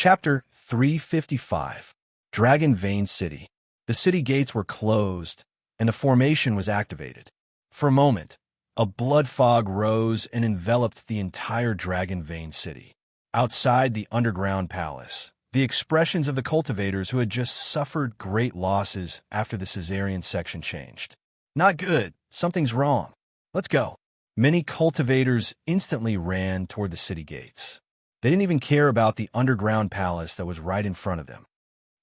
Chapter 355. Dragon Vein City. The city gates were closed, and the formation was activated. For a moment, a blood fog rose and enveloped the entire Dragon Vein City. Outside the underground palace, the expressions of the cultivators who had just suffered great losses after the Caesarean section changed. Not good. Something's wrong. Let's go. Many cultivators instantly ran toward the city gates. They didn't even care about the underground palace that was right in front of them.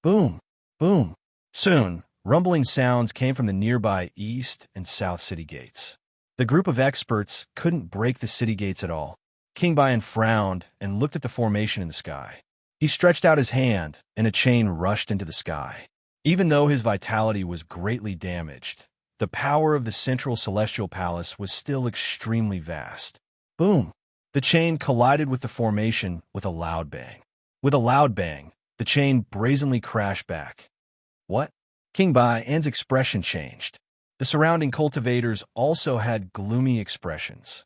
Boom, boom. Soon, rumbling sounds came from the nearby east and south city gates. The group of experts couldn't break the city gates at all. King Bayan frowned and looked at the formation in the sky. He stretched out his hand, and a chain rushed into the sky. Even though his vitality was greatly damaged, the power of the central celestial palace was still extremely vast. Boom! The chain collided with the formation with a loud bang. With a loud bang, the chain brazenly crashed back. What? King Bayan's expression changed. The surrounding cultivators also had gloomy expressions.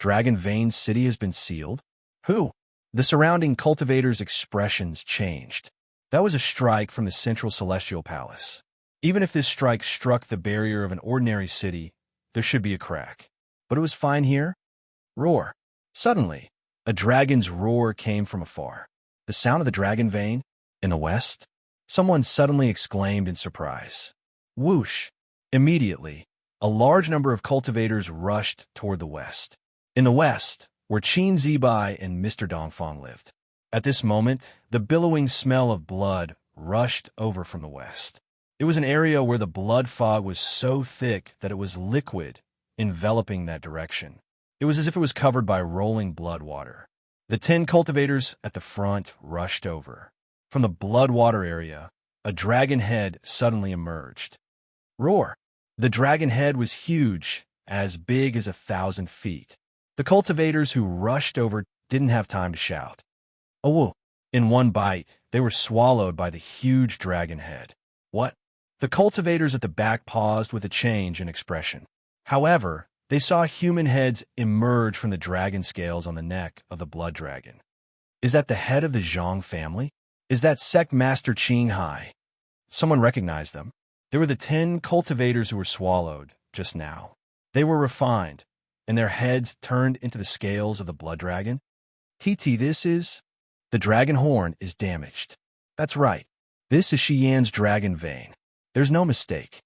Dragon Vein City has been sealed? Who? The surrounding cultivators' expressions changed. That was a strike from the central celestial palace. Even if this strike struck the barrier of an ordinary city, there should be a crack. But it was fine here. Roar. Suddenly, a dragon's roar came from afar. The sound of the dragon vein? In the west? Someone suddenly exclaimed in surprise. Whoosh! Immediately, a large number of cultivators rushed toward the west. In the west, where Qin Zibai and Mr. Dongfang lived. At this moment, the billowing smell of blood rushed over from the west. It was an area where the blood fog was so thick that it was liquid, enveloping that direction. It was as if it was covered by rolling blood water. The 10 cultivators at the front rushed over. From the blood water area, a dragon head suddenly emerged. Roar! The dragon head was huge, as big as 1,000 feet. The cultivators who rushed over didn't have time to shout. Oh! In one bite, they were swallowed by the huge dragon head. What? The cultivators at the back paused with a change in expression. However, they saw human heads emerge from the dragon scales on the neck of the blood dragon. Is that the head of the Zhang family? Is that sect master Qing Hai? Someone recognized them. They were the 10 cultivators who were swallowed just now. They were refined, and their heads turned into the scales of the blood dragon. This is... The dragon horn is damaged. That's right. This is Xian's dragon vein. There's no mistake.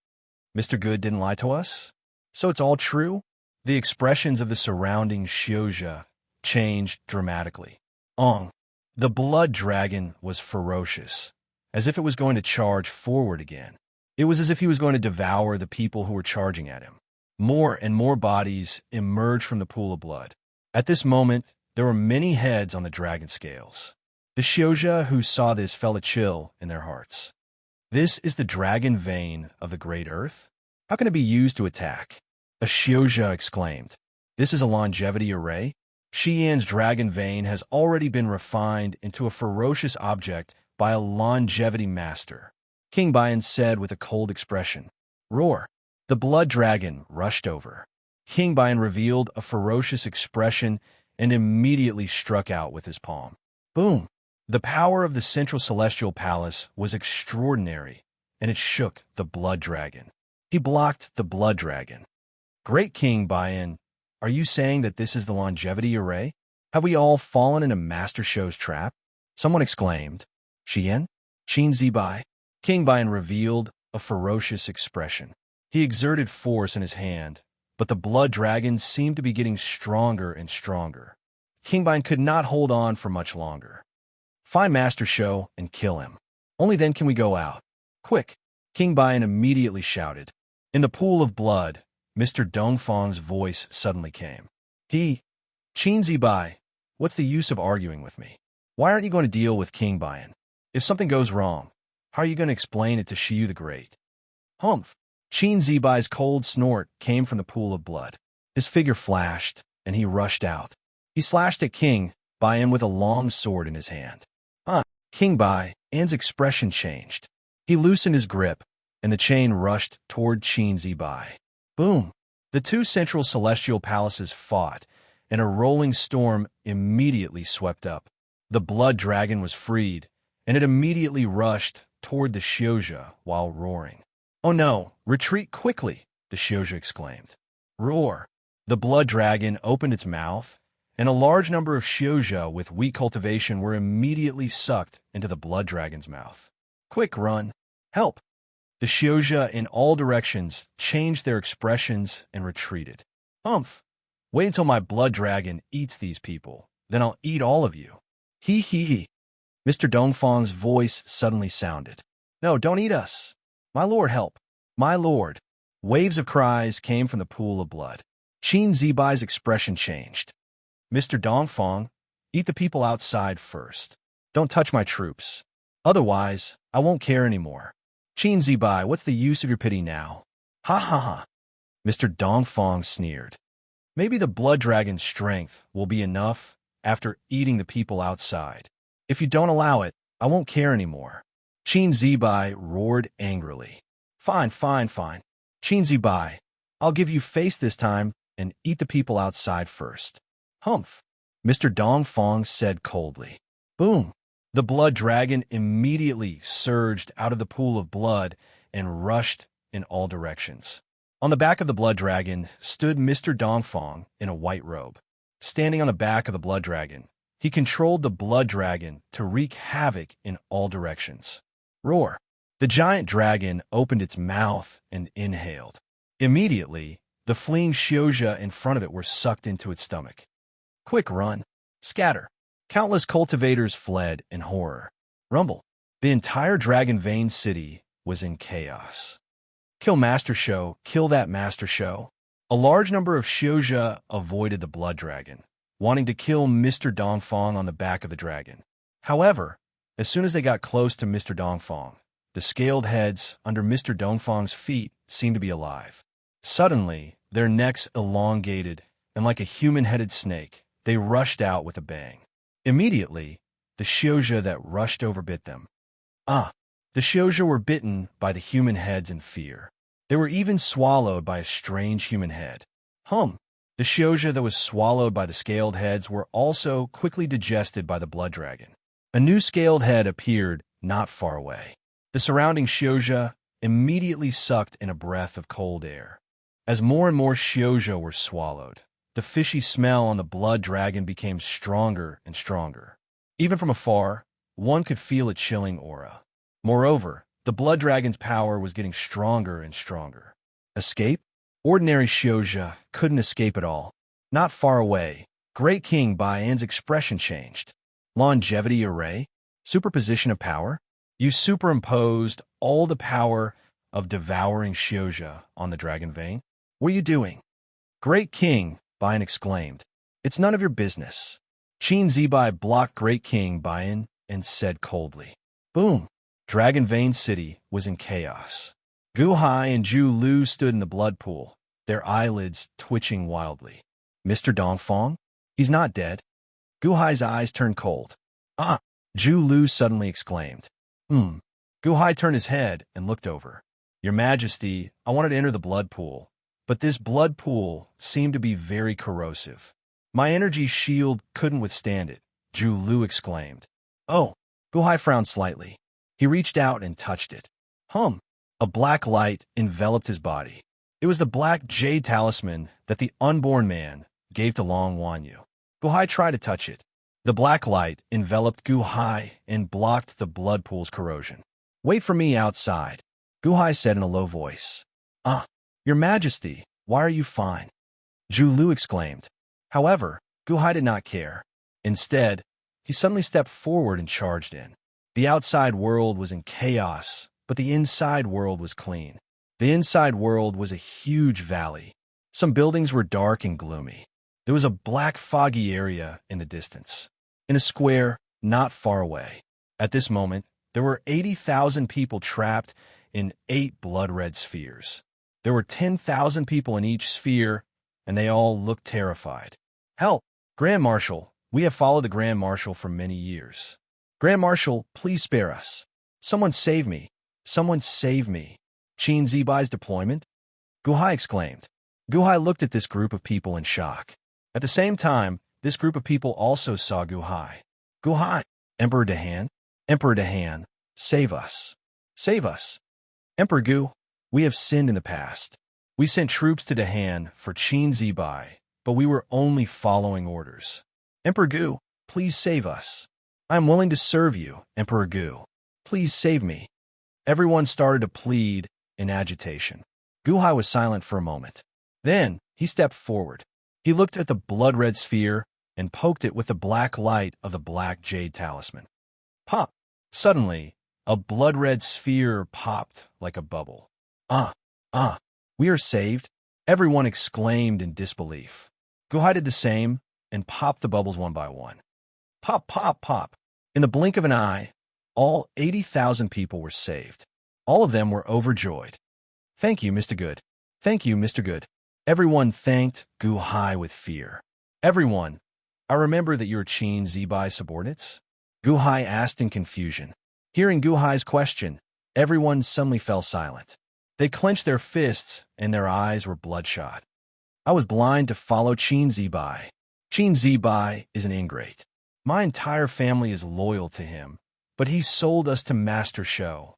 Mr. Good didn't lie to us? So it's all true? The expressions of the surrounding Xiuzha changed dramatically. The blood dragon was ferocious, as if it was going to charge forward again. It was as if he was going to devour the people who were charging at him. More and more bodies emerged from the pool of blood. At this moment, there were many heads on the dragon scales. The Xiuzha who saw this felt a chill in their hearts. This is the dragon vein of the Great Earth? How can it be used to attack? A Xiuzha exclaimed. This is a longevity array? Xian's dragon vein has already been refined into a ferocious object by a longevity master. King Bayan said with a cold expression. Roar! The blood dragon rushed over. King Bayan revealed a ferocious expression and immediately struck out with his palm. Boom! The power of the central celestial palace was extraordinary, and it shook the blood dragon. He blocked the blood dragon. Great King Bayan, are you saying that this is the longevity array? Have we all fallen in a Master Show's trap? Someone exclaimed. Qin Zibai. King Bayan revealed a ferocious expression. He exerted force in his hand, but the blood dragon seemed to be getting stronger and stronger. King Bayan could not hold on for much longer. Find Master Show and kill him. Only then can we go out. Quick! King Bayan immediately shouted. In the pool of blood, Mr. Dongfang's voice suddenly came. Qin Zibai, what's the use of arguing with me? Why aren't you going to deal with King Bayan? If something goes wrong, how are you going to explain it to Xiu the Great? Humph! Qin Zibai's cold snort came from the pool of blood. His figure flashed, and he rushed out. He slashed at King Bayan with a long sword in his hand. King Bayan's expression changed. He loosened his grip, and the chain rushed toward Qin Zibai. Boom! The 2 central celestial palaces fought, and a rolling storm immediately swept up. the blood dragon was freed, and it immediately rushed toward the Shioja while roaring. "Oh no, retreat quickly!" the Shioja exclaimed. Roar! The blood dragon opened its mouth, and a large number of Shioja with weak cultivation were immediately sucked into the blood dragon's mouth. "Quick, run! Help!" The Shioja in all directions changed their expressions and retreated. "Humph! Wait until my blood dragon eats these people, then I'll eat all of you." "Hee hee hee." Mr. Dongfang's voice suddenly sounded. "No, don't eat us. My lord, help. My lord." Waves of cries came from the pool of blood. Qin Zibai's expression changed. "Mr. Dongfang, eat the people outside first. Don't touch my troops. Otherwise, I won't care anymore." "Qin Zibai, what's the use of your pity now?" "Ha ha ha." Mr. Dongfang sneered. "Maybe the blood dragon's strength will be enough after eating the people outside. If you don't allow it, I won't care anymore." Qin Zibai roared angrily. "Fine, fine, fine. Qin Zibai, I'll give you face this time and eat the people outside first." "Humph," Mr. Dongfang said coldly. Boom! The blood dragon immediately surged out of the pool of blood and rushed in all directions. On the back of the blood dragon stood Mr. Dongfang in a white robe. Standing on the back of the blood dragon, he controlled the blood dragon to wreak havoc in all directions. Roar! The giant dragon opened its mouth and inhaled. Immediately, the fleeing Shioja in front of it were sucked into its stomach. "Quick, run! Scatter!" Countless cultivators fled in horror. Rumble! The entire Dragon Vein city was in chaos. "Kill Master Show! Kill that Master Show!" A large number of Shioja avoided the blood dragon, wanting to kill Mr. Dongfang on the back of the dragon. However, as soon as they got close to Mr. Dongfang, the scaled heads under Mr. Dongfang's feet seemed to be alive. Suddenly, their necks elongated, and like a human-headed snake, they rushed out with a bang. Immediately, the Shioja that rushed over bit them. The Shioja were bitten by the human heads in fear. They were even swallowed by a strange human head. The Shioja that was swallowed by the scaled heads were also quickly digested by the blood dragon. A new scaled head appeared not far away. The surrounding Shioja immediately sucked in a breath of cold air. As more and more Shioja were swallowed, the fishy smell on the blood dragon became stronger and stronger. Even from afar, one could feel a chilling aura. Moreover, the blood dragon's power was getting stronger and stronger. Escape? Ordinary Shioja couldn't escape at all. Not far away, Great King Baian's expression changed. Longevity array? Superposition of power? You superimposed all the power of devouring Shioja on the Dragon Vein? What are you doing? Great King Baian exclaimed. "It's none of your business." Qin Zibai blocked Great King Baian and said coldly. Boom! Dragon Vein City was in chaos. Gu Hai and Zhu Lu stood in the blood pool, their eyelids twitching wildly. "Mr. Dongfang? He's not dead." Gu Hai's eyes turned cold. Zhu Lu suddenly exclaimed. Gu Hai turned his head and looked over. "Your Majesty, I wanted to enter the blood pool, but this blood pool seemed to be very corrosive. My energy shield couldn't withstand it," Zhu Lu exclaimed. "Oh," Gu Hai frowned slightly. He reached out and touched it. A black light enveloped his body. It was the black jade talisman that the unborn man gave to Long Wanyu. Gu Hai tried to touch it. The black light enveloped Gu Hai and blocked the blood pool's corrosion. "Wait for me outside," Gu Hai said in a low voice. Your Majesty, why are you fine?" Zhu Lu exclaimed. However, Gu Hai did not care. Instead, he suddenly stepped forward and charged in. The outside world was in chaos, but the inside world was clean. The inside world was a huge valley. Some buildings were dark and gloomy. There was a black foggy area in the distance, in a square not far away. At this moment, there were 80,000 people trapped in 8 blood-red spheres. There were 10,000 people in each sphere, and they all looked terrified. "Help! Grand Marshal, we have followed the Grand Marshal for many years. Grand Marshal, please spare us. Someone save me. Someone save me." "Qin Zibai's deployment?" Gu Hai exclaimed. Gu Hai looked at this group of people in shock. At the same time, this group of people also saw Gu Hai. Gu Hai, Emperor Dahan, Emperor Dahan, save us. Save us. Emperor Gu, we have sinned in the past. We sent troops to Dahan for Qin Zibai, but we were only following orders. Emperor Gu, please save us. I am willing to serve you, Emperor Gu. Please save me. Everyone started to plead in agitation. Gu Hai was silent for a moment. Then he stepped forward. He looked at the blood-red sphere and poked it with the black light of the black jade talisman. Pop! Suddenly, a blood-red sphere popped like a bubble. We are saved, everyone exclaimed in disbelief. Gu Hai did the same and popped the bubbles one by one. Pop, pop, pop. In the blink of an eye, all 80,000 people were saved. All of them were overjoyed. Thank you, Mr. Good. Thank you, Mr. Good. Everyone thanked Gu Hai with fear. Everyone, I remember that you're Qin Zibai subordinates? Gu Hai asked in confusion. Hearing Gu Hai's question, everyone suddenly fell silent. They clenched their fists and their eyes were bloodshot. I was blind to follow Qin Zibai. Qin Zibai is an ingrate. My entire family is loyal to him, but he sold us to Master Shou.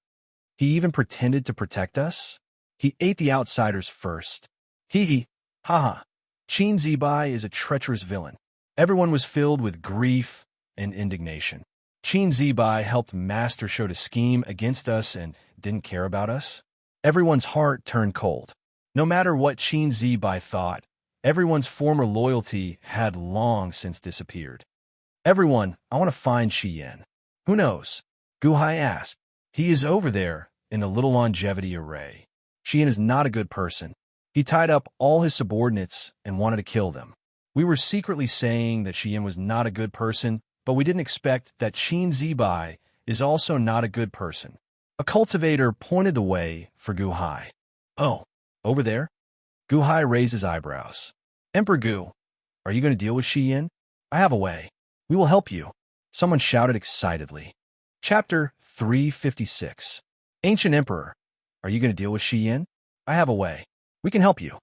He even pretended to protect us? He ate the outsiders first. Hee ha ha. Qin Zibai is a treacherous villain. Everyone was filled with grief and indignation. Qin Zibai helped Master Shou to scheme against us and didn't care about us. Everyone's heart turned cold. No matter what Qin Zibai thought, everyone's former loyalty had long since disappeared. Everyone, I want to find Shi Yan. Who knows? Gu Hai asked. He is over there in the little longevity array. Shi Yan is not a good person. He tied up all his subordinates and wanted to kill them. We were secretly saying that Shi Yan was not a good person, but we didn't expect that Qin Zibai is also not a good person. A cultivator pointed the way for Gu Hai. Oh, over there? Gu Hai raised his eyebrows. Emperor Gu, are you going to deal with Shi Yan? I have a way. We will help you. Someone shouted excitedly. Chapter 356. Ancient Emperor, are you going to deal with Shi Yan? I have a way. We can help you.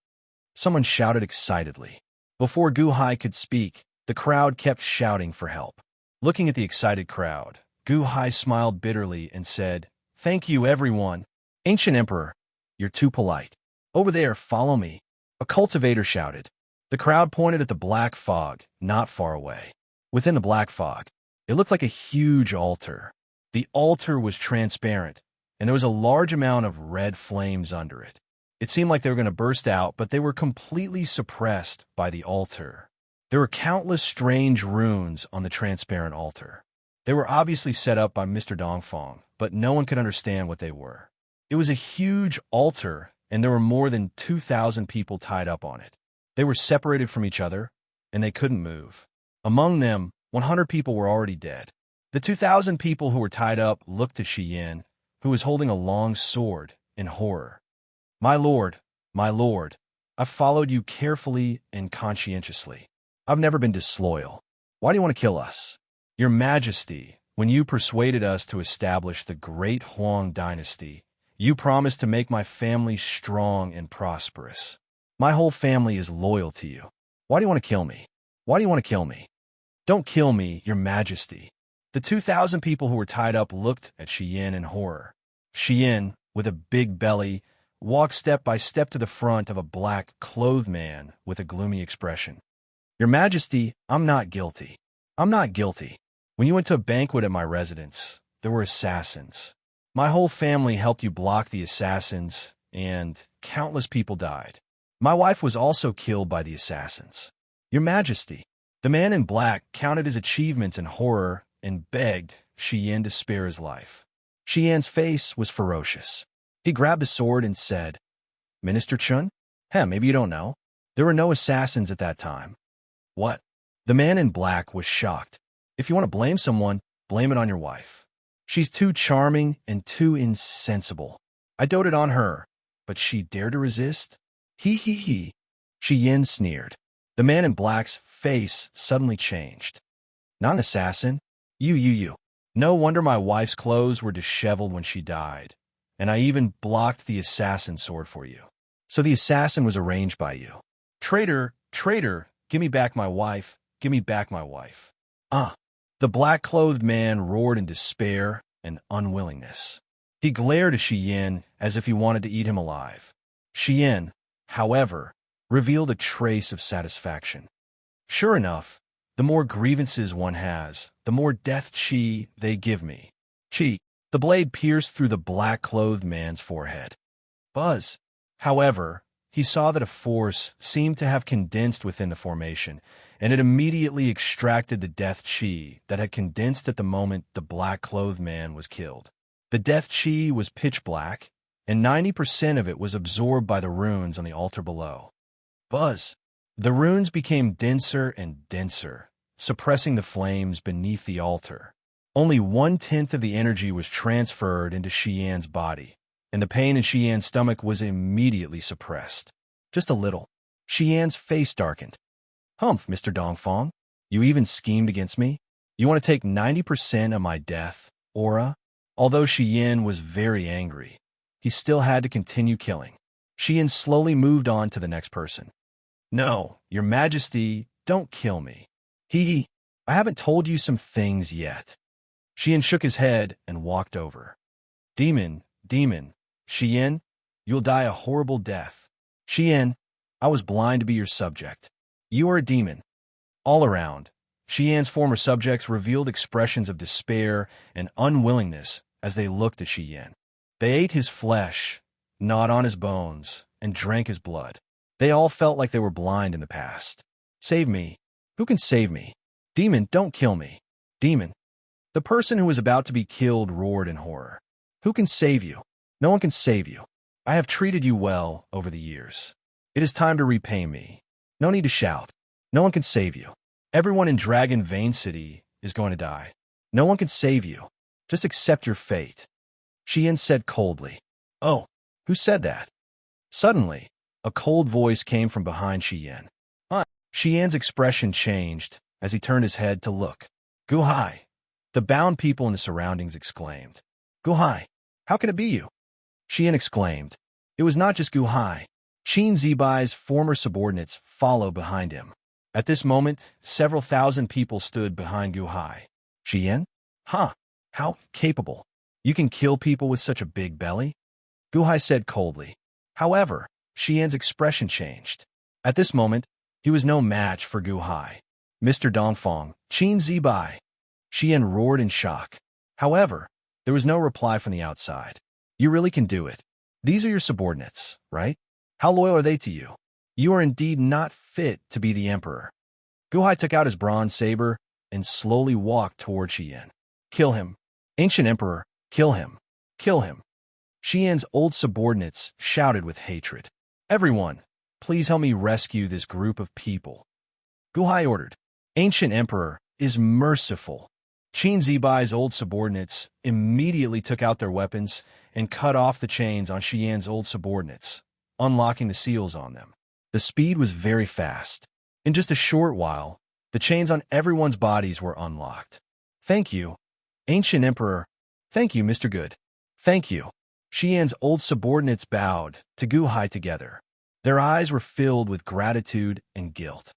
Someone shouted excitedly. Before Gu Hai could speak, the crowd kept shouting for help. Looking at the excited crowd, Gu Hai smiled bitterly and said, Thank you, everyone. Ancient Emperor, you're too polite. Over there, follow me. A cultivator shouted. The crowd pointed at the black fog, not far away. Within the black fog, it looked like a huge altar. The altar was transparent, and there was a large amount of red flames under it. It seemed like they were going to burst out, but they were completely suppressed by the altar. There were countless strange runes on the transparent altar. They were obviously set up by Mr. Dongfang, but no one could understand what they were. It was a huge altar, and there were more than 2,000 people tied up on it. They were separated from each other, and they couldn't move. Among them, 100 people were already dead. The 2,000 people who were tied up looked to Shi Yan, who was holding a long sword, in horror. My lord, I've followed you carefully and conscientiously. I've never been disloyal. Why do you want to kill us? Your Majesty, when you persuaded us to establish the Great Huang dynasty, you promised to make my family strong and prosperous. My whole family is loyal to you. Why do you want to kill me? Why do you want to kill me? Don't kill me, Your Majesty. The 2,000 people who were tied up looked at Shi Yan in horror. Shi Yan, with a big belly, walked step by step to the front of a black-clothed man with a gloomy expression. Your Majesty, I'm not guilty. I'm not guilty. When you went to a banquet at my residence, there were assassins. My whole family helped you block the assassins, and countless people died. My wife was also killed by the assassins. Your Majesty, the man in black counted his achievements in horror and begged Shi Yan to spare his life. Shi Yan's face was ferocious. He grabbed a sword and said, Minister Chun? Maybe you don't know. There were no assassins at that time. What? The man in black was shocked. If you want to blame someone, blame it on your wife. She's too charming and too insensible. I doted on her, but she dared to resist? He. Shi Yan sneered. The man in black's face suddenly changed. Not an assassin. You. No wonder my wife's clothes were disheveled when she died. And I even blocked the assassin sword for you. So the assassin was arranged by you. Traitor, give me back my wife, give me back my wife. The The black-clothed man roared in despair and unwillingness. He glared at Shi Yin as if he wanted to eat him alive. Shi Yin, however, revealed a trace of satisfaction. Sure enough, the more grievances one has, the more death chi they give me. Chi. The blade pierced through the black-clothed man's forehead. Buzz. However, he saw that a force seemed to have condensed within the formation, and it immediately extracted the death chi that had condensed at the moment the black-clothed man was killed. The death chi was pitch black, and 90% of it was absorbed by the runes on the altar below. Buzz. The runes became denser and denser, suppressing the flames beneath the altar. Only 1/10 of the energy was transferred into Shi Yan's body, and the pain in Shi Yan's stomach was immediately suppressed. Just a little. Shi Yan's face darkened. Humph, Mr. Dongfang, you even schemed against me? You want to take 90% of my death, aura? Although Shi Yan was very angry, he still had to continue killing. Shi Yan slowly moved on to the next person. No, your majesty, don't kill me. I haven't told you some things yet. Shi Yan shook his head and walked over. Demon, Shi Yan, you'll die a horrible death. Shi Yan, I was blind to be your subject. You are a demon. All around, Shi Yan's former subjects revealed expressions of despair and unwillingness as they looked at Shi Yan. They ate his flesh, gnawed on his bones, and drank his blood. They all felt like they were blind in the past. Save me. Who can save me? Demon, don't kill me. Demon. The person who was about to be killed roared in horror. Who can save you? No one can save you. I have treated you well over the years. It is time to repay me. No need to shout. No one can save you. Everyone in Dragon Vein City is going to die. No one can save you. Just accept your fate. Shi Yan said coldly. Oh, who said that? Suddenly, a cold voice came from behind Shi Yan. Shi Yan's expression changed as he turned his head to look. Gu Hai. The bound people in the surroundings exclaimed. Gu Hai, how can it be you? Shi Yan exclaimed. It was not just Gu Hai. Qin Zibai's former subordinates followed behind him. At this moment, several thousand people stood behind Gu Hai. Shi Yan? Huh, how capable. You can kill people with such a big belly? Gu Hai said coldly. However, Shi Yan's expression changed. At this moment, he was no match for Gu Hai. Mr. Dongfang, Qin Zibai. Shi Yan roared in shock. However, there was no reply from the outside. You really can do it. These are your subordinates, right? How loyal are they to you? You are indeed not fit to be the emperor. Gu Hai took out his bronze saber and slowly walked toward Shi Yan. Kill him. Ancient emperor, kill him. Kill him. Shi Yan's old subordinates shouted with hatred. Everyone, please help me rescue this group of people. Gu Hai ordered. Ancient emperor is merciful. Qin Zibai's old subordinates immediately took out their weapons and cut off the chains on Shi Yan's old subordinates, unlocking the seals on them. The speed was very fast. In just a short while, the chains on everyone's bodies were unlocked. Thank you, Ancient Emperor. Thank you, Mr. Good. Thank you. Shi Yan's old subordinates bowed to Gu Hai together. Their eyes were filled with gratitude and guilt.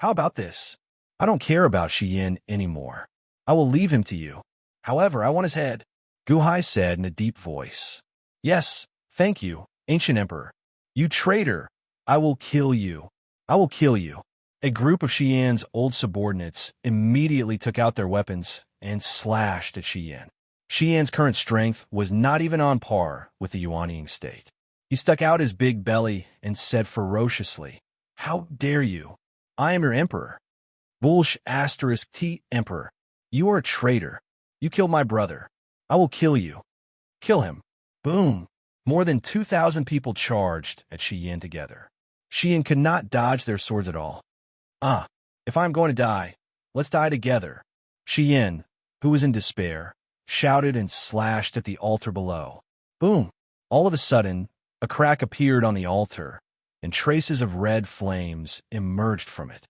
How about this? I don't care about Shi Yan anymore. I will leave him to you. However, I want his head, Gu Hai said in a deep voice. Yes, thank you, Ancient Emperor. You traitor! I will kill you. I will kill you. A group of Shi Yan's old subordinates immediately took out their weapons and slashed at Shi Yan. Shi Yan's current strength was not even on par with the Yuanying state. He stuck out his big belly and said ferociously, How dare you? I am your emperor. T emperor. You are a traitor. You killed my brother. I will kill you. Kill him. Boom. More than 2,000 people charged at Shi Yan together. Shi Yan could not dodge their swords at all. If I'm going to die, let's die together. Shi Yan, who was in despair, shouted and slashed at the altar below. Boom. All of a sudden, a crack appeared on the altar, and traces of red flames emerged from it.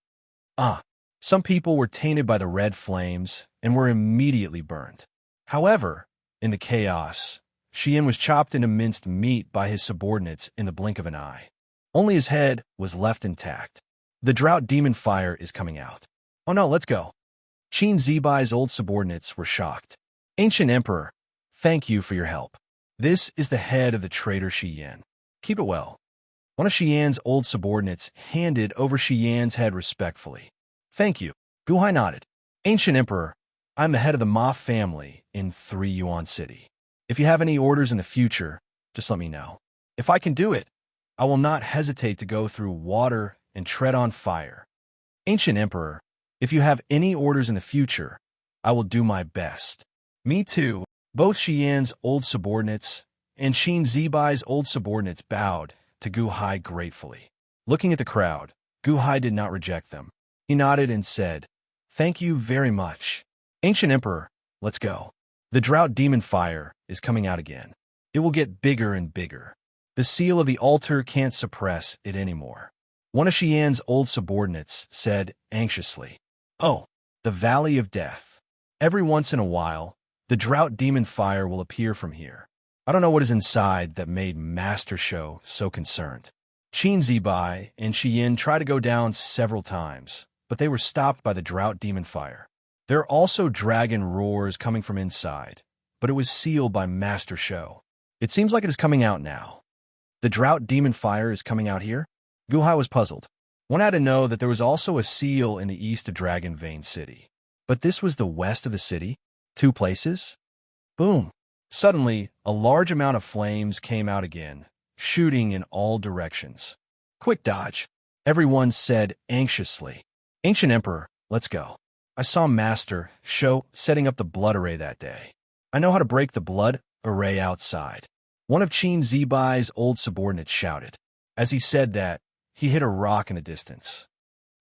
Some people were tainted by the red flames and were immediately burned. However, in the chaos, Shi Yan was chopped into minced meat by his subordinates in the blink of an eye. Only his head was left intact. The drought demon fire is coming out. Oh no, let's go. Qin Zibai's old subordinates were shocked. Ancient Emperor, thank you for your help. This is the head of the traitor Shi Yan. Keep it well. One of Shi Yan's old subordinates handed over Shi Yan's head respectfully. Thank you. Gu Hai nodded. Ancient Emperor, I'm the head of the Ma family in 3 Yuan City. If you have any orders in the future, just let me know. If I can do it, I will not hesitate to go through water and tread on fire. Ancient Emperor, if you have any orders in the future, I will do my best. Me too. Both Shi Yan's old subordinates and Qin Zibai's old subordinates bowed to Gu Hai gratefully. Looking at the crowd, Gu Hai did not reject them. He nodded and said, Thank you very much. Ancient Emperor, let's go. The drought demon fire is coming out again. It will get bigger and bigger. The seal of the altar can't suppress it anymore. One of Shi Yan's old subordinates said anxiously, Oh, the Valley of Death. Every once in a while, the drought demon fire will appear from here. I don't know what is inside that made Master Shou so concerned. Qin Zibai and Shi Yan tried to go down several times, but they were stopped by the drought demon fire. There are also dragon roars coming from inside, but it was sealed by Master Shou. It seems like it is coming out now. The drought demon fire is coming out here? Gu Hai was puzzled. One had to know that there was also a seal in the east of Dragon Vein City. But this was the west of the city? 2 places? Boom! Suddenly, a large amount of flames came out again, shooting in all directions. Quick dodge, everyone said anxiously. Ancient Emperor, let's go. I saw Master Shou setting up the blood array that day. I know how to break the blood array outside. One of Qin Zibai's old subordinates shouted. As he said that, he hit a rock in the distance.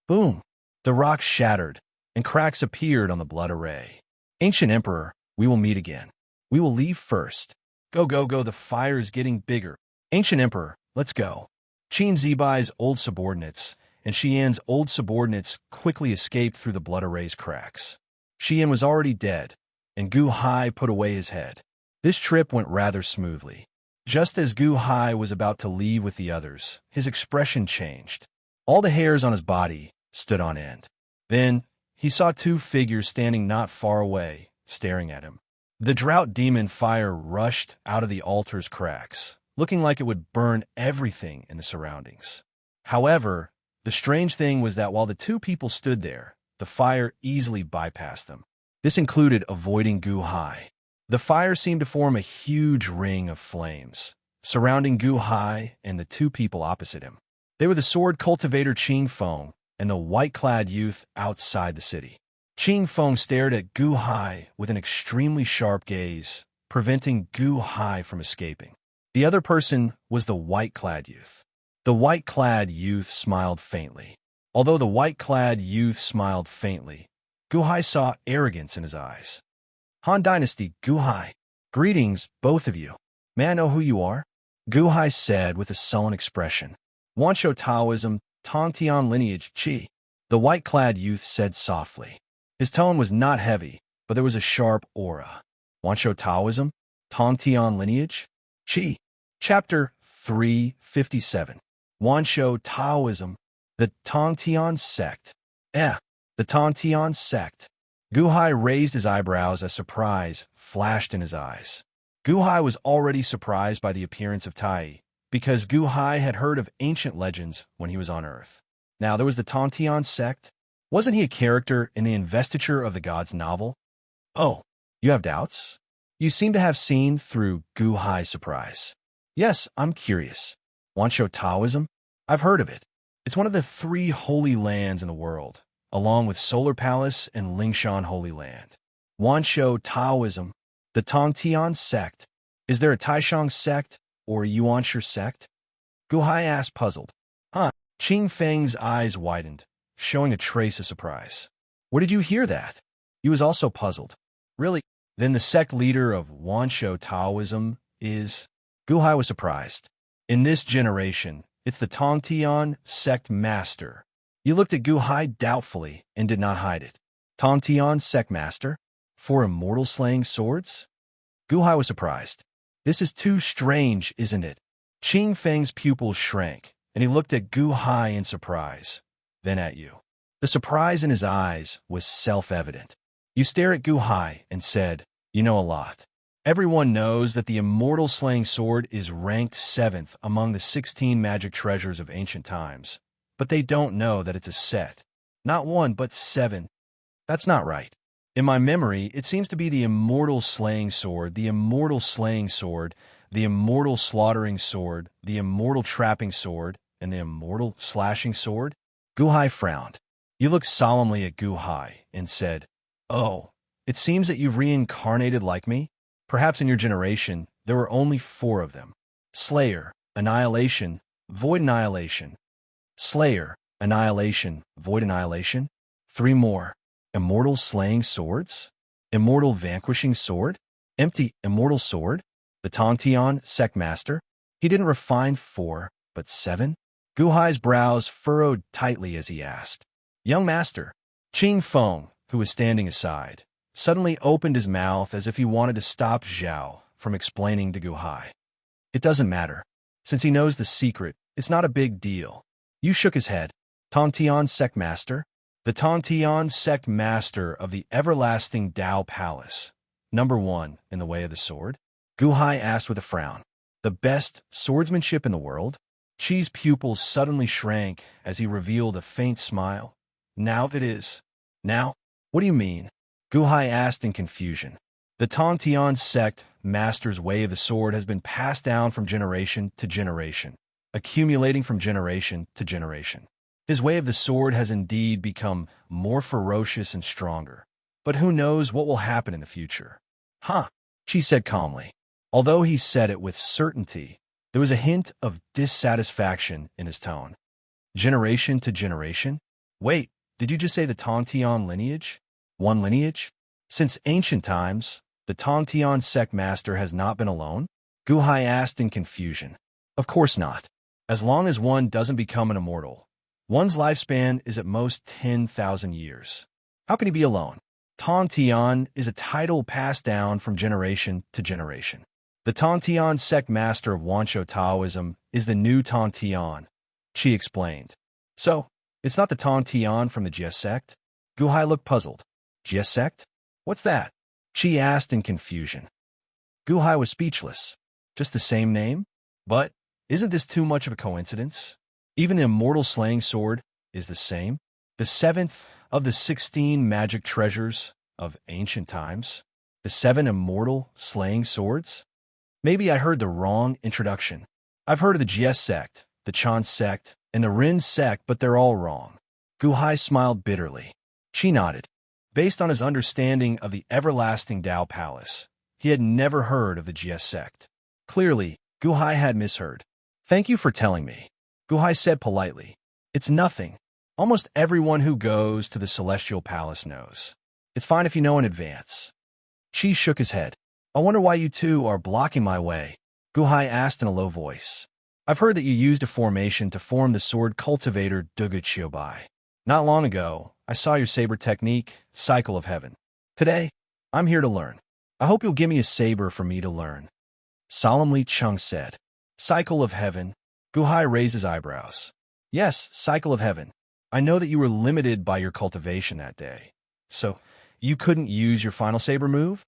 Boom! The rock shattered, and cracks appeared on the blood array. Ancient Emperor, we will meet again. We will leave first. Go, go, go, the fire is getting bigger. Ancient Emperor, let's go. Qin Zibai's old subordinates and Shi Yan's old subordinates quickly escaped through the blood array's cracks. Shi Yan was already dead, and Gu Hai put away his head. This trip went rather smoothly. Just as Gu Hai was about to leave with the others, his expression changed. All the hairs on his body stood on end. Then, he saw 2 figures standing not far away, staring at him. The drought demon fire rushed out of the altar's cracks, looking like it would burn everything in the surroundings. However, the strange thing was that while the 2 people stood there, the fire easily bypassed them. This included avoiding Gu Hai. The fire seemed to form a huge ring of flames, surrounding Gu Hai and the 2 people opposite him. They were the sword cultivator Qing Feng and the white-clad youth outside the city. Qing Feng stared at Gu Hai with an extremely sharp gaze, preventing Gu Hai from escaping. The other person was the white-clad youth. The white-clad youth smiled faintly. Although the white-clad youth smiled faintly, Gu Hai saw arrogance in his eyes. Han Dynasty, Gu Hai. Greetings, both of you. May I know who you are? Gu Hai said with a sullen expression. Wanshou Taoism, Tongtian lineage, Qi. The white-clad youth said softly. His tone was not heavy, but there was a sharp aura. Wanshou Taoism, Tongtian lineage, Qi. Chapter 357. Wanshou Taoism, the Tongtian sect. The Tongtian sect. Gu Hai raised his eyebrows as surprise flashed in his eyes. Gu Hai was already surprised by the appearance of Tai, because Gu Hai had heard of ancient legends when he was on Earth. Now there was the Tongtian sect. Wasn't he a character in the Investiture of the Gods novel? Oh, you have doubts? You seem to have seen through Gu Hai's surprise. Yes, I'm curious. Wanshou Taoism? I've heard of it. It's one of the 3 holy lands in the world, along with Solar Palace and Lingshan Holy Land. Wanshou Taoism, the Tongtian sect. Is there a Taishang sect or a Yuanshi sect? Gu Hai asked, puzzled. Qing Feng's eyes widened, showing a trace of surprise. Where did you hear that? He was also puzzled. Really? Then the sect leader of Wanshou Taoism is... Gu Hai was surprised. In this generation, it's the Tongtian sect master. He looked at Gu Hai doubtfully and did not hide it. Tongtian sect master? For immortal slaying swords? Gu Hai was surprised. This is too strange, isn't it? Qing Feng's pupils shrank, and he looked at Gu Hai in surprise, then at you. The surprise in his eyes was self-evident. You stare at Gu Hai and said, "You know a lot." Everyone knows that the Immortal Slaying Sword is ranked 7th among the 16 magic treasures of ancient times, but they don't know that it's a set. Not 1, but 7. That's not right. In my memory, it seems to be the Immortal Slaying Sword, the Immortal Slaying Sword, the Immortal Slaughtering Sword, the Immortal Trapping Sword, and the Immortal Slashing Sword. Gu Hai frowned. You looked solemnly at Gu Hai and said, "Oh, it seems that you've reincarnated like me? Perhaps in your generation, there were only 4 of them. Slayer, Annihilation, Void Annihilation. Slayer, Annihilation, Void Annihilation. 3 more. Immortal Slaying Swords? Immortal Vanquishing Sword? Empty Immortal Sword? The Tongtian Sect Master? He didn't refine 4, but 7? Gu Hai's brows furrowed tightly as he asked. Young Master, Qing Feng, who was standing aside, suddenly opened his mouth as if he wanted to stop Zhao from explaining to Gu Hai. It doesn't matter. Since he knows the secret, it's not a big deal. You shook his head. Tongtian Sect Master? The Tongtian Sect Master of the Everlasting Tao Palace. Number 1 in the way of the sword? Gu Hai asked with a frown. The best swordsmanship in the world? Qi's pupils suddenly shrank as he revealed a faint smile. Now that is. Now? What do you mean? Gu Hai asked in confusion. The Tongtian Sect Master's way of the sword has been passed down from generation to generation, accumulating from generation to generation. His way of the sword has indeed become more ferocious and stronger. But who knows what will happen in the future? Huh, she said calmly. Although he said it with certainty, there was a hint of dissatisfaction in his tone. Generation to generation? Wait, did you just say the Tongtian lineage? One lineage? Since ancient times, the Tongtian Sect Master has not been alone? Gu Hai asked in confusion. Of course not. As long as one doesn't become an immortal, one's lifespan is at most 10,000 years. How can he be alone? Tongtian is a title passed down from generation to generation. The Tongtian Sect Master of Wanshou Taoism is the new Tongtian, Qi explained. So, it's not the Tongtian from the Jie sect? Gu Hai looked puzzled. Jie sect? What's that? Qi asked in confusion. Gu Hai was speechless. Just the same name? But, isn't this too much of a coincidence? Even the Immortal Slaying Sword is the same. The 7th of the 16 magic treasures of ancient times. The 7 Immortal Slaying Swords? Maybe I heard the wrong introduction. I've heard of the Jie sect, the Chan sect, and the Rin sect, but they're all wrong. Gu Hai smiled bitterly. Qi nodded. Based on his understanding of the Everlasting Tao Palace, he had never heard of the Jie sect. Clearly, Gu Hai had misheard. Thank you for telling me, Gu Hai said politely. It's nothing. Almost everyone who goes to the Celestial Palace knows. It's fine if you know in advance. Qi shook his head. I wonder why you two are blocking my way, Gu Hai asked in a low voice. I've heard that you used a formation to form the sword cultivator Dugu Bai. Not long ago, I saw your saber technique, Cycle of Heaven. Today, I'm here to learn. I hope you'll give me a saber for me to learn. Solemnly Chung said. Cycle of Heaven. Gu Hai raised his eyebrows. Yes, Cycle of Heaven. I know that you were limited by your cultivation that day. So, you couldn't use your final saber move?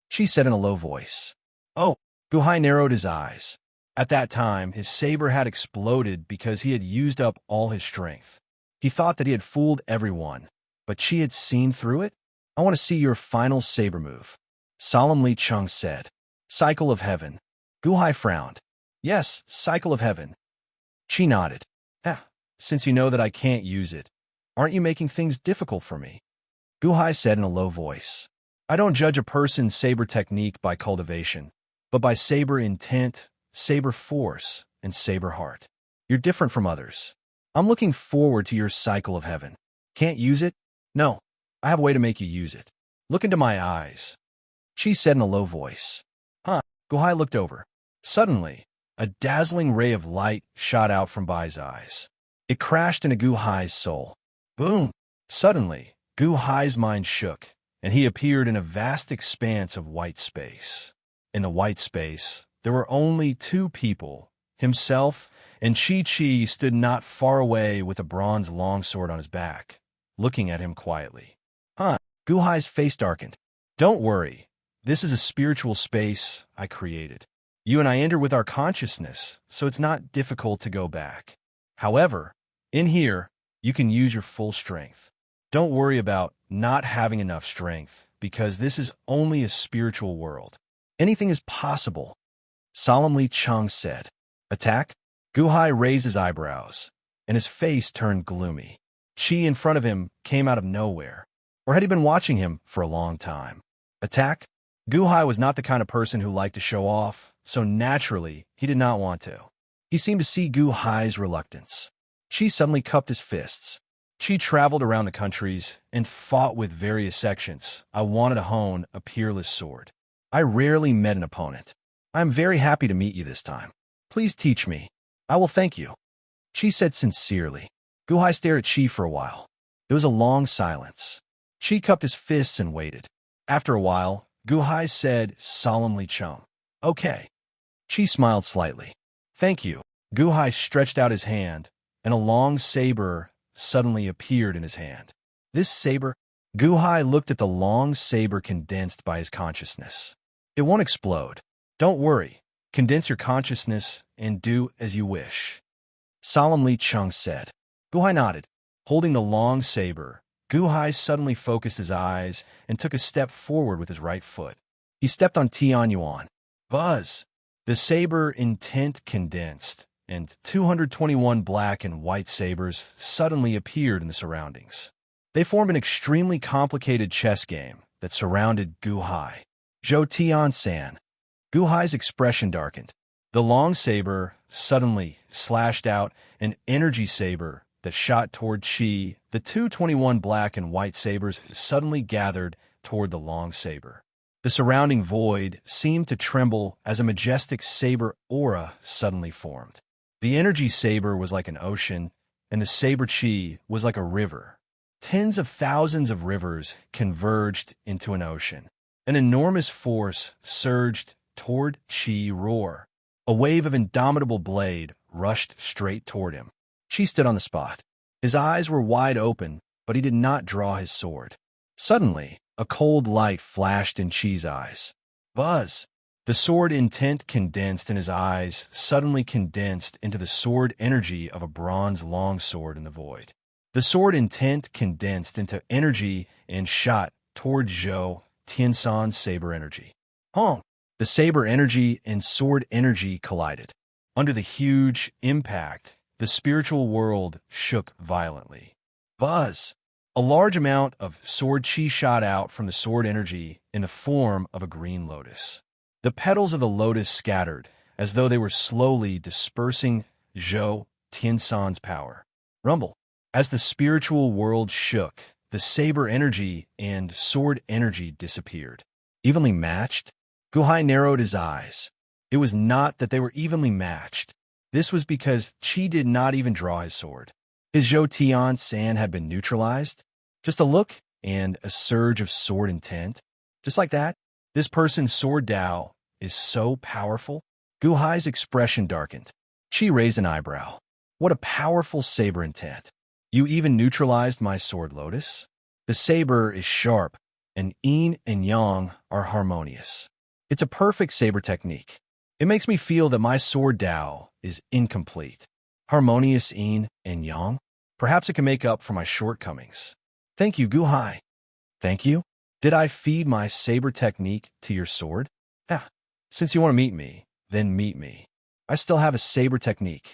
She said in a low voice. Oh, Gu Hai narrowed his eyes. At that time, his saber had exploded because he had used up all his strength. He thought that he had fooled everyone, but Qi had seen through it. I want to see your final saber move. Solemnly Chung said. Cycle of Heaven. Gu Hai frowned. Yes, Cycle of Heaven. Qi nodded. Since you know that I can't use it, aren't you making things difficult for me? Gu Hai said in a low voice. I don't judge a person's saber technique by cultivation, but by saber intent, saber force, and saber heart. You're different from others. I'm looking forward to your Cycle of Heaven. Can't use it? No, I have a way to make you use it. Look into my eyes. Qi said in a low voice. Gu Hai looked over. Suddenly, a dazzling ray of light shot out from Bai's eyes. It crashed into Gu Hai's soul. Boom! Suddenly, Gu Hai's mind shook, and he appeared in a vast expanse of white space. In the white space, there were only 2 people. Himself and Qi stood not far away with a bronze longsword on his back. looking at him quietly. Huh? Guhai's face darkened. Don't worry. This is a spiritual space I created. You and I enter with our consciousness, so it's not difficult to go back. However, in here, you can use your full strength. Don't worry about not having enough strength, because this is only a spiritual world. Anything is possible, solemnly Chung said. Attack? Guhai raised his eyebrows, and his face turned gloomy. Chi in front of him came out of nowhere. Or had he been watching him for a long time? Attack? Guhai was not the kind of person who liked to show off, so naturally, he did not want to. He seemed to see Guhai's reluctance. Chi suddenly cupped his fists. Chi traveled around the countries and fought with various sections. I wanted to hone a peerless sword. I rarely met an opponent. I am very happy to meet you this time. Please teach me. I will thank you. Chi said sincerely. Guhai stared at Chi for a while. There was a long silence. Chi cupped his fists and waited. After a while, Guhai said solemnly, Chung. Okay. Chi smiled slightly. Thank you. Guhai stretched out his hand, and a long saber suddenly appeared in his hand. This saber? Guhai looked at the long saber condensed by his consciousness. It won't explode. Don't worry. Condense your consciousness and do as you wish. Solemnly Chung said. Guhai nodded. Holding the long saber, Guhai suddenly focused his eyes and took a step forward with his right foot. He stepped on Tian Yuan. Buzz! The saber intent condensed, and 221 black and white sabers suddenly appeared in the surroundings. They formed an extremely complicated chess game that surrounded Guhai. Zhou Tian-san. Guhai's expression darkened. The long saber suddenly slashed out an energy saber that shot toward Qi. The 221 black and white sabers suddenly gathered toward the long saber. The surrounding void seemed to tremble as a majestic saber aura suddenly formed. The energy saber was like an ocean, and the saber Qi was like a river. Tens of thousands of rivers converged into an ocean. An enormous force surged toward Qi roar. A wave of indomitable blade rushed straight toward him. Qi stood on the spot. His eyes were wide open, but he did not draw his sword. Suddenly, a cold light flashed in Qi's eyes. Buzz! The sword intent condensed in his eyes suddenly condensed into the sword energy of a bronze longsword in the void. The sword intent condensed into energy and shot toward Zhou Tiansan's saber energy. Honk! The saber energy and sword energy collided. Under the huge impact, the spiritual world shook violently. Buzz! A large amount of sword chi shot out from the sword energy in the form of a green lotus. The petals of the lotus scattered, as though they were slowly dispersing Zhou Tiansan's power. Rumble. As the spiritual world shook, the saber energy and sword energy disappeared. Evenly matched? Guhai narrowed his eyes. It was not that they were evenly matched. This was because Qi did not even draw his sword. His Zhou Tian-san had been neutralized. Just a look and a surge of sword intent. Just like that, this person's sword Dao is so powerful. Guhai's expression darkened. Qi raised an eyebrow. What a powerful saber intent. You even neutralized my sword lotus? The saber is sharp, and yin and yang are harmonious. It's a perfect saber technique. It makes me feel that my sword Dao is incomplete. Harmonious yin and yang? Perhaps it can make up for my shortcomings. Thank you, Guhai. Thank you? Did I feed my saber technique to your sword? Since you want to meet me, then meet me. I still have a saber technique.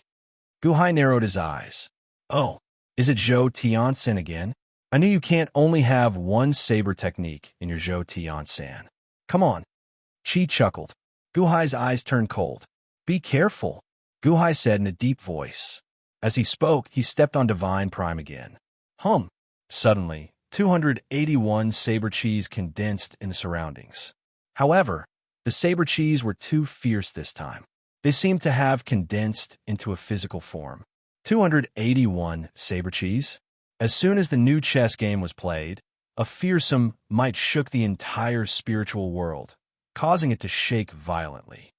Guhai narrowed his eyes. Oh, is it Zhou Tiansan again? I knew you can't only have one saber technique in your Zhou Tiansan. Come on. Qi chuckled. Guhai's eyes turned cold. Be careful, Guhai said in a deep voice. As he spoke, he stepped on Divine Prime again. Hum. Suddenly, 281 saber Qis condensed in the surroundings. However, the saber Qis were too fierce this time. They seemed to have condensed into a physical form. 281 saber Qis? As soon as the new chess game was played, a fearsome might shook the entire spiritual world, causing it to shake violently.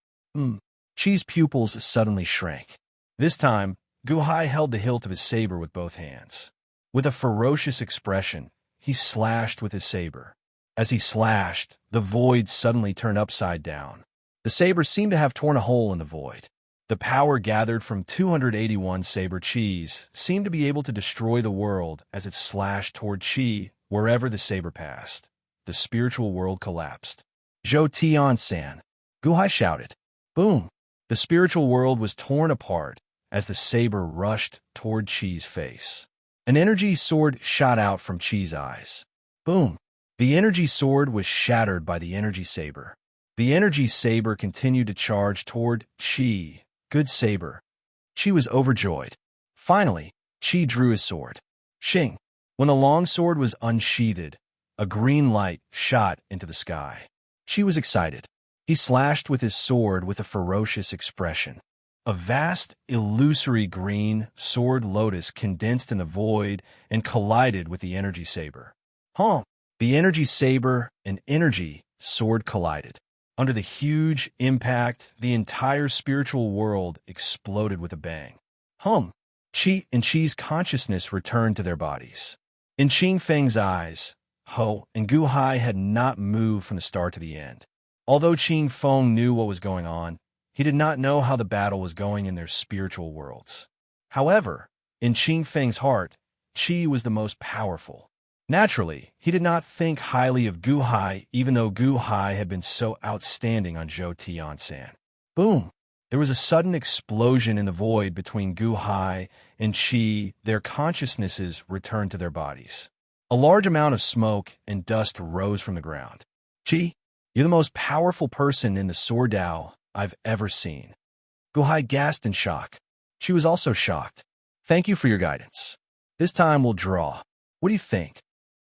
Qi's pupils suddenly shrank. This time, Guhai held the hilt of his saber with both hands. With a ferocious expression, he slashed with his saber. As he slashed, the void suddenly turned upside down. The saber seemed to have torn a hole in the void. The power gathered from 281 saber chis seemed to be able to destroy the world as it slashed toward chi wherever the saber passed. The spiritual world collapsed. Zhou Tian-san, Guhai shouted. Boom! The spiritual world was torn apart as the saber rushed toward Chi's face. An energy sword shot out from Chi's eyes. Boom! The energy sword was shattered by the energy saber. The energy saber continued to charge toward Chi. Good saber. Chi was overjoyed. Finally, Chi drew his sword. Shing! When the long sword was unsheathed, a green light shot into the sky. Chi was excited. He slashed with his sword with a ferocious expression. A vast, illusory green sword lotus condensed in the void and collided with the energy saber. The energy saber and energy sword collided. Under the huge impact, the entire spiritual world exploded with a bang. Chi and Chi's consciousness returned to their bodies. In Qing Feng's eyes, Ho and Gu Hai had not moved from the start to the end. Although Qing Feng knew what was going on, he did not know how the battle was going in their spiritual worlds. However, in Qing Feng's heart, Qi was the most powerful. Naturally, he did not think highly of Gu Hai, even though Gu Hai had been so outstanding on Zhou Tian-san. Boom! There was a sudden explosion in the void between Gu Hai and Qi. Their consciousnesses returned to their bodies. A large amount of smoke and dust rose from the ground. Qi, you're the most powerful person in the Sword Dao I've ever seen. Gu Hai gasped in shock. She was also shocked. Thank you for your guidance. This time we'll draw. What do you think?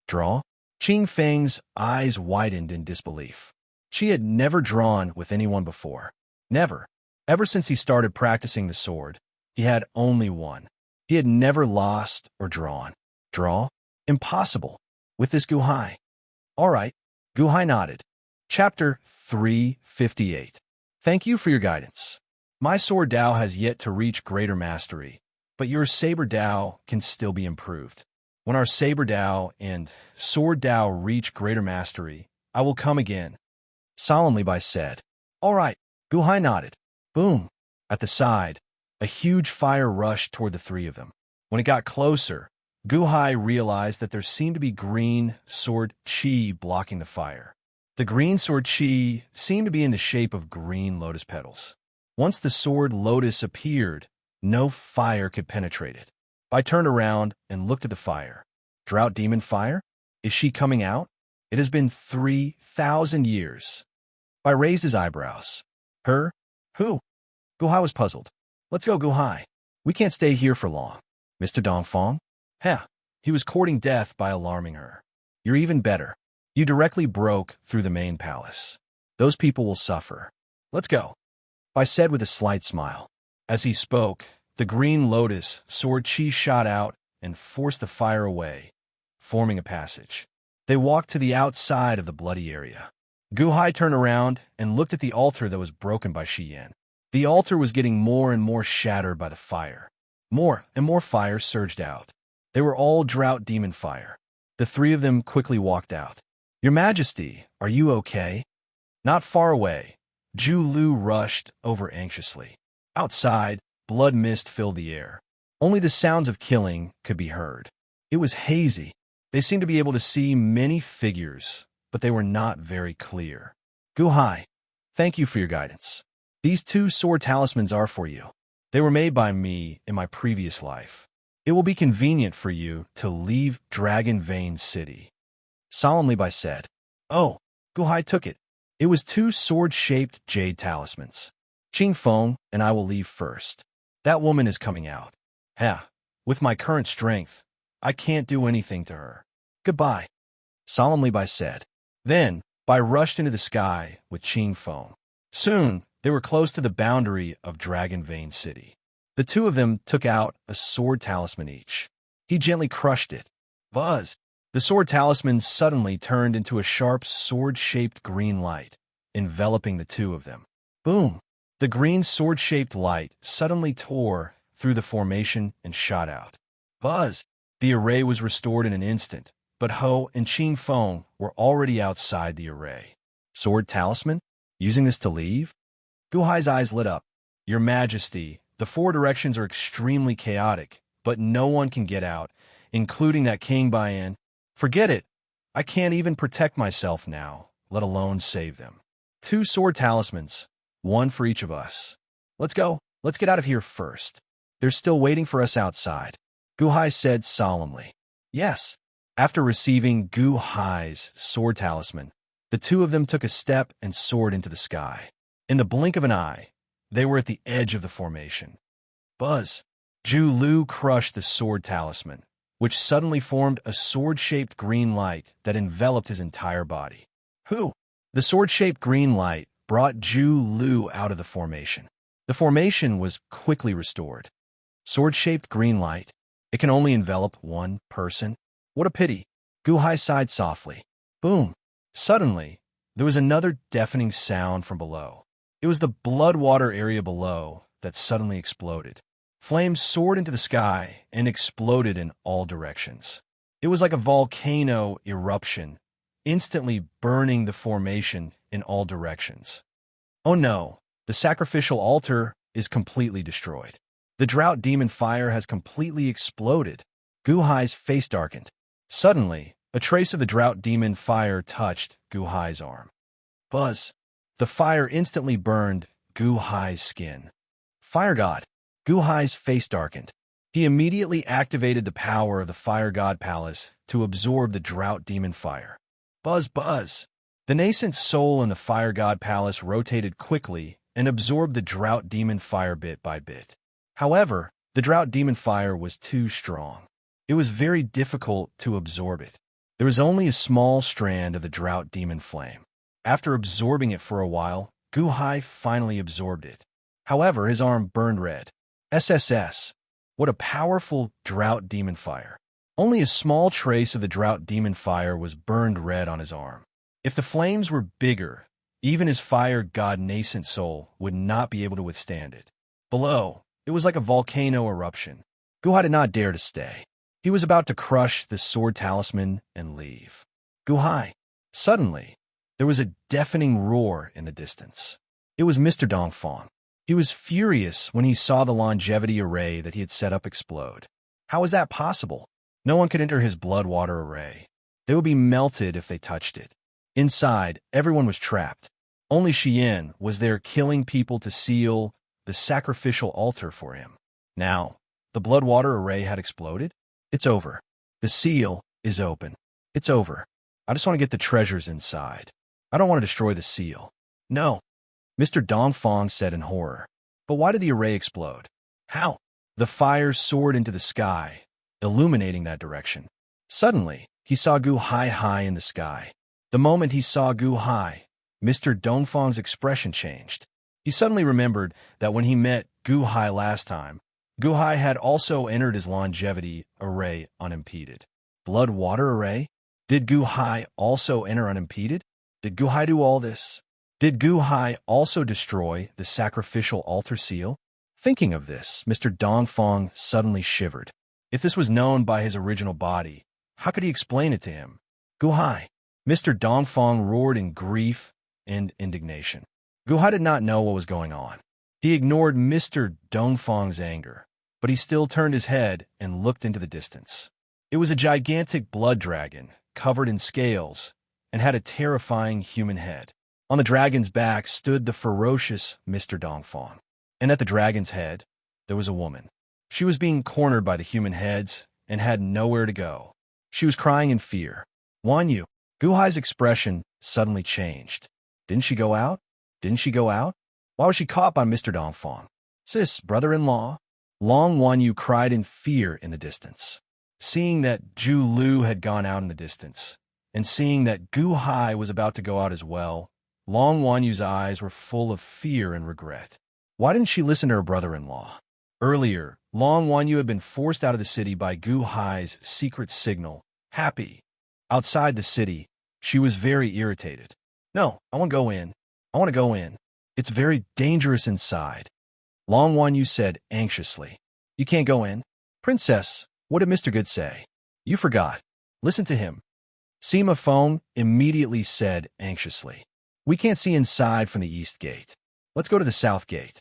Draw? Qing Feng's eyes widened in disbelief. She had never drawn with anyone before. Never. Ever since he started practicing the sword, he had only won. He had never lost or drawn. Draw? Impossible. With this Gu Hai. All right. Gu Hai nodded. Chapter 358. Thank you for your guidance. My sword Dao has yet to reach greater mastery, but your saber Dao can still be improved. When our saber Dao and sword Dao reach greater mastery, I will come again. Solemnly Bai said. All right. Gu Hai nodded. Boom! At the side, a huge fire rushed toward the three of them. When it got closer, Gu Hai realized that there seemed to be green sword chi blocking the fire. The green sword chi seemed to be in the shape of green lotus petals. Once the sword lotus appeared, no fire could penetrate it. I turned around and looked at the fire. Drought demon fire? Is she coming out? It has been 3,000 years. I raised his eyebrows. Her? Who? Gu Hai was puzzled. Let's go, Gu Hai. We can't stay here for long. Mr. Dongfang? Heh. He was courting death by alarming her. You're even better. You directly broke through the main palace. Those people will suffer. Let's go. I said with a slight smile. As he spoke, the green lotus sword chi shot out and forced the fire away, forming a passage. They walked to the outside of the bloody area. Gu Hai turned around and looked at the altar that was broken by Shi Yan. The altar was getting more and more shattered by the fire. More and more fire surged out. They were all drought demon fire. The three of them quickly walked out. Your Majesty, are you okay? Not far away, Zhu Lu rushed over anxiously. Outside, blood mist filled the air. Only the sounds of killing could be heard. It was hazy. They seemed to be able to see many figures, but they were not very clear. Gu Hai, thank you for your guidance. These 2 sword talismans are for you. They were made by me in my previous life. It will be convenient for you to leave Dragon Vein City. Solemnly Bai said. Oh, Gu Hai took it. It was 2 sword-shaped jade talismans. Qing Feng and I will leave first. That woman is coming out. With my current strength, I can't do anything to her. Goodbye. Solemnly Bai said. Then, Bai rushed into the sky with Qing Feng. Soon, they were close to the boundary of Dragon Vein City. The 2 of them took out a sword talisman each. He gently crushed it. Buzz! The sword talisman suddenly turned into a sharp sword-shaped green light, enveloping the 2 of them. Boom! The green sword-shaped light suddenly tore through the formation and shot out. Buzz! The array was restored in an instant, but Ho and Qing Feng were already outside the array. Sword talisman? Using this to leave? Gu Hai's eyes lit up. Your Majesty, the four directions are extremely chaotic, but no one can get out, including that King Baiyan. Forget it. I can't even protect myself now, let alone save them. 2 sword talismans, 1 for each of us. Let's go. Let's get out of here first. They're still waiting for us outside, Gu Hai said solemnly. Yes. After receiving Gu Hai's sword talisman, the two of them took a step and soared into the sky. In the blink of an eye, they were at the edge of the formation. Buzz! Zhu Lu crushed the sword talisman, which suddenly formed a sword-shaped green light that enveloped his entire body. Who? The sword-shaped green light brought Zhu Lu out of the formation. The formation was quickly restored. Sword-shaped green light? It can only envelop one person? What a pity. Gu Hai sighed softly. Boom! Suddenly, there was another deafening sound from below. It was the blood-water area below that suddenly exploded. Flames soared into the sky and exploded in all directions. It was like a volcano eruption, instantly burning the formation in all directions. Oh no, the sacrificial altar is completely destroyed. The drought demon fire has completely exploded. Gu Hai's face darkened. Suddenly, a trace of the drought demon fire touched Gu Hai's arm. Buzz! The fire instantly burned Gu Hai's skin. Fire God! Gu Hai's face darkened. He immediately activated the power of the Fire God Palace to absorb the drought demon fire. Buzz, buzz! The nascent soul in the Fire God Palace rotated quickly and absorbed the drought demon fire bit by bit. However, the drought demon fire was too strong. It was very difficult to absorb it. There was only a small strand of the drought demon flame. After absorbing it for a while, Gu Hai finally absorbed it. However, his arm burned red. SSS. What a powerful drought demon fire. Only a small trace of the drought demon fire was burned red on his arm. If the flames were bigger, even his fire god nascent soul would not be able to withstand it. Below, it was like a volcano eruption. Gu Hai did not dare to stay. He was about to crush the sword talisman and leave. Gu Hai. Suddenly, there was a deafening roar in the distance. It was Mr. Dongfang. He was furious when he saw the longevity array that he had set up explode. How was that possible? No one could enter his blood-water array. They would be melted if they touched it. Inside, everyone was trapped. Only Xian was there killing people to seal the sacrificial altar for him. Now, the blood-water array had exploded? It's over. The seal is open. It's over. I just want to get the treasures inside. I don't want to destroy the seal. No. Mr. Dongfang said in horror. But why did the array explode? How? The fire soared into the sky, illuminating that direction. Suddenly, he saw Gu Hai high in the sky. The moment he saw Gu Hai, Mr. Dongfang's expression changed. He suddenly remembered that when he met Gu Hai last time, Gu Hai had also entered his longevity array unimpeded. Blood-water array? Did Gu Hai also enter unimpeded? Did Gu Hai do all this? Did Gu Hai also destroy the sacrificial altar seal? Thinking of this, Mr. Dongfang suddenly shivered. If this was known by his original body, how could he explain it to him? Gu Hai. Mr. Dongfang roared in grief and indignation. Gu Hai did not know what was going on. He ignored Mr. Dongfang's anger, but he still turned his head and looked into the distance. It was a gigantic blood dragon, covered in scales, and had a terrifying human head. On the dragon's back stood the ferocious Mr. Dongfang, and at the dragon's head, there was a woman. She was being cornered by the human heads and had nowhere to go. She was crying in fear. Wan Yu. Gu Hai's expression suddenly changed. Didn't she go out? Didn't she go out? Why was she caught by Mr. Dongfang? Sis, brother-in-law. Long Wan Yu cried in fear in the distance. Seeing that Zhu Lu had gone out in the distance, and seeing that Gu Hai was about to go out as well, Long Wan Yu's eyes were full of fear and regret. Why didn't she listen to her brother-in-law? Earlier, Long Wan Yu had been forced out of the city by Gu Hai's secret signal, Happy. Outside the city, she was very irritated. No, I want to go in. I want to go in. It's very dangerous inside. Long Wan Yu said anxiously. You can't go in. Princess, what did Mr. Good say? You forgot. Listen to him. Sima Feng immediately said anxiously. We can't see inside from the east gate. Let's go to the south gate.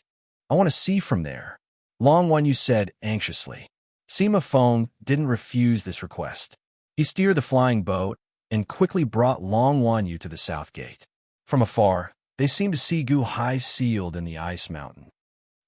I want to see from there. Long Wanyu said anxiously. Sima Feng didn't refuse this request. He steered the flying boat and quickly brought Long Wanyu to the south gate. From afar, they seemed to see Gu Hai sealed in the ice mountain.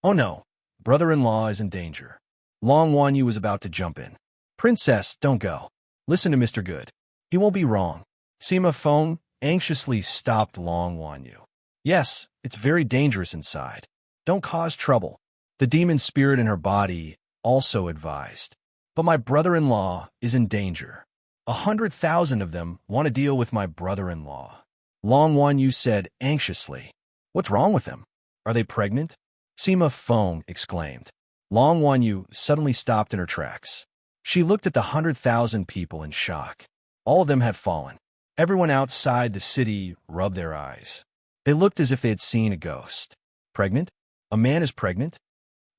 Oh no, brother-in-law is in danger. Long Wanyu was about to jump in. Princess, don't go. Listen to Mr. Good. He won't be wrong. Sima Feng anxiously stopped Long Wanyu. Yes, it's very dangerous inside. Don't cause trouble. The demon spirit in her body also advised. But my brother-in-law is in danger. 100,000 of them want to deal with my brother-in-law. Long Wanyu said anxiously. What's wrong with them? Are they pregnant? Sima Feng exclaimed. Long Wanyu suddenly stopped in her tracks. She looked at the 100,000 people in shock. All of them had fallen. Everyone outside the city rubbed their eyes. They looked as if they had seen a ghost. Pregnant? A man is pregnant?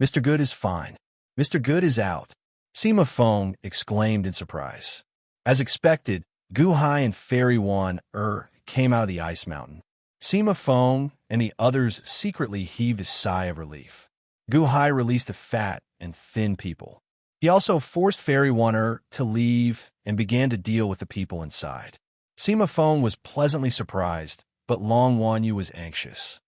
Mr. Good is fine. Mr. Good is out. Sima Feng exclaimed in surprise. As expected, Gu Hai and Fairy Wan came out of the ice mountain. Sima Feng and the others secretly heaved a sigh of relief. Gu Hai released the fat and thin people. He also forced Fairy Wan to leave and began to deal with the people inside. Sima Feng was pleasantly surprised, but Long Wanyu was anxious.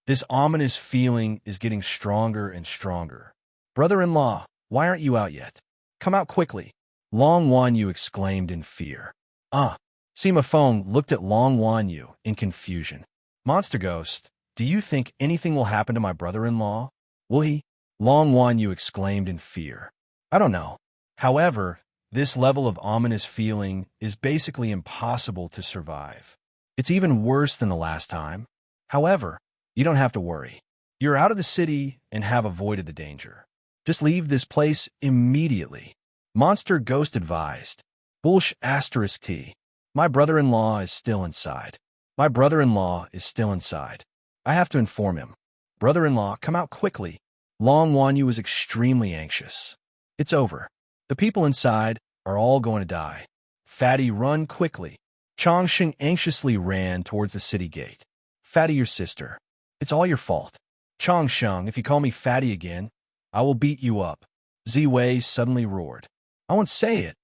This ominous feeling is getting stronger and stronger. Brother-in-law, why aren't you out yet? Come out quickly. Long Wanyu exclaimed in fear. Sima Feng looked at Long Wanyu in confusion. Monster Ghost, do you think anything will happen to my brother-in-law? Will he? Long Wanyu exclaimed in fear. I don't know. However, this level of ominous feeling is basically impossible to survive. It's even worse than the last time. However, you don't have to worry. You're out of the city and have avoided the danger. Just leave this place immediately. Monster Ghost advised. Bullsh ***. My brother-in-law is still inside. My brother-in-law is still inside. I have to inform him. Brother-in-law, come out quickly. Long Wanyu was extremely anxious. It's over. The people inside are all going to die. Fatty, run quickly. Chongsheng anxiously ran towards the city gate. Fatty, your sister. It's all your fault. Chongsheng, if you call me Fatty again, I will beat you up. Ziwei suddenly roared. I won't say it.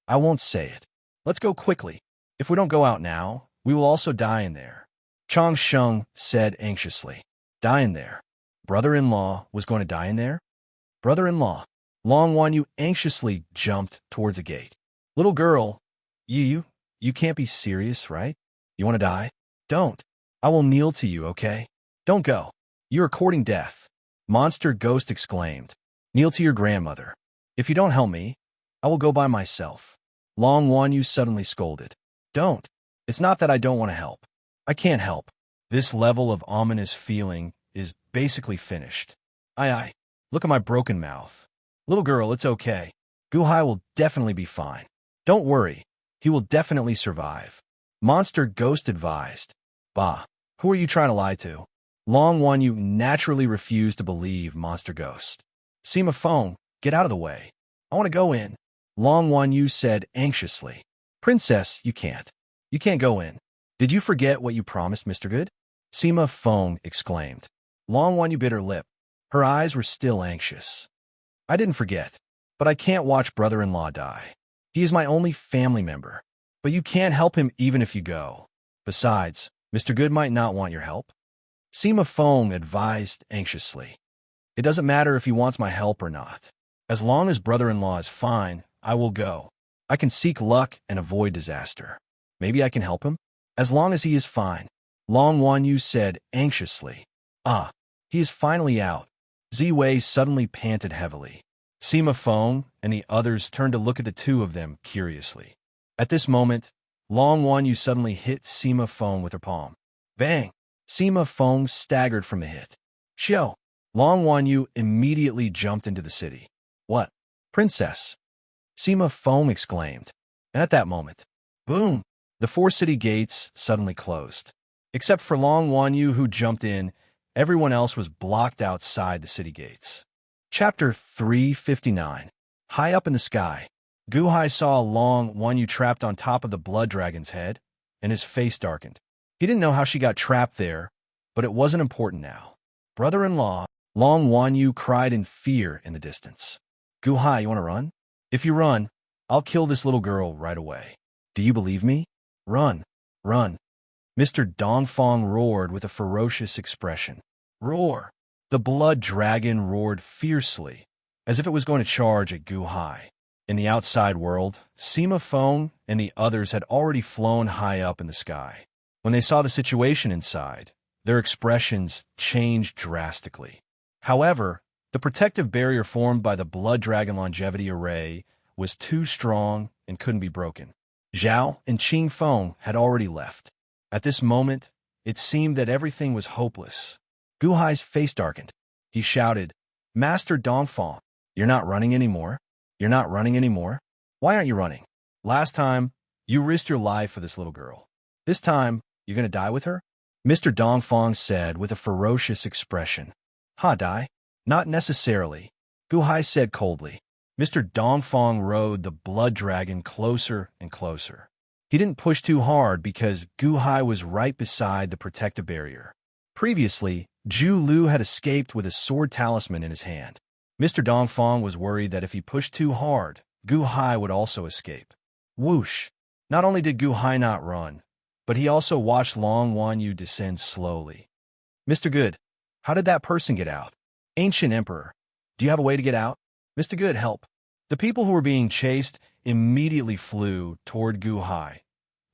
I won't say it. Let's go quickly. If we don't go out now, we will also die in there. Chongsheng said anxiously. Die in there. Brother-in-law was going to die in there? Brother-in-law. Long Wanyu anxiously jumped towards the gate. Little girl, you can't be serious, right? You want to die? Don't. I will kneel to you, okay? Don't go. You are courting death. Monster Ghost exclaimed. Kneel to your grandmother. If you don't help me, I will go by myself. Long Wanyu suddenly scolded. Don't. It's not that I don't want to help. I can't help. This level of ominous feeling is basically finished. I look at my broken mouth. Little girl, it's okay. Gu Hai will definitely be fine. Don't worry. He will definitely survive. Monster Ghost advised. Bah, who are you trying to lie to? Long Wanyu naturally refused to believe Monster Ghost. Sima Feng, get out of the way. I want to go in. Long Wanyu said anxiously. Princess, you can't. You can't go in. Did you forget what you promised, Mr. Good? Sima Feng exclaimed. Long Wanyu bit her lip. Her eyes were still anxious. I didn't forget, but I can't watch brother-in-law die. He is my only family member. But you can't help him even if you go. Besides, Mr. Good might not want your help. Sima Feng advised anxiously. It doesn't matter if he wants my help or not. As long as brother-in-law is fine, I will go. I can seek luck and avoid disaster. Maybe I can help him? As long as he is fine. Long Wanyu said anxiously. He is finally out. Ziwei suddenly panted heavily. Sima Feng and the others turned to look at the two of them curiously. At this moment, Long Wanyu suddenly hit Sima Feng with her palm. Bang! Sima Feng staggered from the hit. Xiao! Long Wanyu immediately jumped into the city. What? Princess! Sima Feng exclaimed. And at that moment, boom! The 4 city gates suddenly closed. Except for Long Wanyu, who jumped in, everyone else was blocked outside the city gates. Chapter 359. High up in the sky. Gu Hai saw Long Wanyu trapped on top of the blood dragon's head, and his face darkened. He didn't know how she got trapped there, but it wasn't important now. Brother-in-law, Long Wanyu cried in fear in the distance. Gu Hai, you want to run? If you run, I'll kill this little girl right away. Do you believe me? Run, run. Mr. Dongfang roared with a ferocious expression. Roar! The blood dragon roared fiercely, as if it was going to charge at Gu Hai. In the outside world, Sima Feng and the others had already flown high up in the sky. When they saw the situation inside, their expressions changed drastically. However, the protective barrier formed by the blood dragon longevity array was too strong and couldn't be broken. Zhao and Qing Feng had already left. At this moment, it seemed that everything was hopeless. Gu Hai's face darkened. He shouted, Master Dongfang, you're not running anymore? You're not running anymore? Why aren't you running? Last time, you risked your life for this little girl. This time, you're going to die with her? Mr. Dongfang said with a ferocious expression. Ha, die? Not necessarily, Gu Hai said coldly. Mr. Dongfang rode the blood dragon closer and closer. He didn't push too hard because Gu Hai was right beside the protective barrier. Previously, Zhu Lu had escaped with a sword talisman in his hand. Mr. Dongfang was worried that if he pushed too hard, Gu Hai would also escape. Whoosh! Not only did Gu Hai not run, but he also watched Long Wanyu descend slowly. Mr. Good, how did that person get out? Ancient Emperor, do you have a way to get out? Mr. Good, help. The people who were being chased immediately flew toward Gu Hai,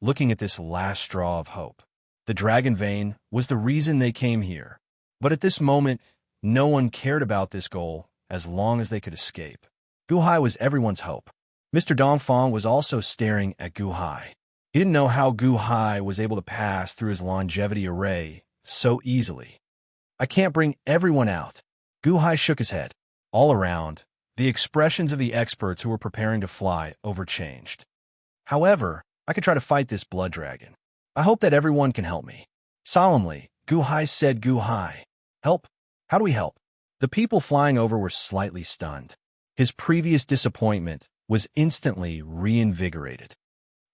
looking at this last straw of hope. The dragon vein was the reason they came here. But at this moment, no one cared about this goal as long as they could escape. Gu Hai was everyone's hope. Mr. Dongfang was also staring at Gu Hai. He didn't know how Gu Hai was able to pass through his longevity array so easily. I can't bring everyone out. Gu Hai shook his head. All around, the expressions of the experts who were preparing to fly overchanged. However, I could try to fight this blood dragon. I hope that everyone can help me. Solemnly, Gu Hai said, Gu Hai, help? How do we help? The people flying over were slightly stunned. His previous disappointment was instantly reinvigorated.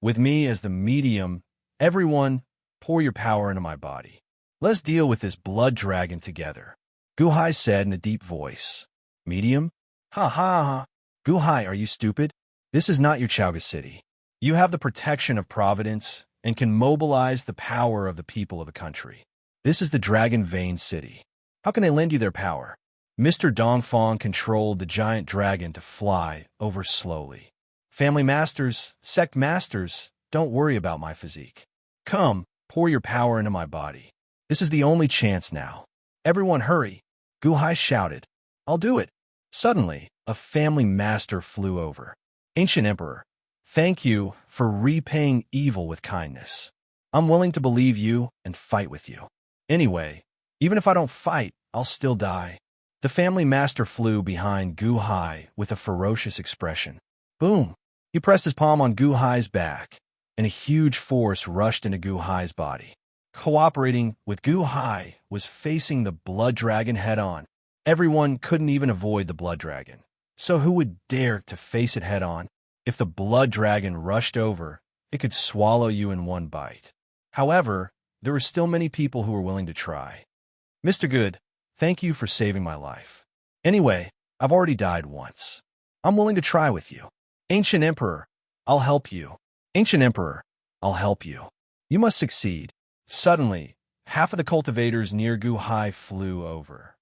With me as the medium, everyone, pour your power into my body. Let's deal with this blood dragon together, Gu Hai said in a deep voice. Medium? Ha ha ha. Gu Hai, are you stupid? This is not your Chaoga city. You have the protection of Providence and can mobilize the power of the people of a country. This is the Dragon Vein City. How can they lend you their power? Mr. Dongfang controlled the giant dragon to fly over slowly. Family masters, sect masters, don't worry about my physique. Come, pour your power into my body. This is the only chance now. Everyone hurry, Gu Hai shouted. I'll do it. Suddenly, a family master flew over. Ancient Emperor, thank you for repaying evil with kindness. I'm willing to believe you and fight with you. Anyway, even if I don't fight, I'll still die. The family master flew behind Gu Hai with a ferocious expression. Boom! He pressed his palm on Gu Hai's back, and a huge force rushed into Gu Hai's body. Cooperating with Gu Hai was facing the blood dragon head-on. Everyone couldn't even avoid the blood dragon. So who would dare to face it head-on? If the blood dragon rushed over, it could swallow you in one bite. However, there were still many people who were willing to try. Mr. Good, thank you for saving my life. Anyway, I've already died once. I'm willing to try with you. Ancient Emperor, I'll help you. Ancient Emperor, I'll help you. You must succeed. Suddenly, half of the cultivators near Gu Hai flew over.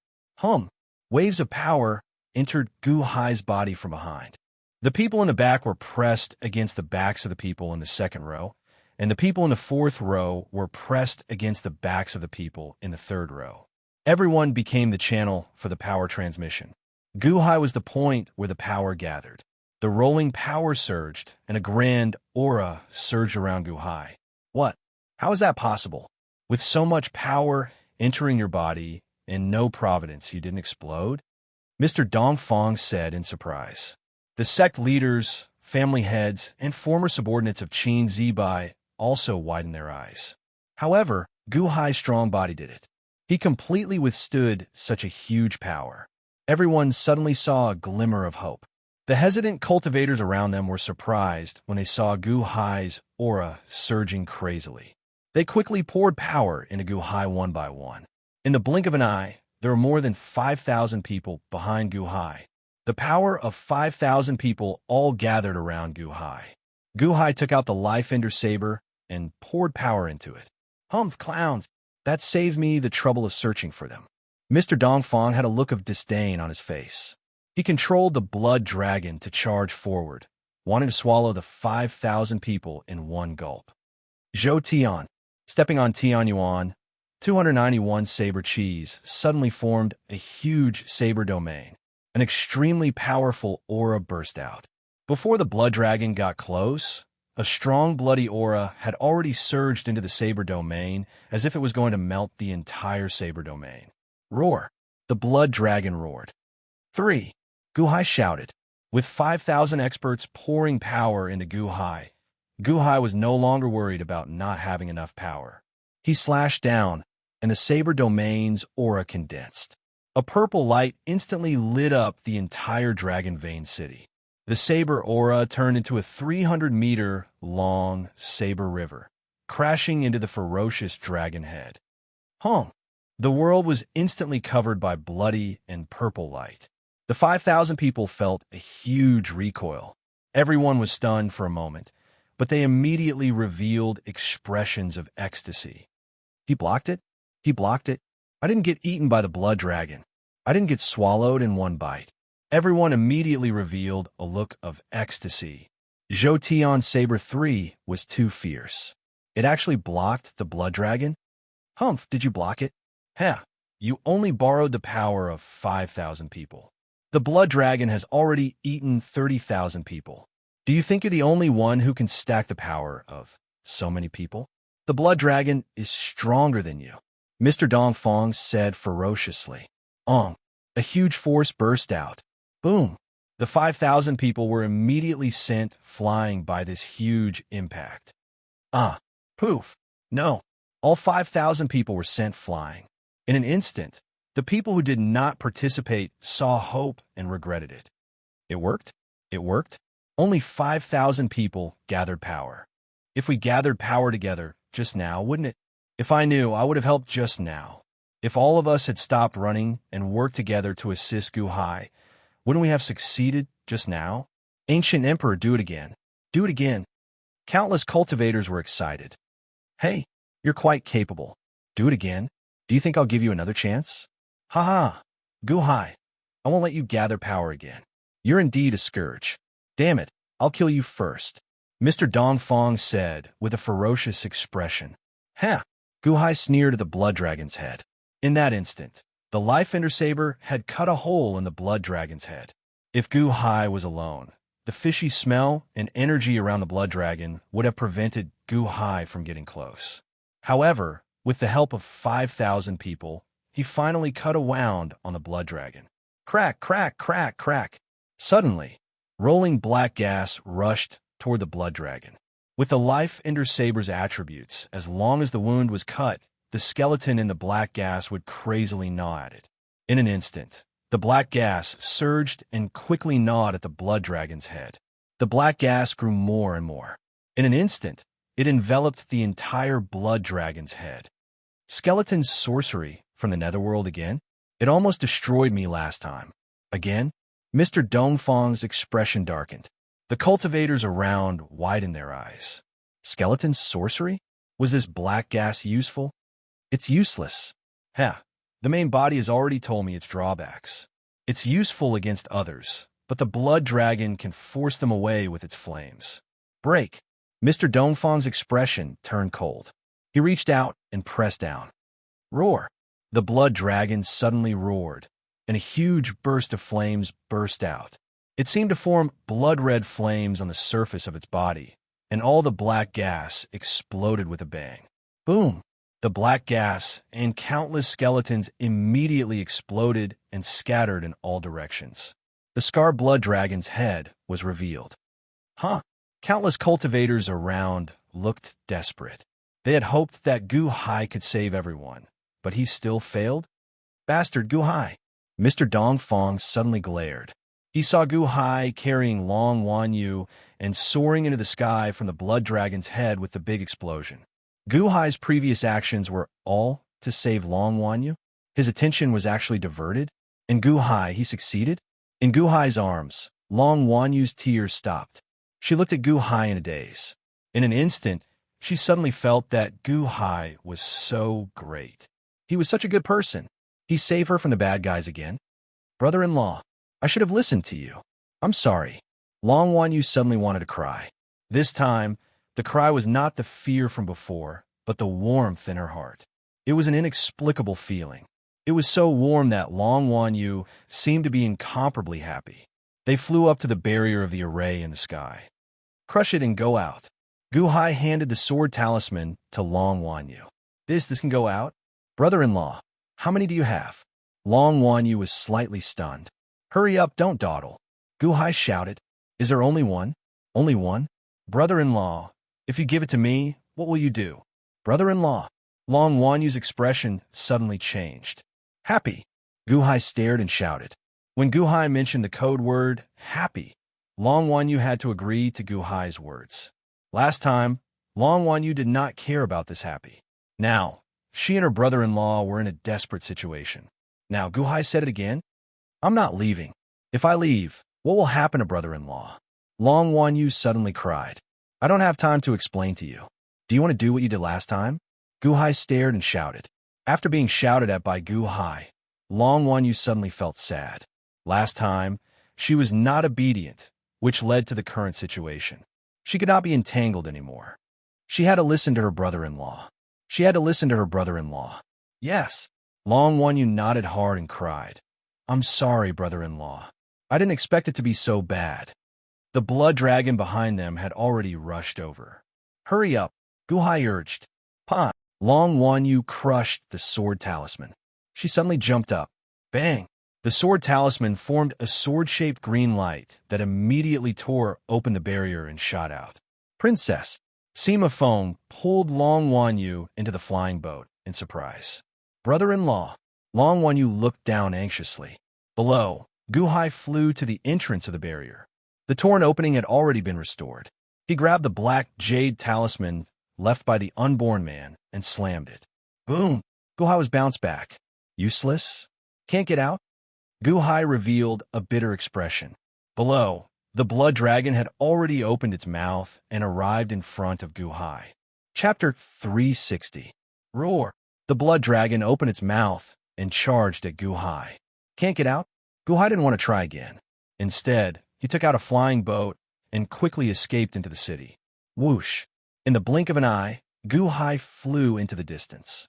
Waves of power entered Gu Hai's body from behind. The people in the back were pressed against the backs of the people in the second row, and the people in the fourth row were pressed against the backs of the people in the third row. Everyone became the channel for the power transmission. Gu Hai was the point where the power gathered. The rolling power surged, and a grand aura surged around Gu Hai. What? How is that possible? With so much power entering your body and no providence, you didn't explode? Mr. Dongfang said in surprise. The sect leaders, family heads, and former subordinates of Qin Zibai also widened their eyes. However, Gu Hai's strong body did it. He completely withstood such a huge power. Everyone suddenly saw a glimmer of hope. The hesitant cultivators around them were surprised when they saw Gu Hai's aura surging crazily. They quickly poured power into Gu Hai one by one. In the blink of an eye, there were more than 5,000 people behind Gu Hai. The power of 5,000 people all gathered around Gu Hai. Gu Hai took out the Life-Ender saber and poured power into it. Humph, clowns! That saves me the trouble of searching for them. Mr. Dongfang had a look of disdain on his face. He controlled the blood dragon to charge forward, wanting to swallow the 5,000 people in one gulp. Zhou Tian, stepping on Tian Yuan, 291 saber cheese, suddenly formed a huge saber domain. An extremely powerful aura burst out. Before the blood dragon got close, a strong bloody aura had already surged into the saber domain as if it was going to melt the entire saber domain. Roar! The blood dragon roared. 3. Gu Hai shouted. With 5,000 experts pouring power into Gu Hai was no longer worried about not having enough power. He slashed down, and the saber domain's aura condensed. A purple light instantly lit up the entire Dragon Vein city. The saber aura turned into a 300-meter-long saber river, crashing into the ferocious dragon head. The world was instantly covered by bloody and purple light. The 5,000 people felt a huge recoil. Everyone was stunned for a moment, but they immediately revealed expressions of ecstasy. He blocked it? He blocked it. I didn't get eaten by the blood dragon. I didn't get swallowed in one bite. Everyone immediately revealed a look of ecstasy. Zhou Tian's Saber 3 was too fierce. It actually blocked the blood dragon? Humph, did you block it? Heh, you only borrowed the power of 5,000 people. The blood dragon has already eaten 30,000 people. Do you think you're the only one who can stack the power of so many people? The blood dragon is stronger than you, Mr. Dongfang said ferociously. A huge force burst out. Boom! The 5,000 people were immediately sent flying by this huge impact. Poof! No, all 5,000 people were sent flying. In an instant, the people who did not participate saw hope and regretted it. It worked? It worked? Only 5,000 people gathered power. If we gathered power together just now, wouldn't it? If I knew, I would have helped just now. If all of us had stopped running and worked together to assist Gu Hai, wouldn't we have succeeded just now? Ancient Emperor, do it again. Do it again. Countless cultivators were excited. Hey, you're quite capable. Do it again. Do you think I'll give you another chance? Ha! Gu Hai, I won't let you gather power again. You're indeed a scourge. Damn it, I'll kill you first, Mr. Dongfang said with a ferocious expression. Gu Hai sneered at the blood dragon's head. In that instant, the Life-Ender saber had cut a hole in the blood dragon's head. If Gu Hai was alone, the fishy smell and energy around the blood dragon would have prevented Gu Hai from getting close. However, with the help of 5,000 people, he finally cut a wound on the blood dragon. Crack, crack, crack, crack. Suddenly, rolling black gas rushed toward the blood dragon. With the Life-Ender saber's attributes, as long as the wound was cut, the skeleton in the black gas would crazily gnaw at it. In an instant, the black gas surged and quickly gnawed at the blood dragon's head. The black gas grew more and more. In an instant, it enveloped the entire blood dragon's head. Skeleton's sorcery from the netherworld again? It almost destroyed me last time. Again? Mr. Dongfang's expression darkened. The cultivators around widened their eyes. Skeleton's sorcery? Was this black gas useful? It's useless. The main body has already told me its drawbacks. It's useful against others, but the blood dragon can force them away with its flames. Break. Mr. Dongfang's expression turned cold. He reached out and pressed down. Roar. The blood dragon suddenly roared, and a huge burst of flames burst out. It seemed to form blood-red flames on the surface of its body, and all the black gas exploded with a bang. Boom! The black gas and countless skeletons immediately exploded and scattered in all directions. The scar blood dragon's head was revealed. Countless cultivators around looked desperate. They had hoped that Gu Hai could save everyone, but he still failed? Bastard Gu Hai! Mr. Dongfang suddenly glared. He saw Gu Hai carrying Long Wan Yu and soaring into the sky from the blood dragon's head with the big explosion. Gu Hai's previous actions were all to save Long Wan Yu. His attention was actually diverted. In Gu Hai, he succeeded. In Gu Hai's arms, Long Wan Yu's tears stopped. She looked at Gu Hai in a daze. In an instant, she suddenly felt that Gu Hai was so great. He was such a good person. He saved her from the bad guys again. Brother-in-law, I should have listened to you. I'm sorry. Long Wan Yu suddenly wanted to cry. This time, the cry was not the fear from before, but the warmth in her heart. It was an inexplicable feeling. It was so warm that Long Wan Yu seemed to be incomparably happy. They flew up to the barrier of the array in the sky. Crush it and go out. Gu Hai handed the sword talisman to Long Wan Yu. This can go out? Brother-in-law, how many do you have? Long Wan Yu was slightly stunned. Hurry up, don't dawdle. Gu Hai shouted. Is there only one? Only one? Brother-in-law, if you give it to me, what will you do? Brother-in-law. Long Wan Yu's expression suddenly changed. Happy. Gu Hai stared and shouted. When Gu Hai mentioned the code word, happy, Long Wan Yu had to agree to Gu Hai's words. Last time, Long Wan Yu did not care about this happy. Now, she and her brother-in-law were in a desperate situation. Now, Gu Hai said it again. I'm not leaving. If I leave, what will happen to brother-in-law? Long Wan Yu suddenly cried. I don't have time to explain to you. Do you want to do what you did last time? Gu Hai stared and shouted. After being shouted at by Gu Hai, Long Wan Yu suddenly felt sad. Last time, she was not obedient, which led to the current situation. She could not be entangled anymore. She had to listen to her brother-in-law. She had to listen to her brother-in-law. Yes. Long Wan Yu nodded hard and cried. I'm sorry, brother-in-law. I didn't expect it to be so bad. The blood dragon behind them had already rushed over. Hurry up, Gu Hai urged. Pa! Long Wan Yu crushed the sword talisman. She suddenly jumped up. Bang! The sword talisman formed a sword-shaped green light that immediately tore open the barrier and shot out. Princess! Sima Feng pulled Long Wan Yu into the flying boat in surprise. Brother-in-law! Long Wan Yu looked down anxiously. Below, Gu Hai flew to the entrance of the barrier. The torn opening had already been restored. He grabbed the black jade talisman left by the unborn man and slammed it. Boom! Gu Hai was bounced back. Useless? Can't get out? Gu Hai revealed a bitter expression. Below, the blood dragon had already opened its mouth and arrived in front of Gu Hai. Chapter 360. Roar! The blood dragon opened its mouth and charged at Gu Hai. Can't get out? Gu Hai didn't want to try again. Instead, he took out a flying boat and quickly escaped into the city. Whoosh! In the blink of an eye, Gu Hai flew into the distance.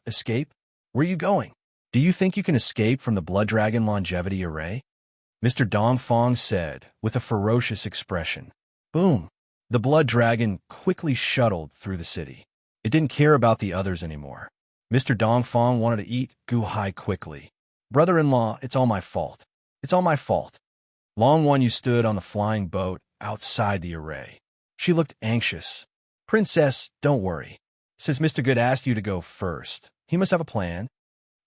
Escape? Where are you going? Do you think you can escape from the blood dragon longevity array? Mr. Dongfang said with a ferocious expression. Boom! The blood dragon quickly shuttled through the city. It didn't care about the others anymore. Mr. Dongfang wanted to eat Gu Hai quickly. Brother-in-law, it's all my fault. It's all my fault. Long Wan Yu stood on the flying boat outside the array. She looked anxious. Princess, don't worry. Since Mr. Good asked you to go first, he must have a plan.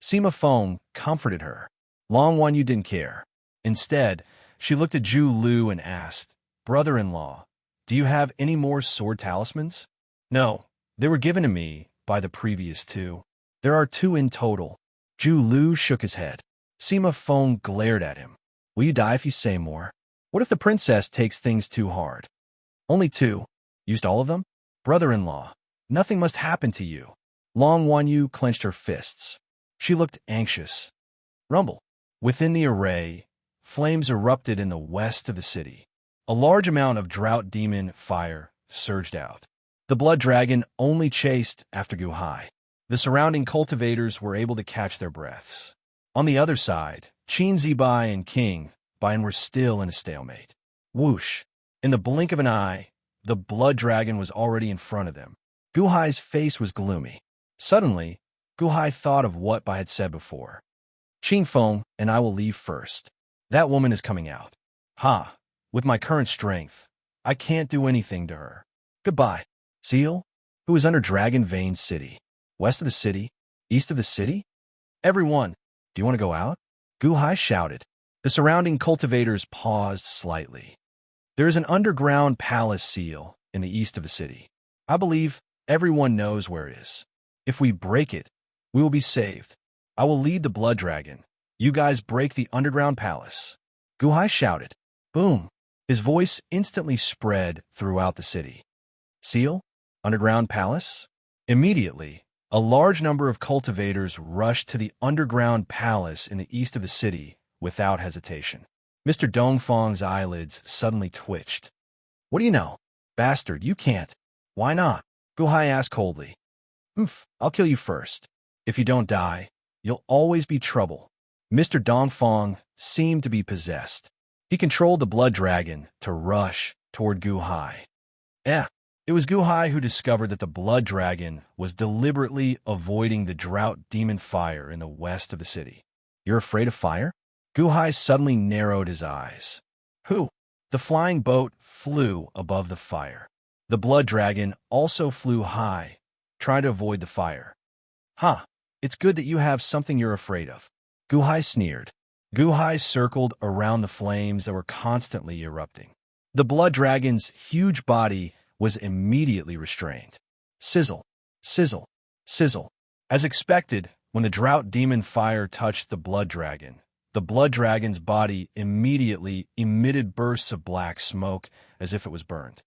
Sima Feng comforted her. Long Wan Yu didn't care. Instead, she looked at Zhu Lu and asked, Brother-in-law, do you have any more sword talismans? No, they were given to me by the previous two. There are 2 in total. Zhu Lu shook his head. Sima Feng glared at him. Will you die if you say more? What if the princess takes things too hard? Only 2. Used all of them? Brother-in-law, nothing must happen to you. Long Wan Yu clenched her fists. She looked anxious. Rumble. Within the array, flames erupted in the west of the city. A large amount of drought demon fire surged out. The blood dragon only chased after Gu Hai. The surrounding cultivators were able to catch their breaths. On the other side, Qin Zibai and King Bian were still in a stalemate. Whoosh! In the blink of an eye, the blood dragon was already in front of them. Gu Hai's face was gloomy. Suddenly, Gu Hai thought of what Bai had said before. Qing Feng and I will leave first. That woman is coming out. Ha! With my current strength, I can't do anything to her. Goodbye. Seal, who is under Dragon Vein City. West of the city? East of the city? Everyone, do you want to go out? Gu Hai shouted. The surrounding cultivators paused slightly. There is an underground palace seal in the east of the city. I believe everyone knows where it is. If we break it, we will be saved. I will lead the blood dragon. You guys break the underground palace. Guhai shouted. Boom! His voice instantly spread throughout the city. Seal? Underground palace? Immediately, a large number of cultivators rushed to the underground palace in the east of the city without hesitation. Mr. Dongfang's eyelids suddenly twitched. What do you know? Bastard, you can't. Why not? Guhai asked coldly. I'll kill you first. If you don't die, you'll always be trouble. Mr. Dongfang seemed to be possessed. He controlled the blood dragon to rush toward Guhai. It was Guhai who discovered that the blood dragon was deliberately avoiding the drought demon fire in the west of the city. You're afraid of fire? Guhai suddenly narrowed his eyes. Who? The flying boat flew above the fire. The blood dragon also flew high, trying to avoid the fire. It's good that you have something you're afraid of. Guhai sneered. Guhai circled around the flames that were constantly erupting. The blood dragon's huge body was immediately restrained. Sizzle, sizzle, sizzle. As expected, when the drought demon fire touched the blood dragon's body immediately emitted bursts of black smoke as if it was burned.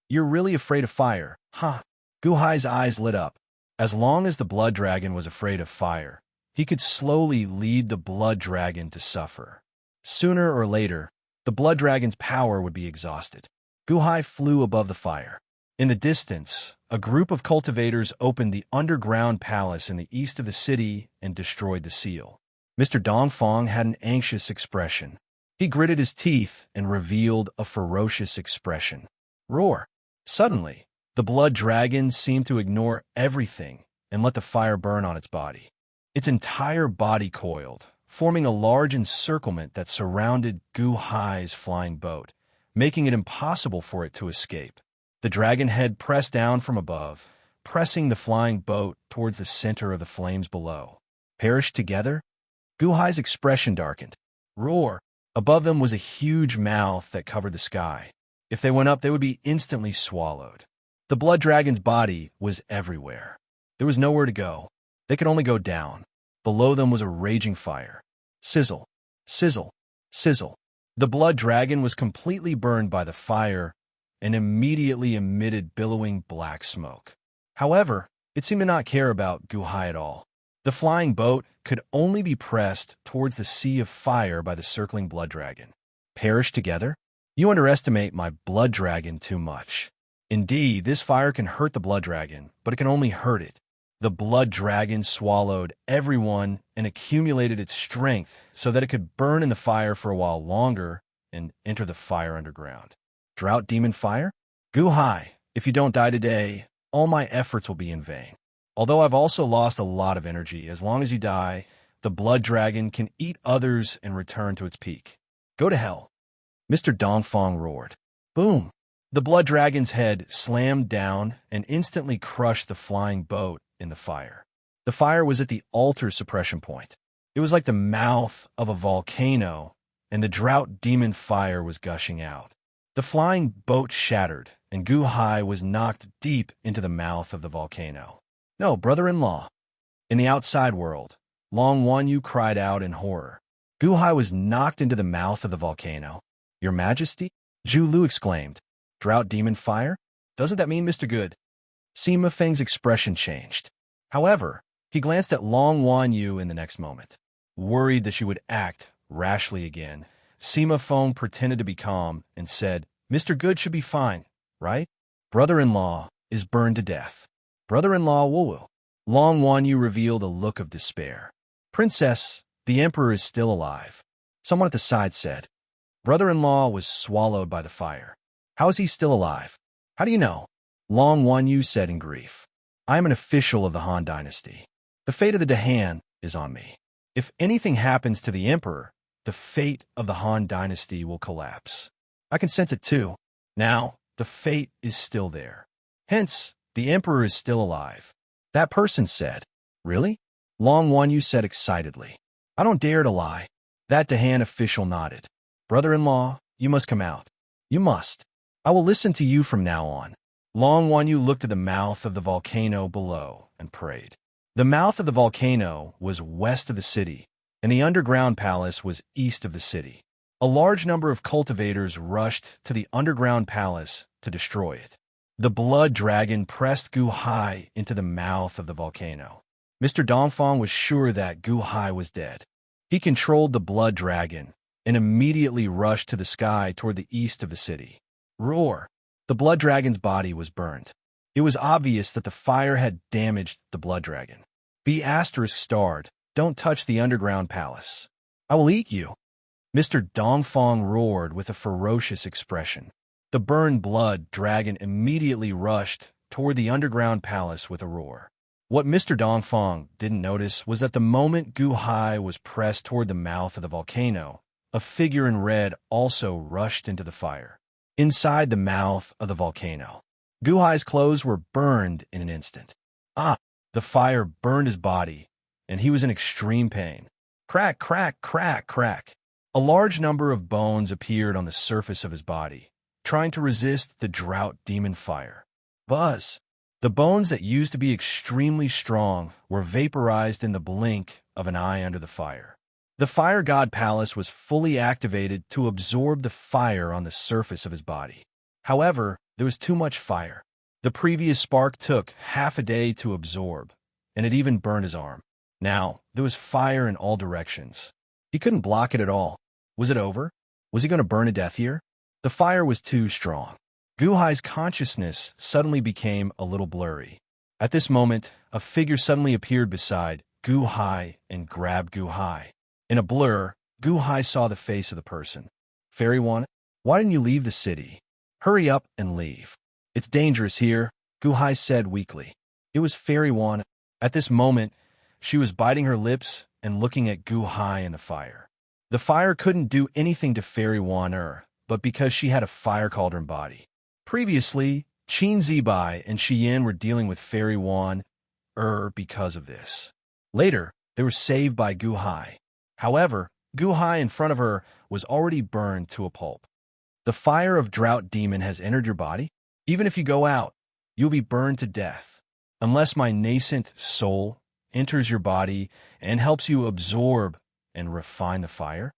You're really afraid of fire, huh? Guhai's eyes lit up. As long as the blood dragon was afraid of fire, he could slowly lead the blood dragon to suffer. Sooner or later, the blood dragon's power would be exhausted. Guhai flew above the fire. In the distance, a group of cultivators opened the underground palace in the east of the city and destroyed the seal. Mr. Dongfang had an anxious expression. He gritted his teeth and revealed a ferocious expression. Roar! Suddenly, the blood dragon seemed to ignore everything and let the fire burn on its body. Its entire body coiled, forming a large encirclement that surrounded Guhai's flying boat, making it impossible for it to escape. The dragon head pressed down from above, pressing the flying boat towards the center of the flames below. Perish together? Guhai's expression darkened. Roar! Above them was a huge mouth that covered the sky. If they went up, they would be instantly swallowed. The blood dragon's body was everywhere. There was nowhere to go. They could only go down. Below them was a raging fire. Sizzle, sizzle, sizzle. The blood dragon was completely burned by the fire and immediately emitted billowing black smoke. However, it seemed to not care about Guhai at all. The flying boat could only be pressed towards the sea of fire by the circling blood dragon. Perish together? You underestimate my blood dragon too much. Indeed, this fire can hurt the blood dragon, but it can only hurt it. The blood dragon swallowed everyone and accumulated its strength so that it could burn in the fire for a while longer and enter the fire underground. Drought demon fire? Guhai, if you don't die today, all my efforts will be in vain. Although I've also lost a lot of energy, as long as you die, the blood dragon can eat others and return to its peak. Go to hell. Mr. Dongfang roared. Boom! The blood dragon's head slammed down and instantly crushed the flying boat in the fire. The fire was at the altar suppression point. It was like the mouth of a volcano, and the drought demon fire was gushing out. The flying boat shattered, and Guhai was knocked deep into the mouth of the volcano. No, brother-in-law. In the outside world, Long Wanyu cried out in horror. Guhai was knocked into the mouth of the volcano. Your Majesty? Zhu Lu exclaimed. Drought demon fire? Doesn't that mean Mr. Good? Sima Feng's expression changed. However, he glanced at Long Wanyu in the next moment. Worried that she would act rashly again, Sima Feng pretended to be calm and said, Mr. Good should be fine, right? Brother-in-law is burned to death. Brother-in-law Wu. Long Wanyu revealed a look of despair. Princess, the emperor is still alive. Someone at the side said. Brother-in-law was swallowed by the fire. How is he still alive? How do you know? Long Wanyu said in grief. I am an official of the Han dynasty. The fate of the Dahan is on me. If anything happens to the emperor, the fate of the Han dynasty will collapse. I can sense it too. Now, the fate is still there. Hence, the emperor is still alive. That person said. Really? Long Wanyu said excitedly. I don't dare to lie. That Dahan official nodded. Brother-in-law, you must come out. You must. I will listen to you from now on. Long Wan Yu looked at the mouth of the volcano below and prayed. The mouth of the volcano was west of the city, and the underground palace was east of the city. A large number of cultivators rushed to the underground palace to destroy it. The blood dragon pressed Gu Hai into the mouth of the volcano. Mr. Dongfang was sure that Gu Hai was dead. He controlled the blood dragon and immediately rushed to the sky toward the east of the city. Roar! The blood dragon's body was burned. It was obvious that the fire had damaged the blood dragon. B** starred, don't touch the underground palace. I will eat you. Mr. Dongfang roared with a ferocious expression. The burned blood dragon immediately rushed toward the underground palace with a roar. What Mr. Dongfang didn't notice was that the moment Gu Hai was pressed toward the mouth of the volcano, a figure in red also rushed into the fire. Inside the mouth of the volcano, Gu Hai's clothes were burned in an instant. The fire burned his body, and he was in extreme pain. Crack, crack, crack, crack. A large number of bones appeared on the surface of his body, trying to resist the drought demon fire. Buzz! The bones that used to be extremely strong were vaporized in the blink of an eye under the fire. The fire god palace was fully activated to absorb the fire on the surface of his body. However, there was too much fire. The previous spark took half a day to absorb, and it even burned his arm. Now, there was fire in all directions. He couldn't block it at all. Was it over? Was he going to burn to death here? The fire was too strong. Gu Hai's consciousness suddenly became a little blurry. At this moment, a figure suddenly appeared beside Gu Hai and grabbed Gu Hai. In a blur, Gu Hai saw the face of the person. Fairy Wan, why didn't you leave the city? Hurry up and leave. It's dangerous here, Gu Hai said weakly. It was Fairy Wan. At this moment, she was biting her lips and looking at Gu Hai in the fire. The fire couldn't do anything to Fairy Wan but because she had a fire cauldron body. Previously, Qin Zibai and Shi Yin were dealing with Fairy Wan because of this. Later, they were saved by Gu Hai. However, Gu Hai in front of her was already burned to a pulp. The fire of drought demon has entered your body? Even if you go out, you'll be burned to death. Unless my nascent soul enters your body and helps you absorb and refine the fire?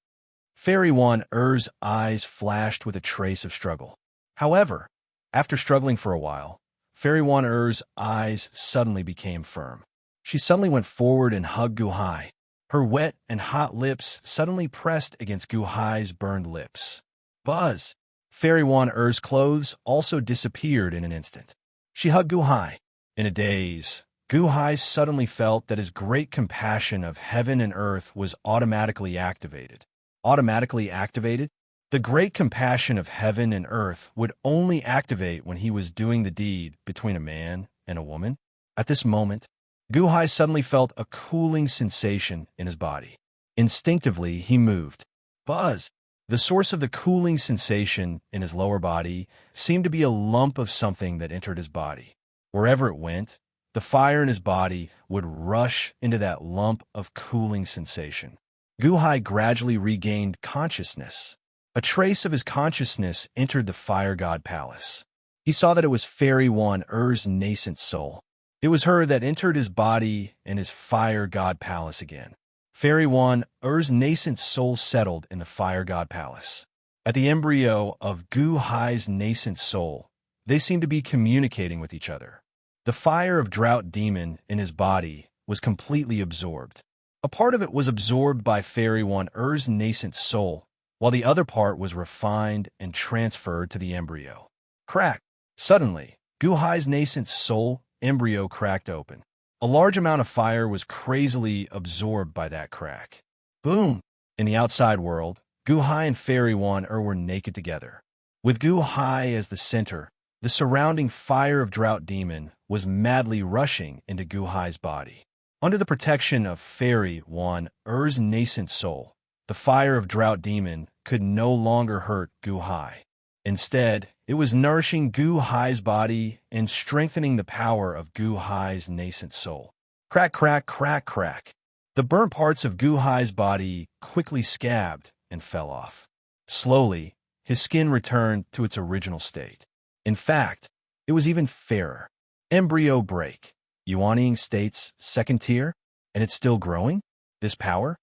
Fairy Wan-er's eyes flashed with a trace of struggle. However, after struggling for a while, Fairy Wan-er's eyes suddenly became firm. She suddenly went forward and hugged Gu Hai. Her wet and hot lips suddenly pressed against Gu Hai's burned lips. Buzz! Fairy Wan-er's clothes also disappeared in an instant. She hugged Gu Hai. In a daze, Gu Hai suddenly felt that his great compassion of heaven and earth was automatically activated. Automatically activated? The great compassion of heaven and earth would only activate when he was doing the deed between a man and a woman. At this moment, Gu Hai suddenly felt a cooling sensation in his body. Instinctively, he moved. Buzz! The source of the cooling sensation in his lower body seemed to be a lump of something that entered his body. Wherever it went, the fire in his body would rush into that lump of cooling sensation. Gu Hai gradually regained consciousness. A trace of his consciousness entered the fire god palace. He saw that it was Fairy Wan-er's nascent soul. It was her that entered his body and his fire god palace again. Fairy Wan-er's nascent soul settled in the fire god palace. At the embryo of Gu Hai's nascent soul, they seemed to be communicating with each other. The fire of drought demon in his body was completely absorbed. A part of it was absorbed by Fairy Wan-er's nascent soul, while the other part was refined and transferred to the embryo. Crack! Suddenly, Gu Hai's nascent soul embryo cracked open. A large amount of fire was crazily absorbed by that crack. Boom! In the outside world, Gu Hai and Fairy Wan-er were naked together. With Gu Hai as the center, the surrounding fire of drought demon was madly rushing into Gu Hai's body. Under the protection of Fairy Wan-er's nascent soul, the fire of drought demon could no longer hurt Gu Hai. Instead, it was nourishing Gu Hai's body and strengthening the power of Gu Hai's nascent soul. Crack, crack, crack, crack. The burnt parts of Guhai's body quickly scabbed and fell off. Slowly, his skin returned to its original state. In fact, it was even fairer. Embryo break. Yuanying state's second tier? And it's still growing? This power?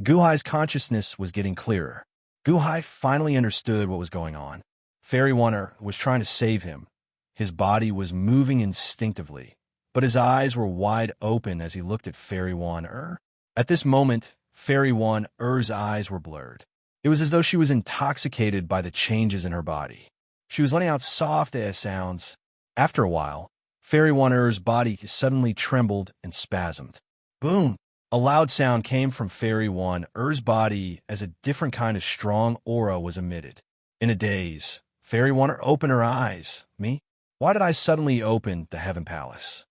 Guhai's consciousness was getting clearer. Guhai finally understood what was going on. Fairy Wanner was trying to save him. His body was moving instinctively, but his eyes were wide open as he looked at Fairy Wanner. At this moment, Fairy Wanner's eyes were blurred. It was as though she was intoxicated by the changes in her body. She was letting out soft sounds. After a while, Fairy Wanner's body suddenly trembled and spasmed. Boom! A loud sound came from Fairy Wanner's body as a different kind of strong aura was emitted. In a daze, Fairy Wanner opened her eyes. Me? Why did I suddenly open the Heaven Palace?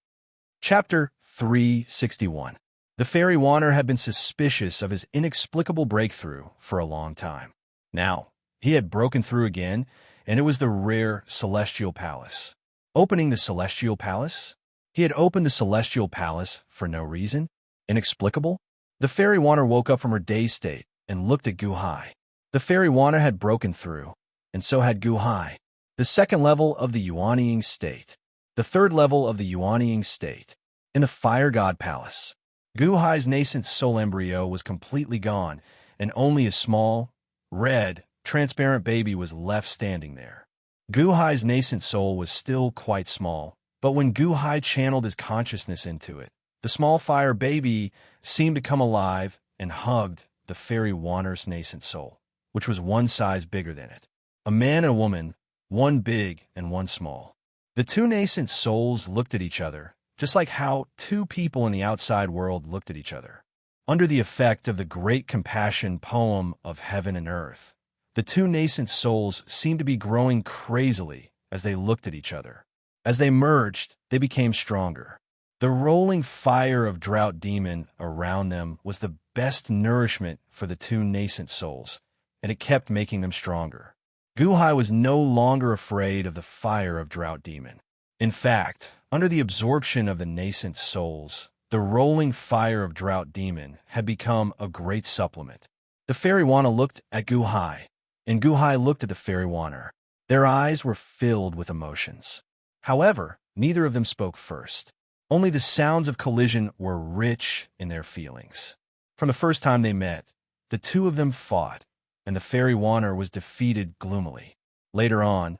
Chapter 361. The Fairy Wanner had been suspicious of his inexplicable breakthrough for a long time. Now, he had broken through again, and it was the rare Celestial Palace. Opening the Celestial Palace? He had opened the Celestial Palace for no reason? Inexplicable? The Fairy Wanner woke up from her dazed state and looked at Guhai. The Fairy Wanner had broken through, and so had Guhai. The second level of the Yuanying state. The third level of the Yuanying state. In the Fire God Palace. Guhai's nascent soul embryo was completely gone, and only a small, red, transparent baby was left standing there. Guhai's nascent soul was still quite small, but when Guhai channeled his consciousness into it, the small fire baby seemed to come alive and hugged the Fairy Wanner's nascent soul, which was one size bigger than it. A man and a woman, one big and one small. The two nascent souls looked at each other, just like how two people in the outside world looked at each other. Under the effect of the great compassion poem of heaven and earth, the two nascent souls seemed to be growing crazily as they looked at each other. As they merged, they became stronger. The rolling fire of drought demon around them was the best nourishment for the two nascent souls, and it kept making them stronger. Guhai was no longer afraid of the fire of drought demon. In fact, under the absorption of the nascent souls, the rolling fire of drought demon had become a great supplement. The Fairy Wanner looked at Guhai, and Guhai looked at the Fairy Wanner. Their eyes were filled with emotions. However, neither of them spoke first. Only the sounds of collision were rich in their feelings. From the first time they met, the two of them fought, and the Fairy Wanner was defeated gloomily. Later on,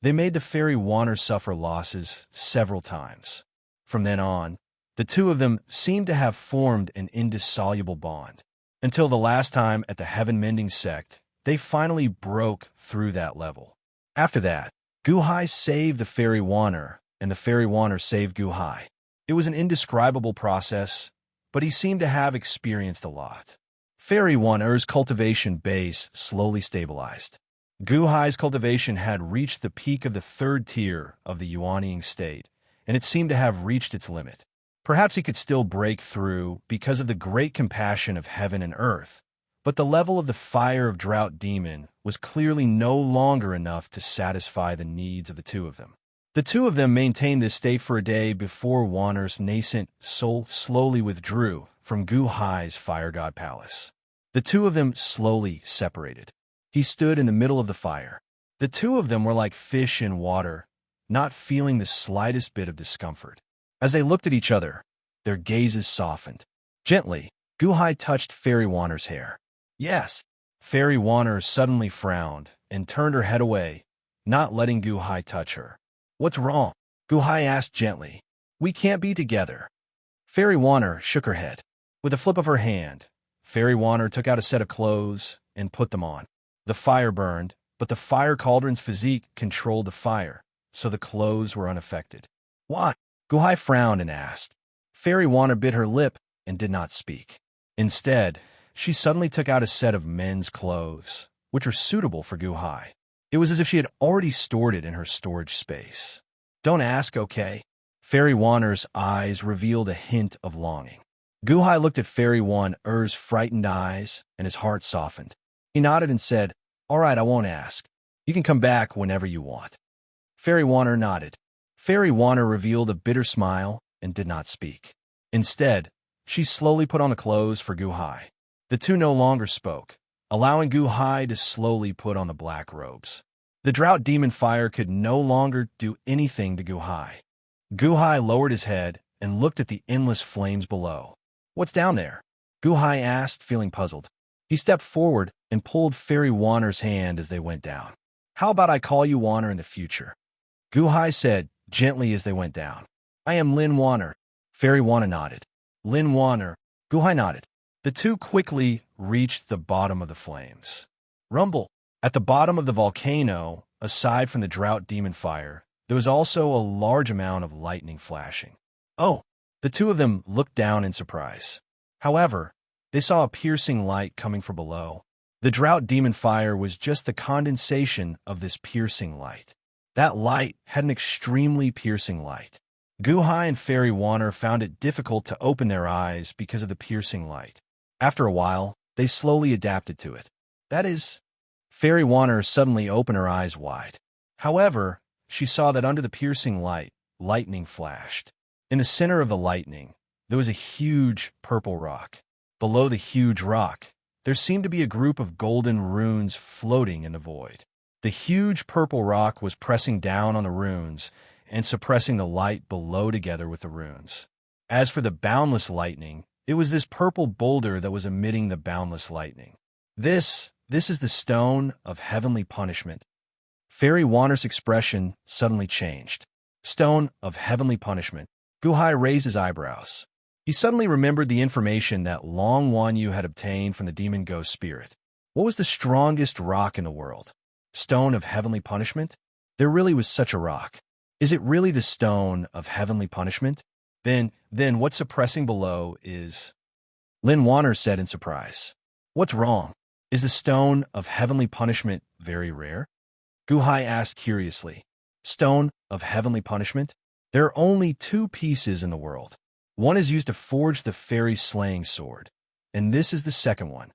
they made the Fairy Wanner suffer losses several times. From then on, the two of them seemed to have formed an indissoluble bond, until the last time at the Heaven Mending Sect, they finally broke through that level. After that, Guhai saved the Fairy Wanner, and the Fairy Wanner saved Guhai. It was an indescribable process, but he seemed to have experienced a lot. Fairy Wanner's cultivation base slowly stabilized. Guhai's cultivation had reached the peak of the third tier of the Yuanying state, and it seemed to have reached its limit. Perhaps he could still break through because of the great compassion of heaven and earth, but the level of the fire of drought demon was clearly no longer enough to satisfy the needs of the two of them. The two of them maintained this state for a day before Wanner's nascent soul slowly withdrew from Guhai's Fire God Palace. The two of them slowly separated. He stood in the middle of the fire. The two of them were like fish in water, not feeling the slightest bit of discomfort. As they looked at each other, their gazes softened. Gently, Guhai touched Fairy Wanner's hair. Yes. Fairy Wanner suddenly frowned and turned her head away, not letting Guhai touch her. What's wrong? Guhai asked gently. We can't be together. Fairy Wanner shook her head. With a flip of her hand, Fairy Wanner took out a set of clothes and put them on. The fire burned, but the fire cauldron's physique controlled the fire, so the clothes were unaffected. Why? Guhai frowned and asked. Fairy Wanner bit her lip and did not speak. Instead, she suddenly took out a set of men's clothes, which were suitable for Guhai. It was as if she had already stored it in her storage space. Don't ask, okay? Fairy Wanner's eyes revealed a hint of longing. Guhai looked at Fairy Wanner's frightened eyes, and his heart softened. He nodded and said, All right, I won't ask. You can come back whenever you want. Fairy Wanner nodded. Fairy Wanner revealed a bitter smile and did not speak. Instead, She slowly put on the clothes for Gu Hai. The two no longer spoke, allowing Gu Hai to slowly put on the black robes. The drought demon fire could no longer do anything to Gu Hai. Gu Hai lowered his head and looked at the endless flames below. "What's down there?" Gu Hai asked, feeling puzzled. He stepped forward and pulled Fairy Wanner's hand as they went down. "How about I call you Wanner in the future?" Gu Hai said, gently as they went down. "I am Lin Wanner." Fairy Wanner nodded. "Lin Wanner." Gu Hai nodded. The two quickly reached the bottom of the flames. Rumble. At the bottom of the volcano, aside from the drought demon fire, there was also a large amount of lightning flashing. "Oh!" The two of them looked down in surprise. However, they saw a piercing light coming from below. The drought demon fire was just the condensation of this piercing light. That light had an extremely piercing light. Gu Hai and Fairy Wanner found it difficult to open their eyes because of the piercing light. After a while, they slowly adapted to it. That is, Fairy Wanner suddenly opened her eyes wide. However, she saw that under the piercing light, lightning flashed. In the center of the lightning, there was a huge purple rock. Below the huge rock, there seemed to be a group of golden runes floating in the void. The huge purple rock was pressing down on the runes and suppressing the light below together with the runes. As for the boundless lightning, it was this purple boulder that was emitting the boundless lightning. This is the stone of heavenly punishment. Fairy Wanner's expression suddenly changed. Stone of heavenly punishment. Gu Hai raised his eyebrows. He suddenly remembered the information that Long Wanyu had obtained from the demon ghost spirit. What was the strongest rock in the world? Stone of heavenly punishment? There really was such a rock. Is it really the stone of heavenly punishment? Then what's suppressing below is... Lin Wanner said in surprise. "What's wrong? Is the stone of heavenly punishment very rare?" Gu Hai asked curiously. "Stone of heavenly punishment? There are only two pieces in the world. One is used to forge the fairy slaying sword, and this is the second one."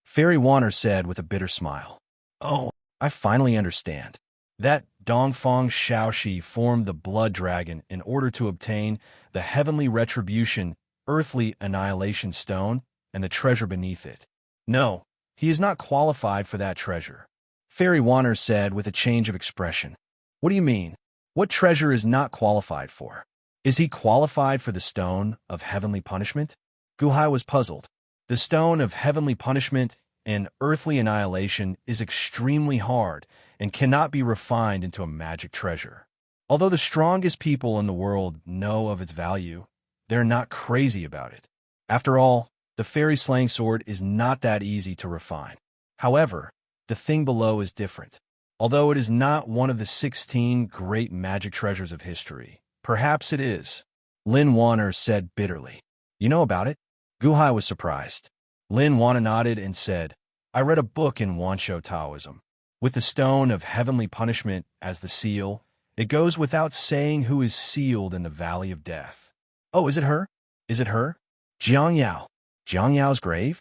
Fairy Wanner said with a bitter smile. "Oh, I finally understand. That Dongfang Shaoxi formed the blood dragon in order to obtain the heavenly retribution, earthly annihilation stone, and the treasure beneath it. No, he is not qualified for that treasure." Fairy Wanner said with a change of expression. "What do you mean? What treasure is not qualified for? Is he qualified for the stone of heavenly punishment?" Gu Hai was puzzled. The stone of heavenly punishment and earthly annihilation is extremely hard and cannot be refined into a magic treasure. Although the strongest people in the world know of its value, they're not crazy about it. After all, the fairy slaying sword is not that easy to refine. However, the thing below is different. Although it is not one of the 16 great magic treasures of history, perhaps it is. Lin Wanner said bitterly. "You know about it?" Gu Hai was surprised. Lin Wanner nodded and said, "I read a book in Wanshou Taoism. With the stone of heavenly punishment as the seal, it goes without saying who is sealed in the valley of death." "Oh, is it her? Is it her? Jiang Yao. Jiang Yao's grave?"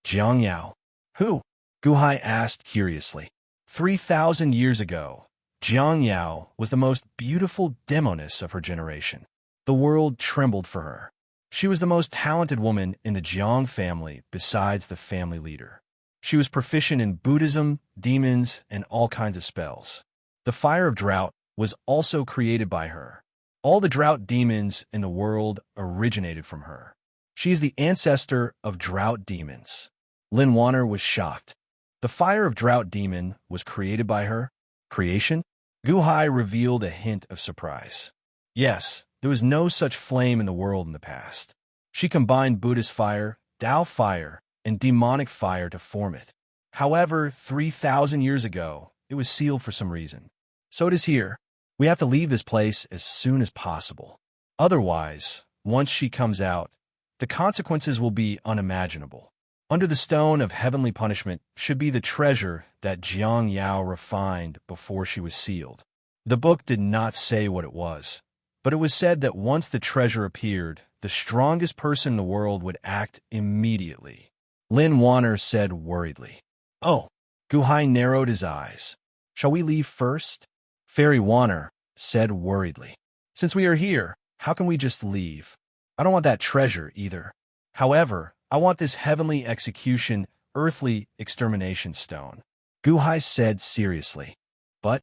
"Jiang Yao. Who?" Gu Hai asked curiously. 3,000 years ago, Jiang Yao was the most beautiful demoness of her generation. The world trembled for her. She was the most talented woman in the Jiang family besides the family leader. She was proficient in Buddhism, demons, and all kinds of spells. The fire of drought was also created by her. All the drought demons in the world originated from her. She is the ancestor of drought demons. Lin Wanner was shocked. The fire of drought demon was created by her? Creation? Gu Hai revealed a hint of surprise. Yes, there was no such flame in the world in the past. She combined Buddhist fire, Tao fire, and demonic fire to form it. However, 3,000 years ago, it was sealed for some reason. So it is here. We have to leave this place as soon as possible. Otherwise, once she comes out, the consequences will be unimaginable. Under the stone of heavenly punishment should be the treasure that Jiang Yao refined before she was sealed. The book did not say what it was, but it was said that once the treasure appeared, the strongest person in the world would act immediately. Lin Wanner said worriedly. "Oh." Gu Hai narrowed his eyes. "Shall we leave first?" Fairy Wanner said worriedly. "Since we are here, how can we just leave? I don't want that treasure either." However, I want this heavenly execution, earthly extermination stone, Guhai said seriously. But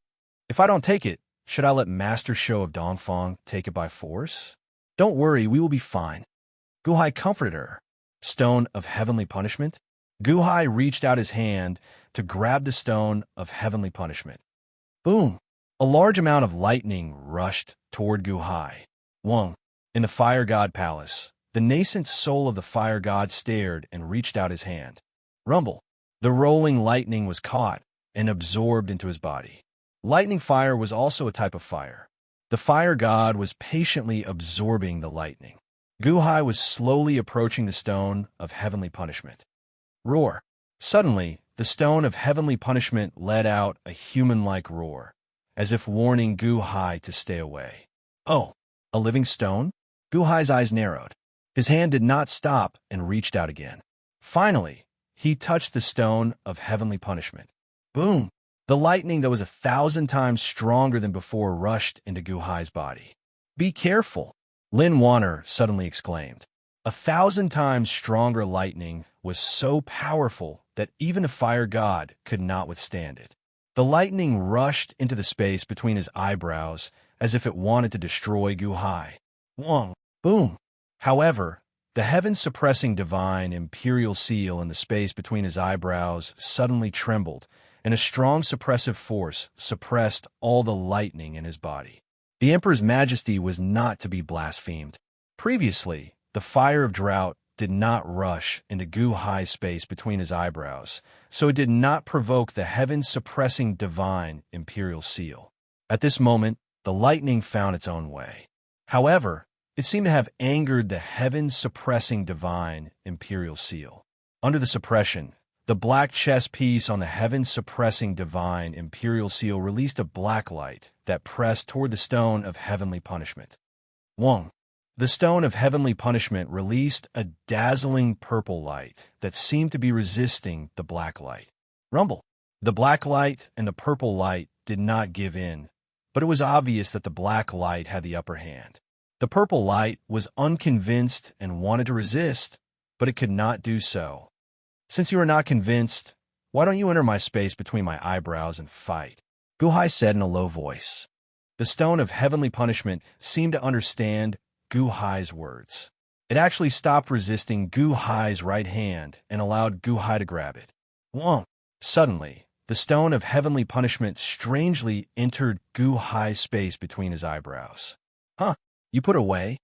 if I don't take it, should I let Master Shou of Dongfang take it by force? Don't worry, we will be fine. Guhai comforted her. Stone of heavenly punishment? Guhai reached out his hand to grab the stone of heavenly punishment. Boom! A large amount of lightning rushed toward Guhai. Wang, in the fire god palace, the nascent soul of the fire god stared and reached out his hand. Rumble! The rolling lightning was caught and absorbed into his body. Lightning fire was also a type of fire. The fire god was patiently absorbing the lightning. Guhai was slowly approaching the stone of heavenly punishment. Roar! Suddenly, the stone of heavenly punishment let out a human-like roar, as if warning Guhai to stay away. Oh, a living stone? Guhai's eyes narrowed. His hand did not stop and reached out again. Finally, he touched the stone of heavenly punishment. Boom! The lightning that was 1,000 times stronger than before rushed into Guhai's body. Be careful, Lin Wanner suddenly exclaimed. 1,000 times stronger lightning was so powerful that even a fire god could not withstand it. The lightning rushed into the space between his eyebrows as if it wanted to destroy Guhai. Wong! Boom! However, the heaven-suppressing divine imperial seal in the space between his eyebrows suddenly trembled, and a strong suppressive force suppressed all the lightning in his body. The Emperor's majesty was not to be blasphemed. Previously, the fire of drought did not rush into Guhai's space between his eyebrows, so it did not provoke the heaven-suppressing divine imperial seal. At this moment, the lightning found its own way. However, it seemed to have angered the heaven-suppressing divine imperial seal. Under the suppression, the black chess piece on the heaven-suppressing divine imperial seal released a black light that pressed toward the stone of heavenly punishment. Wong! The stone of heavenly punishment released a dazzling purple light that seemed to be resisting the black light. Rumble! The black light and the purple light did not give in, but it was obvious that the black light had the upper hand. The purple light was unconvinced and wanted to resist, but it could not do so. Since you are not convinced, why don't you enter my space between my eyebrows and fight? Guhai said in a low voice. The stone of heavenly punishment seemed to understand Guhai's words. It actually stopped resisting Guhai's right hand and allowed Guhai to grab it. Whoa! Suddenly, the stone of heavenly punishment strangely entered Guhai's space between his eyebrows. Huh? You put away?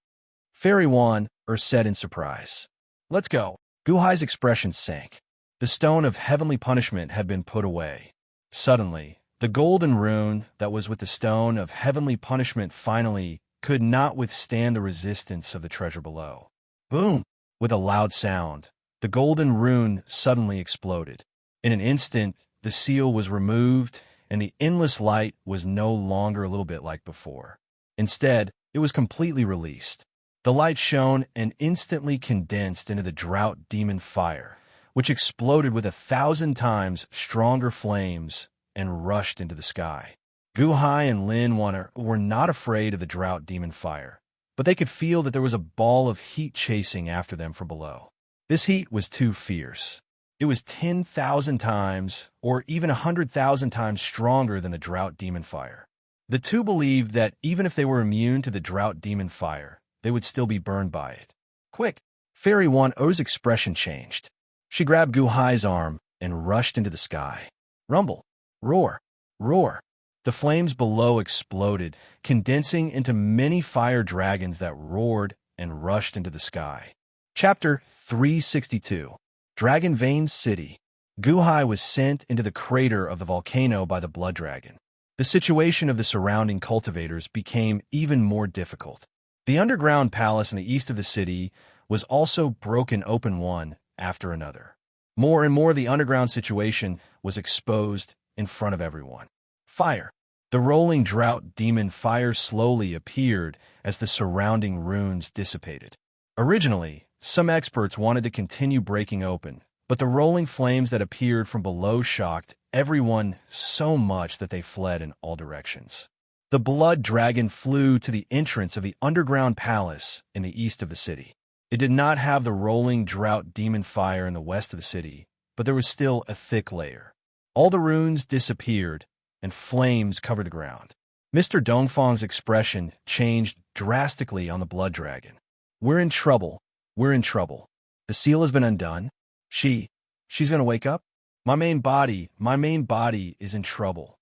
Fairy Wan said in surprise. Let's go. Guhai's expression sank. The stone of heavenly punishment had been put away. Suddenly, the golden rune that was with the stone of heavenly punishment finally could not withstand the resistance of the treasure below. Boom! With a loud sound, the golden rune suddenly exploded. In an instant, the seal was removed, and the endless light was no longer a little bit like before. Instead, it was completely released. The light shone and instantly condensed into the drought demon fire, which exploded with 1,000 times stronger flames and rushed into the sky. Guhai and Lin Wanner were not afraid of the drought demon fire, but they could feel that there was a ball of heat chasing after them from below. This heat was too fierce. It was 10,000 times or even 100,000 times stronger than the drought demon fire. The two believed that even if they were immune to the drought demon fire, they would still be burned by it. Quick! Fairy Wan-O's expression changed. She grabbed Guhai's arm and rushed into the sky. Rumble! Roar! Roar! The flames below exploded, condensing into many fire dragons that roared and rushed into the sky. Chapter 362. Dragon Vein City. Guhai was sent into the crater of the volcano by the blood dragon. The situation of the surrounding cultivators became even more difficult. The underground palace in the east of the city was also broken open one after another. More and more, the underground situation was exposed in front of everyone. Fire. The rolling drought demon fire slowly appeared as the surrounding ruins dissipated. Originally, some experts wanted to continue breaking open, but the rolling flames that appeared from below shocked everyone so much that they fled in all directions. The blood dragon flew to the entrance of the underground palace in the east of the city. It did not have the rolling drought demon fire in the west of the city, but there was still a thick layer. All the runes disappeared, and flames covered the ground. Mr. Dongfang's expression changed drastically on the blood dragon. We're in trouble. We're in trouble. The seal has been undone. She's gonna wake up? My main body is in trouble.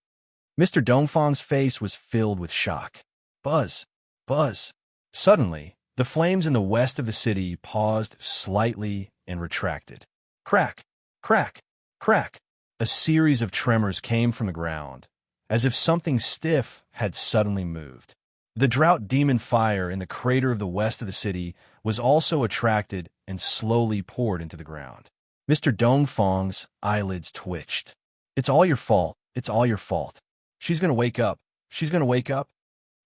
Mr. Dongfang's face was filled with shock. Buzz, buzz. Suddenly, the flames in the west of the city paused slightly and retracted. Crack, crack, crack. A series of tremors came from the ground, as if something stiff had suddenly moved. The drought demon fire in the crater of the west of the city was also attracted and slowly poured into the ground. Mr. Dongfang's eyelids twitched. It's all your fault. It's all your fault. She's gonna wake up. She's gonna wake up.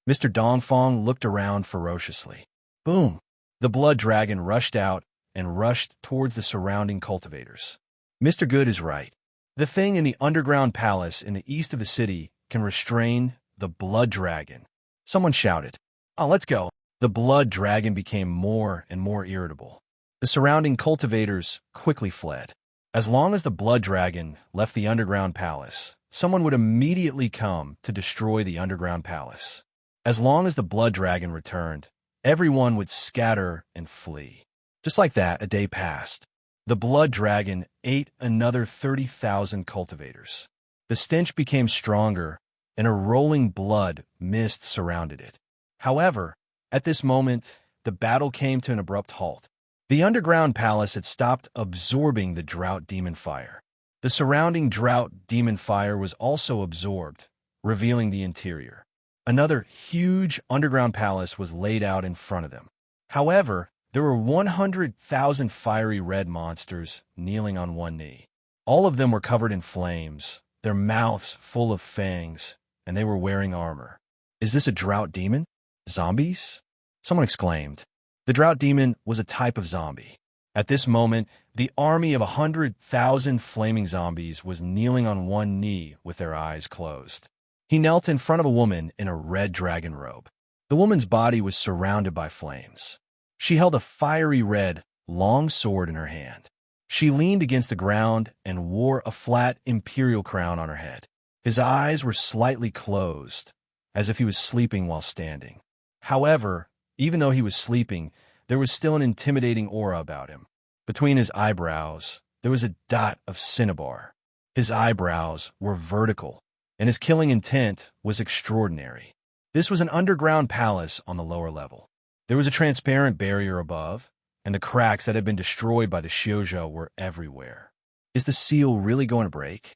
Mr. Dongfang looked around ferociously. Boom! The blood dragon rushed out and rushed towards the surrounding cultivators. Mr. Good is right. The thing in the underground palace in the east of the city can restrain the blood dragon. Someone shouted. Oh, let's go. The blood dragon became more and more irritable. The surrounding cultivators quickly fled. As long as the blood dragon left the underground palace, someone would immediately come to destroy the underground palace. As long as the blood dragon returned, everyone would scatter and flee. Just like that, a day passed. The blood dragon ate another 30,000 cultivators. The stench became stronger, and a rolling blood mist surrounded it. However, at this moment, the battle came to an abrupt halt. The underground palace had stopped absorbing the drought demon fire. The surrounding drought demon fire was also absorbed, revealing the interior. Another huge underground palace was laid out in front of them. However, there were 100,000 fiery red monsters kneeling on one knee. All of them were covered in flames, their mouths full of fangs, and they were wearing armor. Is this a drought demon? Zombies? Someone exclaimed. The drought demon was a type of zombie. At this moment, the army of 100,000 flaming zombies was kneeling on one knee with their eyes closed. He knelt in front of a woman in a red dragon robe. The woman's body was surrounded by flames. She held a fiery red, long sword in her hand. She leaned against the ground and wore a flat imperial crown on her head. His eyes were slightly closed, as if he was sleeping while standing. However, even though he was sleeping, there was still an intimidating aura about him. Between his eyebrows, there was a dot of cinnabar. His eyebrows were vertical, and his killing intent was extraordinary. This was an underground palace on the lower level. There was a transparent barrier above, and the cracks that had been destroyed by the Xiuzhou were everywhere. Is the seal really going to break?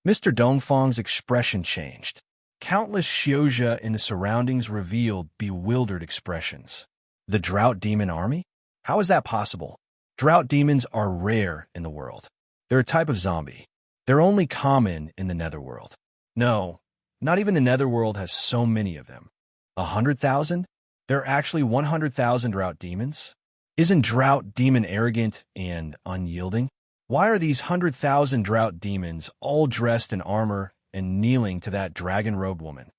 Mr. Dongfang's expression changed. Countless Xiuzhou in the surroundings revealed bewildered expressions. The drought demon army? How is that possible? Drought demons are rare in the world. They're a type of zombie. They're only common in the netherworld. No, not even the netherworld has so many of them. 100,000? There are actually 100,000 drought demons? Isn't drought demon arrogant and unyielding? Why are these 100,000 drought demons all dressed in armor and kneeling to that dragon-robed woman?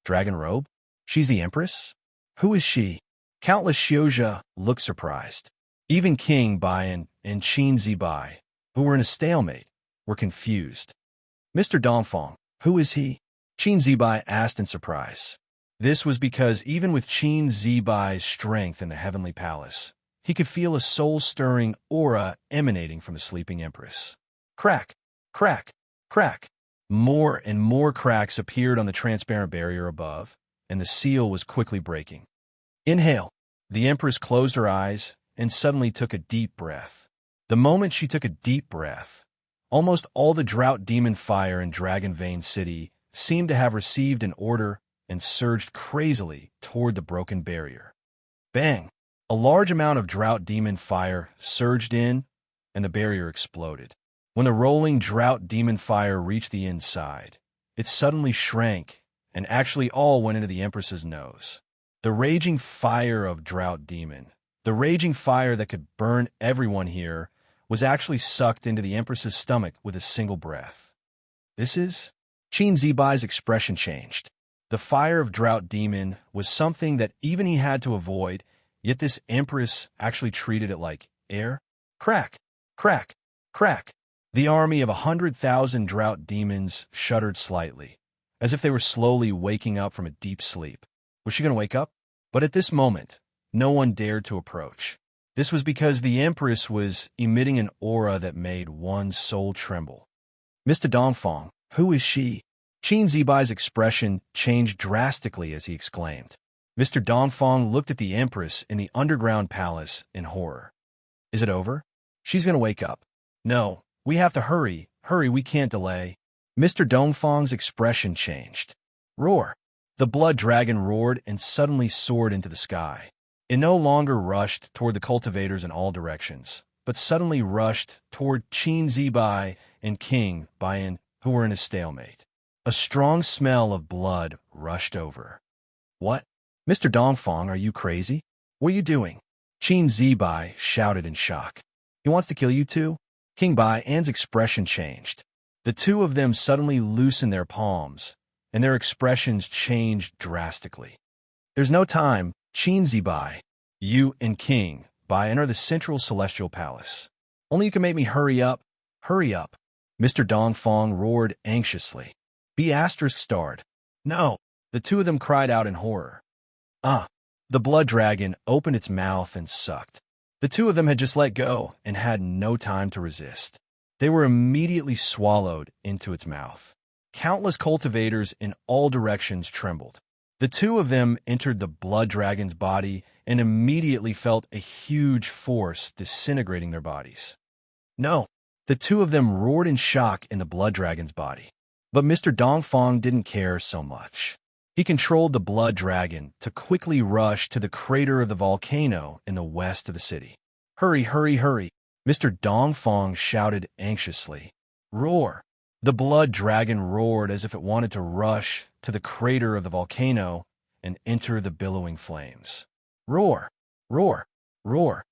Dragon robe? She's the empress? Who is she? Countless Xiuzhou looked surprised. Even King Bian and Qin Zibai, who were in a stalemate, were confused. Mr. Dongfang, who is he? Qin Zibai asked in surprise. This was because even with Qin Zibai's strength in the heavenly palace, he could feel a soul-stirring aura emanating from the sleeping empress. Crack, crack, crack. More and more cracks appeared on the transparent barrier above, and the seal was quickly breaking. Inhale. The empress closed her eyes and suddenly took a deep breath. The moment she took a deep breath, almost all the drought demon fire in Dragon Vein City seemed to have received an order and surged crazily toward the broken barrier. Bang! A large amount of drought demon fire surged in, and the barrier exploded. When the rolling drought demon fire reached the inside, it suddenly shrank, and actually all went into the Empress's nose. The raging fire of drought demon, the raging fire that could burn everyone here, was actually sucked into the Empress's stomach with a single breath. This is... Qin Zibai's expression changed. The fire of drought demon was something that even he had to avoid, yet this empress actually treated it like air. Crack, crack, crack. The army of 100,000 drought demons shuddered slightly, as if they were slowly waking up from a deep sleep. Was she going to wake up? But at this moment, no one dared to approach. This was because the empress was emitting an aura that made one's soul tremble. Mr. Dongfang, who is she? Qin Zibai's expression changed drastically as he exclaimed. Mr. Dongfang looked at the empress in the underground palace in horror. Is it over? She's going to wake up. No, we have to hurry. Hurry, we can't delay. Mr. Dongfang's expression changed. Roar! The blood dragon roared and suddenly soared into the sky. It no longer rushed toward the cultivators in all directions, but suddenly rushed toward Qin Zibai and King Baiyan, who were in a stalemate. A strong smell of blood rushed over. What? Mr. Dongfang, are you crazy? What are you doing? Qin Zibai shouted in shock. He wants to kill you too? King Baiyan's expression changed. The two of them suddenly loosened their palms, and their expressions changed drastically. There's no time, Qin Zibai. You and King Baiyan are the central celestial palace. Only you can make me hurry up. Hurry up. Mr. Dongfang roared anxiously. B** starred. No. The two of them cried out in horror. The blood dragon opened its mouth and sucked. The two of them had just let go and had no time to resist. They were immediately swallowed into its mouth. Countless cultivators in all directions trembled. The two of them entered the blood dragon's body and immediately felt a huge force disintegrating their bodies. No, the two of them roared in shock in the blood dragon's body. But Mr. Dongfang didn't care so much. He controlled the blood dragon to quickly rush to the crater of the volcano in the west of the city. Hurry, hurry, hurry, Mr. Dongfang shouted anxiously. Roar! The blood dragon roared as if it wanted to rush to the crater of the volcano and enter the billowing flames. Roar! Roar! Roar!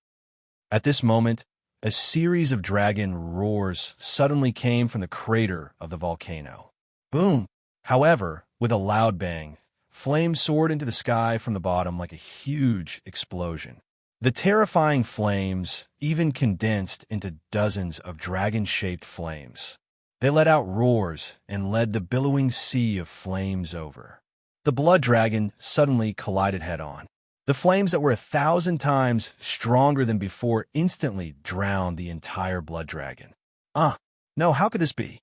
At this moment, a series of dragon roars suddenly came from the crater of the volcano. Boom! However, with a loud bang, flames soared into the sky from the bottom like a huge explosion. The terrifying flames even condensed into dozens of dragon-shaped flames. They let out roars and led the billowing sea of flames over. The blood dragon suddenly collided head-on. The flames that were 1,000 times stronger than before instantly drowned the entire blood dragon. No, how could this be?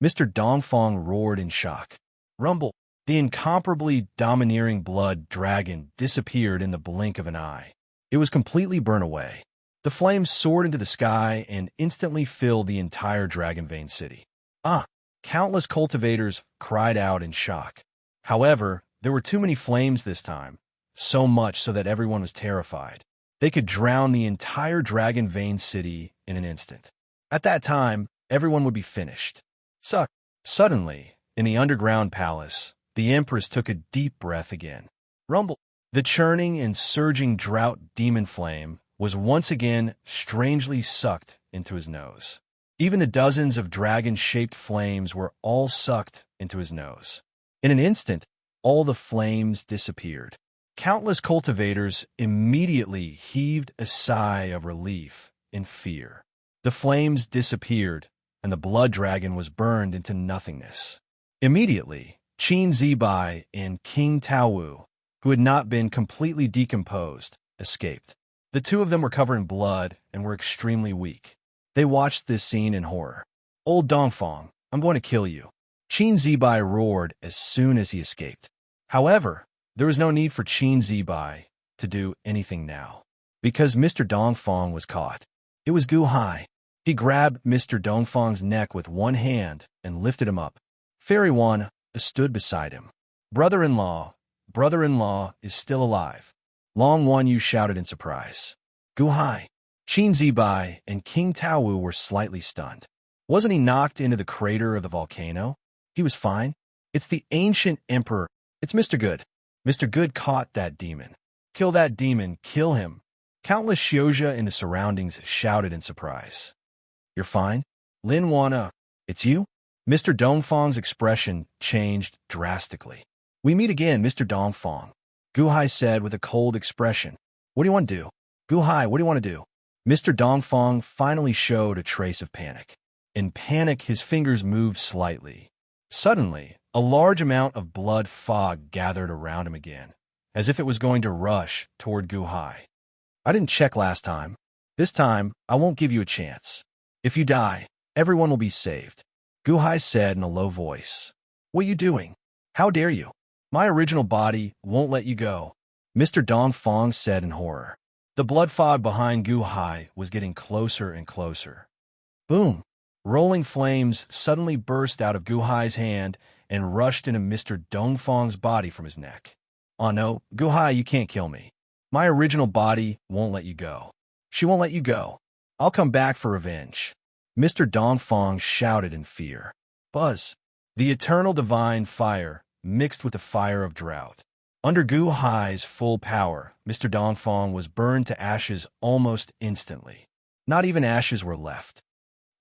Mr. Dongfang roared in shock. Rumble! The incomparably domineering blood dragon disappeared in the blink of an eye. It was completely burned away. The flames soared into the sky and instantly filled the entire Dragon Vein city. Countless cultivators cried out in shock. However, there were too many flames this time, so much so that everyone was terrified. They could drown the entire Dragon Vein city in an instant. At that time, everyone would be finished. Suddenly, in the underground palace, the Empress took a deep breath again. Rumble! The churning and surging drought demon flame was once again strangely sucked into his nose. Even the dozens of dragon-shaped flames were all sucked into his nose. In an instant, all the flames disappeared. Countless cultivators immediately heaved a sigh of relief and fear. The flames disappeared, and the blood dragon was burned into nothingness. Immediately, Qin Zibai and King Taowu, who had not been completely decomposed, escaped. The two of them were covered in blood and were extremely weak. They watched this scene in horror. Old Dongfang, I'm going to kill you. Qin Zibai roared as soon as he escaped. However, there was no need for Qin Zibai to do anything now, because Mr. Dongfang was caught. It was Gu Hai. He grabbed Mr. Dongfang's neck with one hand and lifted him up. Fairy Wan stood beside him. Brother-in-law is still alive. Long Wan Yu shouted in surprise. Gu Hai, Qin Zibai, and King Taowu were slightly stunned. Wasn't he knocked into the crater of the volcano? He was fine. It's the ancient emperor. It's Mr. Good. Mr. Good caught that demon. Kill that demon, kill him. Countless Xiozha in the surroundings shouted in surprise. You're fine? Lin Wana, it's you? Mr. Dongfang's expression changed drastically. We meet again, Mr. Dongfang, Gu Hai said with a cold expression. What do you want to do? Gu Hai, what do you want to do? Mr. Dongfang finally showed a trace of panic. In panic, his fingers moved slightly. Suddenly, a large amount of blood fog gathered around him again, as if it was going to rush toward Gu Hai. I didn't check last time. This time, I won't give you a chance. If you die, everyone will be saved, Gu Hai said in a low voice. What are you doing? How dare you? My original body won't let you go, Mr. Dongfang said in horror. The blood fog behind Gu Hai was getting closer and closer. Boom! Rolling flames suddenly burst out of Gu Hai's hand and rushed into Mr. Dongfang's body from his neck. Oh no, Gu Hai, you can't kill me. My original body won't let you go. She won't let you go. I'll come back for revenge, Mr. Dongfang shouted in fear. Buzz! The eternal divine fire mixed with the fire of drought. Under Gu Hai's full power, Mr. Dongfang was burned to ashes almost instantly. Not even ashes were left.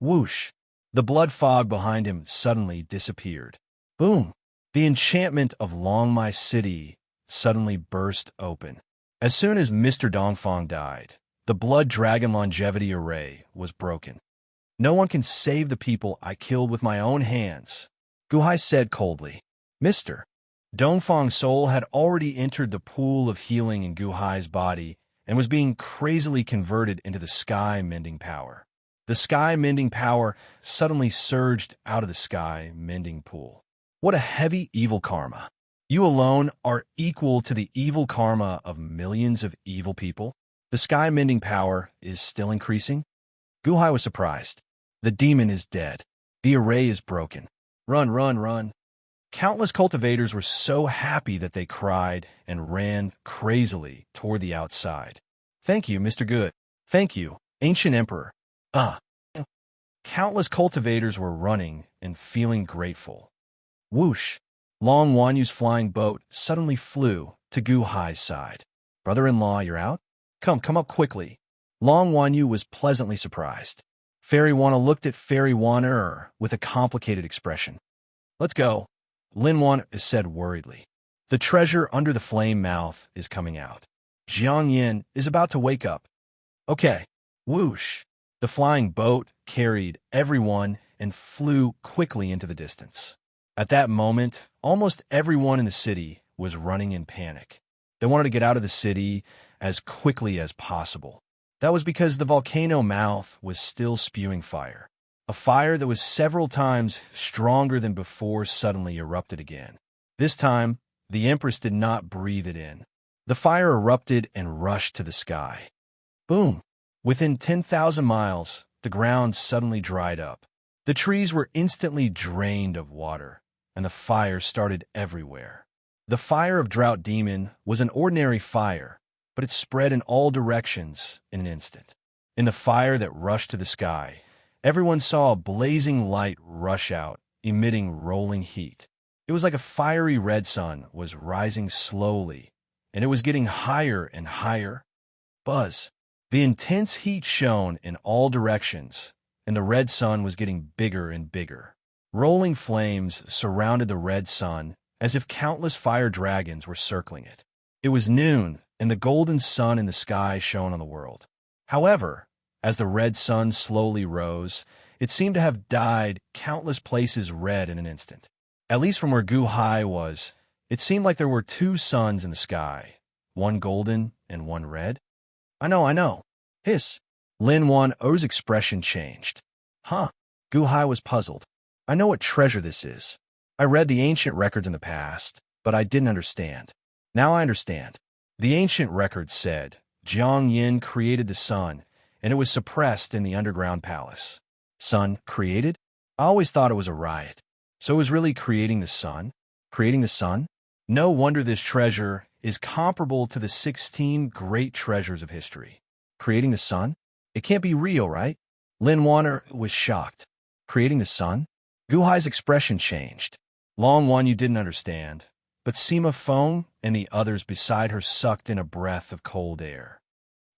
Whoosh! The blood fog behind him suddenly disappeared. Boom! The enchantment of Long My City suddenly burst open. As soon as Mr. Dongfang died, the blood dragon longevity array was broken. No one can save the people I killed with my own hands, Gu Hai said coldly. Mr. Dongfang's soul had already entered the pool of healing in Gu Hai's body and was being crazily converted into the sky mending power. The sky mending power suddenly surged out of the sky mending pool. What a heavy evil karma. You alone are equal to the evil karma of millions of evil people. The sky mending power is still increasing. Gu Hai was surprised. The demon is dead. The array is broken. Run, run, run. Countless cultivators were so happy that they cried and ran crazily toward the outside. Thank you, Mr. Good. Thank you, Ancient Emperor. Countless cultivators were running and feeling grateful. Whoosh! Long Wanyu's flying boat suddenly flew to Gu Hai's side. Brother-in-law, you're out? Come up quickly. Long Wanyu was pleasantly surprised. Fairy Wana looked at Fairy Wana with a complicated expression. Let's go, Lin Wan said worriedly. The treasure under the flame mouth is coming out. Jiang Yin is about to wake up. Okay. Whoosh! The flying boat carried everyone and flew quickly into the distance. At that moment, almost everyone in the city was running in panic. They wanted to get out of the city as quickly as possible. That was because the volcano mouth was still spewing fire. A fire that was several times stronger than before suddenly erupted again. This time, the Empress did not breathe it in. The fire erupted and rushed to the sky. Boom! Within 10,000 miles, the ground suddenly dried up. The trees were instantly drained of water, and the fire started everywhere. The fire of Drought Demon was an ordinary fire, but it spread in all directions in an instant. In the fire that rushed to the sky, everyone saw a blazing light rush out, emitting rolling heat. It was like a fiery red sun was rising slowly, and it was getting higher and higher. Buzz! The intense heat shone in all directions, and the red sun was getting bigger and bigger. Rolling flames surrounded the red sun as if countless fire dragons were circling it. It was noon, and the golden sun in the sky shone on the world. However, as the red sun slowly rose, it seemed to have dyed countless places red in an instant. At least from where Gu Hai was, it seemed like there were two suns in the sky, one golden and one red. I know. Hiss. Lin Wan O's expression changed. Huh. Gu Hai was puzzled. I know what treasure this is. I read the ancient records in the past, but I didn't understand. Now I understand. The ancient records said Jiang Yin created the sun, and it was suppressed in the underground palace. Sun created? I always thought it was a riot. So it was really creating the sun? Creating the sun? No wonder this treasure is comparable to the 16 great treasures of history. Creating the sun? It can't be real, right? Lin Wanner was shocked. Creating the sun? Gu Hai's expression changed. Long Wanyu didn't understand, but Sima Feng and the others beside her sucked in a breath of cold air.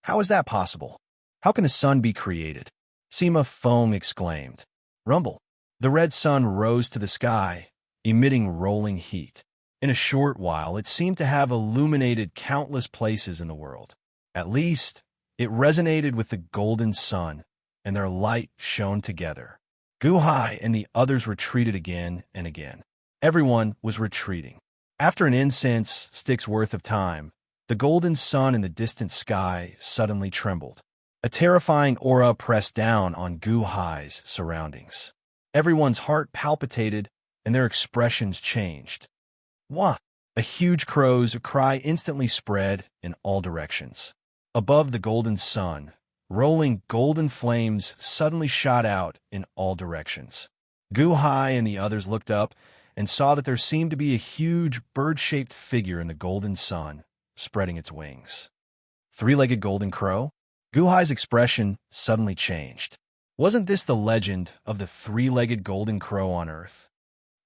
How is that possible? How can the sun be created? Sima Feng exclaimed. Rumble. The red sun rose to the sky, emitting rolling heat. In a short while, it seemed to have illuminated countless places in the world. At least, it resonated with the golden sun, and their light shone together. Guhai and the others retreated again and again. Everyone was retreating. After an incense stick's worth of time, the golden sun in the distant sky suddenly trembled. A terrifying aura pressed down on Guhai's surroundings. Everyone's heart palpitated, and their expressions changed. Wah! A huge crow's cry instantly spread in all directions. Above the golden sun, rolling golden flames suddenly shot out in all directions. Guhai and the others looked up and saw that there seemed to be a huge bird-shaped figure in the golden sun, spreading its wings. Three-legged golden crow? Guhai's expression suddenly changed. Wasn't this the legend of the three-legged golden crow on Earth?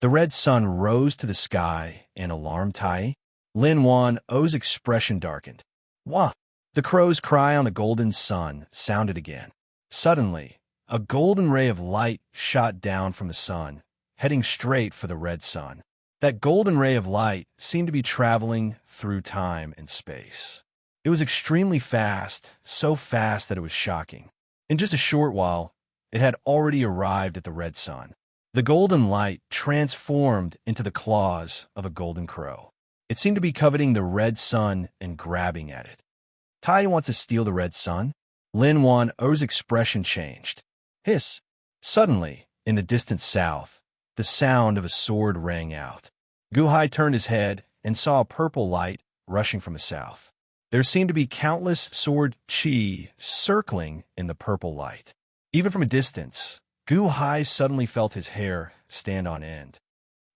The red sun rose to the sky and alarmed Tai. Lin Wan O's expression darkened. Wah! The crow's cry on the golden sun sounded again. Suddenly, a golden ray of light shot down from the sun, heading straight for the red sun. That golden ray of light seemed to be traveling through time and space. It was extremely fast, so fast that it was shocking. In just a short while, it had already arrived at the red sun. The golden light transformed into the claws of a golden crow. It seemed to be coveting the red sun and grabbing at it. Tai wants to steal the red sun? Lin Wan O's expression changed. Hiss! Suddenly, in the distant south, the sound of a sword rang out. Guhai turned his head and saw a purple light rushing from the south. There seemed to be countless sword chi circling in the purple light. Even from a distance, Guhai suddenly felt his hair stand on end.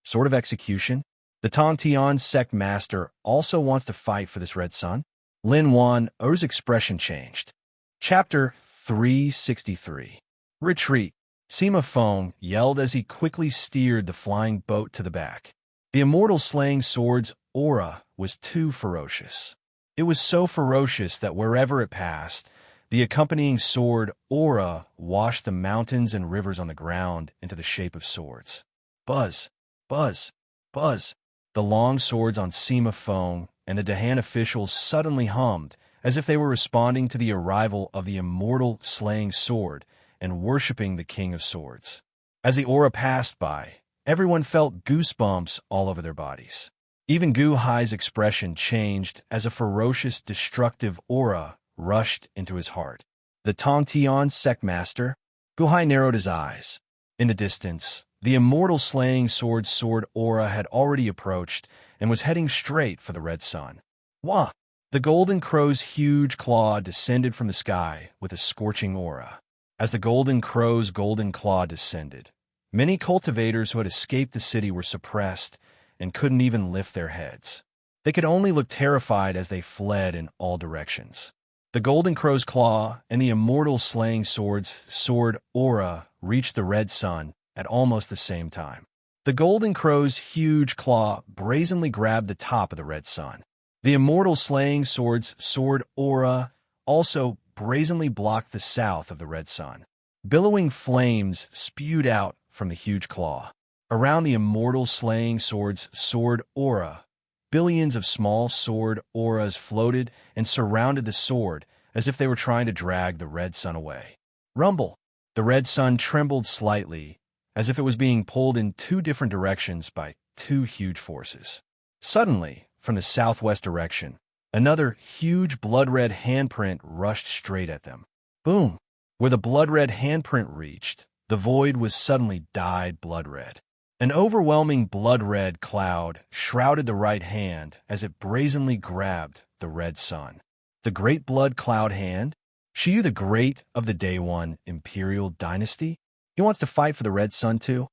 Sword of execution? The Tongtian sect master also wants to fight for this red sun? Lin Wan O's expression changed. Chapter 363. Retreat. Sima Feng yelled as he quickly steered the flying boat to the back. The immortal slaying sword's aura was too ferocious. It was so ferocious that wherever it passed, the accompanying sword aura washed the mountains and rivers on the ground into the shape of swords. Buzz, buzz, buzz. The long swords on Sima Feng and the Dahan officials suddenly hummed as if they were responding to the arrival of the immortal slaying sword and worshipping the king of swords. As the aura passed by, everyone felt goosebumps all over their bodies. Even Guhai's expression changed as a ferocious, destructive aura rushed into his heart. The Tongtian sect master? Guhai narrowed his eyes. In the distance, the immortal slaying sword aura had already approached and was heading straight for the red sun. Wah! The golden crow's huge claw descended from the sky with a scorching aura. As the golden crow's golden claw descended, many cultivators who had escaped the city were suppressed and couldn't even lift their heads. They could only look terrified as they fled in all directions. The golden crow's claw and the immortal slaying sword's sword aura reached the red sun at almost the same time. The golden crow's huge claw brazenly grabbed the top of the red sun. The immortal slaying sword's sword aura also brazenly blocked the south of the red sun. Billowing flames spewed out from the huge claw. Around the immortal slaying sword's sword aura, billions of small sword auras floated and surrounded the sword as if they were trying to drag the red sun away. Rumble! The red sun trembled slightly, as if it was being pulled in two different directions by two huge forces. Suddenly, from the southwest direction, another huge blood-red handprint rushed straight at them. Boom! Where the blood-red handprint reached, the void was suddenly dyed blood-red. An overwhelming blood-red cloud shrouded the right hand as it brazenly grabbed the red sun. The Great Blood Cloud Hand? Shiyu the Great of the Day One Imperial Dynasty? He wants to fight for the red sun too?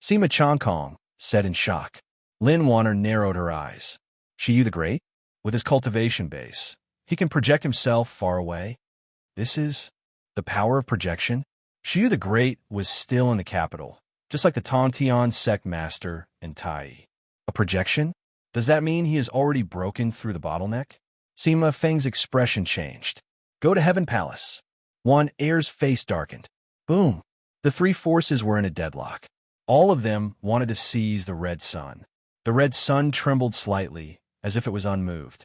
Sima Changkong said in shock. Lin Wanner narrowed her eyes. Shiyu the Great? With his cultivation base, he can project himself far away. This is the power of projection? Shiyu the Great was still in the capital, just like the Tongtian sect master and Tai. A projection? Does that mean he has already broken through the bottleneck? Sima Feng's expression changed. Go to Heaven Palace. Wan Air's face darkened. Boom! The three forces were in a deadlock. All of them wanted to seize the red sun. The red sun trembled slightly, as if it was unmoved.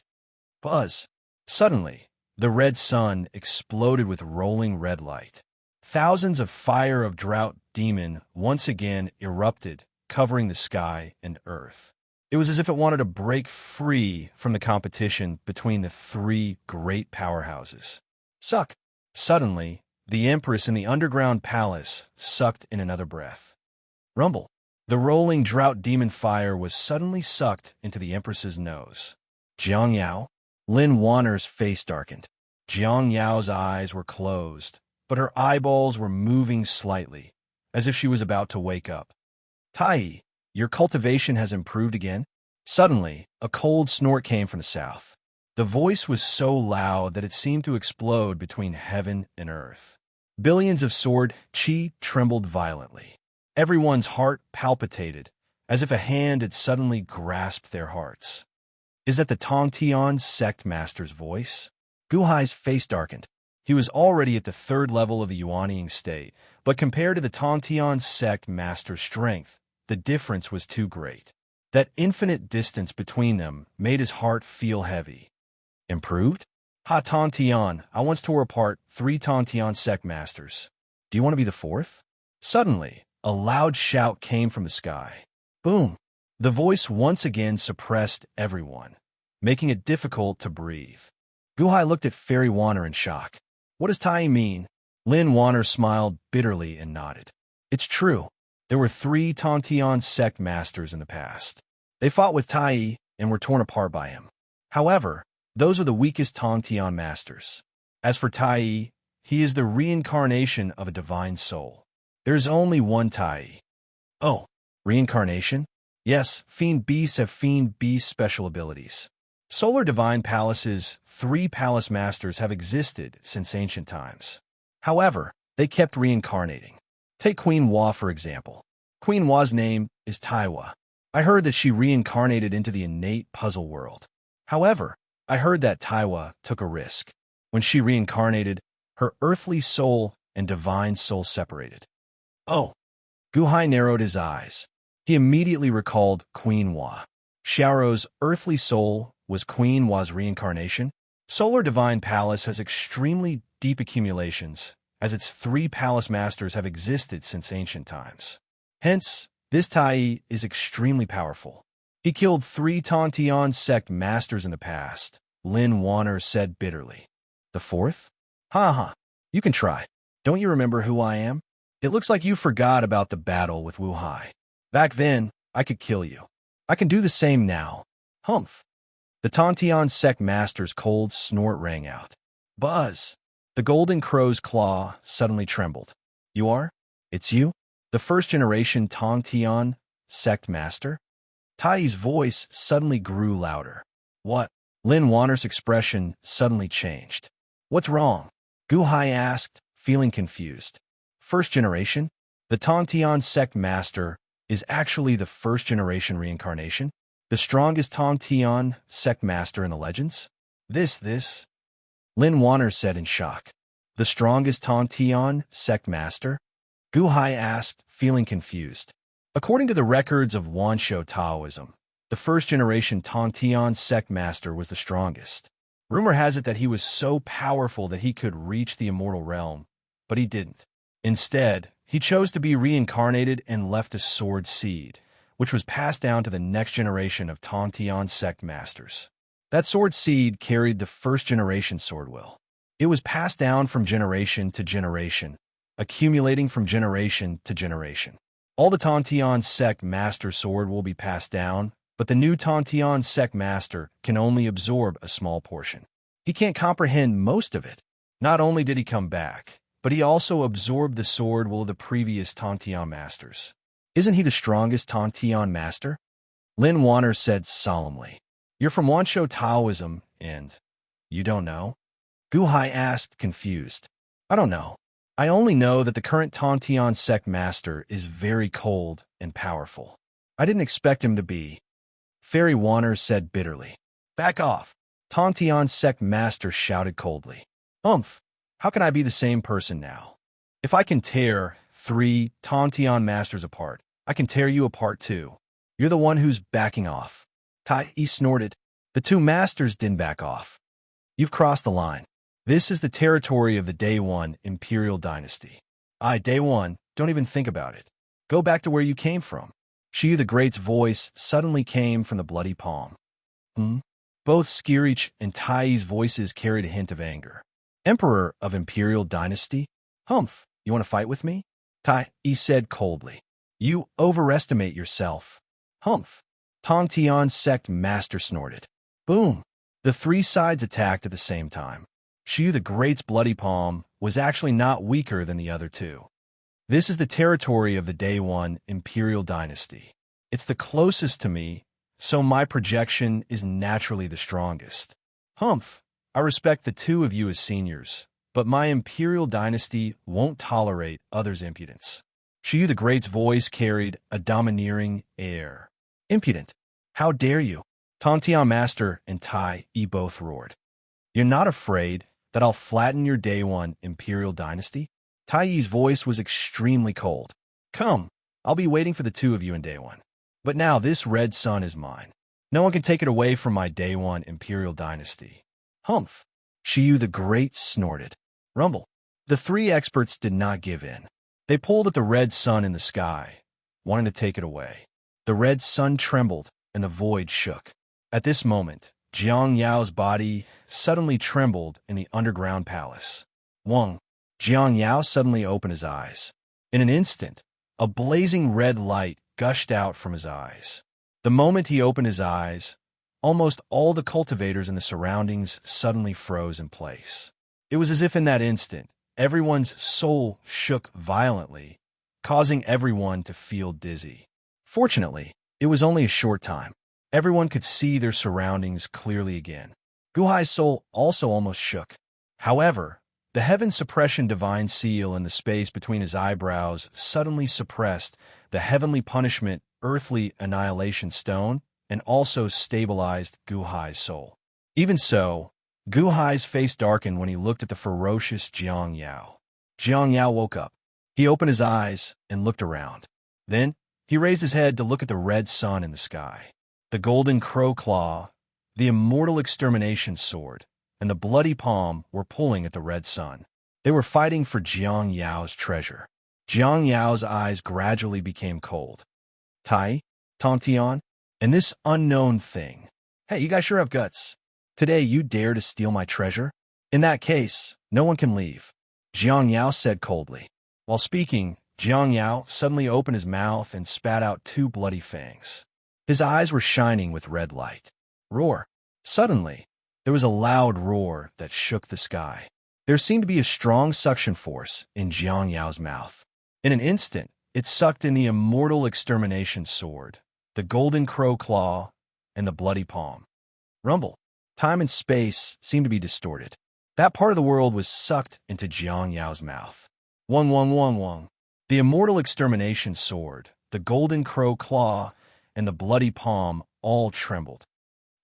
Buzz! Suddenly, The red sun exploded with rolling red light. Thousands of fire of drought demon once again erupted, covering the sky and earth. It was as if it wanted to break free from the competition between the three great powerhouses. Suck! Suddenly, the Empress in the underground palace sucked in another breath. Rumble! The rolling drought demon fire was suddenly sucked into the Empress's nose. Jiang Yao? Lin Wanner's face darkened. Jiang Yao's eyes were closed, but her eyeballs were moving slightly, as if she was about to wake up. Tai, your cultivation has improved again? Suddenly, a cold snort came from the south. The voice was so loud that it seemed to explode between heaven and earth. Billions of sword chi trembled violently. Everyone's heart palpitated, as if a hand had suddenly grasped their hearts. Is that the Tongtian sect master's voice? Guhai's face darkened. He was already at the third level of the Yuanying state, but compared to the Tongtian sect master's strength, the difference was too great. That infinite distance between them made his heart feel heavy. Improved? Ha Tongtian, I once tore apart 3 Tongtian sect masters. Do you want to be the 4th? Suddenly, a loud shout came from the sky. Boom! The voice once again suppressed everyone, making it difficult to breathe. Guhai looked at Fairy Wanner in shock. What does Tai mean? Lin Wanner smiled bitterly and nodded. It's true. There were 3 Tongtian sect masters in the past. They fought with Tai and were torn apart by him. However, those are the weakest Tongtian masters. As for Tai, he is the reincarnation of a divine soul. There is only one Tai. Oh, reincarnation? Yes, Fiend Beasts have Fiend Beast special abilities. Solar Divine Palace's 3 palace masters have existed since ancient times. However, they kept reincarnating. Take Queen Hua, for example. Queen Hua's name is Taiwa. I heard that she reincarnated into the innate puzzle world. However, I heard that Taiwa took a risk. When she reincarnated, her earthly soul and divine soul separated. Oh! Guhai narrowed his eyes. He immediately recalled Queen Hua. Xiaoro's earthly soul was Queen Hua's reincarnation. Solar Divine Palace has extremely deep accumulations, as its 3 palace masters have existed since ancient times. Hence, this Tai is extremely powerful. He killed 3 Tongtian sect masters in the past, Lin Wanner said bitterly. The 4th? Ha. You can try. Don't you remember who I am? It looks like you forgot about the battle with Wu Hai. Back then, I could kill you. I can do the same now. Humph. The Tongtian sect master's cold snort rang out. Buzz! The golden crow's claw suddenly trembled. You are? It's you? The first-generation Tongtian sect master? Tai's voice suddenly grew louder. What? Lin Wanner's expression suddenly changed. What's wrong? Guhai asked, feeling confused. First generation? The Tongtian sect master is actually the first-generation reincarnation? The strongest Tongtian sect master in the legends? This? Lin Wanner said in shock. The strongest Tongtian sect master? Guhai asked, feeling confused. According to the records of Wanshou Taoism, the first-generation Tongtian sect master was the strongest. Rumor has it that he was so powerful that he could reach the immortal realm, but he didn't. Instead, he chose to be reincarnated and left a sword seed, which was passed down to the next generation of Tongtian sect masters. That sword seed carried the first-generation sword will. It was passed down from generation to generation, accumulating from generation to generation. All the Tongtian sect master sword will be passed down, but the new Tongtian sect master can only absorb a small portion. He can't comprehend most of it. Not only did he come back, but he also absorbed the sword will of the previous Tongtian masters. Isn't he the strongest Tongtian master? Lin Wanner said solemnly. You're from Wanshou Taoism, and you don't know? Guhai asked, confused. I don't know. I only know that the current Tongtian sect master is very cold and powerful. I didn't expect him to be. Fairy Wanner said bitterly. Back off. Tongtian sect master shouted coldly. Umph. How can I be the same person now? If I can tear 3 Tongtian masters apart, I can tear you apart too. You're the one who's backing off. Tai snorted. The 2 masters didn't back off. You've crossed the line. This is the territory of the Day One Imperial Dynasty. Day One, don't even think about it. Go back to where you came from. Shi the Great's voice suddenly came from the bloody palm. Both Skirich and Tai's voices carried a hint of anger. Emperor of Imperial Dynasty? Humph, you want to fight with me? Tai said coldly. You overestimate yourself. Humph. Tong Tian's sect master snorted. Boom. The three sides attacked at the same time. Shi the Great's bloody palm was actually not weaker than the other two. This is the territory of the Day One Imperial Dynasty. It's the closest to me, so my projection is naturally the strongest. Humph, I respect the two of you as seniors, but my Imperial Dynasty won't tolerate others' impudence. Shi the Great's voice carried a domineering air. Impudent. How dare you? Tong Tian Master and Tai both roared. You're not afraid that I'll flatten your Day One Imperial Dynasty? Tai's voice was extremely cold. Come, I'll be waiting for the two of you in Day One. But now this red sun is mine. No one can take it away from my Day One Imperial Dynasty. Humph. Shi the Great snorted. Rumble. The three experts did not give in. They pulled at the red sun in the sky, wanting to take it away. The red sun trembled, and the void shook. At this moment, Jiang Yao's body suddenly trembled in the underground palace. Wang. Jiang Yao suddenly opened his eyes. In an instant, a blazing red light gushed out from his eyes. The moment he opened his eyes, almost all the cultivators in the surroundings suddenly froze in place. It was as if in that instant, everyone's soul shook violently, causing everyone to feel dizzy. Fortunately, it was only a short time. Everyone could see their surroundings clearly again. Guhai's soul also almost shook. However, the heaven suppression divine seal in the space between his eyebrows suddenly suppressed the heavenly punishment earthly annihilation stone and also stabilized Guhai's soul. Even so, Guhai's face darkened when he looked at the ferocious Jiang Yao. Jiang Yao woke up. He opened his eyes and looked around. Then, he raised his head to look at the red sun in the sky. The golden crow claw, the immortal extermination sword, and the bloody palm were pulling at the red sun. They were fighting for Jiang Yao's treasure. Jiang Yao's eyes gradually became cold. Tai, Tong Tian, and this unknown thing. Hey, you guys sure have guts. Today you dare to steal my treasure? In that case, no one can leave, Jiang Yao said coldly. While speaking, Jiang Yao suddenly opened his mouth and spat out two bloody fangs. His eyes were shining with red light. Roar. Suddenly, there was a loud roar that shook the sky. There seemed to be a strong suction force in Jiang Yao's mouth. In an instant, it sucked in the immortal extermination sword, the golden crow claw, and the bloody palm. Rumble. Time and space seemed to be distorted. That part of the world was sucked into Jiang Yao's mouth. Wang. The immortal extermination sword, the golden crow claw, and the bloody palm all trembled.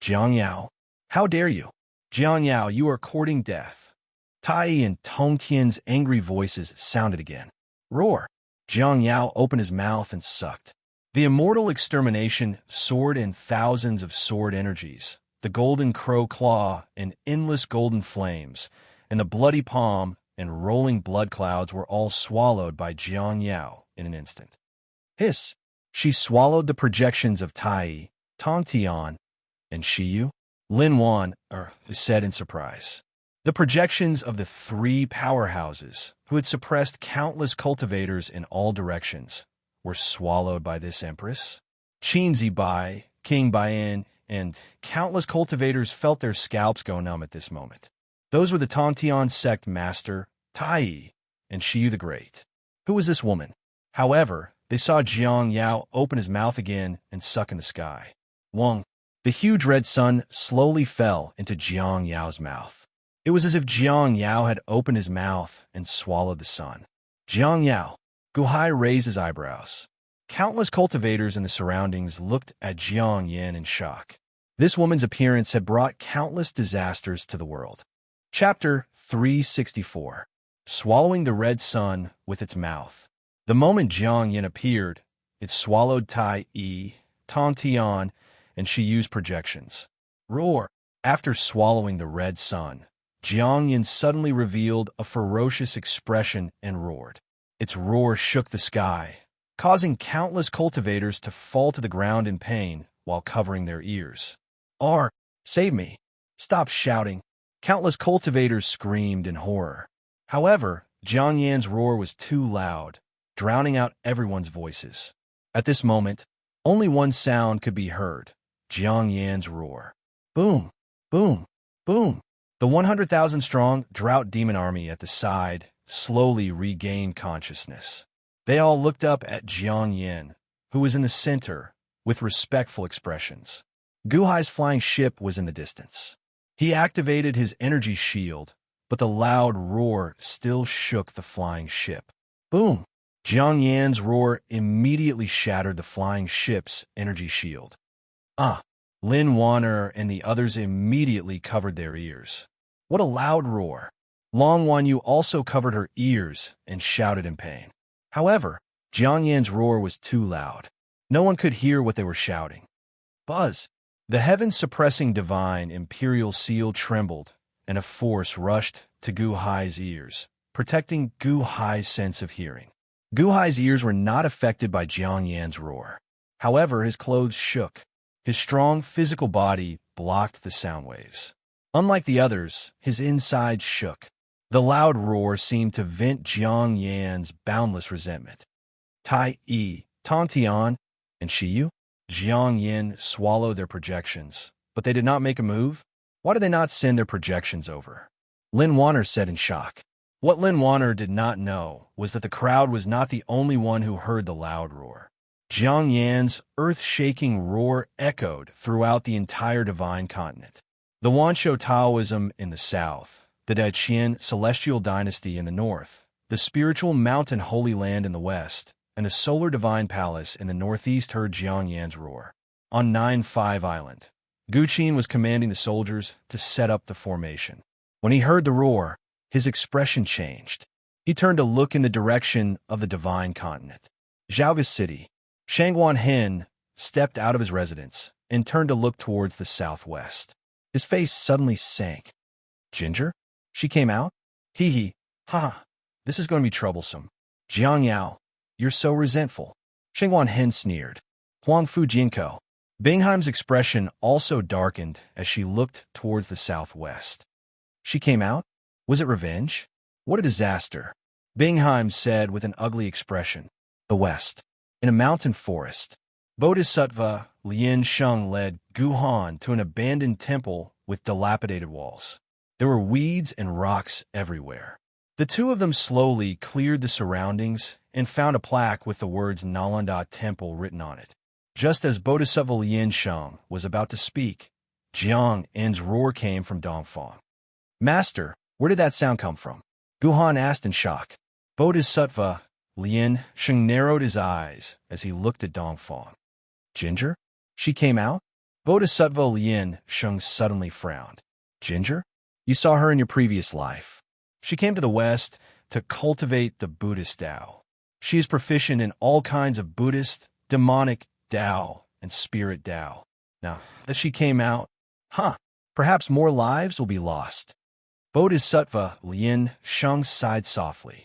Jiang Yao, how dare you? Jiang Yao, you are courting death. Tai and Tong Tian's angry voices sounded again. Roar. Jiang Yao opened his mouth and sucked. The immortal extermination sword and thousands of sword energies, the golden crow claw and endless golden flames, and the bloody palm and rolling blood clouds were all swallowed by Jiang Yao in an instant. Hiss. She swallowed the projections of Tai, Tong Tian, and Shiyu. Lin Wan said in surprise. The projections of the three powerhouses, who had suppressed countless cultivators in all directions, were swallowed by this empress. Qin Zibai, King Baiyan, and countless cultivators felt their scalps go numb at this moment. Those were the Tong Tian sect master, Tai, and Shiyu the Great. Who was this woman? However, they saw Jiang Yao open his mouth again and suck in the sky. Wang. The huge red sun slowly fell into Jiang Yao's mouth. It was as if Jiang Yao had opened his mouth and swallowed the sun. Jiang Yao. Guhai raised his eyebrows. Countless cultivators in the surroundings looked at Jiang Yin in shock. This woman's appearance had brought countless disasters to the world. Chapter 364. Swallowing the red sun with its mouth. The moment Jiang Yin appeared, it swallowed Tai, Tong Tian, and she used projections. Roar. After swallowing the red sun, Jiang Yin suddenly revealed a ferocious expression and roared. Its roar shook the sky, causing countless cultivators to fall to the ground in pain while covering their ears. "Ark, save me! Stop shouting!" Countless cultivators screamed in horror. However, Jiang Yan's roar was too loud, drowning out everyone's voices. At this moment, only one sound could be heard: Jiang Yan's roar. Boom! Boom! Boom! The 100,000-strong drought demon army at the side slowly regained consciousness. They all looked up at Jiang Yan, who was in the center, with respectful expressions. Guhai's flying ship was in the distance. He activated his energy shield, but the loud roar still shook the flying ship. Boom! Jiang Yan's roar immediately shattered the flying ship's energy shield. Lin Wanner and the others immediately covered their ears. What a loud roar! Long Wanyu also covered her ears and shouted in pain. However, Jiang Yan's roar was too loud. No one could hear what they were shouting. Buzz! The heaven-suppressing divine imperial seal trembled, and a force rushed to Gu Hai's ears, protecting Gu Hai's sense of hearing. Gu Hai's ears were not affected by Jiang Yan's roar. However, his clothes shook. His strong physical body blocked the sound waves. Unlike the others, his insides shook. The loud roar seemed to vent Jiang Yan's boundless resentment. Tai Yi, Tong Tian, and Shiyu? Jiang Yan swallowed their projections, but they did not make a move. Why did they not send their projections over? Lin Wanner said in shock. What Lin Wanner did not know was that the crowd was not the only one who heard the loud roar. Jiang Yan's earth-shaking roar echoed throughout the entire divine continent. The Wanshou Taoism in the south, the Daqian celestial dynasty in the north, the spiritual mountain Holy Land in the west, and the solar divine palace in the northeast heard Jiang Yan's roar. On 9-5 Island, Gu Qin was commanding the soldiers to set up the formation. When he heard the roar, his expression changed. He turned to look in the direction of the divine continent. Zhaoga City. Shangguan Hen stepped out of his residence and turned to look towards the southwest. His face suddenly sank. Ginger? She came out? Hee hee. Ha! This is going to be troublesome. Jiang Yao, you're so resentful. Shangguan Hen sneered. Huang Fu Jinko. Bingheim's expression also darkened as she looked towards the southwest. She came out? Was it revenge? What a disaster. Bingheim said with an ugly expression. The west. In a mountain forest, Bodhisattva Lin Sheng led Gu Han to an abandoned temple with dilapidated walls. There were weeds and rocks everywhere. The two of them slowly cleared the surroundings and found a plaque with the words Nalanda Temple written on it. Just as Bodhisattva Lin Sheng was about to speak, Jiang Yan's roar came from Dongfang. Master, where did that sound come from? Gu Han asked in shock. Bodhisattva Lin Sheng narrowed his eyes as he looked at Dongfang. Ginger? She came out? Bodhisattva Lin Sheng suddenly frowned. Ginger? You saw her in your previous life. She came to the West to cultivate the Buddhist Tao. She is proficient in all kinds of Buddhist, demonic Tao, and spirit Tao. Now that she came out, perhaps more lives will be lost. Bodhisattva Lin Sheng sighed softly.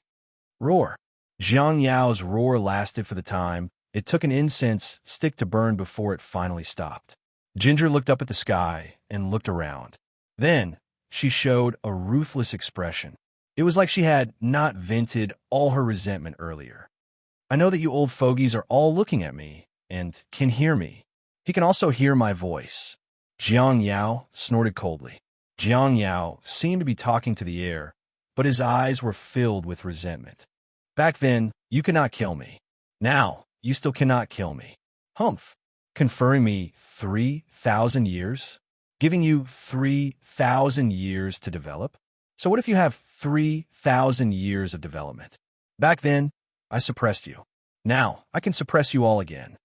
Roar. Jiang Yao's roar lasted for the time it took an incense stick to burn before it finally stopped. Ginger looked up at the sky and looked around. Then she showed a ruthless expression. It was like she had not vented all her resentment earlier. I know that you old fogies are all looking at me and can hear me. He can also hear my voice. Jiang Yao snorted coldly. Jiang Yao seemed to be talking to the air, but his eyes were filled with resentment. Back then, you could not kill me. Now, you still cannot kill me. Humph. Conferring me 3,000 years? Giving you 3,000 years to develop? So what if you have 3,000 years of development? Back then, I suppressed you. Now, I can suppress you all again.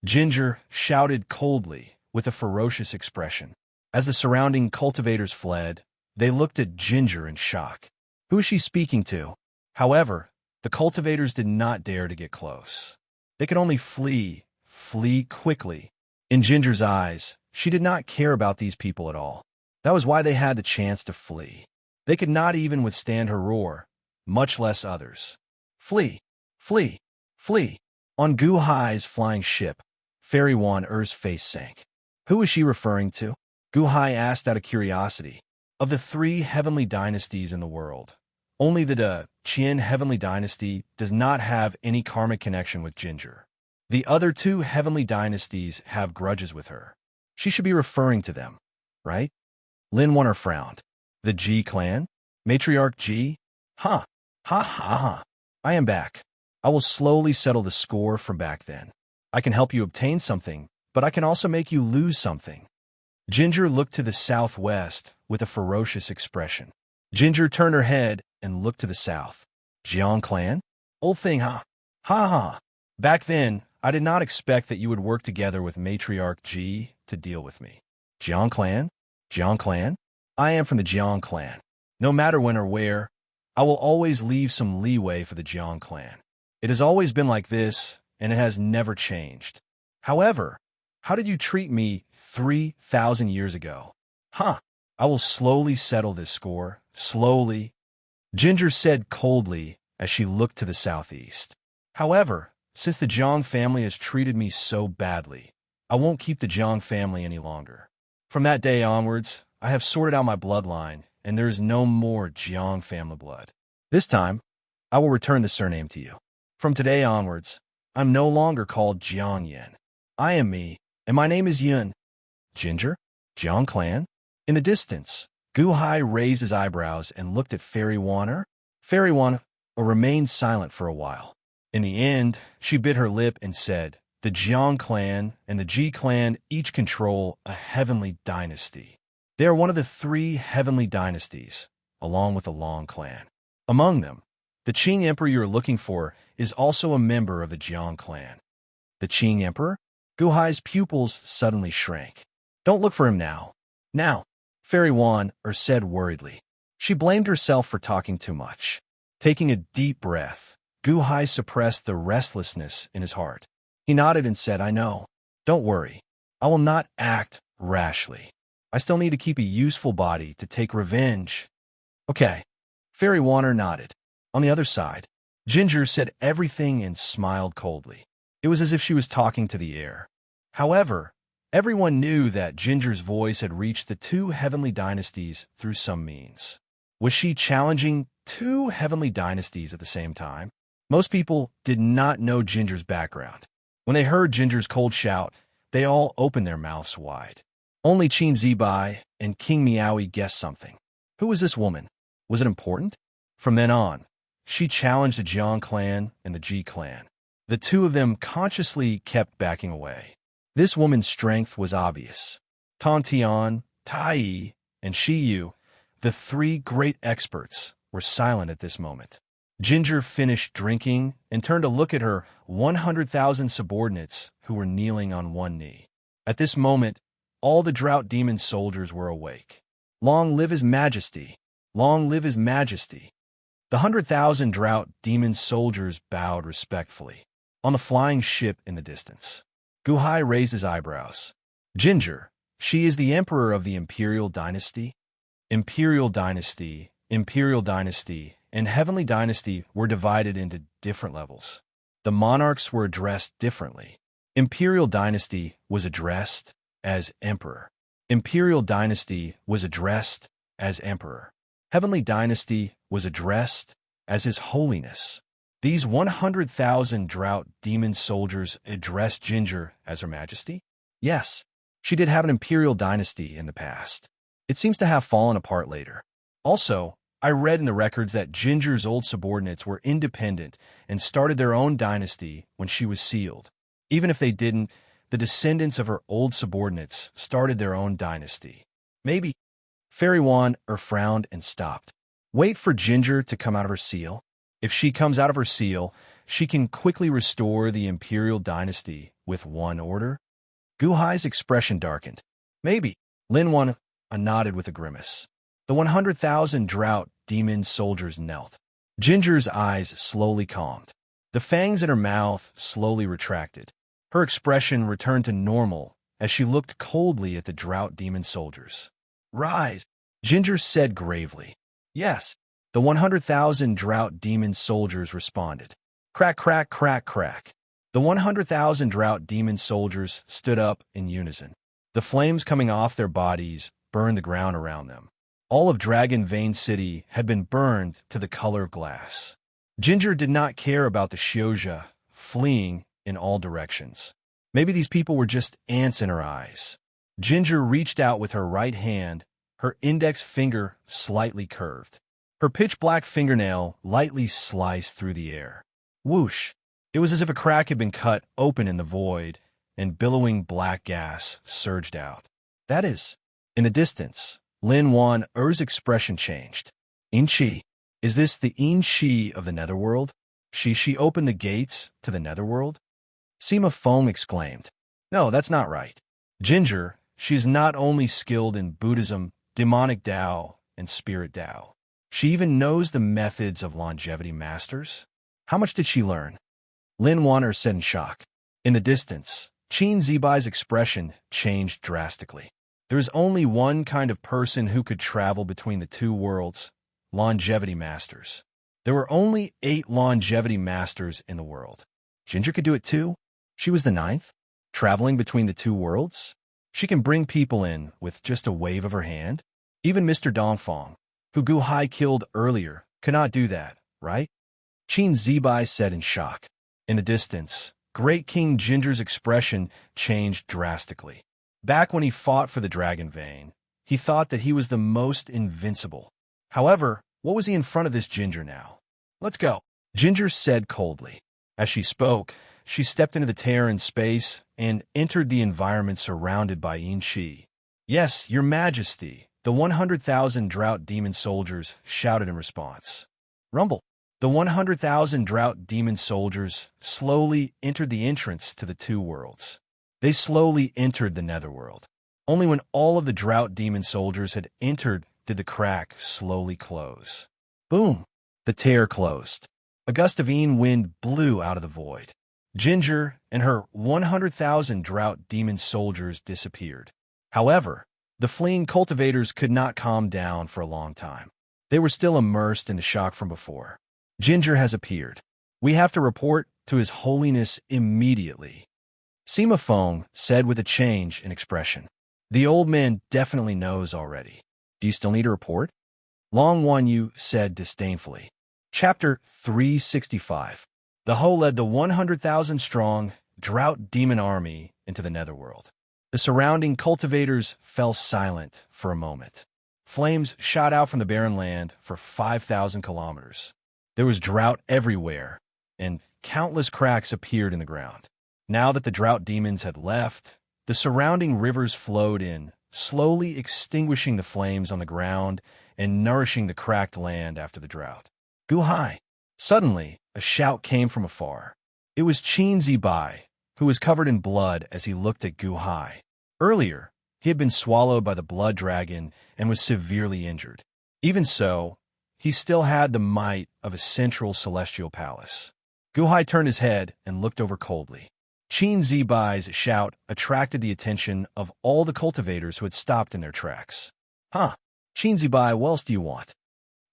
Ginger shouted coldly with a ferocious expression. As the surrounding cultivators fled, they looked at Ginger in shock. Who is she speaking to? However, the cultivators did not dare to get close. They could only flee quickly. In Ginger's eyes, she did not care about these people at all. That was why they had the chance to flee. They could not even withstand her roar, much less others. Flee! Flee! Flee! On Gu Hai's flying ship, Fairy Wan Er's face sank. Who was she referring to? Gu Hai asked out of curiosity. Of the 3 heavenly dynasties in the world, only the Qian heavenly dynasty does not have any karmic connection with Ginger. The other 2 heavenly dynasties have grudges with her. She should be referring to them, right? Lin Wonner frowned. The Ji clan? Matriarch Ji? Ha! Ha ha ha! I am back. I will slowly settle the score from back then. I can help you obtain something, but I can also make you lose something. Ginger looked to the southwest with a ferocious expression. Ginger turned her head and looked to the south. Jiang clan? Old thing, ha! Ha ha! Back then, I did not expect that you would work together with Matriarch Ji to deal with me. Jiang clan? Jiang clan? I am from the Jiang clan. No matter when or where, I will always leave some leeway for the Jiang clan. It has always been like this, and it has never changed. However, how did you treat me 3,000 years ago? Huh. I will slowly settle this score, slowly, Ginger said coldly as she looked to the southeast. However, since the Jiang family has treated me so badly, I won't keep the Jiang family any longer. From that day onwards, I have sorted out my bloodline, and there is no more Jiang family blood. This time, I will return the surname to you. From today onwards, I'm no longer called Jiang Yen. I am me, and my name is Yun. Ginger? Jiang clan? In the distance, Gu Hai raised his eyebrows and looked at Fairy Wan. Fairy Wan remained silent for a while. In the end, she bit her lip and said, the Jiang clan and the Ji clan each control a heavenly dynasty. They are one of the 3 heavenly dynasties, along with the Long clan. Among them, the Qing Emperor you are looking for is also a member of the Jiang clan. The Qing Emperor? Gu Hai's pupils suddenly shrank. Don't look for him now. Now, Fairy Wan said worriedly. She blamed herself for talking too much. Taking a deep breath, Gu Hai suppressed the restlessness in his heart. He nodded and said, I know. Don't worry. I will not act rashly. I still need to keep a useful body to take revenge. Okay. Fairy Wan nodded. On the other side, Ginger said everything and smiled coldly. It was as if she was talking to the air. However, everyone knew that Ginger's voice had reached the 2 heavenly dynasties through some means. Was she challenging 2 heavenly dynasties at the same time? Most people did not know Ginger's background. When they heard Ginger's cold shout, they all opened their mouths wide. Only Qin Zibai and King Miaoui guessed something. Who was this woman? Was it important? From then on, she challenged the Jiang clan and the Ji clan. The 2 of them consciously kept backing away. This woman's strength was obvious. Tan Tian, Tai Yi, and Shi Yu, the 3 great experts, were silent at this moment. Ginger finished drinking and turned to look at her 100,000 subordinates who were kneeling on one knee. At this moment, all the drought demon soldiers were awake. Long live His Majesty! Long live His Majesty! The 100,000 drought demon soldiers bowed respectfully. On the flying ship in the distance, Gu Hai raised his eyebrows. Ginger, she is the emperor of the Imperial Dynasty? Imperial Dynasty, and Heavenly Dynasty were divided into different levels. The monarchs were addressed differently. Imperial Dynasty was addressed as Emperor. Imperial Dynasty was addressed as Emperor. Heavenly Dynasty was addressed as His Holiness. These 100,000 drought demon soldiers addressed Ginger as Her Majesty? Yes, she did have an Imperial Dynasty in the past. It seems to have fallen apart later. Also, I read in the records that Ginger's old subordinates were independent and started their own dynasty when she was sealed. Even if they didn't, the descendants of her old subordinates started their own dynasty. Maybe. Fairy Wan frowned and stopped. Wait for Ginger to come out of her seal. If she comes out of her seal, she can quickly restore the Imperial Dynasty with one order. Gu Hai's expression darkened. Maybe. Lin Wan nodded with a grimace. The 100,000 drought demon soldiers knelt. Ginger's eyes slowly calmed. The fangs in her mouth slowly retracted. Her expression returned to normal as she looked coldly at the drought demon soldiers. Rise, Ginger said gravely. Yes, the 100,000 drought demon soldiers responded. Crack, crack, crack, crack. The 100,000 drought demon soldiers stood up in unison. The flames coming off their bodies burned the ground around them. All of Dragon Vein City had been burned to the color of glass. Ginger did not care about the Shioja fleeing in all directions. Maybe these people were just ants in her eyes. Ginger reached out with her right hand, her index finger slightly curved. Her pitch-black fingernail lightly sliced through the air. Whoosh! It was as if a crack had been cut open in the void, and billowing black gas surged out. That is, in the distance, Lin Wan Er's expression changed. Inchi, is this the Inchi of the Netherworld? She opened the gates to the Netherworld? Sima Feng exclaimed. No, that's not right. Ginger, she's not only skilled in Buddhism, demonic Tao, and spirit Tao. She even knows the methods of longevity masters. How much did she learn? Lin Wan said in shock. In the distance, Qin Zibai's expression changed drastically. There is only one kind of person who could travel between the two worlds, longevity masters. There were only 8 longevity masters in the world. Ginger could do it too? She was the 9th? Traveling between the two worlds? She can bring people in with just a wave of her hand? Even Mr. Dongfang, who Gu Hai killed earlier, cannot do that, right? Qin Zibai said in shock. In the distance, Great King Ginger's expression changed drastically. Back when he fought for the Dragon Vein, he thought that he was the most invincible. However, what was he in front of this Ginger now? Let's go, Ginger said coldly. As she spoke, she stepped into the tear in space and entered the environment surrounded by Yin Shi. Yes, Your Majesty, the 100,000 drought demon soldiers shouted in response. Rumble. The 100,000 drought demon soldiers slowly entered the entrance to the two worlds. They slowly entered the netherworld. Only when all of the drought demon soldiers had entered did the crack slowly close. Boom! The tear closed. A gust of wind blew out of the void. Ginger and her 100,000 drought demon soldiers disappeared. However, the fleeing cultivators could not calm down for a long time. They were still immersed in the shock from before. Ginger has appeared. We have to report to His Holiness immediately. Sima Feng said with a change in expression. The old man definitely knows already. Do you still need a report? Long Wan Yu said disdainfully. Chapter 365. The Ho led the 100,000-strong drought demon army into the netherworld. The surrounding cultivators fell silent for a moment. Flames shot out from the barren land for 5,000 kilometers. There was drought everywhere, and countless cracks appeared in the ground. Now that the drought demons had left, the surrounding rivers flowed in, slowly extinguishing the flames on the ground and nourishing the cracked land after the drought. Gu Hai! Suddenly, a shout came from afar. It was Qin Zibai, who was covered in blood as he looked at Gu Hai. Earlier, he had been swallowed by the blood dragon and was severely injured. Even so, he still had the might of a central celestial palace. Gu Hai turned his head and looked over coldly. Qin Zibai's shout attracted the attention of all the cultivators who had stopped in their tracks. Huh, Qin Zibai, what else do you want?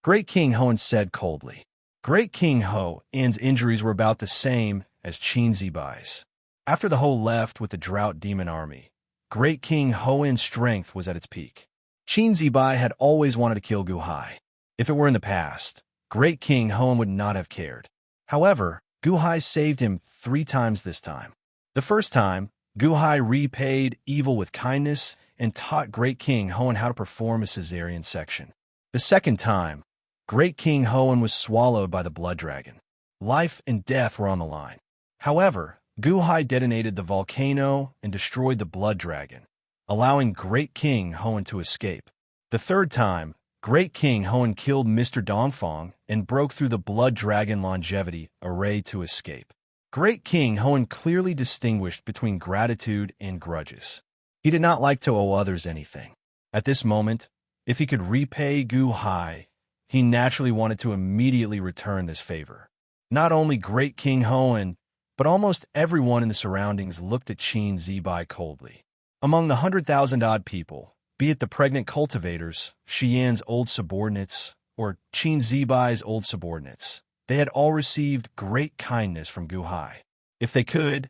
Great King Hoenn said coldly. Great King Hoenn's injuries were about the same as Qin Zibai's. After the Ho left with the drought demon army, Great King Hoenn's strength was at its peak. Qin Zibai had always wanted to kill Gu Hai. If it were in the past, Great King Hoenn would not have cared. However, Gu Hai saved him 3 times this time. The first time, Gu Hai repaid evil with kindness and taught Great King Hoenn how to perform a cesarean section. The second time, Great King Hoenn was swallowed by the blood dragon. Life and death were on the line. However, Gu Hai detonated the volcano and destroyed the blood dragon, allowing Great King Hoenn to escape. The third time, Great King Hoenn killed Mr. Dongfang and broke through the blood dragon longevity array to escape. Great King Hoenn clearly distinguished between gratitude and grudges. He did not like to owe others anything. At this moment, if he could repay Gu Hai, he naturally wanted to immediately return this favor. Not only Great King Hoenn, but almost everyone in the surroundings looked at Qin Zibai coldly. Among the 100,000-odd people, be it the pregnant cultivators, Xian's old subordinates, or Qin Zibai's old subordinates. They had all received great kindness from Gu Hai. If they could,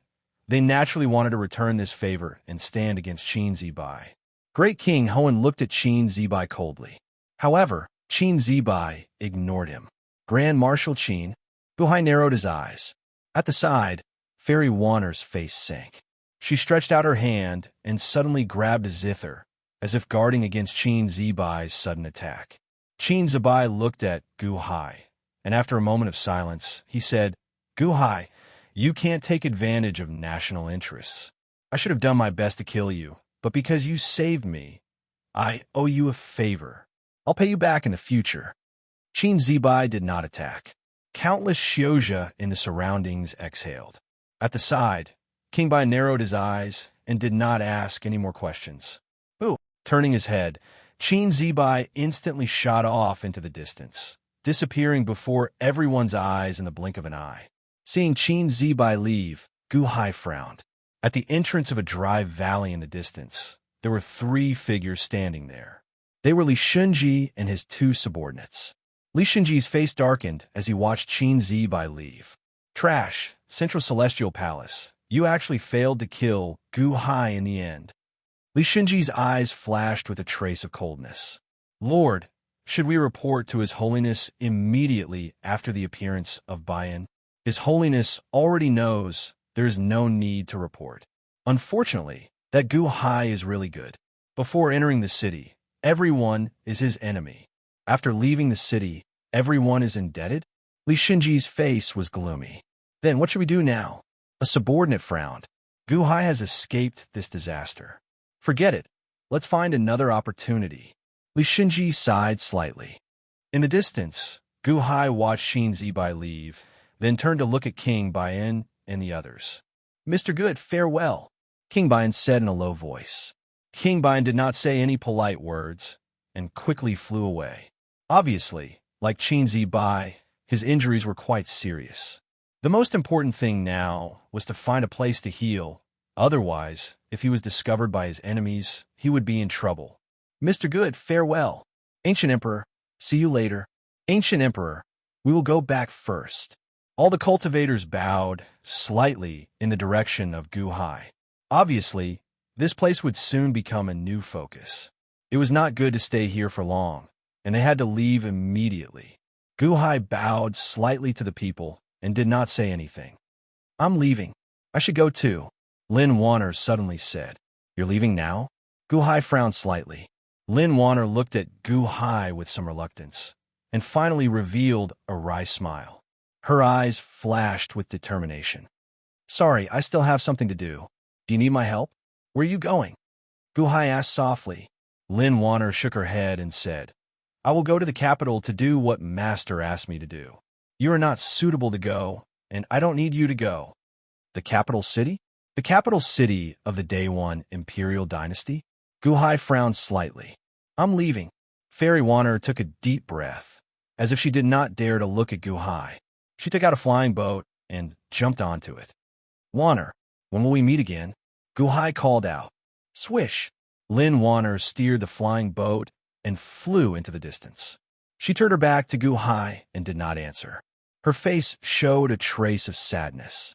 they naturally wanted to return this favor and stand against Qin Zibai. Great King Hoen looked at Qin Zibai coldly. However, Qin Zibai ignored him. Grand Marshal Qin, Gu Hai narrowed his eyes. At the side, Fairy Wanner's face sank. She stretched out her hand and suddenly grabbed a zither, as if guarding against Qin Zibai's sudden attack. Qin Zibai looked at Gu Hai, and after a moment of silence, he said, "Gu Hai, you can't take advantage of national interests. I should have done my best to kill you, but because you saved me, I owe you a favor. I'll pay you back in the future." Qin Zibai did not attack. Countless Xiozha in the surroundings exhaled. At the side, King Bai narrowed his eyes and did not ask any more questions. Ooh! Turning his head, Qin Zibai instantly shot off into the distance, disappearing before everyone's eyes in the blink of an eye. Seeing Qin Zibai leave, Gu Hai frowned. At the entrance of a dry valley in the distance, there were 3 figures standing there. They were Li Shunji and his 2 subordinates. Li Shunji's face darkened as he watched Qin Zibai leave. Trash, Central Celestial Palace. You actually failed to kill Gu Hai in the end. Li Shunji's eyes flashed with a trace of coldness. Lord, should we report to His Holiness immediately after the appearance of Baiyan? His Holiness already knows there is no need to report. Unfortunately, that Gu Hai is really good. Before entering the city, everyone is his enemy. After leaving the city, everyone is indebted? Li Shunji's face was gloomy. Then what should we do now? A subordinate frowned. Gu Hai has escaped this disaster. Forget it. Let's find another opportunity. Li Shunji sighed slightly. In the distance, Gu Hai watched Qin Zibai leave, then turned to look at King Baiyan and the others. "Mr. Good, farewell," King Baiyan said in a low voice. King Baiyan did not say any polite words and quickly flew away. Obviously, like Qin Zibai, his injuries were quite serious. The most important thing now was to find a place to heal. Otherwise, if he was discovered by his enemies, he would be in trouble. "Mr. Good, farewell. Ancient Emperor, see you later." "Ancient Emperor, we will go back first." All the cultivators bowed slightly in the direction of Gu Hai. Obviously, this place would soon become a new focus. It was not good to stay here for long, and they had to leave immediately. Gu Hai bowed slightly to the people and did not say anything. "I'm leaving. I should go too," Lin Wanner suddenly said. "You're leaving now?" Gu Hai frowned slightly. Lin Wanner looked at Gu Hai with some reluctance, and finally revealed a wry smile. Her eyes flashed with determination. "Sorry, I still have something to do. Do you need my help?" "Where are you going?" Gu Hai asked softly. Lin Wanner shook her head and said, "I will go to the capital to do what Master asked me to do. You are not suitable to go, and I don't need you to go." "The capital city?" "The capital city of the Day One Imperial Dynasty?" Gu Hai frowned slightly. "I'm leaving." Fairy Wanner took a deep breath, as if she did not dare to look at Gu Hai. She took out a flying boat and jumped onto it. "Wanner, when will we meet again?" Gu Hai called out. Swish! Lin Wanner steered the flying boat and flew into the distance. She turned her back to Gu Hai and did not answer. Her face showed a trace of sadness.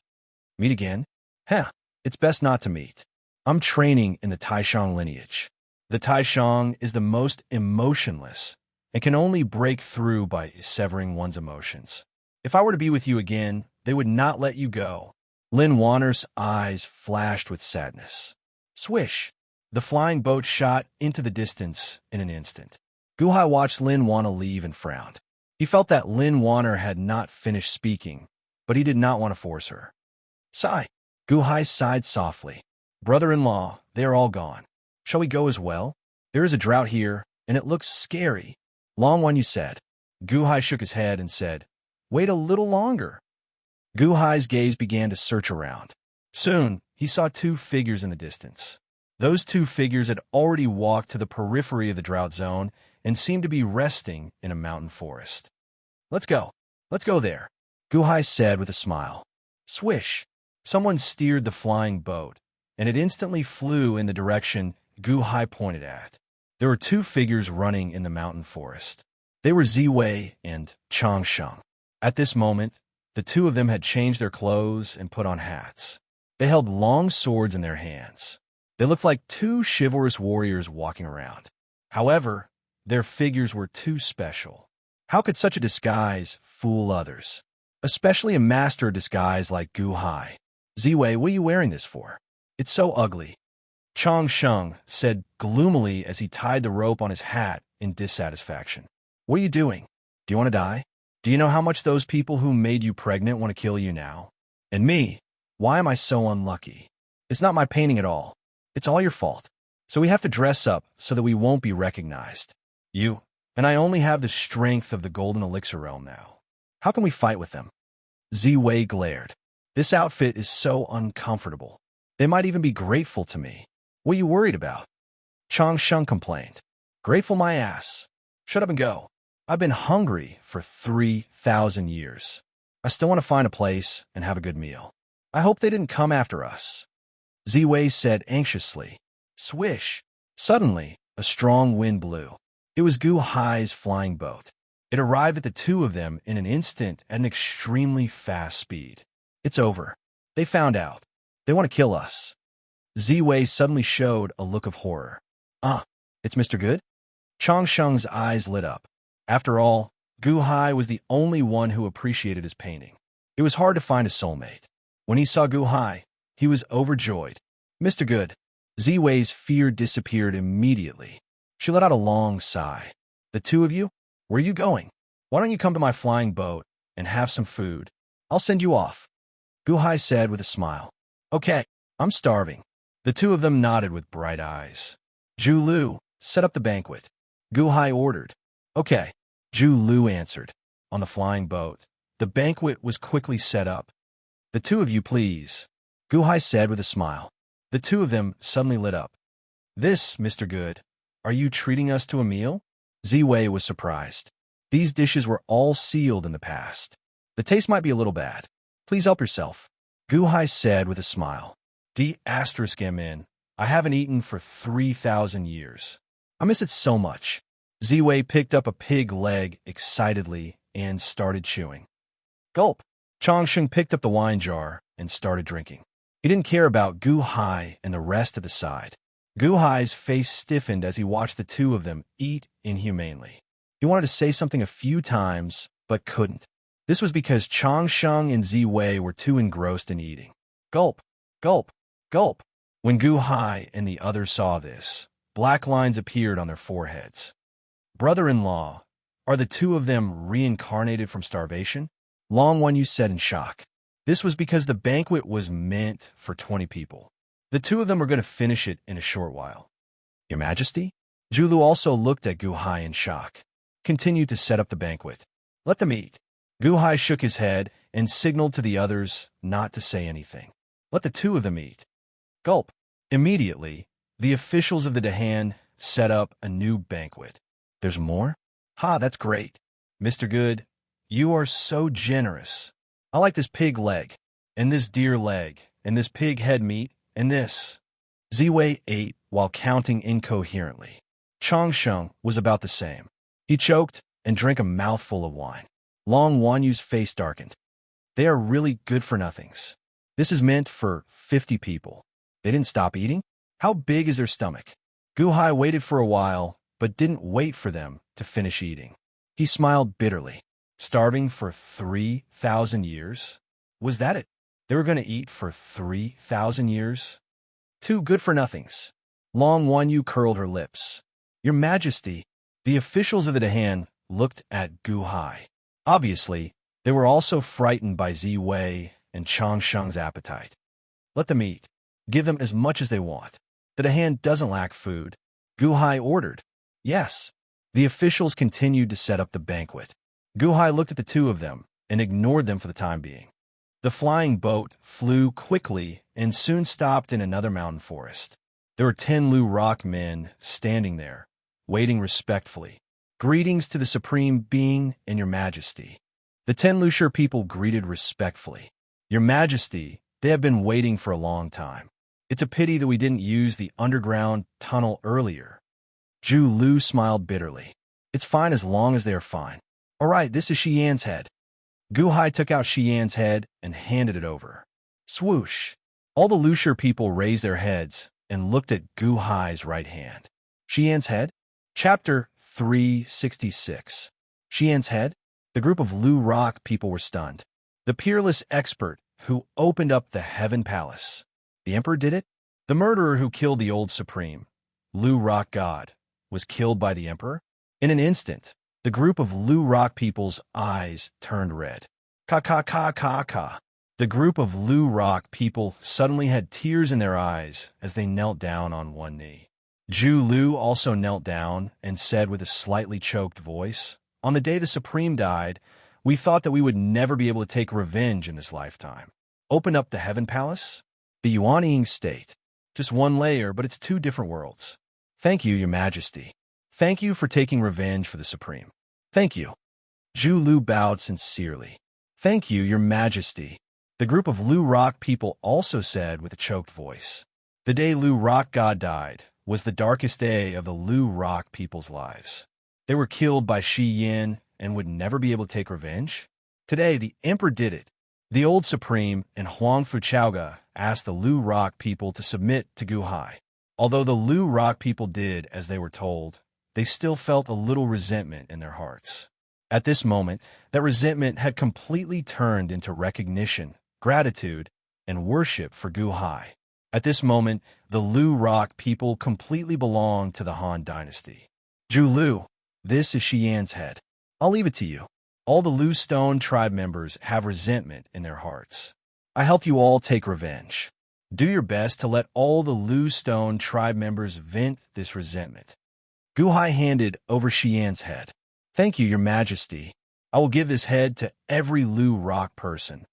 "Meet again? Heh, it's best not to meet. I'm training in the Taishang lineage. The Taishang is the most emotionless and can only break through by severing one's emotions. If I were to be with you again, they would not let you go." Lin Wanner's eyes flashed with sadness. Swish! The flying boat shot into the distance in an instant. Gu Hai watched Lin Wanner leave and frowned. He felt that Lin Wanner had not finished speaking, but he did not want to force her. Sigh. Gu Hai sighed softly. "Brother-in-law, they are all gone. Shall we go as well? There is a drought here, and it looks scary." "Long one, you said." Gu Hai shook his head and said, "Wait a little longer." Gu Hai's gaze began to search around. Soon, he saw 2 figures in the distance. Those 2 figures had already walked to the periphery of the drought zone and seemed to be resting in a mountain forest. Let's go there," Gu Hai said with a smile. Swish! Someone steered the flying boat, and it instantly flew in the direction Gu Hai pointed at. There were 2 figures running in the mountain forest. They were Ziwei and Changsheng. At this moment, the two of them had changed their clothes and put on hats. They held long swords in their hands. They looked like two chivalrous warriors walking around. However, their figures were too special. How could such a disguise fool others? Especially a master of disguise like Gu Hai. Ziwei, what are you wearing this for? It's so ugly. Changsheng said gloomily as he tied the rope on his hat in dissatisfaction. What are you doing? Do you want to die? Do you know how much those people who made you pregnant want to kill you now? And me? Why am I so unlucky? It's not my painting at all. It's all your fault. So we have to dress up so that we won't be recognized. You, and I only have the strength of the Golden Elixir Realm now. How can we fight with them? Ziwei glared. This outfit is so uncomfortable. They might even be grateful to me. What are you worried about? Changsheng complained. Grateful my ass. Shut up and go. I've been hungry for 3,000 years. I still want to find a place and have a good meal. I hope they didn't come after us. Ziwei said anxiously. Swish. Suddenly, a strong wind blew. It was Gu Hai's flying boat. It arrived at the two of them in an instant at an extremely fast speed. It's over. They found out. They want to kill us. Ziwei suddenly showed a look of horror. It's Mr. Good? Changsheng's eyes lit up. After all, Gu Hai was the only one who appreciated his painting. It was hard to find a soulmate. When he saw Gu Hai, he was overjoyed. Mr. Good. Ziwei's fear disappeared immediately. She let out a long sigh. The two of you? Where are you going? Why don't you come to my flying boat and have some food? I'll send you off. Gu Hai said with a smile. Okay, I'm starving. The two of them nodded with bright eyes. Zhu Lu, set up the banquet. Gu Hai ordered. Okay, Zhu Lu answered. On the flying boat, the banquet was quickly set up. The two of you, please, Gu Hai said with a smile. The two of them suddenly lit up. This, Mr. Good, are you treating us to a meal? Ziwei was surprised. These dishes were all sealed in the past. The taste might be a little bad. Please help yourself, Gu Hai said with a smile. D***MN. I haven't eaten for 3,000 years. I miss it so much. Ziwei picked up a pig leg excitedly and started chewing. Gulp. Changsheng picked up the wine jar and started drinking. He didn't care about Gu Hai and the rest of the side. Gu Hai's face stiffened as he watched the two of them eat inhumanely. He wanted to say something a few times, but couldn't. This was because Changsheng and Ziwei were too engrossed in eating. Gulp, gulp, gulp. When Gu Hai and the others saw this, black lines appeared on their foreheads. Brother-in-law, are the two of them reincarnated from starvation? Long One Yu said in shock. This was because the banquet was meant for 20 people. The two of them were going to finish it in a short while. Your Majesty? Zhu Lu also looked at Gu Hai in shock. Continued to set up the banquet. Let them eat. Gu Hai shook his head and signaled to the others not to say anything. Let the two of them eat. Gulp. Immediately, the officials of the Dahan set up a new banquet. There's more? Ha, that's great. Mr. Good, you are so generous. I like this pig leg, and this deer leg, and this pig head meat, and this. Ziwei ate while counting incoherently. Changsheng was about the same. He choked and drank a mouthful of wine. Long Wanyu's face darkened. They are really good-for-nothings. This is meant for 50 people. They didn't stop eating? How big is their stomach? Gu Hai waited for a while, but didn't wait for them to finish eating. He smiled bitterly. Starving for 3,000 years? Was that it? They were going to eat for 3,000 years? Two good-for-nothings. Long Wanyu curled her lips. Your Majesty, the officials of the Dahan looked at Gu Hai. Obviously, they were also frightened by Ziwei and Changsheng's appetite. Let them eat. Give them as much as they want. The Dahan doesn't lack food. Gu Hai ordered. Yes. The officials continued to set up the banquet. Gu Hai looked at the two of them and ignored them for the time being. The flying boat flew quickly and soon stopped in another mountain forest. There were 10 Lu rock men standing there, waiting respectfully. Greetings to the Supreme Being and Your Majesty. The 10 Lushur people greeted respectfully. Your Majesty, they have been waiting for a long time. It's a pity that we didn't use the underground tunnel earlier. Zhu Lu smiled bitterly. It's fine as long as they are fine. All right, this is Xian's head. Gu Hai took out Xian's head and handed it over. Swoosh. All the Lucier people raised their heads and looked at Gu Hai's right hand. Xian's head? Chapter 366. Xian's head? The group of Lu Rock people were stunned. The peerless expert who opened up the Heaven Palace. The Emperor did it? The murderer who killed the old Supreme, Lu Rock God, was killed by the Emperor? In an instant, the group of Lu Rock people's eyes turned red. Ka. The group of Lu Rock people suddenly had tears in their eyes as they knelt down on one knee. Zhu Lu also knelt down and said with a slightly choked voice, "On the day the Supreme died, we thought that we would never be able to take revenge in this lifetime. Open up the Heaven Palace? The Yuanying state. Just one layer, but it's two different worlds. Thank you, Your Majesty. Thank you for taking revenge for the Supreme. Thank you." Zhu Lu bowed sincerely. "Thank you, Your Majesty," the group of Lu Rock people also said with a choked voice. The day Lu Rock God died was the darkest day of the Lu Rock people's lives. They were killed by Shi Yin and would never be able to take revenge. Today, the Emperor did it. The old Supreme and Huang Fuchaoga asked the Lu Rock people to submit to Gu Hai. Although the Lu Rock people did as they were told, they still felt a little resentment in their hearts. At this moment, that resentment had completely turned into recognition, gratitude, and worship for Gu Hai. At this moment, the Lu Rock people completely belonged to the Han dynasty. Zhu Lu, this is Xian's head. I'll leave it to you. All the Lu Stone tribe members have resentment in their hearts. I help you all take revenge. Do your best to let all the Lu Stone tribe members vent this resentment. Gu Hai handed over Xian's head. Thank you, Your Majesty. I will give this head to every Lu Rock person.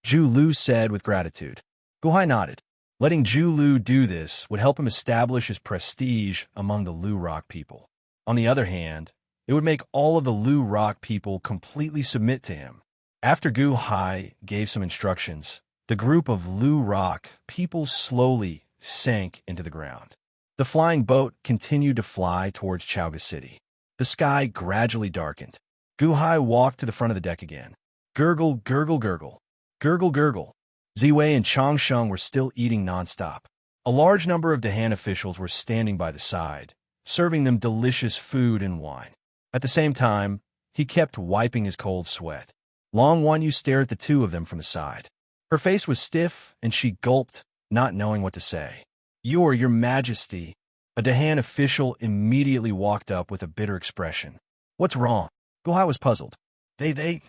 Zhu Lu said with gratitude. Gu Hai nodded. Letting Zhu Lu do this would help him establish his prestige among the Lu Rock people. On the other hand, it would make all of the Lu Rock people completely submit to him. After Gu Hai gave some instructions, the group of Lu Rock people slowly sank into the ground. The flying boat continued to fly towards Chaoga City. The sky gradually darkened. Gu Hai walked to the front of the deck again. Gurgle, gurgle, gurgle. Gurgle, gurgle. Ziwei and Changsheng were still eating nonstop. A large number of Dahan officials were standing by the side, serving them delicious food and wine. At the same time, he kept wiping his cold sweat. Long Wanyu stared at the two of them from the side. Her face was stiff, and she gulped, not knowing what to say. Your Majesty." A Dahan official immediately walked up with a bitter expression. "What's wrong?" Gu Hai was puzzled. That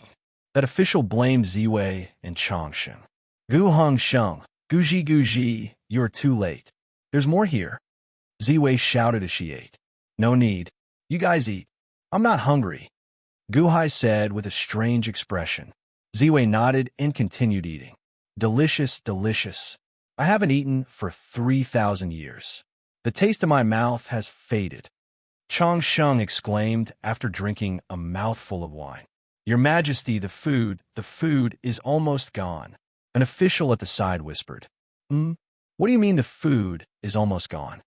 official blamed Ziwei and Changsheng. "Gu Hong Sheng, Guji, you're too late. There's more here." Ziwei shouted as she ate. "No need. You guys eat. I'm not hungry," Gu Hai said with a strange expression. Ziwei nodded and continued eating. "Delicious, delicious. I haven't eaten for 3,000 years. The taste in my mouth has faded," Changsheng exclaimed after drinking a mouthful of wine. "Your Majesty, the food is almost gone," an official at the side whispered. What do you mean the food is almost gone?"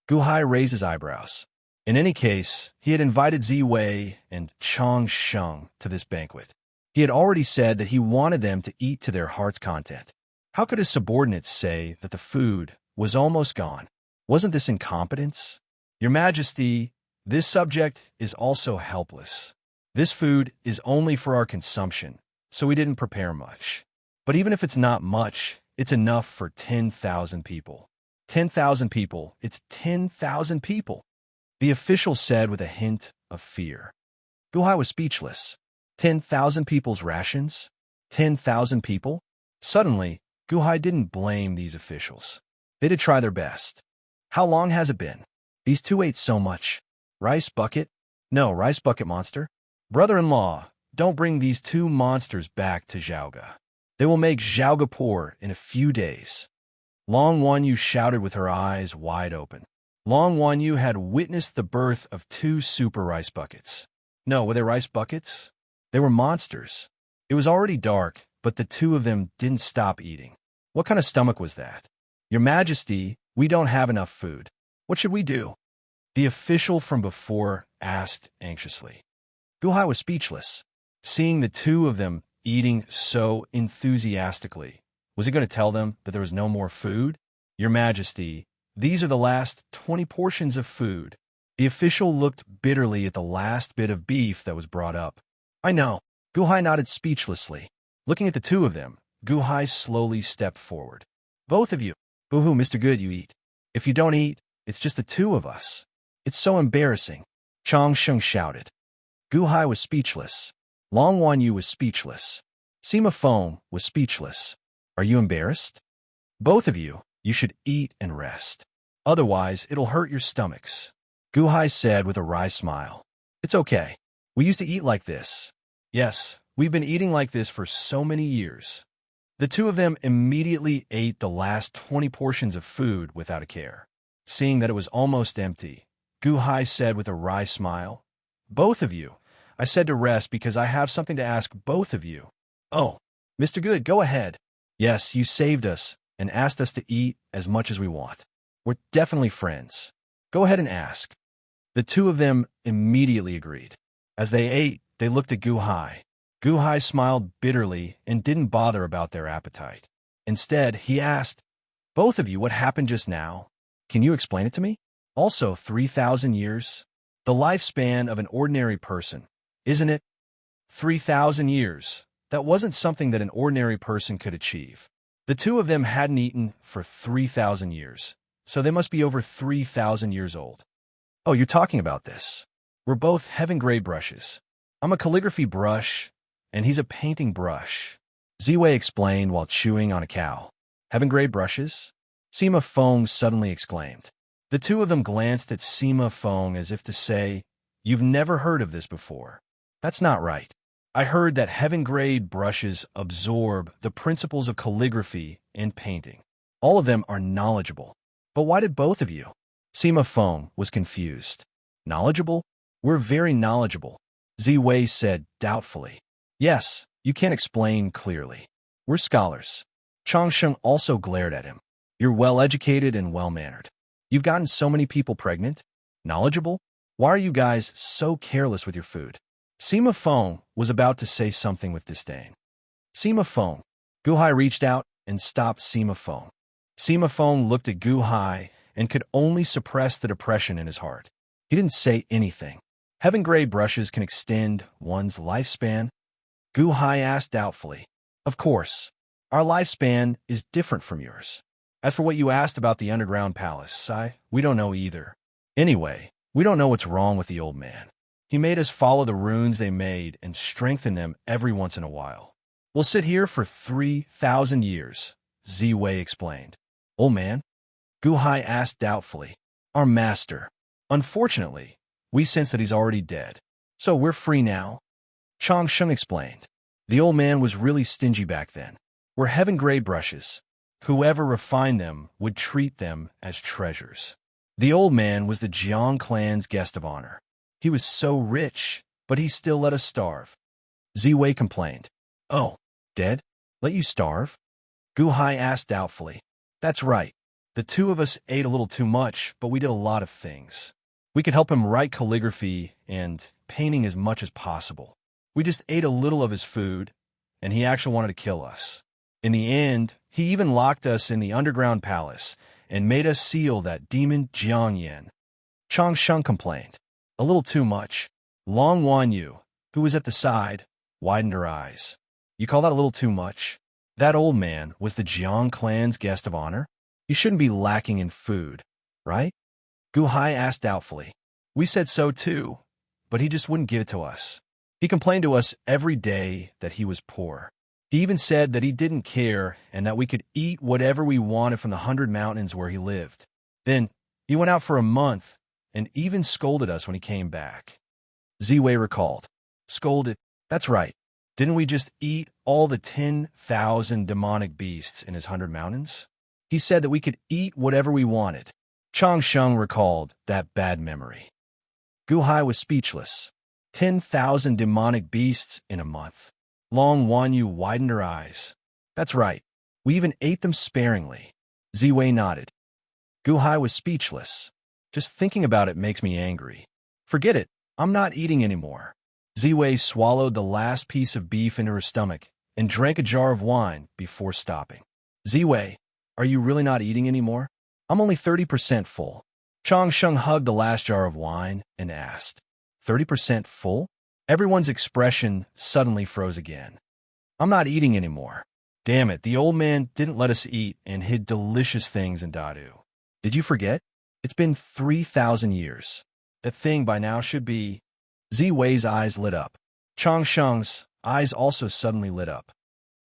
Gu Hai raised his eyebrows. In any case, he had invited Ziwei and Changsheng to this banquet. He had already said that he wanted them to eat to their heart's content. How could his subordinates say that the food was almost gone? Wasn't this incompetence? "Your Majesty, this subject is also helpless. This food is only for our consumption, so we didn't prepare much. But even if it's not much, it's enough for 10,000 people. 10,000 people, it's 10,000 people," the official said with a hint of fear. Gu Hai was speechless. 10,000 people's rations? 10,000 people? Suddenly, Gu Hai didn't blame these officials. They did try their best. "How long has it been? These two ate so much. Rice bucket? No, rice bucket monster. Brother-in-law, don't bring these two monsters back to Zhaoga. They will make Zhaoga poor in a few days." Long Wanyu shouted with her eyes wide open. Long Wanyu had witnessed the birth of two super rice buckets. No, were they rice buckets? They were monsters. It was already dark, but the two of them didn't stop eating. What kind of stomach was that? "Your Majesty, we don't have enough food. What should we do?" The official from before asked anxiously. Guhai was speechless. Seeing the two of them eating so enthusiastically, was he going to tell them that there was no more food? Your Majesty, these are the last 20 portions of food. The official looked bitterly at the last bit of beef that was brought up. I know. Guhai nodded speechlessly. Looking at the two of them, Guhai slowly stepped forward. Both of you. Boo-hoo, Mr. Good, you eat. If you don't eat, it's just the two of us. It's so embarrassing. Chang Sheng shouted. Guhai was speechless. Long Wan Yu was speechless. Sima Feng was speechless. Are you embarrassed? Both of you, you should eat and rest. Otherwise, it'll hurt your stomachs. Guhai said with a wry smile. It's okay. We used to eat like this. Yes, we've been eating like this for so many years. The two of them immediately ate the last 20 portions of food without a care. Seeing that it was almost empty, Guhai said with a wry smile, Both of you. I said to rest because I have something to ask both of you. Oh, Mr. Good, go ahead. Yes, you saved us and asked us to eat as much as we want. We're definitely friends. Go ahead and ask. The two of them immediately agreed. As they ate, they looked at Guhai. Guhai smiled bitterly and didn't bother about their appetite. Instead, he asked, Both of you, what happened just now? Can you explain it to me? Also, 3,000 years? The lifespan of an ordinary person, isn't it? 3,000 years. That wasn't something that an ordinary person could achieve. The two of them hadn't eaten for 3,000 years, so they must be over 3,000 years old. Oh, you're talking about this. We're both heaven-grade brushes. I'm a calligraphy brush, and he's a painting brush. Ziwei explained while chewing on a cow. Heaven-grade brushes? Sima Feng suddenly exclaimed. The two of them glanced at Sima Feng as if to say, You've never heard of this before. That's not right. I heard that heaven-grade brushes absorb the principles of calligraphy and painting. All of them are knowledgeable. But why did both of you? Sima Feng was confused. Knowledgeable? We're very knowledgeable, Ziwei said doubtfully. Yes, you can't explain clearly. We're scholars. Changsheng also glared at him. You're well-educated and well-mannered. You've gotten so many people pregnant? Knowledgeable? Why are you guys so careless with your food? Sima Feng was about to say something with disdain. Sima Feng. Guhai reached out and stopped Sima Feng. Sima Feng looked at Guhai and could only suppress the depression in his heart. He didn't say anything. Heaven-grade brushes can extend one's lifespan? Guhai asked doubtfully. Of course. Our lifespan is different from yours. As for what you asked about the underground palace, we don't know either. Anyway, we don't know what's wrong with the old man. He made us follow the runes they made and strengthen them every once in a while. We'll sit here for 3,000 years, Ziwei explained. Old man? Guhai asked doubtfully. Our master. Unfortunately, we sense that he's already dead. So we're free now. Changsheng explained. The old man was really stingy back then. We're heaven-grade brushes. Whoever refined them would treat them as treasures. The old man was the Jiang clan's guest of honor. He was so rich, but he still let us starve. Ziwei complained. Oh, dead? Let you starve? Guhai asked doubtfully. That's right. The two of us ate a little too much, but we did a lot of things. We could help him write calligraphy and painting as much as possible. We just ate a little of his food, and he actually wanted to kill us. In the end, he even locked us in the underground palace and made us seal that demon Jiang Yan. Changsheng complained. A little too much. Long Wan Yu, who was at the side, widened her eyes. You call that a little too much? That old man was the Jiang clan's guest of honor? He shouldn't be lacking in food, right? Guhai asked doubtfully. We said so too, but he just wouldn't give it to us. He complained to us every day that he was poor. He even said that he didn't care and that we could eat whatever we wanted from the 100 mountains where he lived. Then he went out for a month and even scolded us when he came back. Ziwei recalled. Scolded? That's right. Didn't we just eat all the 10,000 demonic beasts in his 100 mountains? He said that we could eat whatever we wanted. Changsheng recalled that bad memory. Guhai was speechless. 10,000 demonic beasts in a month. Long Wan Yu widened her eyes. That's right. We even ate them sparingly. Ziwei nodded. Guhai was speechless. Just thinking about it makes me angry. Forget it. I'm not eating anymore. Ziwei swallowed the last piece of beef into her stomach and drank a jar of wine before stopping. Ziwei, are you really not eating anymore? I'm only 30% full. Changsheng hugged the last jar of wine and asked, 30% full? Everyone's expression suddenly froze again. I'm not eating anymore. Damn it, the old man didn't let us eat and hid delicious things in Dadu. Did you forget? It's been 3,000 years. That thing by now should be... Ziwei's eyes lit up. Changsheng's eyes also suddenly lit up.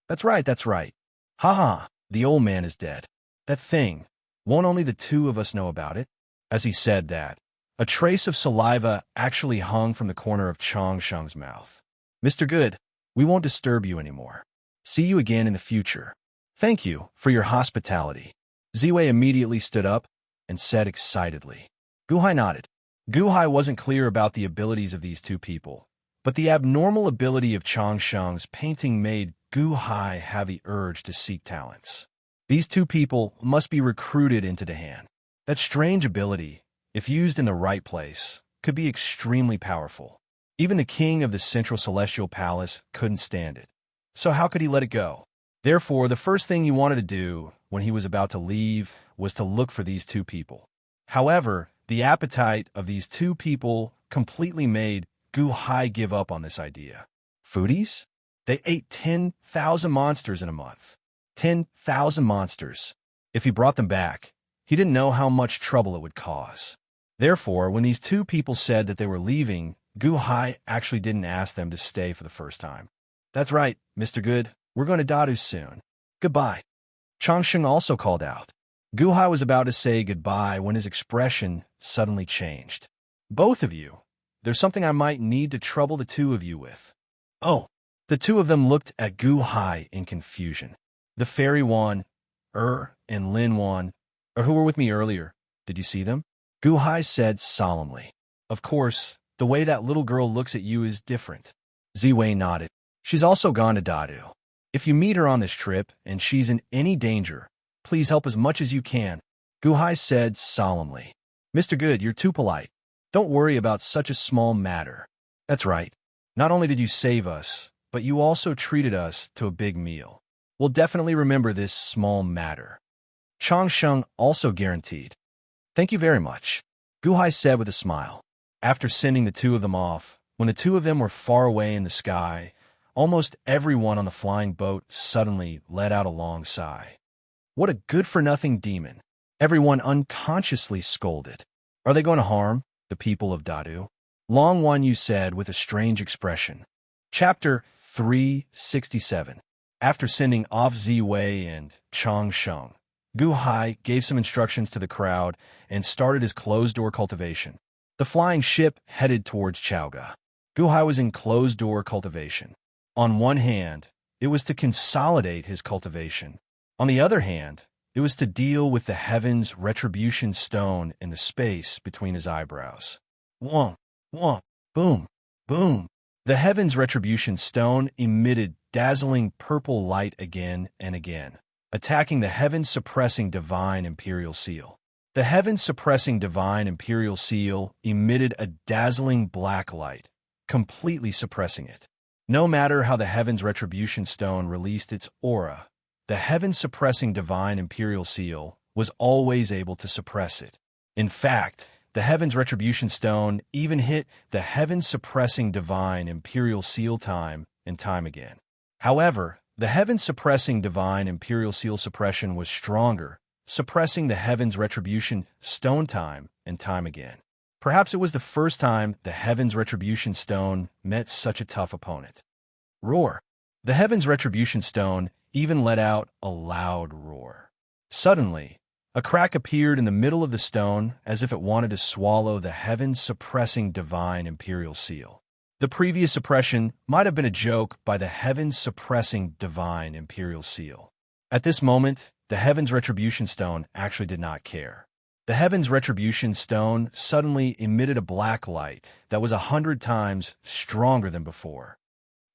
That's right, that's right. Ha, the old man is dead. That thing, won't only the two of us know about it? As he said that, a trace of saliva actually hung from the corner of Changsheng's mouth. Mr. Good, we won't disturb you anymore. See you again in the future. Thank you for your hospitality. Ziwei immediately stood up and said excitedly. Guhai nodded. Guhai wasn't clear about the abilities of these two people, but the abnormal ability of Changsheng's painting made Guhai have the urge to seek talents. These two people must be recruited into the hand. That strange ability, if used in the right place, could be extremely powerful. Even the king of the Central Celestial Palace couldn't stand it. So how could he let it go? Therefore, the first thing he wanted to do when he was about to leave was to look for these two people. However, the appetite of these two people completely made Guhai give up on this idea. Foodies? They ate 10,000 monsters in a month. 10,000 monsters. If he brought them back, he didn't know how much trouble it would cause. Therefore, when these two people said that they were leaving, Guhai actually didn't ask them to stay for the first time. That's right, Mr. Good. We're going to Dadu soon. Goodbye. Changsheng also called out. Guhai was about to say goodbye when his expression suddenly changed. Both of you. There's something I might need to trouble the two of you with. Oh. The two of them looked at Guhai in confusion. The fairy one, and Lin one, who were with me earlier. Did you see them? Guhai said solemnly. Of course, the way that little girl looks at you is different. Ziwei nodded. She's also gone to Dadu. If you meet her on this trip and she's in any danger, please help as much as you can. Guhai said solemnly. Mr. Good, you're too polite. Don't worry about such a small matter. That's right. Not only did you save us, but you also treated us to a big meal. We'll definitely remember this small matter. Changsheng also guaranteed. Thank you very much, Guhai said with a smile. After sending the two of them off, when the two of them were far away in the sky, almost everyone on the flying boat suddenly let out a long sigh. What a good-for-nothing demon. Everyone unconsciously scolded. Are they going to harm the people of Dadu? Long Wan Yu said with a strange expression. Chapter 367. After sending off Ziwei and Changsheng, Guhai gave some instructions to the crowd and started his closed-door cultivation. The flying ship headed towards Chaoga. Guhai was in closed-door cultivation. On one hand, it was to consolidate his cultivation. On the other hand, it was to deal with the heaven's retribution stone in the space between his eyebrows. Wong, wong, boom, boom. The heaven's retribution stone emitted dazzling purple light again and again, attacking the heaven-suppressing divine imperial seal. The heaven-suppressing divine imperial seal emitted a dazzling black light, completely suppressing it. No matter how the heaven's retribution stone released its aura, the heaven-suppressing divine imperial seal was always able to suppress it. In fact, the heaven's retribution stone even hit the heaven-suppressing divine imperial seal time and time again. However, the heaven-suppressing divine imperial seal suppression was stronger, suppressing the heaven's retribution stone time and time again. Perhaps it was the first time the heaven's retribution stone met such a tough opponent. Roar. The heaven's retribution stone even let out a loud roar. Suddenly, a crack appeared in the middle of the stone as if it wanted to swallow the heaven-suppressing divine imperial seal. The previous suppression might have been a joke by the heaven-suppressing divine imperial seal. At this moment, the heaven's retribution stone actually did not care. The heaven's retribution stone suddenly emitted a black light that was 100 times stronger than before.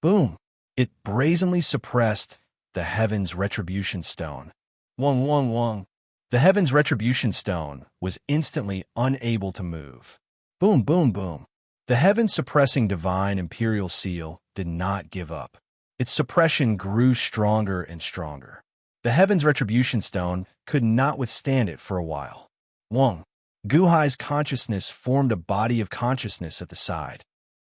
Boom! It brazenly suppressed the heaven's retribution stone. Wong, wong, wong. The heaven's retribution stone was instantly unable to move. Boom, boom, boom. The heaven-suppressing divine imperial seal did not give up. Its suppression grew stronger and stronger. The heaven's retribution stone could not withstand it for a while. Wong. Guhai's consciousness formed a body of consciousness at the side.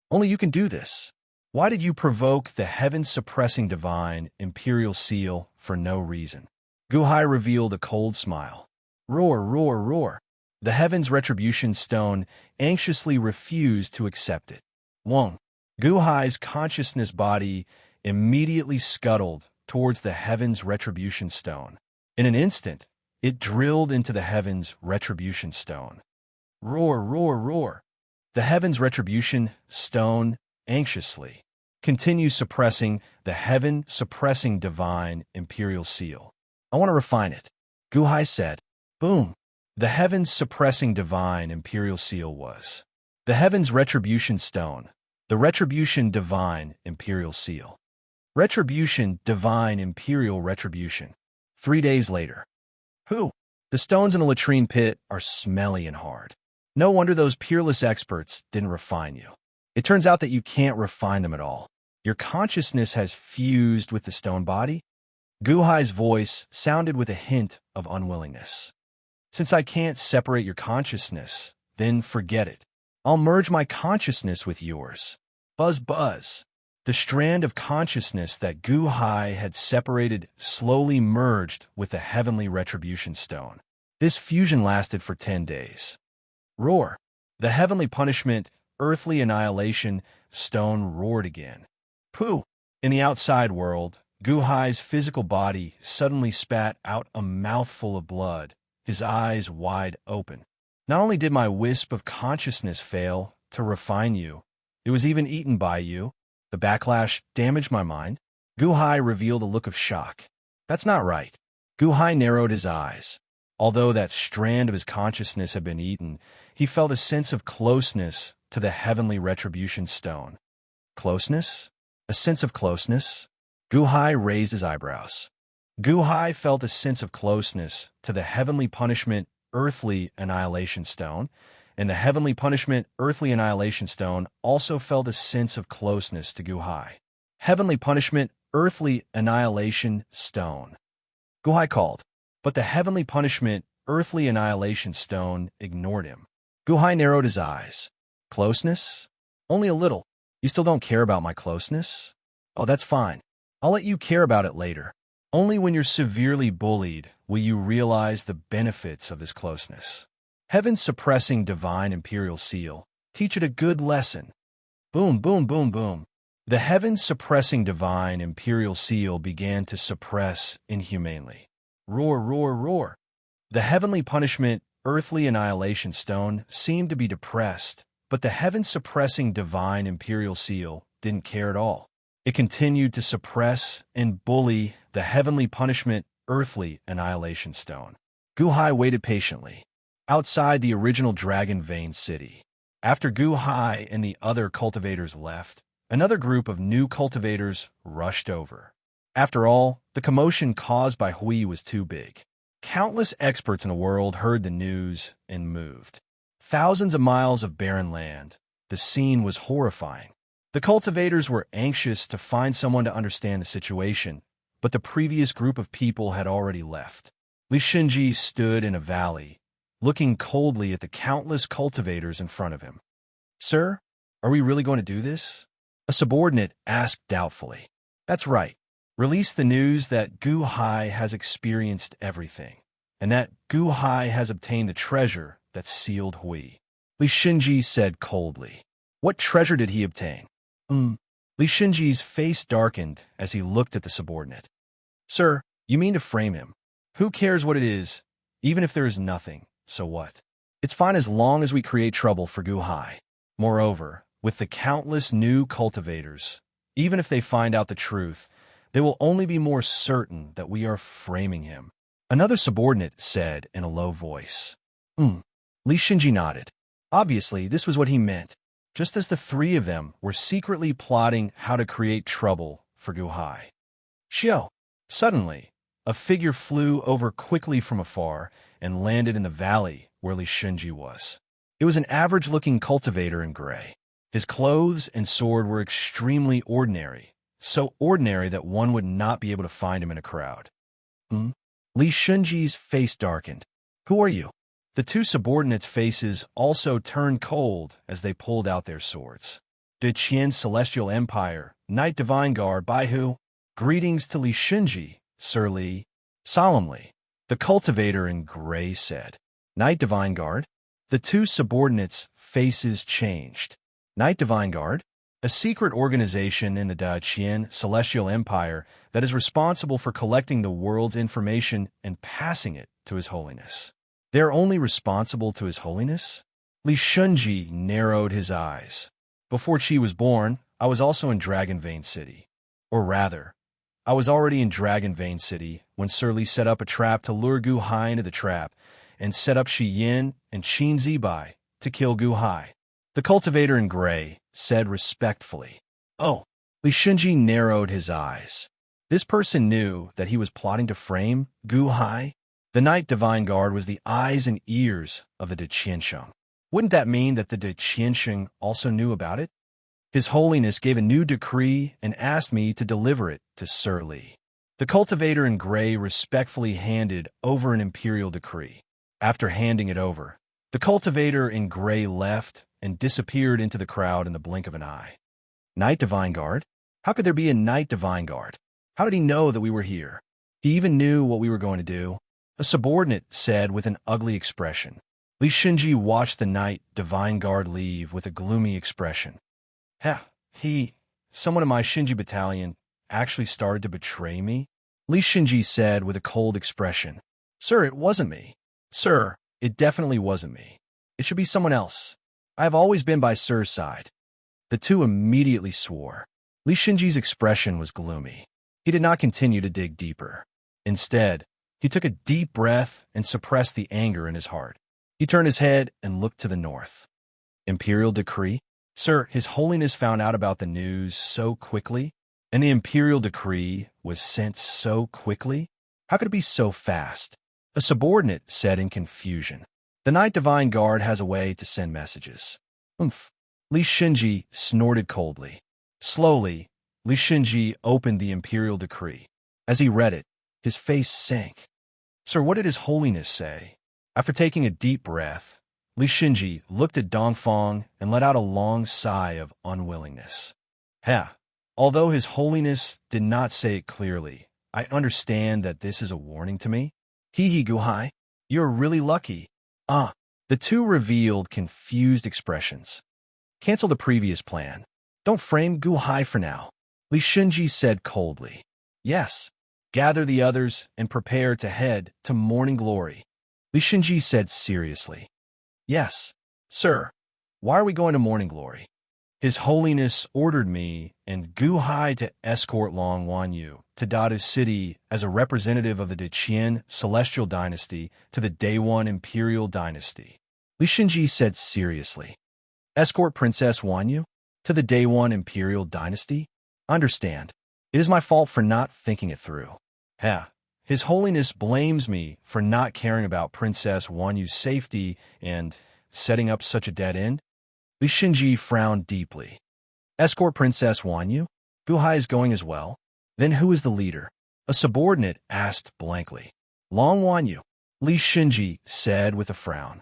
Only you can do this. Why did you provoke the heaven-suppressing divine imperial seal for no reason? Guhai revealed a cold smile. Roar, roar, roar. The heaven's retribution stone anxiously refused to accept it. Wong. Guhai's consciousness body immediately scuttled towards the heaven's retribution stone. In an instant, it drilled into the heaven's retribution stone. Roar, roar, roar. The heaven's retribution stone anxiously continues suppressing the heaven-suppressing divine imperial seal. I want to refine it. Guhai said. Boom. The heavens suppressing divine imperial seal was the heavens retribution stone, the retribution divine imperial seal. Retribution divine imperial retribution. 3 days later. Who? The stones in the latrine pit are smelly and hard. No wonder those peerless experts didn't refine you. It turns out that you can't refine them at all. Your consciousness has fused with the stone body. Guhai's voice sounded with a hint of unwillingness. Since I can't separate your consciousness, then forget it. I'll merge my consciousness with yours. Buzz, buzz. The strand of consciousness that Guhai had separated slowly merged with the heavenly retribution stone. This fusion lasted for 10 days. Roar. The heavenly punishment, earthly annihilation stone roared again. Pooh. In the outside world, Guhai's physical body suddenly spat out a mouthful of blood, his eyes wide open. Not only did my wisp of consciousness fail to refine you, it was even eaten by you. The backlash damaged my mind. Guhai revealed a look of shock. That's not right. Guhai narrowed his eyes. Although that strand of his consciousness had been eaten, he felt a sense of closeness to the heavenly retribution stone. Closeness? A sense of closeness? Guhai raised his eyebrows. Guhai felt a sense of closeness to the heavenly punishment, earthly annihilation stone, and the heavenly punishment, earthly annihilation stone also felt a sense of closeness to Guhai. Heavenly punishment, earthly annihilation stone. Guhai called, but the heavenly punishment, earthly annihilation stone ignored him. Guhai narrowed his eyes. Closeness? Only a little. You still don't care about my closeness? Oh, that's fine. I'll let you care about it later. Only when you're severely bullied will you realize the benefits of this closeness. Heaven's suppressing divine imperial seal. Teach it a good lesson. Boom, boom, boom, boom. The heaven's suppressing divine imperial seal began to suppress inhumanely. Roar, roar, roar. The heavenly punishment, earthly annihilation stone seemed to be depressed, but the heaven-suppressing divine imperial seal didn't care at all. It continued to suppress and bully the heavenly punishment, earthly annihilation stone. Guhai waited patiently. Outside the original Dragon Vein city. After Guhai and the other cultivators left, another group of new cultivators rushed over. After all, the commotion caused by Hui was too big. Countless experts in the world heard the news and moved. Thousands of miles of barren land. The scene was horrifying. The cultivators were anxious to find someone to understand the situation, but the previous group of people had already left. Li Shinji stood in a valley, looking coldly at the countless cultivators in front of him. Sir, are we really going to do this? A subordinate asked doubtfully. That's right. Release the news that Guhai has experienced everything, and that Guhai has obtained the treasure that sealed Hui. Li Shinji said coldly. What treasure did he obtain? Li Shinji's face darkened as he looked at the subordinate. Sir, you mean to frame him? Who cares what it is, even if there is nothing, so what? It's fine as long as we create trouble for Guhai. Moreover, with the countless new cultivators, even if they find out the truth, they will only be more certain that we are framing him. Another subordinate said in a low voice. Li Shinji nodded. Obviously, this was what he meant. Just as the three of them were secretly plotting how to create trouble for Guhai. Xiao. Suddenly, a figure flew over quickly from afar and landed in the valley where Li Shinji was. It was an average-looking cultivator in gray. His clothes and sword were extremely ordinary, so ordinary that one would not be able to find him in a crowd. Hmm? Li Shunji's face darkened. Who are you? The two subordinates' faces also turned cold as they pulled out their swords. De Qian Celestial Empire, Knight Divine Guard, by who? Greetings to Li Shunji, Sir Li. Solemnly, the cultivator in gray said. Knight Divine Guard? The two subordinates' faces changed. Knight Divine Guard? A secret organization in the De Qian Celestial Empire that is responsible for collecting the world's information and passing it to His Holiness. They're only responsible to His Holiness? Li Shunji narrowed his eyes. Before Qi was born, I was also in Dragon Vein City. Or rather, I was already in Dragon Vein City when Sir Li set up a trap to lure Gu Hai into the trap and set up Shi Yin and Qin Zibai to kill Gu Hai. The cultivator in gray said respectfully. Oh, Li Shunji narrowed his eyes. This person knew that he was plotting to frame Gu Hai. The Knight Divine Guard was the eyes and ears of the De Qiansheng. Wouldn't that mean that the De Qiansheng also knew about it? His Holiness gave a new decree and asked me to deliver it to Sir Li. The cultivator in gray respectfully handed over an imperial decree. After handing it over, the cultivator in gray left and disappeared into the crowd in the blink of an eye. Knight Divine Guard? How could there be a Knight Divine Guard? How did he know that we were here? He even knew what we were going to do. A subordinate said with an ugly expression. Li Shunji watched the Knight Divine Guard leave with a gloomy expression. Someone in my Shinji battalion, actually started to betray me? Li Shunji said with a cold expression. Sir, it wasn't me. Sir, it definitely wasn't me. It should be someone else. I have always been by Sir's side. The two immediately swore. Li Shunji's expression was gloomy. He did not continue to dig deeper. Instead, he took a deep breath and suppressed the anger in his heart. He turned his head and looked to the north. Imperial decree? Sir, His Holiness found out about the news so quickly, and the imperial decree was sent so quickly? How could it be so fast? A subordinate said in confusion. The Knight Divine Guard has a way to send messages. Umph. Li Shunji snorted coldly. Slowly, Li Shunji opened the imperial decree. As he read it, his face sank. Sir, what did His Holiness say? After taking a deep breath, Li Shunji looked at Dongfang and let out a long sigh of unwillingness. Although His Holiness did not say it clearly, I understand that this is a warning to me. Gu Hai, you're really lucky. The two revealed confused expressions. Cancel the previous plan. Don't frame Gu Hai for now. Li Shunji said coldly. Yes. Gather the others and prepare to head to Morning Glory. Li Shunji said seriously. Yes, sir. Why are we going to Morning Glory? His Holiness ordered me and Gu Hai to escort Long Wanyu to Dadu City as a representative of the De Qian Celestial Dynasty to the Day One Imperial Dynasty. Li Shunji said seriously. Escort Princess Wanyu to the Day One Imperial Dynasty? Understand. It is my fault for not thinking it through. His Holiness blames me for not caring about Princess Wanyu's safety and setting up such a dead end? Li Shunji frowned deeply. Escort Princess Wanyu? Gu Hai is going as well. Then who is the leader? A subordinate asked blankly. Long Wanyu, Li Shunji said with a frown.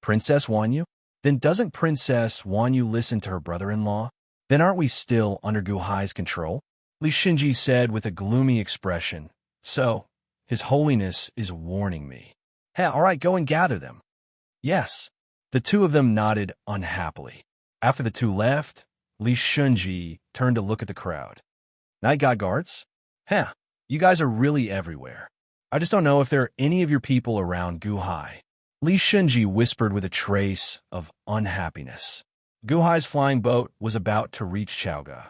Princess Wanyu? Then doesn't Princess Wanyu listen to her brother-in-law? Then aren't we still under Gu Hai's control? Li Shunji said with a gloomy expression. So, His Holiness is warning me. All right, go and gather them. Yes. The two of them nodded unhappily. After the two left, Li Shunji turned to look at the crowd. Night Guards? You guys are really everywhere. I just don't know if there are any of your people around Gu Hai. Li Shunji whispered with a trace of unhappiness. Gu Hai's flying boat was about to reach Chaoga.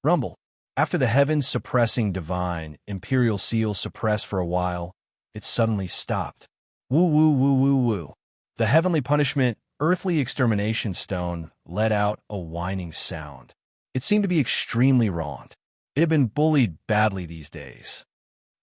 Rumble. After the heaven-suppressing divine imperial seal suppressed for a while, it suddenly stopped. Woo woo woo woo woo. The heavenly punishment, earthly extermination stone let out a whining sound. It seemed to be extremely wronged. It had been bullied badly these days.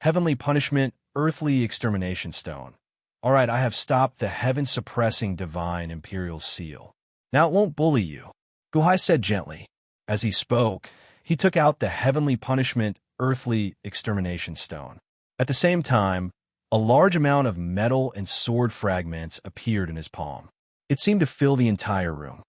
Heavenly punishment, earthly extermination stone. All right, I have stopped the heaven-suppressing divine imperial seal. Now it won't bully you. Gu Hai said gently. As he spoke, he took out the heavenly punishment, earthly extermination stone. At the same time, a large amount of metal and sword fragments appeared in his palm. It seemed to fill the entire room.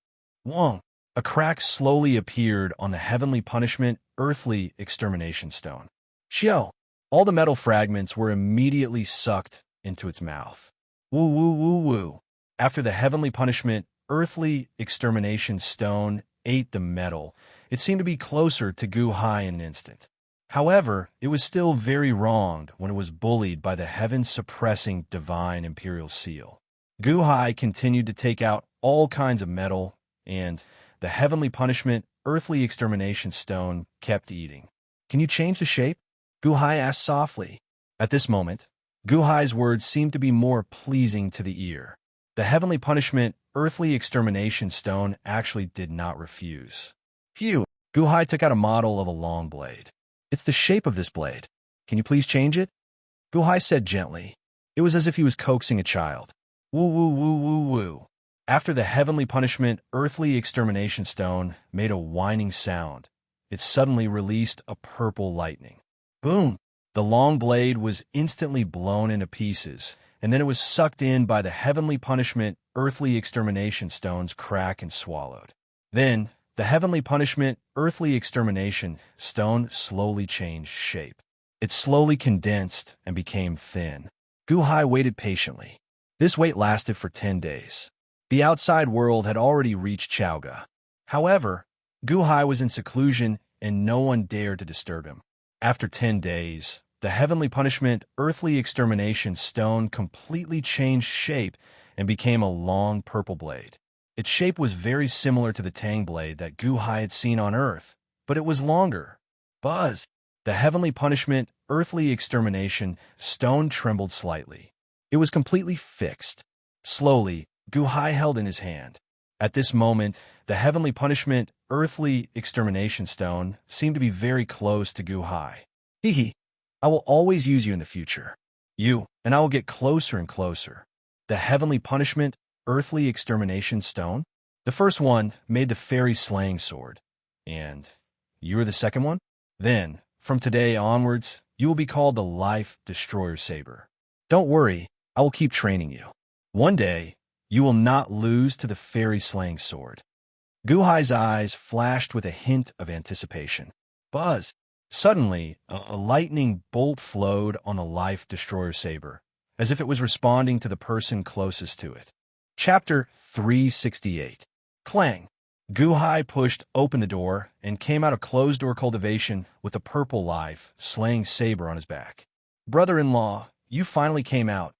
Wong! A crack slowly appeared on the heavenly punishment, earthly extermination stone. Xiao! All the metal fragments were immediately sucked into its mouth. Woo woo woo woo. After the heavenly punishment, earthly extermination stone ate the metal, it seemed to be closer to Gu Hai in an instant. However, it was still very wronged when it was bullied by the heaven-suppressing divine imperial seal. Gu Hai continued to take out all kinds of metal, and the heavenly punishment, earthly extermination stone kept eating. Can you change the shape? Gu Hai asked softly. At this moment, Gu Hai's words seemed to be more pleasing to the ear. The heavenly punishment, earthly extermination stone actually did not refuse. Phew! Gu Hai took out a model of a long blade. It's the shape of this blade. Can you please change it? Gu Hai said gently. It was as if he was coaxing a child. Woo woo woo woo woo. After the heavenly punishment, earthly extermination stone made a whining sound, it suddenly released a purple lightning. Boom! The long blade was instantly blown into pieces, and then it was sucked in by the heavenly punishment, earthly extermination stone's crack and swallowed. Then, the heavenly punishment, earthly extermination stone slowly changed shape. It slowly condensed and became thin. Gu Hai waited patiently. This wait lasted for 10 days. The outside world had already reached Chaoga. However, Gu Hai was in seclusion and no one dared to disturb him. After 10 days, the heavenly punishment, earthly extermination stone completely changed shape and became a long purple blade. Its shape was very similar to the Tang blade that Gu Hai had seen on Earth, but it was longer. Buzz! The heavenly punishment, earthly extermination stone trembled slightly. It was completely fixed. Slowly, Gu Hai held in his hand. At this moment, the heavenly punishment, earthly extermination stone seemed to be very close to Gu Hai. Hee hee, I will always use you in the future. You, and I will get closer and closer. The heavenly punishment, earthly extermination stone? The first one made the fairy slaying sword. And you are the second one? Then, from today onwards, you will be called the Life Destroyer Saber. Don't worry, I will keep training you. One day, you will not lose to the fairy slaying sword. Gu Hai's eyes flashed with a hint of anticipation. Buzz! Suddenly, a lightning bolt flowed on the Life Destroyer Saber, as if it was responding to the person closest to it. Chapter 368. Clang! Gu Hai pushed open the door and came out of closed-door cultivation with a purple life slaying saber on his back. Brother-in-law, you finally came out.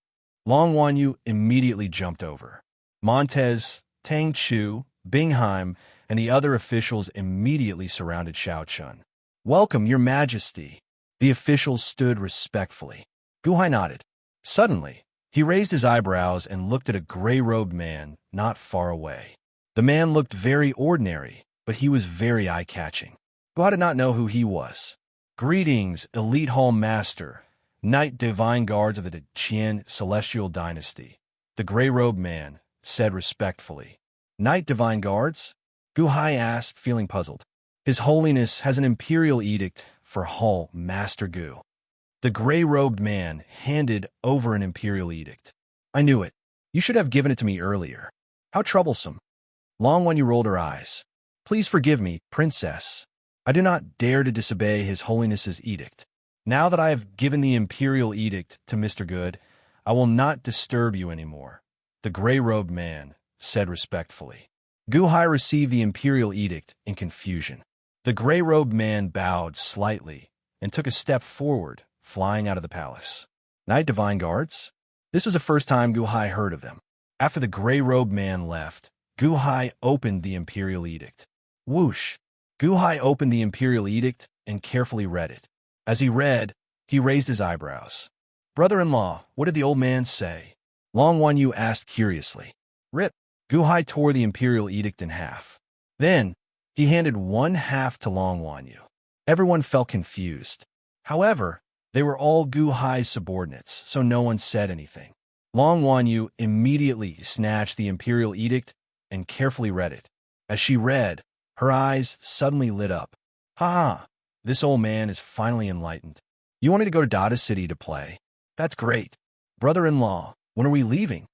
Long Wanyu immediately jumped over. Montez, Tang Chu, Bingheim, and the other officials immediately surrounded Xiao Chun. Welcome, Your Majesty. The officials stood respectfully. Gu Hai nodded. Suddenly, he raised his eyebrows and looked at a gray-robed man not far away. The man looked very ordinary, but he was very eye-catching. Gu Hai did not know who he was. Greetings, Elite Hall Master, Knight Divine Guards of the Qian Celestial Dynasty. The gray-robed man said respectfully. Knight Divine Guards? Gu Hai asked, feeling puzzled. His Holiness has an imperial edict for Hall Master Gu. The gray-robed man handed over an imperial edict. I knew it. You should have given it to me earlier. How troublesome. Long Wanyu rolled her eyes. Please forgive me, Princess. I do not dare to disobey His Holiness's edict. Now that I have given the imperial edict to Mr. Good, I will not disturb you anymore. The gray-robed man said respectfully. Gu Hai received the imperial edict in confusion. The gray-robed man bowed slightly and took a step forward, flying out of the palace. Knight Divine Guards? This was the first time Gu Hai heard of them. After the gray-robed man left, Gu Hai opened the imperial edict. Whoosh! Gu Hai opened the imperial edict and carefully read it. As he read, he raised his eyebrows. Brother-in-law, what did the old man say? Long Wanyu asked curiously. Rip! Gu Hai tore the imperial edict in half. Then, he handed one half to Long Wanyu. Everyone felt confused. However, they were all Gu Hai's subordinates, so no one said anything. Long Wanyu immediately snatched the imperial edict and carefully read it. As she read, Her eyes suddenly lit up. Ha ha, this old man is finally enlightened. You wanted to go to Dada City to play? That's great. Brother-in-law, when are we leaving?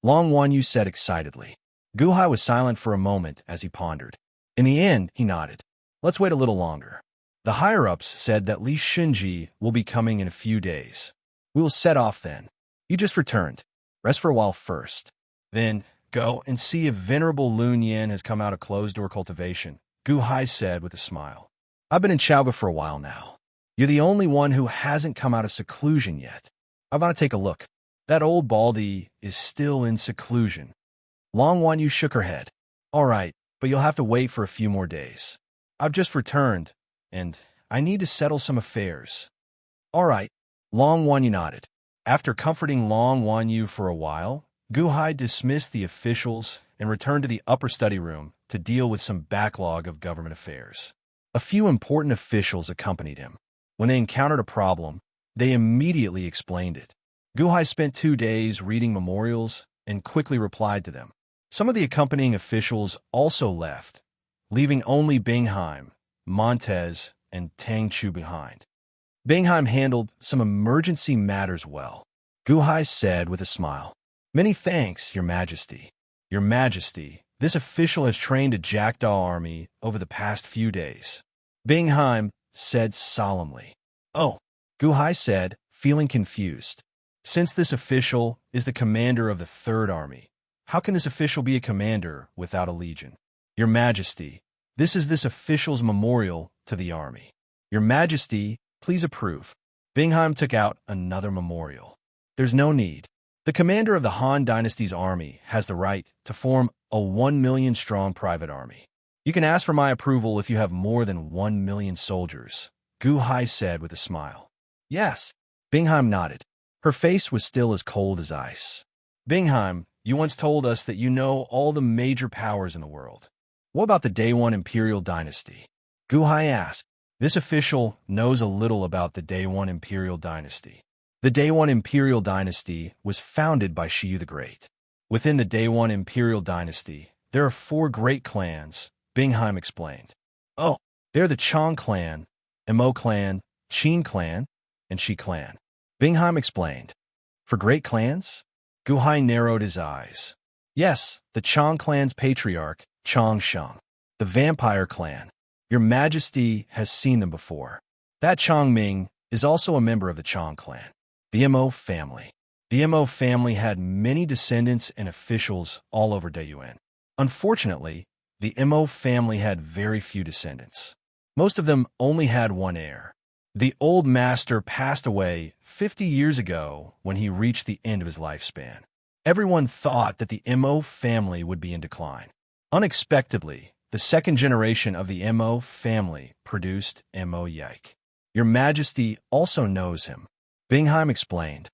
Long Wanyu said excitedly. Guhai was silent for a moment as he pondered. In the end, he nodded. Let's wait a little longer. The higher-ups said that Li Xunji will be coming in a few days. We will set off then. You just returned. Rest for a while first. Then, go and see if Venerable Lun Yan has come out of closed-door cultivation, Guhai said with a smile. I've been in Chaoga for a while now. You're the only one who hasn't come out of seclusion yet. I want to take a look. That old baldy is still in seclusion. Long Wanyu shook her head. All right, but you'll have to wait for a few more days. I've just returned, and I need to settle some affairs. All right, Long Wanyu nodded. After comforting Long Wanyu for a while, Guhai dismissed the officials and returned to the upper study room to deal with some backlog of government affairs. A few important officials accompanied him. When they encountered a problem, they immediately explained it. Guhai spent 2 days reading memorials and quickly replied to them. Some of the accompanying officials also left, leaving only Bingheim, Montez, and Tang Chu behind. Bingheim handled some emergency matters well. Guhai said with a smile, Many thanks, Your Majesty. Your Majesty, this official has trained a jackdaw army over the past few days. Bingheim said solemnly. Oh, Guhai said, feeling confused. Since this official is the commander of the Third Army, how can this official be a commander without a legion? Your Majesty, this is this official's memorial to the army. Your Majesty, please approve. Bingheim took out another memorial. There's no need. The commander of the Han Dynasty's army has the right to form a 1 million-strong private army. You can ask for my approval if you have more than 1 million soldiers, Guhai said with a smile. Yes, Bingheim nodded. Her face was still as cold as ice. Bingheim, you once told us that you know all the major powers in the world. What about the Day 1 Imperial Dynasty? Guhai asked. This official knows a little about the Day 1 Imperial Dynasty. The Day 1 Imperial Dynasty was founded by Shiyu the Great. Within the Day 1 Imperial Dynasty, there are 4 great clans, Bingheim explained. Oh, they're the Chong clan, Mo clan, Qin clan, and Shi clan. Bingheim explained. For great clans? Guhai narrowed his eyes. Yes, the Chong clan's patriarch, Chong Sheng. The vampire clan. Your Majesty has seen them before. That Chong Ming is also a member of the Chong clan. The Mo family. The Mo family had many descendants and officials all over Dayuan. Unfortunately, the Mo family had very few descendants. Most of them only had one heir. The old master passed away 50 years ago when he reached the end of his lifespan. Everyone thought that the Mo family would be in decline. Unexpectedly, the second generation of the Mo family produced Mo Yike. Your Majesty also knows him. Bingheim explained.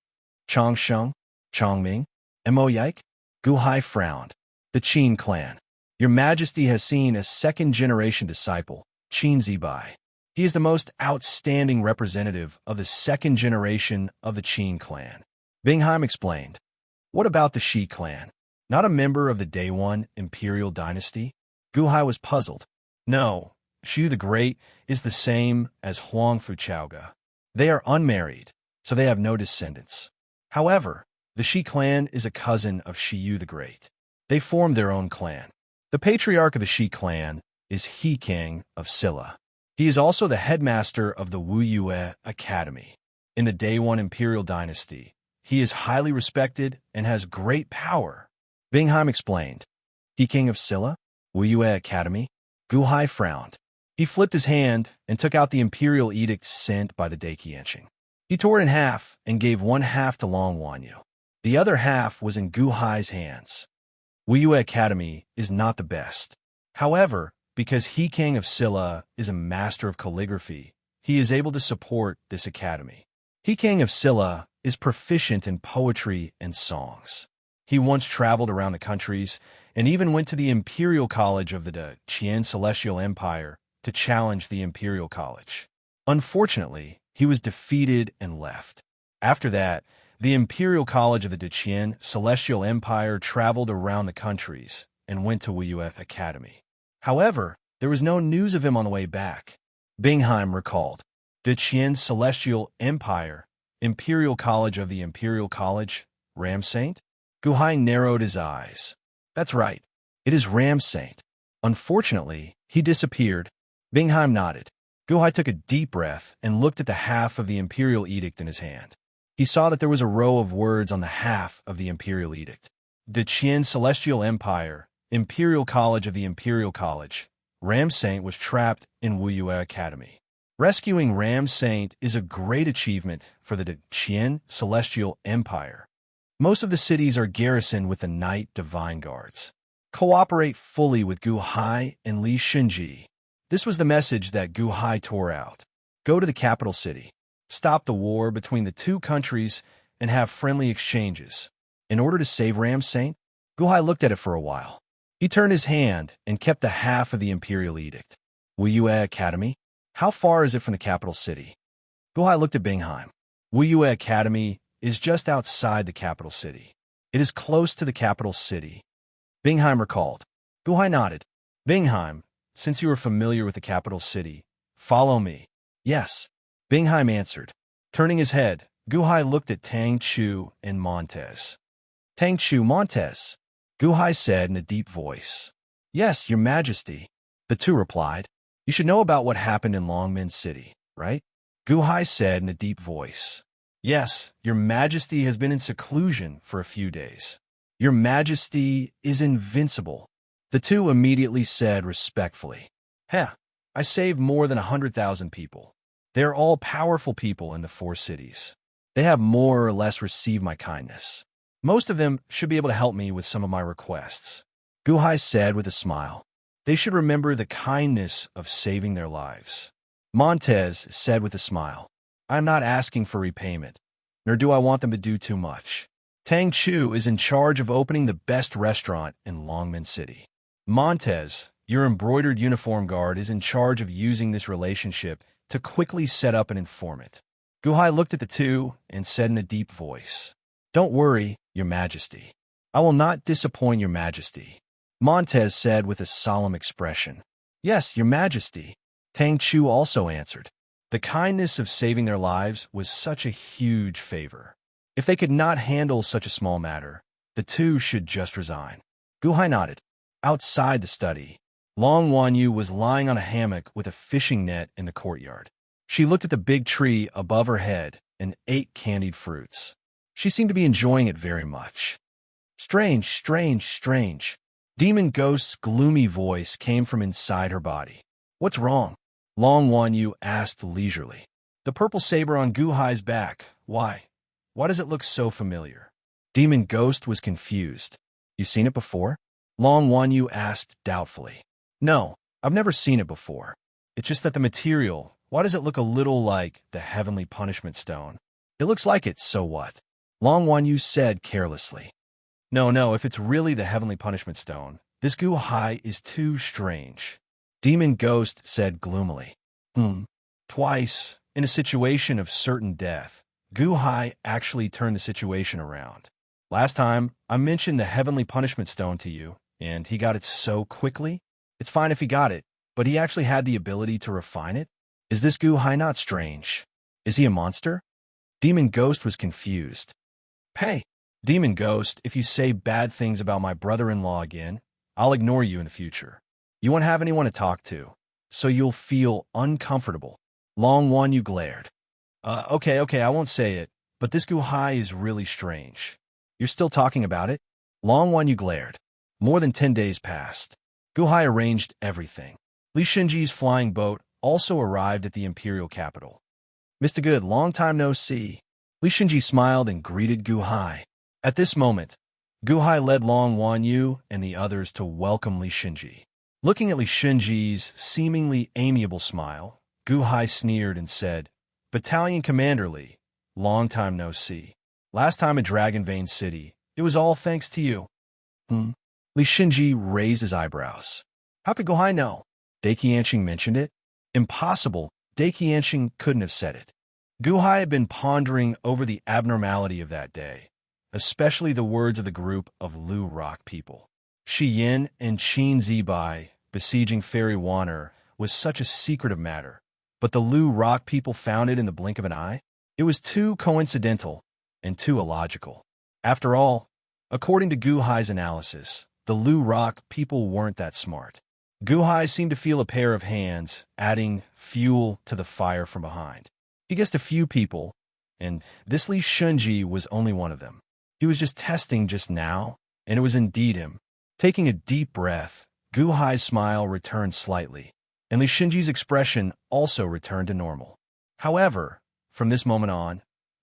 Chong Sheng, Chong Ming, Mo Yike? Guhai frowned. The Qin clan. Your Majesty has seen a second-generation disciple, Qin Zibai. He is the most outstanding representative of the second generation of the Qin clan. Bingheim explained. What about the Shi clan? Not a member of the Day 1 Imperial Dynasty? Guhai was puzzled. No, Shiyu the Great is the same as Huangfu Chaoga. They are unmarried, so they have no descendants. However, the Shi clan is a cousin of Shiyu the Great. They formed their own clan. The patriarch of the Shi clan is He King of Silla. He is also the headmaster of the Wu Yue Academy. In the Day 1 Imperial Dynasty, he is highly respected and has great power. Bingheim explained. He King of Silla? Wu Yue Academy? Guhai frowned. He flipped his hand and took out the imperial edict sent by the Daiqianqing. He tore it in half and gave one half to Long Wanyu. The other half was in Guhai's hands. Wu Yue Academy is not the best. However, because He King of Silla is a master of calligraphy, he is able to support this academy. He King of Silla is proficient in poetry and songs. He once traveled around the countries and even went to the Imperial College of the Daqian Celestial Empire to challenge the Imperial College. Unfortunately, he was defeated and left. After that, the Imperial College of the Daqian Celestial Empire traveled around the countries and went to Wu Yue Academy. However, there was no news of him on the way back. Bingheim recalled. The Qian Celestial Empire, Imperial College of the Imperial College, Ramsaint? Guhai narrowed his eyes. That's right. It is Ramsaint. Unfortunately, he disappeared. Bingheim nodded. Guhai took a deep breath and looked at the half of the Imperial Edict in his hand. He saw that there was a row of words on the half of the Imperial Edict. The Qian Celestial Empire, Imperial College of the Imperial College, Ramsaint was trapped in Wuyue Academy. Rescuing Ramsaint is a great achievement for the Qian Celestial Empire. Most of the cities are garrisoned with the Knight Divine Guards. Cooperate fully with Guhai and Li Xinji. This was the message that Guhai tore out. Go to the capital city. Stop the war between the two countries and have friendly exchanges. In order to save Ramsaint, Guhai looked at it for a while. He turned his hand and kept the half of the Imperial Edict. Wuyue Academy? How far is it from the capital city? Guhai looked at Bingheim. Wuyue Academy is just outside the capital city. It is close to the capital city. Bingheim recalled. Guhai nodded. Bingheim, since you are familiar with the capital city, follow me. Yes. Bingheim answered. Turning his head, Guhai looked at Tang Chu and Montez. Tang Chu, Montez, Guhai said in a deep voice. Yes, Your Majesty. The two replied. You should know about what happened in Longmen City, right? Guhai said in a deep voice. Yes, Your Majesty has been in seclusion for a few days. Your Majesty is invincible. The two immediately said respectfully. Heh, I saved more than 100,000 people. They are all powerful people in the four cities. They have more or less received my kindness. Most of them should be able to help me with some of my requests. Guhai said with a smile. They should remember the kindness of saving their lives. Montez said with a smile. I am not asking for repayment, nor do I want them to do too much. Tang Chu is in charge of opening the best restaurant in Longmen City. Montez, your embroidered uniform guard, is in charge of using this relationship to quickly set up an informant. Guhai looked at the two and said in a deep voice, Don't worry, Your Majesty. I will not disappoint Your Majesty. Montez said with a solemn expression. Yes, Your Majesty. Tang Chu also answered. The kindness of saving their lives was such a huge favor. If they could not handle such a small matter, the two should just resign. Guhai nodded. Outside the study, Long Wanyu was lying on a hammock with a fishing net in the courtyard. She looked at the big tree above her head and ate candied fruits. She seemed to be enjoying it very much. Strange, strange, strange. Demon Ghost's gloomy voice came from inside her body. What's wrong? Long Wanyu asked leisurely. The purple saber on Guhai's back. Why? Why does it look so familiar? Demon Ghost was confused. You seen it before? Long Wanyu asked doubtfully. No, I've never seen it before. It's just that the material, why does it look a little like the Heavenly Punishment Stone? It looks like it, so what? Long Wanyu said carelessly. No, if it's really the Heavenly Punishment Stone, this Guhai is too strange. Demon Ghost said gloomily. Twice, in a situation of certain death, Guhai actually turned the situation around. Last time, I mentioned the Heavenly Punishment Stone to you, and he got it so quickly. It's fine if he got it, but he actually had the ability to refine it? Is this Guhai not strange? Is he a monster? Demon Ghost was confused. Hey, Demon Ghost, if you say bad things about my brother-in-law again, I'll ignore you in the future. You won't have anyone to talk to, so you'll feel uncomfortable. Long Wanyu glared. Okay, I won't say it, but this Guhai is really strange. You're still talking about it? Long Wanyu glared. More than 10 days passed. Guhai arranged everything. Li Xinji's flying boat also arrived at the imperial capital. Mr. Good, long time no see. Li Xinji smiled and greeted Guhai. At this moment, Guhai led Long Wanyu and the others to welcome Li Xinji. Looking at Li Xinji's seemingly amiable smile, Guhai sneered and said, Battalion Commander Li, long time no see. Last time in Dragon Vein City, it was all thanks to you. Li Xinji raised his eyebrows. How could Guhai know? Dai Qianxing mentioned it? Impossible. Dai Qianxing couldn't have said it. Guhai had been pondering over the abnormality of that day, especially the words of the group of Lu Rock people. Shi Yin and Qin Zibai besieging Fairy Wanner was such a secretive matter, but the Lu Rock people found it in the blink of an eye? It was too coincidental and too illogical. After all, according to Gu Hai's analysis, the Lu Rock people weren't that smart. Gu Hai seemed to feel a pair of hands adding fuel to the fire from behind. He guessed a few people, and this Li Shunji was only one of them. He was just testing just now, and it was indeed him. Taking a deep breath, Gu Hai's smile returned slightly, and Li Shunji's expression also returned to normal. However, from this moment on,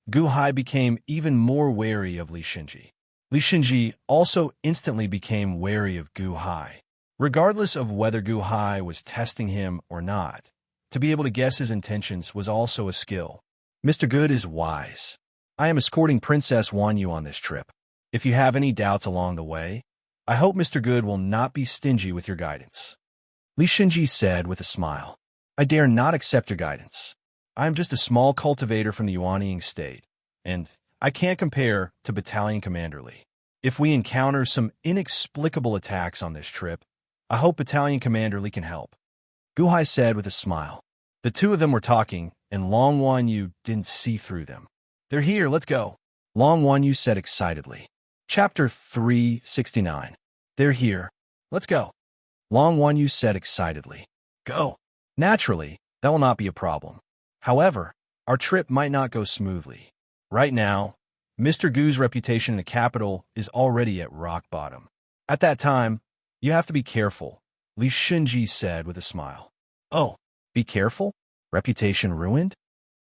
Gu Hai became even more wary of Li Shunji. Li Shunji also instantly became wary of Gu Hai. Regardless of whether Gu Hai was testing him or not, to be able to guess his intentions was also a skill. Mr. Good is wise. I am escorting Princess Wanyu on this trip. If you have any doubts along the way, I hope Mr. Good will not be stingy with your guidance. Li Shunji said with a smile. I dare not accept your guidance. I am just a small cultivator from the Yuanying state, and I can't compare to Battalion Commander Li. If we encounter some inexplicable attacks on this trip, I hope Battalion Commander Li can help. Gu Hai said with a smile. The two of them were talking, and Long Wanyu didn't see through them. They're here, let's go. Long Wanyu said excitedly. Chapter 369. They're here. Let's go. Long Wanyu said excitedly. Go. Naturally, that will not be a problem. However, our trip might not go smoothly. Right now, Mr. Gu's reputation in the capital is already at rock bottom. At that time, you have to be careful, Li Shunji said with a smile. Oh, be careful? Reputation ruined?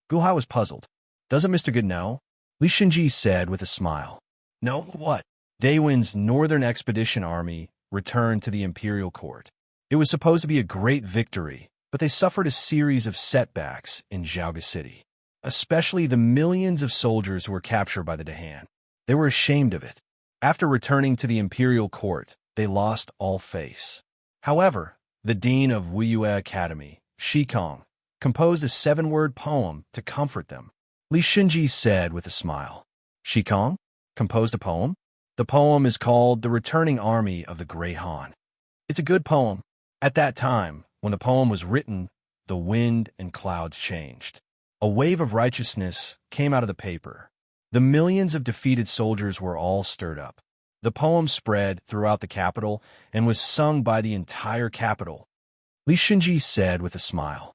Gu Hai was puzzled. Doesn't Mr. Good know? Li Shunji said with a smile. No, what? Daewin's Northern Expedition Army returned to the Imperial Court. It was supposed to be a great victory, but they suffered a series of setbacks in Zhaoga City, especially the millions of soldiers who were captured by the Dahan. They were ashamed of it. After returning to the Imperial Court, they lost all face. However, the dean of Wuyue Academy, Shikong, composed a 7-word poem to comfort them. Li Shunji said with a smile. Shikong composed a poem? The poem is called The Returning Army of the Grey Han. It's a good poem. At that time, when the poem was written, the wind and clouds changed. A wave of righteousness came out of the paper. The millions of defeated soldiers were all stirred up. The poem spread throughout the capital and was sung by the entire capital. Li Shunji said with a smile.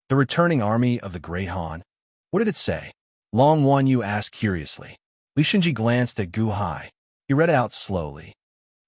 The returning army of the Grey Han. What did it say? Long Wanyu asked curiously. Li Shunji glanced at Gu Hai. He read out slowly.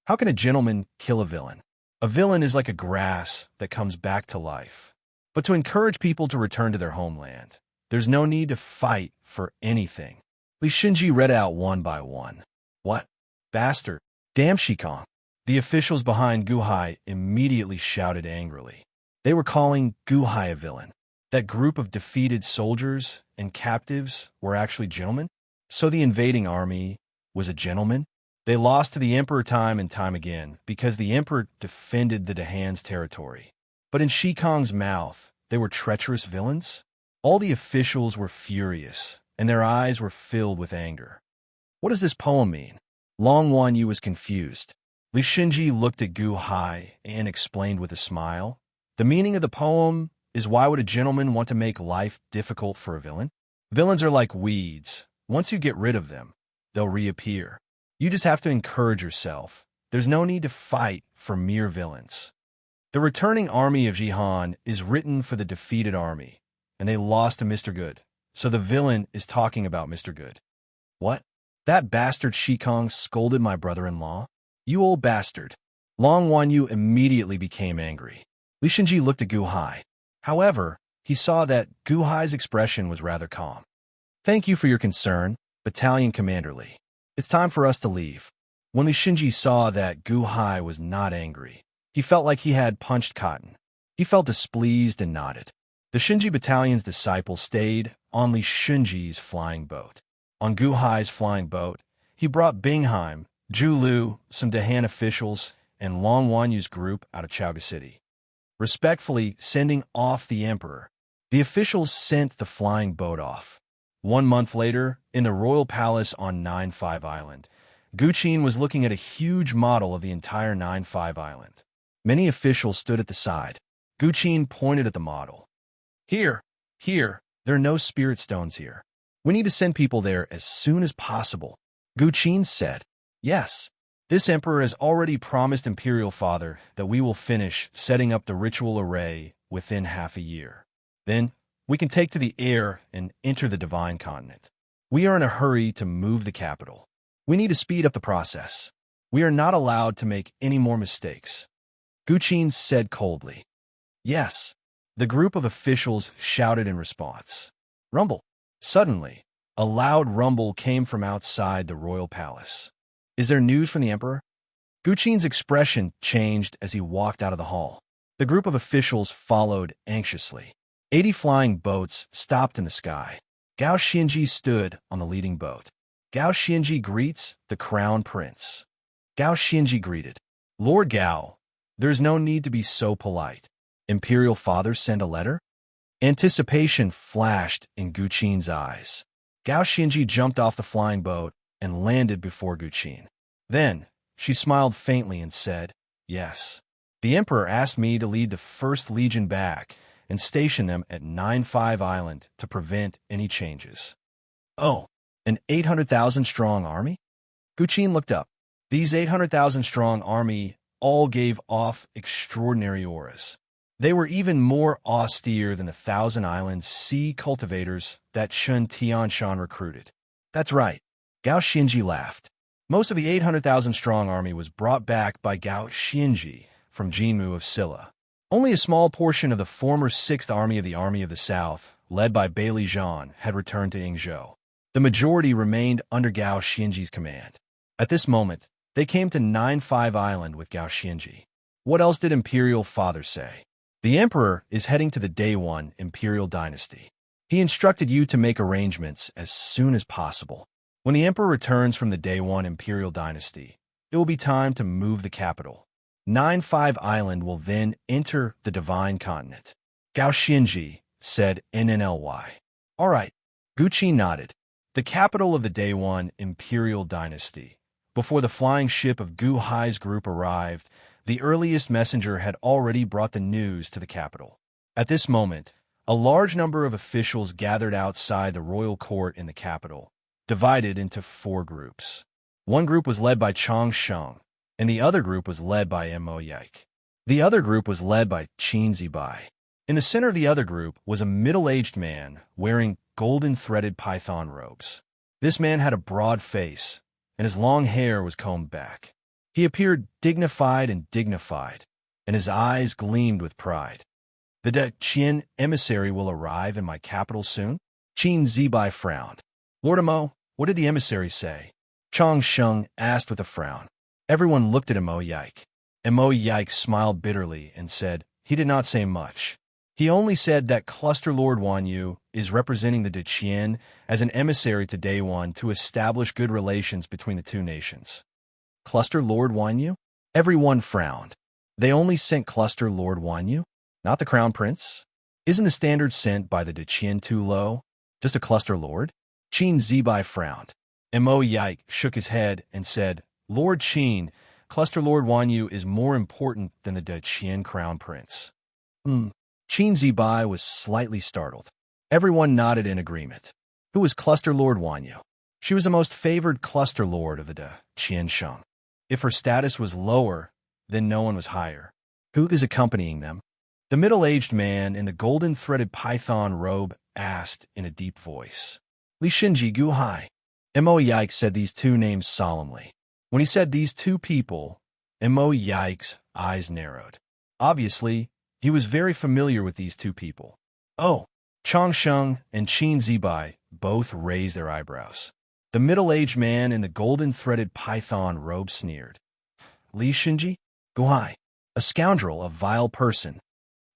How can a gentleman kill a villain? A villain is like a grass that comes back to life. But to encourage people to return to their homeland, there's no need to fight for anything. Li Shunji read out one by one. What? Bastard. Damn Shikong. The officials behind Gu Hai immediately shouted angrily. They were calling Gu Hai a villain. That group of defeated soldiers and captives were actually gentlemen? So the invading army was a gentleman? They lost to the Emperor time and time again because the Emperor defended the Dahan's territory. But in Shikong's mouth, they were treacherous villains? All the officials were furious, and their eyes were filled with anger. What does this poem mean? Long Wanyu was confused. Li Shunji looked at Gu Hai and explained with a smile. The meaning of the poem is why would a gentleman want to make life difficult for a villain? Villains are like weeds. Once you get rid of them, they'll reappear. You just have to encourage yourself. There's no need to fight for mere villains. The returning army of Jihan is written for the defeated army, and they lost to Mr. Good. So the villain is talking about Mr. Good. What? That bastard Shikong scolded my brother-in-law? You old bastard. Long Wanyu immediately became angry. Li Shunji looked at Gu Hai. However, he saw that Gu Hai's expression was rather calm. Thank you for your concern, Battalion Commander Li. It's time for us to leave. When Li Shunji saw that Gu Hai was not angry, he felt like he had punched cotton. He felt displeased and nodded. The Shunji Battalion's disciple stayed on Li Shunji's flying boat. On Gu Hai's flying boat, he brought Bingheim, Zhu Lu, some Dahan officials, and Long Wanyu's group out of Zhaoga City. Respectfully sending off the emperor, the officials sent the flying boat off. 1 month later, in the royal palace on 9-5 Island, Gu Qin was looking at a huge model of the entire 9-5 Island. Many officials stood at the side. Gu Qin pointed at the model. Here, there are no spirit stones here. We need to send people there as soon as possible. Gu Qin said, Yes. This emperor has already promised Imperial Father that we will finish setting up the ritual array within half a year. Then, we can take to the air and enter the divine continent. We are in a hurry to move the capital. We need to speed up the process. We are not allowed to make any more mistakes. Gu Qin said coldly. Yes. The group of officials shouted in response. Rumble. Suddenly, a loud rumble came from outside the royal palace. Is there news from the emperor? Gu Qin's expression changed as he walked out of the hall. The group of officials followed anxiously. 80 flying boats stopped in the sky. Gao Xianji stood on the leading boat. Gao Xianji greets the crown prince. Gao Xianji greeted. Lord Gao, there's no need to be so polite. Imperial Father sent a letter? Anticipation flashed in Gu Qin's eyes. Gao Xianji jumped off the flying boat and landed before Gu Qin. Then, she smiled faintly and said, Yes. The Emperor asked me to lead the First Legion back and station them at 9-5 Island to prevent any changes. Oh, an 800,000-strong army? Gu Qin looked up. These 800,000-strong army all gave off extraordinary auras. They were even more austere than the Thousand Island sea cultivators that Shun Tianshan recruited. That's right. Gao Xianji laughed. Most of the 800,000-strong army was brought back by Gao Xianji from Jinmu of Silla. Only a small portion of the former 6th Army of the South, led by Bailey Zhan, had returned to Yingzhou. The majority remained under Gao Xianji's command. At this moment, they came to 9-5 Island with Gao Xianji. What else did Imperial Father say? The Emperor is heading to the Day 1 Imperial Dynasty. He instructed you to make arrangements as soon as possible. When the Emperor returns from the Day 1 Imperial Dynasty, it will be time to move the capital. 9-5 Island will then enter the Divine Continent. Gao Xianji said NNLY. All right. Gu Qin nodded. The capital of the Day 1 Imperial Dynasty. Before the flying ship of Gu Hai's group arrived, the earliest messenger had already brought the news to the capital. At this moment, a large number of officials gathered outside the royal court in the capital, divided into 4 groups. One group was led by Chang Sheng, and the other group was led by Mo Yike. The other group was led by Qin Zibai. In the center of the other group was a middle-aged man wearing golden-threaded python robes. This man had a broad face, and his long hair was combed back. He appeared dignified, and his eyes gleamed with pride. The De Qian emissary will arrive in my capital soon? Qin Zibai frowned. Lord Mo, what did the emissary say? Chang Sheng asked with a frown. Everyone looked at Mo Yike. Mo Yike smiled bitterly and said, he did not say much. He only said that Cluster Lord Wan Yu is representing the De Qian as an emissary to Day 1 to establish good relations between the two nations. Cluster Lord Wan Yu? Everyone frowned. They only sent Cluster Lord Wan Yu? Not the Crown Prince? Isn't the standard sent by the De Qian too low? Just a Cluster Lord? Qin Zibai frowned. Mo Yike shook his head and said, Lord Qin, Cluster Lord Wan Yu is more important than the De Qian Crown Prince. Qin Zibai was slightly startled. Everyone nodded in agreement. Who was Cluster Lord Wan Yu? She was the most favored Cluster Lord of the De Qian Sheng. If her status was lower, then no one was higher. Who is accompanying them? The middle-aged man in the golden-threaded python robe asked in a deep voice. Li Shinji Gu Hai. Mo Yike said these 2 names solemnly. When he said these 2 people, Mo Yike's eyes narrowed. Obviously, he was very familiar with these 2 people. Oh, Chang Sheng and Qin Zibai both raised their eyebrows. The middle-aged man in the golden-threaded python robe sneered. Li Shinji? Gu Hai. A scoundrel, a vile person.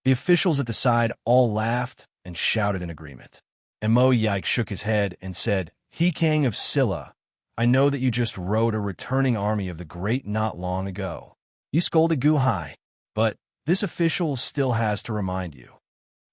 The officials at the side all laughed and shouted in agreement. Mo Yike shook his head and said, He Kang of Silla, I know that you just rode a returning army of the great not long ago. You scolded Gu Hai, but this official still has to remind you.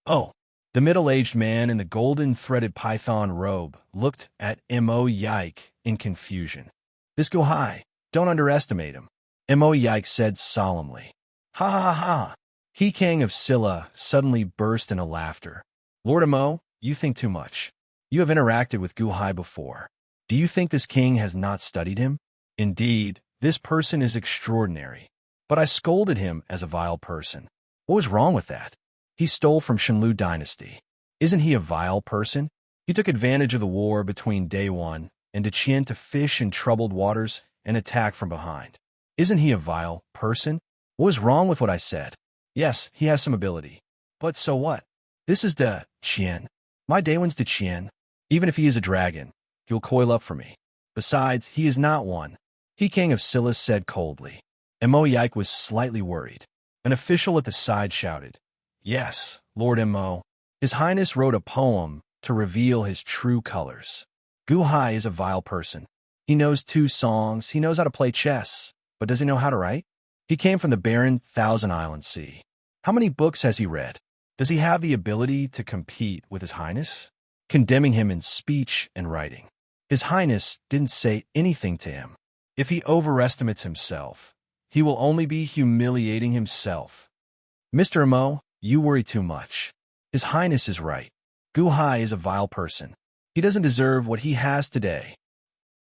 Oh, the middle-aged man in the golden-threaded python robe looked at Mo Yike in confusion. This Gu Hai, don't underestimate him. Mo Yike said solemnly. Ha ha ha ha! He King of Scylla suddenly burst into laughter. Lord Emo, you think too much. You have interacted with Guhai before. Do you think this king has not studied him? Indeed, this person is extraordinary. But I scolded him as a vile person. What was wrong with that? He stole from Shenlu dynasty. Isn't he a vile person? He took advantage of the war between Day One and Deqian to fish in troubled waters and attack from behind. Isn't he a vile person? What was wrong with what I said? Yes, he has some ability. But so what? This is Deqian. My Day One's Deqian. Even if he is a dragon, he'll coil up for me. Besides, he is not one. He King of Scylla said coldly. Emo Yike was slightly worried. An official at the side shouted, "Yes, Lord Emo. His Highness wrote a poem to reveal his true colors. Guhai is a vile person. He knows 2 songs, he knows how to play chess, but does he know how to write? He came from the barren Thousand Island Sea. How many books has he read? Does he have the ability to compete with His Highness?" Condemning him in speech and writing. His Highness didn't say anything to him. If he overestimates himself, he will only be humiliating himself. Mr. Emo, you worry too much. His Highness is right. Guhai is a vile person. He doesn't deserve what he has today.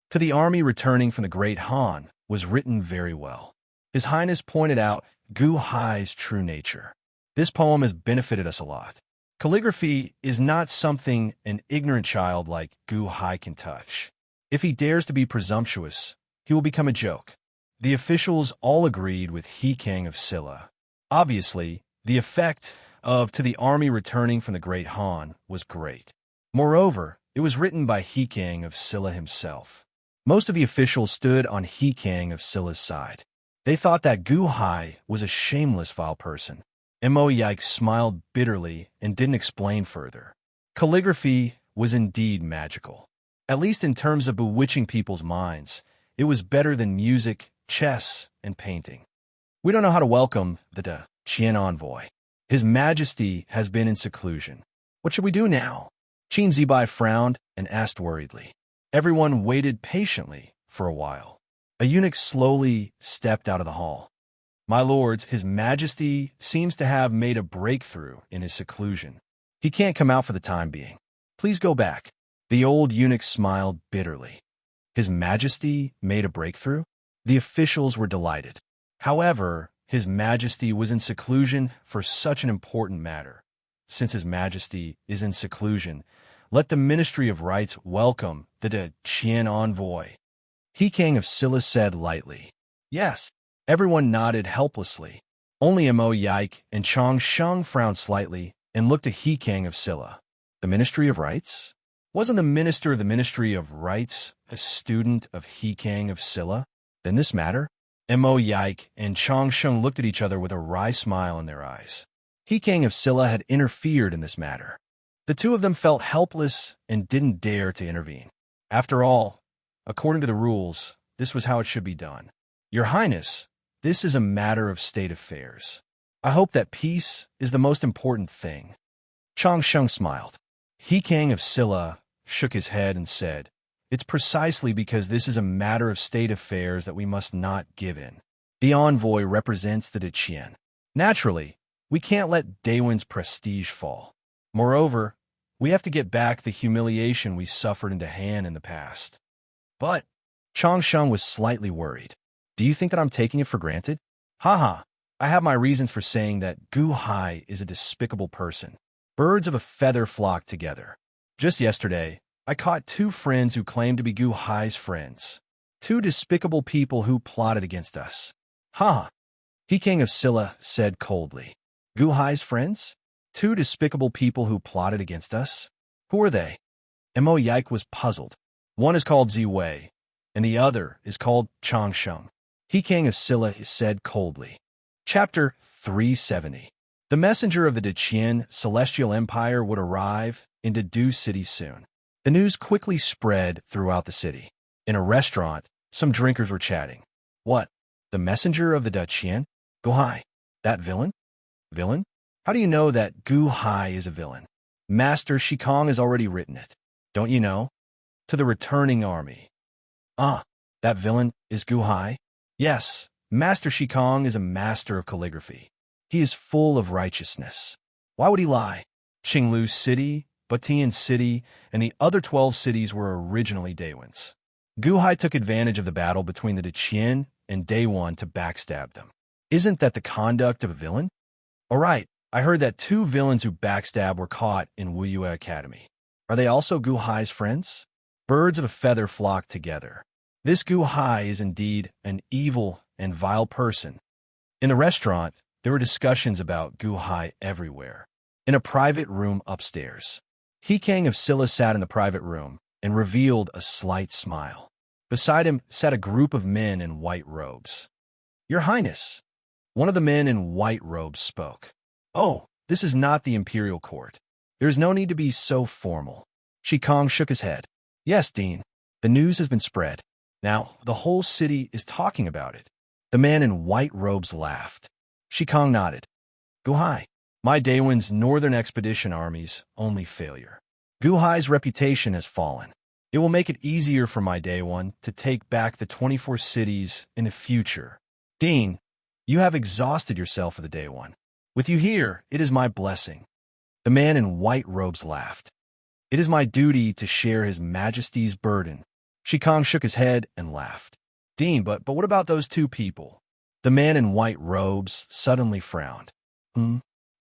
To the army returning from the Great Han was written very well. His Highness pointed out Guhai's true nature. This poem has benefited us a lot. Calligraphy is not something an ignorant child like Guhai can touch. If he dares to be presumptuous, he will become a joke. The officials all agreed with He King of Scylla. Obviously, the effect of To the Army Returning from the Great Han was great. Moreover, it was written by He King of Scylla himself. Most of the officials stood on He King of Scylla's side. They thought that Guhai was a shameless, vile person. Emo Yike smiled bitterly and didn't explain further. Calligraphy was indeed magical. At least in terms of bewitching people's minds, it was better than music, chess, and painting. We don't know how to welcome the Deqian envoy. His Majesty has been in seclusion. What should we do now? Qin Zibai frowned and asked worriedly. Everyone waited patiently for a while. A eunuch slowly stepped out of the hall. My lords, His Majesty seems to have made a breakthrough in his seclusion. He can't come out for the time being. Please go back. The old eunuch smiled bitterly. His Majesty made a breakthrough? The officials were delighted. However, His Majesty was in seclusion for such an important matter. Since His Majesty is in seclusion, let the Ministry of Rights welcome the Deqian envoy. He King of Scylla said lightly. Yes. Everyone nodded helplessly. Only Emo Yike and Chong Sheng frowned slightly and looked at He King of Scylla. The Ministry of Rights? Wasn't the Minister of the Ministry of Rights a student of He King of Scylla? Then this matter? Emo Yike and Chong Sheng looked at each other with a wry smile in their eyes. He King of Scylla had interfered in this matter. The two of them felt helpless and didn't dare to intervene. After all, according to the rules, this was how it should be done. Your Highness, this is a matter of state affairs. I hope that peace is the most important thing. Chong Sheng smiled. He King of Scylla shook his head and said, It's precisely because this is a matter of state affairs that we must not give in. The envoy represents the Deqian. Naturally, we can't let Daewon's prestige fall. Moreover, we have to get back the humiliation we suffered in Han in the past. But Chong Sheng was slightly worried. Do you think that I'm taking it for granted? Haha, I have my reasons for saying that Guhai is a despicable person. Birds of a feather flock together. Just yesterday, I caught 2 friends who claimed to be Guhai's friends. 2 despicable people who plotted against us. Ha! He King of Scylla said coldly. Guhai's friends? 2 despicable people who plotted against us? Who are they? Emo Yike was puzzled. One is called Ziwei, and the other is called Chong Sheng. He King of Scylla said coldly. Chapter 370. The messenger of the Deqian Celestial Empire would arrive in Dedu City soon. The news quickly spread throughout the city. In a restaurant, some drinkers were chatting. What? The messenger of the Deqian? Guhai. That villain? Villain? How do you know that Guhai is a villain? Master Shikong has already written it. Don't you know? To the returning army. Ah, that villain is Guhai? Yes, Master Shikong is a master of calligraphy. He is full of righteousness. Why would he lie? Qinglu City, Batian City, and the other 12 cities were originally Daewon's. Guhai took advantage of the battle between the Daqian and Daewon to backstab them. Isn't that the conduct of a villain? All right, I heard that 2 villains who backstab were caught in Wuyue Academy. Are they also Guhai's friends? Birds of a feather flock together. This Guhai is indeed an evil and vile person. In the restaurant, there were discussions about Guhai everywhere. In a private room upstairs, Hikang of Silla sat in the private room and revealed a slight smile. Beside him sat a group of men in white robes. Your Highness, one of the men in white robes spoke. Oh, this is not the imperial court. There is no need to be so formal. Shikong shook his head. Yes, Dean, the news has been spread. Now, the whole city is talking about it. The man in white robes laughed. Shikong nodded. Guhai, my Daewon's northern expedition army's only failure. Guhai's reputation has fallen. It will make it easier for my Daewon to take back the 24 cities in the future. Dean, you have exhausted yourself for the Daewon. With you here, it is my blessing. The man in white robes laughed. It is my duty to share His Majesty's burden. Shikong shook his head and laughed. Dean, but what about those 2 people? The man in white robes suddenly frowned.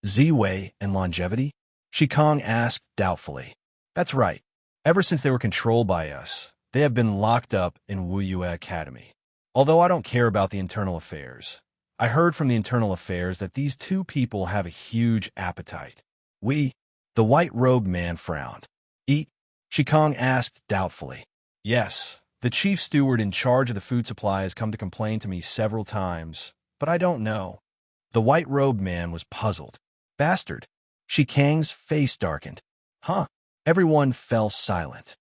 Ziwei and longevity? Shikong asked doubtfully. That's right. Ever since they were controlled by us, they have been locked up in Wuyue Academy. Although I don't care about the internal affairs, I heard from the internal affairs that these 2 people have a huge appetite. The white-robed man frowned. Eat? Shikong asked doubtfully. Yes, the chief steward in charge of the food supply has come to complain to me several times, but I don't know. The white-robed man was puzzled. Bastard. Shikang's face darkened. Huh. Everyone fell silent.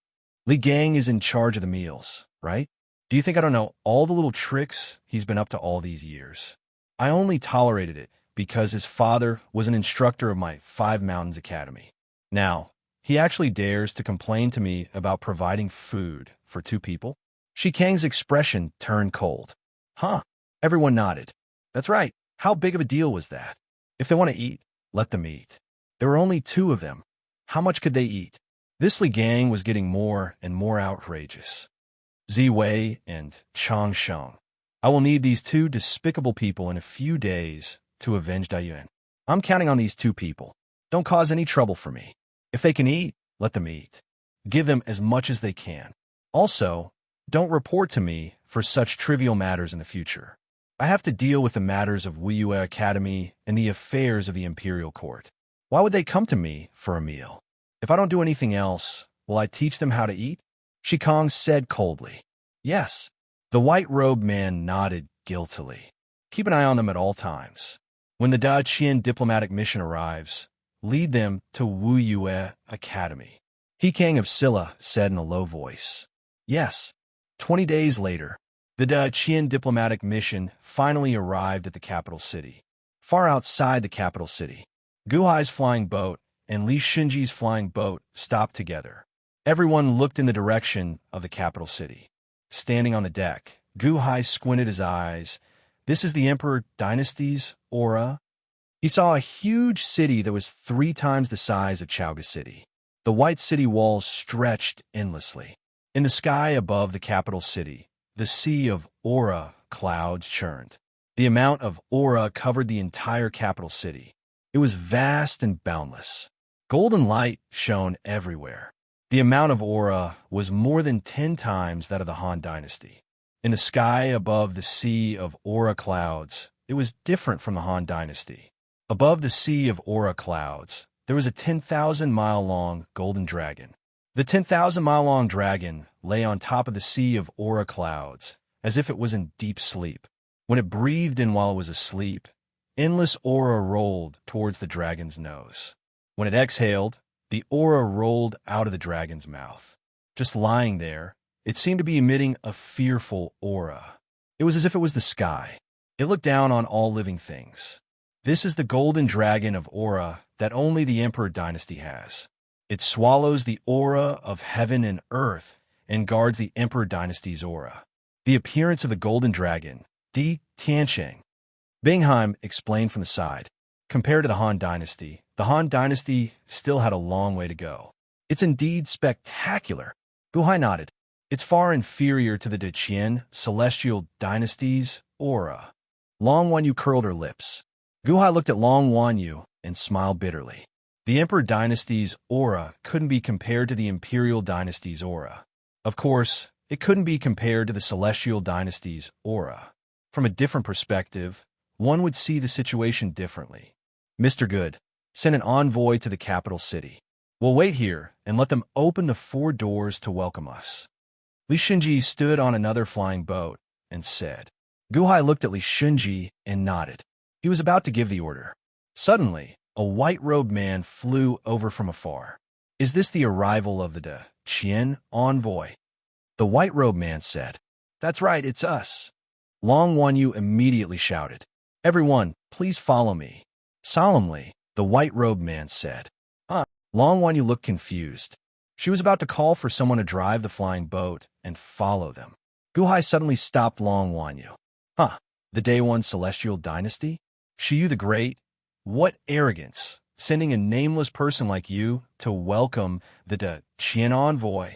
Li Gang is in charge of the meals, right? Do you think I don't know all the little tricks he's been up to all these years? I only tolerated it because his father was an instructor of my 5 Mountains Academy. Now, he actually dares to complain to me about providing food for 2 people? Shikang's expression turned cold. Huh. Everyone nodded. That's right. How big of a deal was that? If they want to eat, let them eat. There were only 2 of them. How much could they eat? This Li Gang was getting more and more outrageous. Ziwei and Chang Sheng. I will need these 2 despicable people in a few days to avenge Daiyuan. I'm counting on these 2 people. Don't cause any trouble for me. If they can eat, let them eat. Give them as much as they can. Also, don't report to me for such trivial matters in the future. I have to deal with the matters of Wuyue Academy and the affairs of the imperial court. Why would they come to me for a meal? If I don't do anything else, will I teach them how to eat? Shikong said coldly. Yes. The white-robed man nodded guiltily. Keep an eye on them at all times. When the Daqian diplomatic mission arrives, lead them to Wuyue Academy. Hikang of Silla said in a low voice. Yes. 20 days later, the Daqian diplomatic mission finally arrived at the capital city. Far outside the capital city, Guhai's flying boat and Li Xinji's flying boat stopped together. Everyone looked in the direction of the capital city. Standing on the deck, Guhai squinted his eyes. This is the Emperor Dynasty's aura. He saw a huge city that was 3 times the size of Chaoga City. The white city walls stretched endlessly. In the sky above the capital city, the sea of aura clouds churned. The amount of aura covered the entire capital city. It was vast and boundless. Golden light shone everywhere. The amount of aura was more than 10 times that of the Han Dynasty. In the sky above the sea of aura clouds, it was different from the Han Dynasty. Above the sea of aura clouds, there was a 10,000-mile-long golden dragon. The 10,000-mile-long dragon lay on top of the sea of aura clouds, as if it was in deep sleep. When it breathed in while it was asleep, endless aura rolled towards the dragon's nose. When it exhaled, the aura rolled out of the dragon's mouth. Just lying there, it seemed to be emitting a fearful aura. It was as if it was the sky. It looked down on all living things. This is the golden dragon of aura that only the Emperor Dynasty has. It swallows the aura of heaven and earth and guards the Emperor Dynasty's aura. The appearance of the golden dragon D. Tiansheng. Bingheim explained from the side. Compared to the Han Dynasty, the Han Dynasty still had a long way to go. It's indeed spectacular. Guhai nodded. It's far inferior to the De Qian Celestial Dynasty's aura. Long Wanyu curled her lips. Guhai looked at Long Wanyu and smiled bitterly. The Emperor Dynasty's aura couldn't be compared to the Imperial Dynasty's aura. Of course, it couldn't be compared to the Celestial Dynasty's aura. From a different perspective, one would see the situation differently. Mr. Good, send an envoy to the capital city. We'll wait here and let them open the 4 doors to welcome us. Li Xinji stood on another flying boat and said. Guhai looked at Li Xinji and nodded. He was about to give the order. Suddenly, a white-robed man flew over from afar. Is this the arrival of the De Qian envoy? The white-robed man said. That's right, it's us. Long Wanyu immediately shouted. Everyone, please follow me. Solemnly, the white-robed man said. Long Wanyu looked confused. She was about to call for someone to drive the flying boat and follow them. Guhai suddenly stopped Long Wanyu. The Day One Celestial Dynasty? Shiyu the Great? What arrogance, sending a nameless person like you to welcome the De Qian envoy.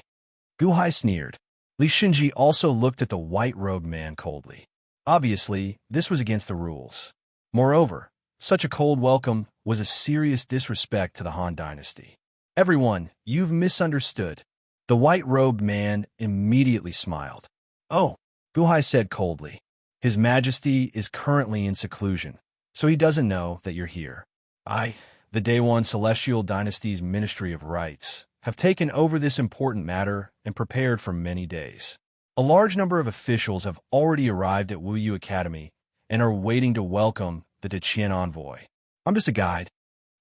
Guhai sneered. Li Xinji also looked at the white-robed man coldly. Obviously, this was against the rules. Moreover, such a cold welcome was a serious disrespect to the Han Dynasty. Everyone, you've misunderstood. The white-robed man immediately smiled. Oh, Guhai said coldly. His Majesty is currently in seclusion, so he doesn't know that you're here. The Day One Celestial Dynasty's Ministry of Rites, have taken over this important matter and prepared for many days. A large number of officials have already arrived at Wuyu Academy and are waiting to welcome the De Qian envoy. I'm just a guide.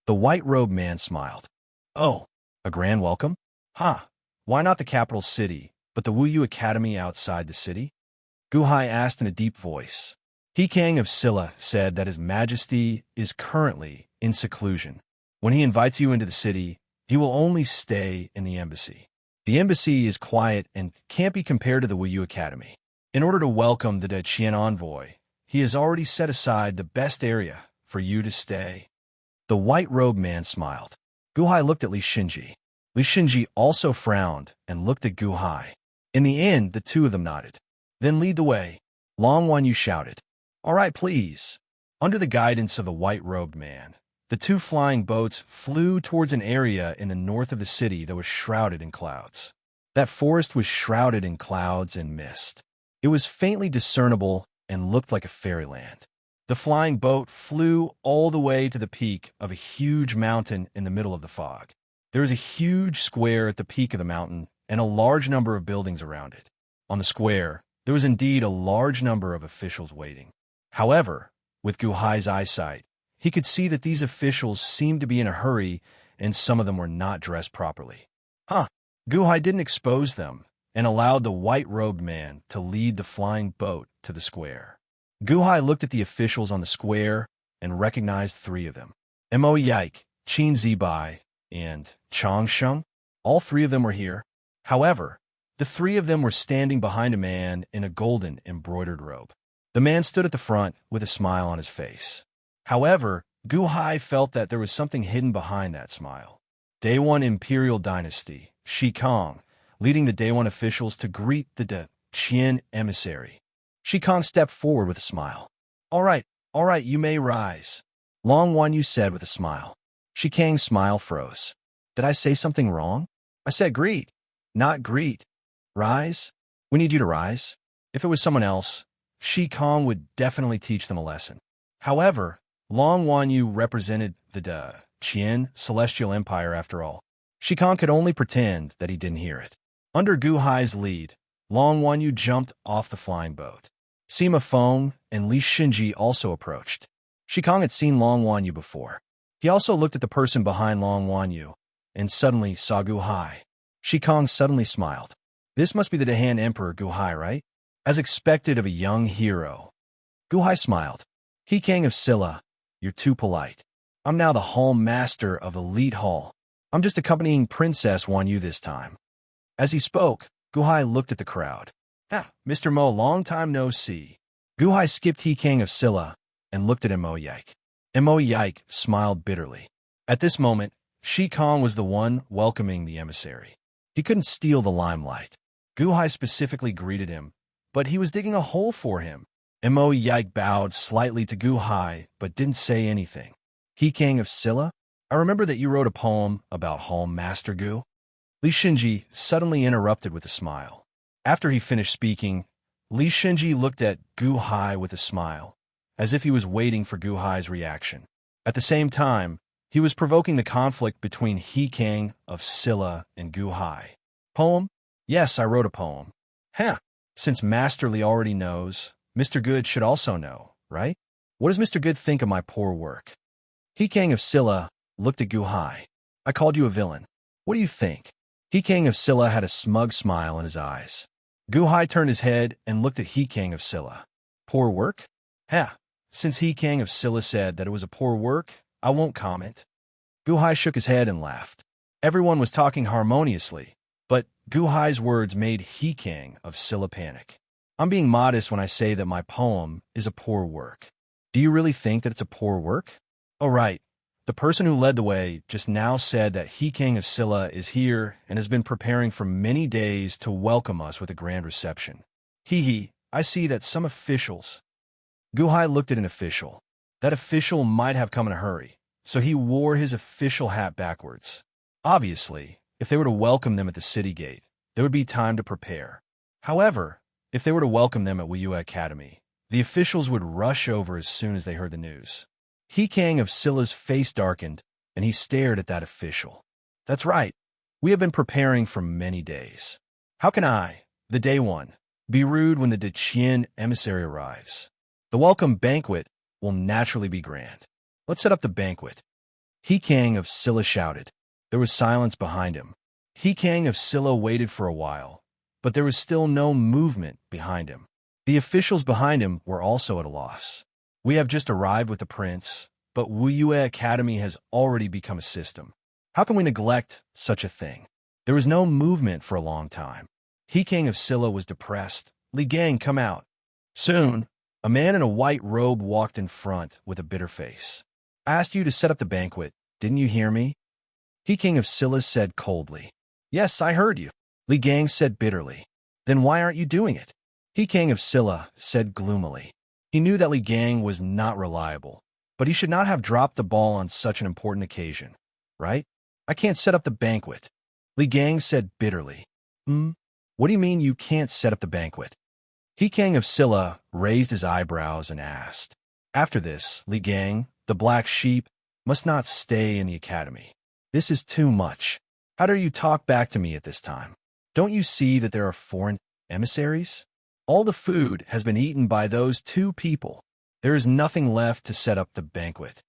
The white-robed man smiled. Oh, a grand welcome? Why not the capital city, but the Wuyu Academy outside the city? Guhai asked in a deep voice. He Kang of Silla said that His Majesty is currently in seclusion. When he invites you into the city, he will only stay in the embassy. The embassy is quiet and can't be compared to the Wuyu Academy. In order to welcome the De Qian envoy, he has already set aside the best area for you to stay. The white-robed man smiled. Guhai looked at Li Xinji. Li Xinji also frowned and looked at Guhai. In the end, the two of them nodded. Then lead the way. Long Wanyu shouted. All right, please. Under the guidance of the white-robed man, the 2 flying boats flew towards an area in the north of the city that was shrouded in clouds. That forest was shrouded in clouds and mist. It was faintly discernible and looked like a fairyland. The flying boat flew all the way to the peak of a huge mountain in the middle of the fog. There was a huge square at the peak of the mountain and a large number of buildings around it. On the square, there was indeed a large number of officials waiting. However, with Guhai's eyesight, he could see that these officials seemed to be in a hurry and some of them were not dressed properly. Guhai didn't expose them and allowed the white-robed man to lead the flying boat to the square. Guhai looked at the officials on the square and recognized 3 of them. Mo Yike, Qin Zibai, and Chang Sheng. All 3 of them were here. However, the 3 of them were standing behind a man in a golden embroidered robe. The man stood at the front with a smile on his face. However, Guhai felt that there was something hidden behind that smile. Day One Imperial Dynasty, Shi Kong, leading the Day One officials to greet the De Qian emissary. Shi Kong stepped forward with a smile. All right, you may rise. Long Wanyu said with a smile. Shi Kang's smile froze. Did I say something wrong? I said greet, not greet. Rise? We need you to rise. If it was someone else, Shi Kong would definitely teach them a lesson. However, Long Wanyu represented the De Qian Celestial Empire after all. Shi Kong could only pretend that he didn't hear it. Under Guhai's lead, Long Wanyu jumped off the flying boat. Sima Feng and Li Xinji also approached. Shi Kong had seen Long Wanyu before. He also looked at the person behind Long Wanyu and suddenly saw Guhai. Shi Kong suddenly smiled. This must be the Han Emperor Guhai, right? As expected of a young hero. Guhai smiled. He King of Silla, you're too polite. I'm now the Hall Master of Elite Hall. I'm just accompanying Princess Wanyu this time. As he spoke, Guhai looked at the crowd. Mr. Mo, long time no see. Guhai skipped He King of Silla and looked at Emoyike. Emoyike smiled bitterly. At this moment, Shi Kong was the one welcoming the emissary. He couldn't steal the limelight. Guhai specifically greeted him, but he was digging a hole for him. Emoyike bowed slightly to Guhai, but didn't say anything. He King of Silla? I remember that you wrote a poem about Home Master Gu. Li Shinji suddenly interrupted with a smile. After he finished speaking, Li Shinji looked at Guhai with a smile, as if he was waiting for Guhai's reaction. At the same time, he was provoking the conflict between He King of Silla and Guhai. Poem? Yes, I wrote a poem. Huh. Since Master Li already knows, Mr. Good should also know, right? What does Mr. Good think of my poor work? He King of Silla looked at Guhai. I called you a villain. What do you think? He King of Silla had a smug smile in his eyes. Guhai turned his head and looked at He King of Silla. Poor work? Huh. Since He King of Silla said that it was a poor work, I won't comment. Guhai shook his head and laughed. Everyone was talking harmoniously, but Guhai's words made He King of Silla panic. I'm being modest when I say that my poem is a poor work. Do you really think that it's a poor work? Oh, right. The person who led the way just now said that He King of Silla is here and has been preparing for many days to welcome us with a grand reception. I see that some officials... Guhai looked at an official. That official might have come in a hurry, so he wore his official hat backwards. Obviously, if they were to welcome them at the city gate, there would be time to prepare. However, if they were to welcome them at Wiyue Academy, the officials would rush over as soon as they heard the news. He King of Silla's face darkened, and he stared at that official. That's right. We have been preparing for many days. How can I, the day one, be rude when the Deqian emissary arrives? The welcome banquet will naturally be grand. Let's set up the banquet. He King of Silla shouted. There was silence behind him. He King of Silla waited for a while, but there was still no movement behind him. The officials behind him were also at a loss. We have just arrived with the prince, but Wiyue Academy has already become a system. How can we neglect such a thing? There was no movement for a long time. He King of Silla was depressed. Li Gang, come out. Soon, a man in a white robe walked in front with a bitter face. I asked you to set up the banquet. Didn't you hear me? He King of Silla said coldly. Yes, I heard you. Li Gang said bitterly. Then why aren't you doing it? He King of Silla said gloomily. He knew that Li Gang was not reliable, but he should not have dropped the ball on such an important occasion, right? I can't set up the banquet. Li Gang said bitterly. What do you mean you can't set up the banquet? He King of Silla raised his eyebrows and asked. After this, Li Gang, the black sheep, must not stay in the academy. This is too much. How dare you talk back to me at this time? Don't you see that there are foreign emissaries? All the food has been eaten by those two people. There is nothing left to set up the banquet.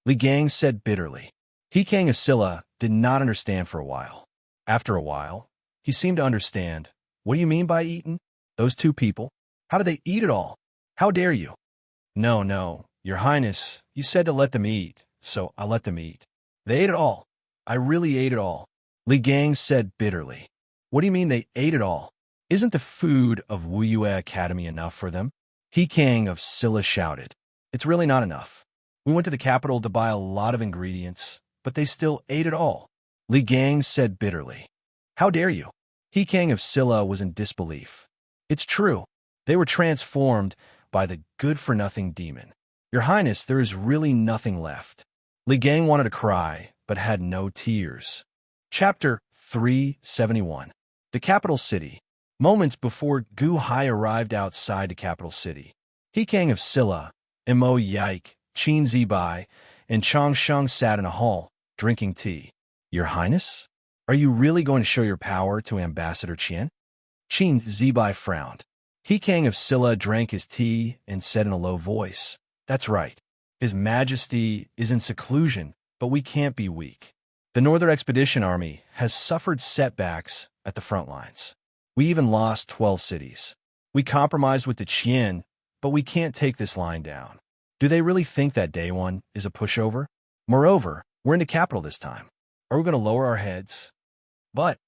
Li Gang said bitterly. He King of Silla did not understand for a while. After a while, he seemed to understand. What do you mean by eaten? Those two people? How did they eat it all? How dare you? No, Your Highness, you said to let them eat, so I let them eat. They ate it all. I really ate it all. Li Gang said bitterly. What do you mean they ate it all? Isn't the food of Wiyue Academy enough for them? He King of Silla shouted. It's really not enough. We went to the capital to buy a lot of ingredients, but they still ate it all. Li Gang said bitterly. How dare you? He King of Silla was in disbelief. It's true. They were transformed by the good-for-nothing demon. Your Highness, there is really nothing left. Li Gang wanted to cry, but had no tears. Chapter 371. The Capital City. Moments before Guhai arrived outside the capital city, He King of Silla, Emoyike, Qin Zibai, and Chong Sheng sat in a hall, drinking tea. Your Highness? Are you really going to show your power to Ambassador Qian? Qin Zibai frowned. He King of Silla drank his tea and said in a low voice, That's right. His Majesty is in seclusion, but we can't be weak. The Northern Expedition Army has suffered setbacks at the front lines. We even lost 12 cities. We compromised with the Qian, but we can't take this line down. Do they really think that day one is a pushover? Moreover, we're in the capital this time. Are we going to lower our heads? But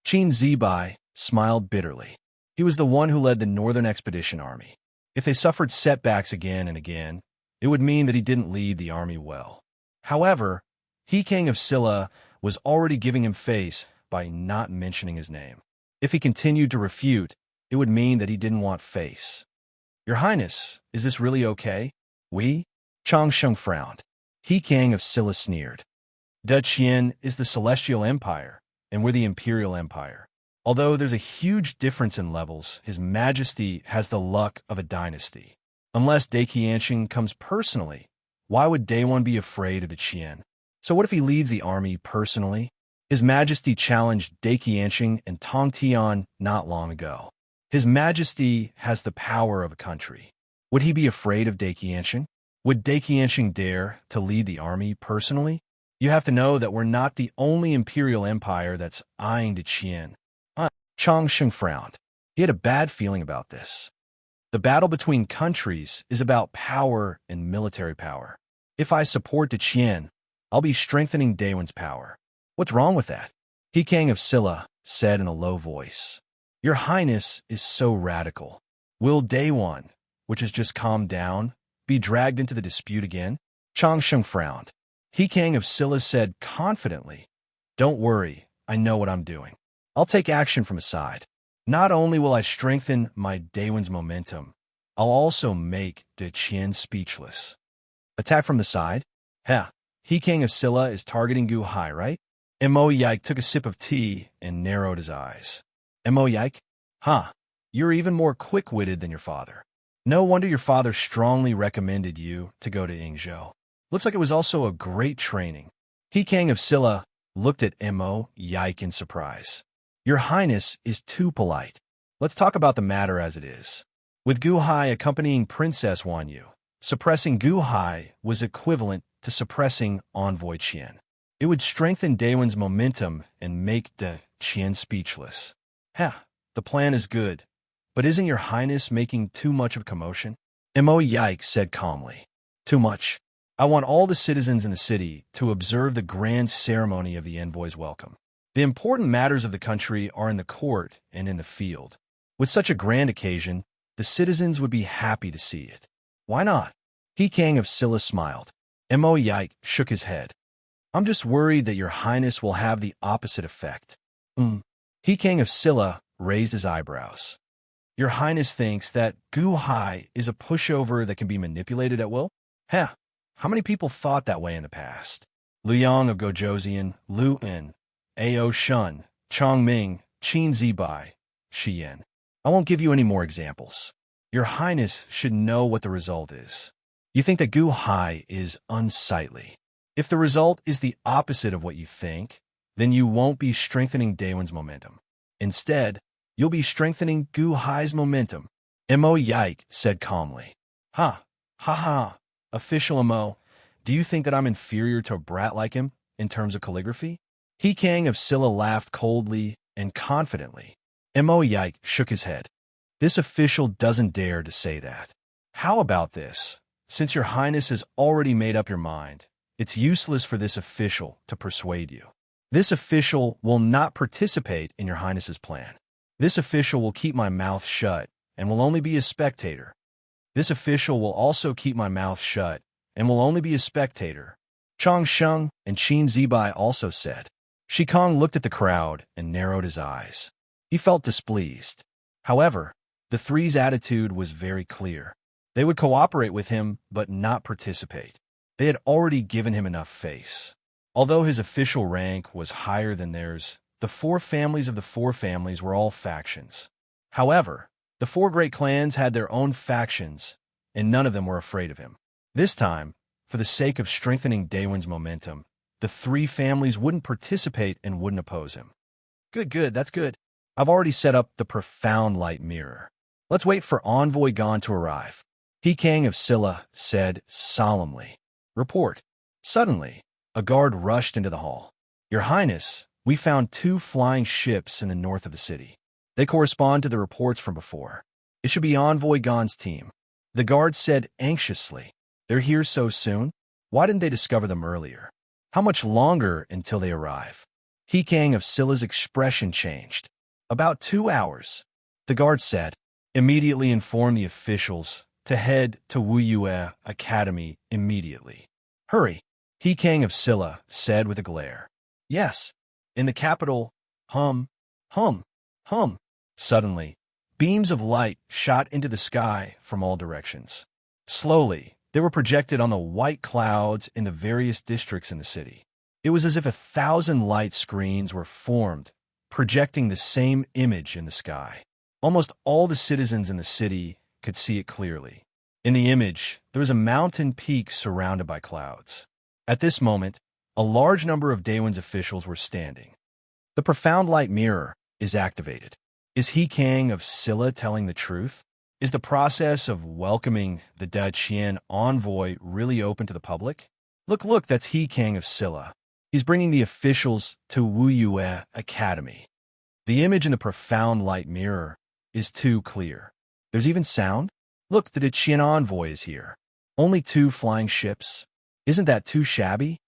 Qin Zibai smiled bitterly. He was the one who led the Northern Expedition Army. If they suffered setbacks again and again, it would mean that he didn't lead the army well. However, he king of Silla was already giving him face by not mentioning his name. If he continued to refute, it would mean that he didn't want face. Your Highness, is this really okay? We? Chang Sheng frowned. He king of Silla sneered. De Qian is the Celestial Empire, and we're the Imperial Empire. Although there's a huge difference in levels, His Majesty has the luck of a dynasty. Unless De Qianxing comes personally, why would Day One be afraid of De Qian? So what if he leads the army personally? His Majesty challenged De Qianxing and Tong Tian not long ago. His Majesty has the power of a country. Would he be afraid of De Qianxing? Would De Qianxing dare to lead the army personally? You have to know that we're not the only imperial empire that's eyeing De Qian. Chang Sheng frowned. He had a bad feeling about this. The battle between countries is about power and military power. If I support De Qian, I'll be strengthening Daewon's power. What's wrong with that? He king of Silla said in a low voice. Your Highness is so radical. Will Daewon, which has just calmed down, be dragged into the dispute again? Chang Sheng frowned. He king of Silla said confidently, Don't worry, I know what I'm doing. I'll take action from a side. Not only will I strengthen my Daewon's momentum, I'll also make De Qian speechless. Attack from the side? Heh, he king of Silla is targeting Gu Hai, right? Mo Yike took a sip of tea and narrowed his eyes. Mo Yike? Huh, you're even more quick-witted than your father. No wonder your father strongly recommended you to go to Yingzhou. Looks like it was also a great training. He king of Silla looked at Mo Yike in surprise. Your Highness is too polite. Let's talk about the matter as it is. With Gu Hai accompanying Princess Wan Yu, suppressing Gu Hai was equivalent to suppressing Envoy Qian. It would strengthen Daewon's momentum and make De Qian speechless. The plan is good, but isn't your Highness making too much of commotion? Mo Yike said calmly. Too much. I want all the citizens in the city to observe the grand ceremony of the envoy's welcome. The important matters of the country are in the court and in the field. With such a grand occasion, the citizens would be happy to see it. Why not? He king of Silla smiled. Mo Yike shook his head. I'm just worried that your Highness will have the opposite effect. He king of Silla raised his eyebrows. Your Highness thinks that Gu Hai is a pushover that can be manipulated at will? How many people thought that way in the past? Liu Yang of Gojoseon, Lu En, Ao Shun, Chong Ming, Qin Zibai, Shi Yan. I won't give you any more examples. Your Highness should know what the result is. You think that Gu Hai is unsightly. If the result is the opposite of what you think, then you won't be strengthening Daewon's momentum. Instead, you'll be strengthening Gu Hai's momentum. Mo Yike said calmly. Official Mo, do you think that I'm inferior to a brat like him in terms of calligraphy? He king of Silla laughed coldly and confidently. Mo Yike shook his head. This official doesn't dare to say that. How about this? Since your Highness has already made up your mind, it's useless for this official to persuade you. This official will not participate in your Highness's plan. This official will keep my mouth shut and will only be a spectator. This official will also keep my mouth shut and will only be a spectator. Chang Sheng and Qin Zibai also said. Shi Kong looked at the crowd and narrowed his eyes. He felt displeased. However, the three's attitude was very clear. They would cooperate with him, but not participate. They had already given him enough face. Although his official rank was higher than theirs, the four families of the four families were all factions. However, the four great clans had their own factions, and none of them were afraid of him. This time, for the sake of strengthening Daewon's momentum, the three families wouldn't participate and wouldn't oppose him. Good, that's good. I've already set up the profound light mirror. Let's wait for Envoy Gon to arrive. He king of Silla said solemnly. Report. Suddenly, a guard rushed into the hall. Your Highness, we found 2 flying ships in the north of the city. They correspond to the reports from before. It should be Envoy Gon's team. The guard said anxiously. They're here so soon? Why didn't they discover them earlier? How much longer until they arrive? He king of Silla's expression changed. About 2 hours. The guard said. Immediately inform the officials to head to Wu Yue Academy immediately. Hurry, He King of Silla said with a glare. Yes, in the capital, hum, hum, hum. Suddenly, beams of light shot into the sky from all directions. Slowly, they were projected on the white clouds in the various districts in the city. It was as if 1,000 light screens were formed, projecting the same image in the sky. Almost all the citizens in the city could see it clearly. In the image, there was a mountain peak surrounded by clouds. At this moment, a large number of Daewon's officials were standing. The profound light mirror is activated. Is He King of Silla telling the truth? Is the process of welcoming the Daqian envoy really open to the public? Look, that's He King of Silla. He's bringing the officials to Wu Yue Academy. The image in the profound light mirror is too clear. There's even sound. Look, the Daqian envoy is here. Only 2 flying ships. Isn't that too shabby?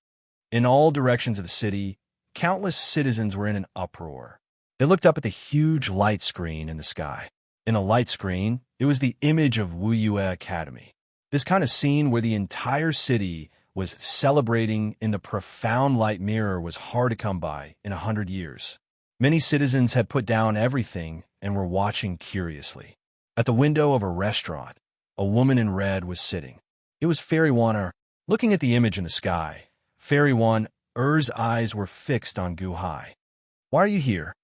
In all directions of the city, countless citizens were in an uproar. They looked up at the huge light screen in the sky. In a light screen, it was the image of Wu Yue Academy. This kind of scene where the entire city was celebrating in the profound light mirror was hard to come by in 100 years. Many citizens had put down everything and were watching curiously. At the window of a restaurant, a woman in red was sitting. It was Fairy One. Looking at the image in the sky, Fairy One Er's eyes were fixed on Gu Hai. Why are you here?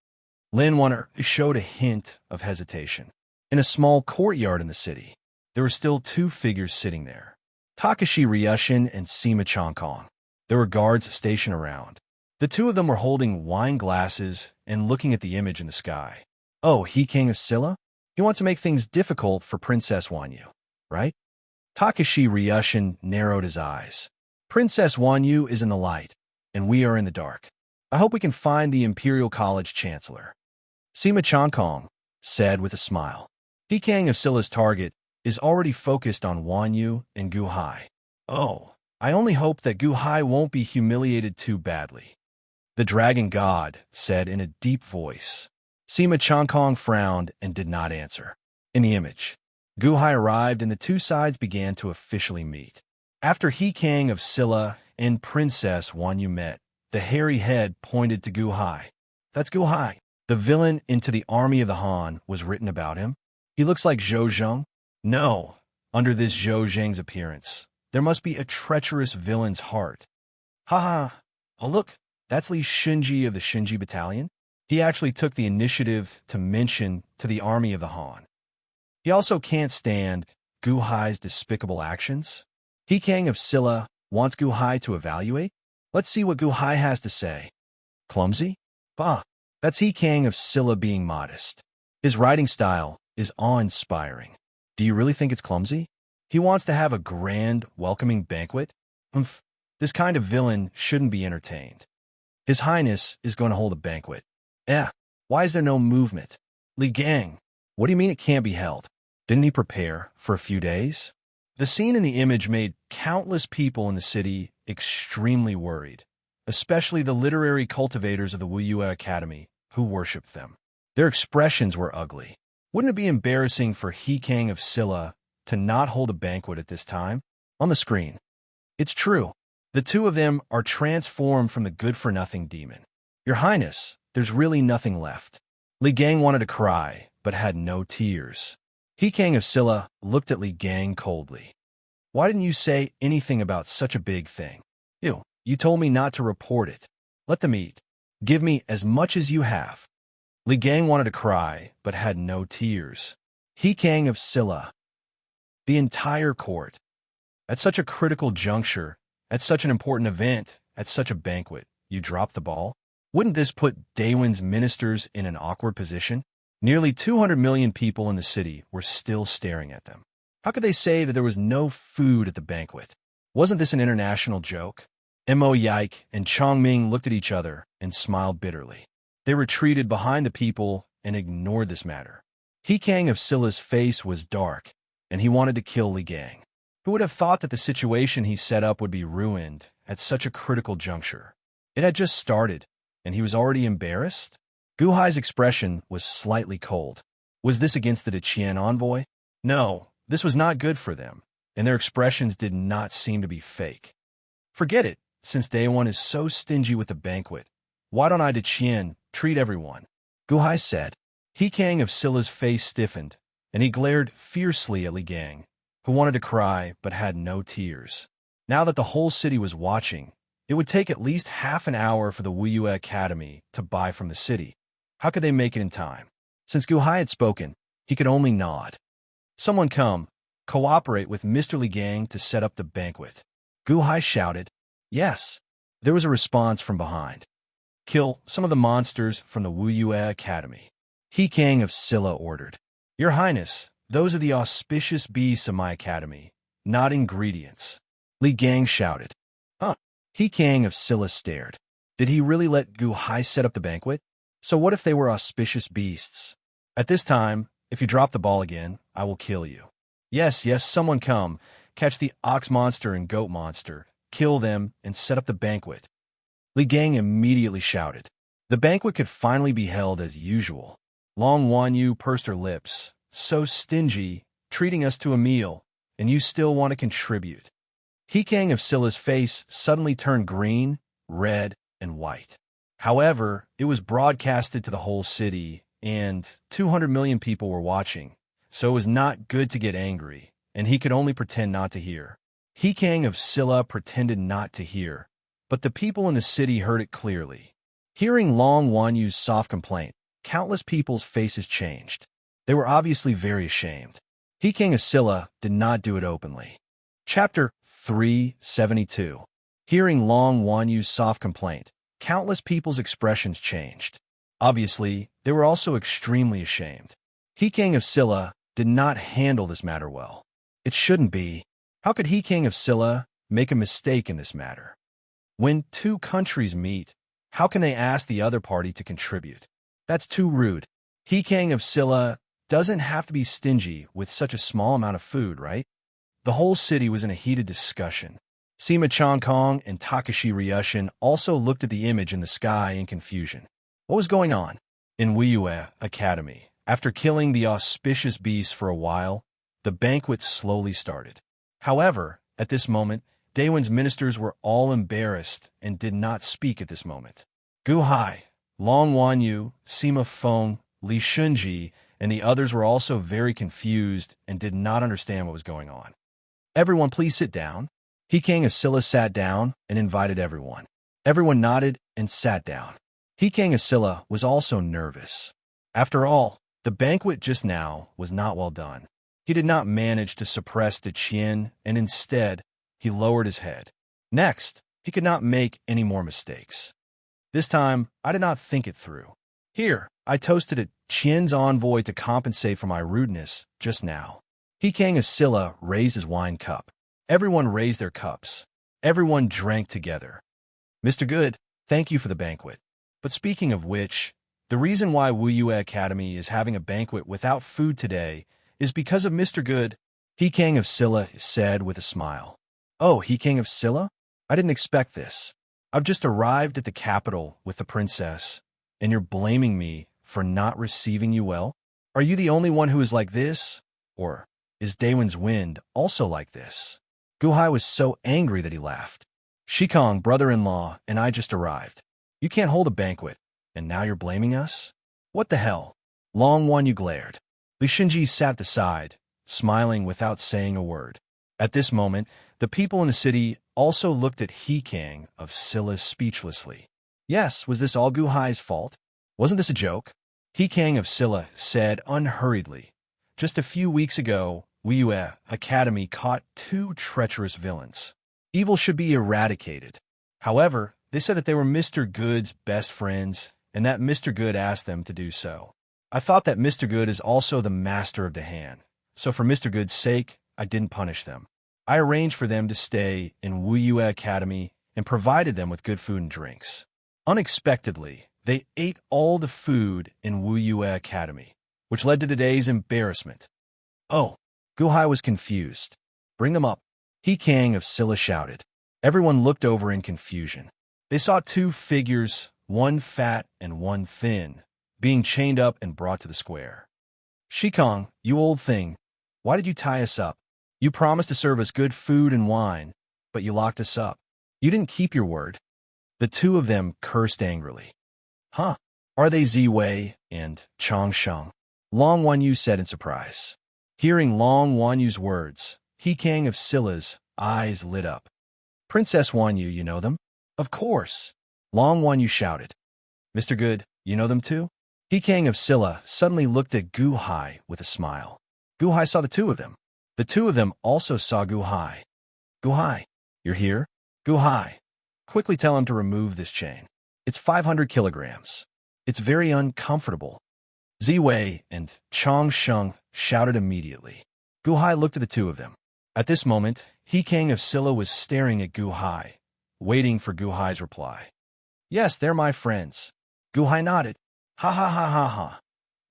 Lin One showed a hint of hesitation. In a small courtyard in the city, there were still 2 figures sitting there. Takashi Ryushin and Sima Changkong. There were guards stationed around. The 2 of them were holding wine glasses and looking at the image in the sky. Oh, He King of Silla? He wants to make things difficult for Princess Wanyu, right? Takashi Ryushin narrowed his eyes. Princess Wanyu is in the light, and we are in the dark. I hope we can find the Imperial College Chancellor. Sima Changkong said with a smile. He King of Silla's target is already focused on Wanyu and Gu Hai. Oh, I only hope that Gu Hai won't be humiliated too badly. The Dragon God said in a deep voice. Sima Changkong frowned and did not answer. In the image, Gu Hai arrived and the 2 sides began to officially meet. After He King of Silla and Princess Wanyu met, the hairy head pointed to Gu Hai. That's Gu Hai. The villain into the army of the Han was written about him. He looks like Zhou Zheng. No, under this Zhou Zheng's appearance, there must be a treacherous villain's heart. Ha ha. Oh look, that's Li Shinji of the Shinji Battalion. He actually took the initiative to mention to the army of the Han. He also can't stand Gu Hai's despicable actions. He King of Silla wants Gu Hai to evaluate. Let's see what Gu Hai has to say. Clumsy? Bah, that's He King of Silla being modest. His writing style is awe-inspiring. Do you really think it's clumsy? He wants to have a grand, welcoming banquet? This kind of villain shouldn't be entertained. His Highness is going to hold a banquet. Why is there no movement? Li Gang, what do you mean it can't be held? Didn't he prepare for a few days? The scene in the image made countless people in the city extremely worried, especially the literary cultivators of the Wu Yue Academy who worshipped them. Their expressions were ugly. Wouldn't it be embarrassing for He King of Silla to not hold a banquet at this time? On the screen. It's true. The 2 of them are transformed from the good-for-nothing demon. Your Highness, there's really nothing left. Li Gang wanted to cry, but had no tears. He King of Silla looked at Li Gang coldly. Why didn't you say anything about such a big thing? You told me not to report it. Let them eat. Give me as much as you have. Li Gang wanted to cry, but had no tears. He King of Silla. The entire court. At such a critical juncture, at such an important event, at such a banquet, you dropped the ball? Wouldn't this put Daewon's ministers in an awkward position? Nearly 200 million people in the city were still staring at them. How could they say that there was no food at the banquet? Wasn't this an international joke? Mo Yike and Chongming looked at each other and smiled bitterly. They retreated behind the people and ignored this matter. He King of Silla's face was dark, and he wanted to kill Li Gang. Who would have thought that the situation he set up would be ruined at such a critical juncture? It had just started, and he was already embarrassed? Gu Hai's expression was slightly cold. Was this against the Daqian envoy? No, This was not good for them, and their expressions did not seem to be fake. Forget it, since day one is so stingy with the banquet. Why don't I to Qian treat everyone? Guhai said. He Kang of Scylla's face stiffened, and he glared fiercely at Li Gang, who wanted to cry but had no tears. Now that the whole city was watching, it would take at least half an hour for the Wuyue Academy to buy from the city. How could they make it in time? Since Guhai had spoken, he could only nod. Someone come, cooperate with Mr. Li Gang to set up the banquet. Guhai shouted. Yes. There was a response from behind. Kill some of the monsters from the Wuyue Academy. He Kang of Scylla ordered. Your Highness, those are the auspicious beasts of my academy, not ingredients. Li Gang shouted. Huh. He Kang of Scylla stared. Did he really let Guhai set up the banquet? So what if they were auspicious beasts? At this time, if you drop the ball again, I will kill you. Yes, someone come, catch the ox monster and goat monster, kill them, and set up the banquet. Li Gang immediately shouted. The banquet could finally be held as usual. Long Wanyu pursed her lips. So stingy, treating us to a meal, and you still want to contribute. He Kang of Scylla's face suddenly turned green, red, and white. However, it was broadcasted to the whole city, and 200 million people were watching, so it was not good to get angry, and he could only pretend not to hear. He Kang of Scylla pretended not to hear, but the people in the city heard it clearly. Hearing Long Wanyu's soft complaint, countless people's faces changed. They were obviously very ashamed. He King of Scylla did not do it openly. Chapter 372. Hearing Long Wanyu's soft complaint, countless people's expressions changed. Obviously, they were also extremely ashamed. He King of Scylla did not handle this matter well. It shouldn't be. How could He King of Scylla make a mistake in this matter? When two countries meet, how can they ask the other party to contribute? That's too rude. He King of Scylla doesn't have to be stingy with such a small amount of food, right? The whole city was in a heated discussion. Sima Changkong and Takashi Ryushin also looked at the image in the sky in confusion. What was going on? In Wuyue Academy, after killing the auspicious beasts for a while, the banquet slowly started. However, at this moment, Daewon's ministers were all embarrassed and did not speak at this moment. Gu Hai, Long Wanyu, Sima Feng, Li Shunji, and the others were also very confused and did not understand what was going on. Everyone, please sit down. He King of Scylla sat down and invited everyone. Everyone nodded and sat down. He King of Scylla was also nervous. After all, the banquet just now was not well done. He did not manage to suppress the chin, and instead, he lowered his head. Next, he could not make any more mistakes. This time, I did not think it through. Here, I toasted a Qian's envoy to compensate for my rudeness just now. He King of Scylla raised his wine cup. Everyone raised their cups. Everyone drank together. Mr. Good, thank you for the banquet. But speaking of which, the reason why Wuyue Academy is having a banquet without food today is because of Mr. Good, He King of Scylla said with a smile. Oh, He King of Scylla? I didn't expect this. I've just arrived at the capital with the princess, and you're blaming me for not receiving you well? Are you the only one who is like this? Or is Daewon's wind also like this? Guhai was so angry that he laughed. Shikong, brother-in-law, and I just arrived. You can't hold a banquet, and now you're blaming us? What the hell? Long Wanyu glared. Li Shinji sat aside, smiling without saying a word. At this moment, the people in the city also looked at He King of Scylla speechlessly. Yes, was this all Guhai's fault? Wasn't this a joke? He King of Scylla said unhurriedly. Just a few weeks ago, Wuyue Academy caught two treacherous villains. Evil should be eradicated. However, they said that they were Mr. Good's best friends, and that Mr. Good asked them to do so. I thought that Mr. Good is also the master of the hand, so for Mr. Good's sake, I didn't punish them. I arranged for them to stay in Wuyue Academy and provided them with good food and drinks. Unexpectedly, they ate all the food in Wuyue Academy, which led to today's embarrassment. Oh, Guhai was confused. Bring them up. He King of Scylla shouted. Everyone looked over in confusion. They saw two figures, one fat and one thin, being chained up and brought to the square. Shikong, you old thing, Why did you tie us up? You promised to serve us good food and wine, but you locked us up. You didn't keep your word. The two of them cursed angrily. Huh? Are they Ziwei and Changsheng? Long Wanyu said in surprise. Hearing Long Wanyu's words, He King of Silla's eyes lit up. Princess Wanyu, you know them? Of course. Long Wanyu shouted. Mr. Good, you know them too? He King of Silla suddenly looked at Gu Hai with a smile. Gu Hai saw the two of them. The two of them also saw Gu Hai. Gu Hai, you're here? Gu Hai, quickly tell him to remove this chain. It's 500 kilograms. It's very uncomfortable. Ziwei and Changsheng shouted immediately. Gu Hai looked at the two of them. At this moment, He King of Silla was staring at Gu Hai, waiting for Gu Hai's reply. Yes, they're my friends. Gu Hai nodded. Ha ha ha ha ha.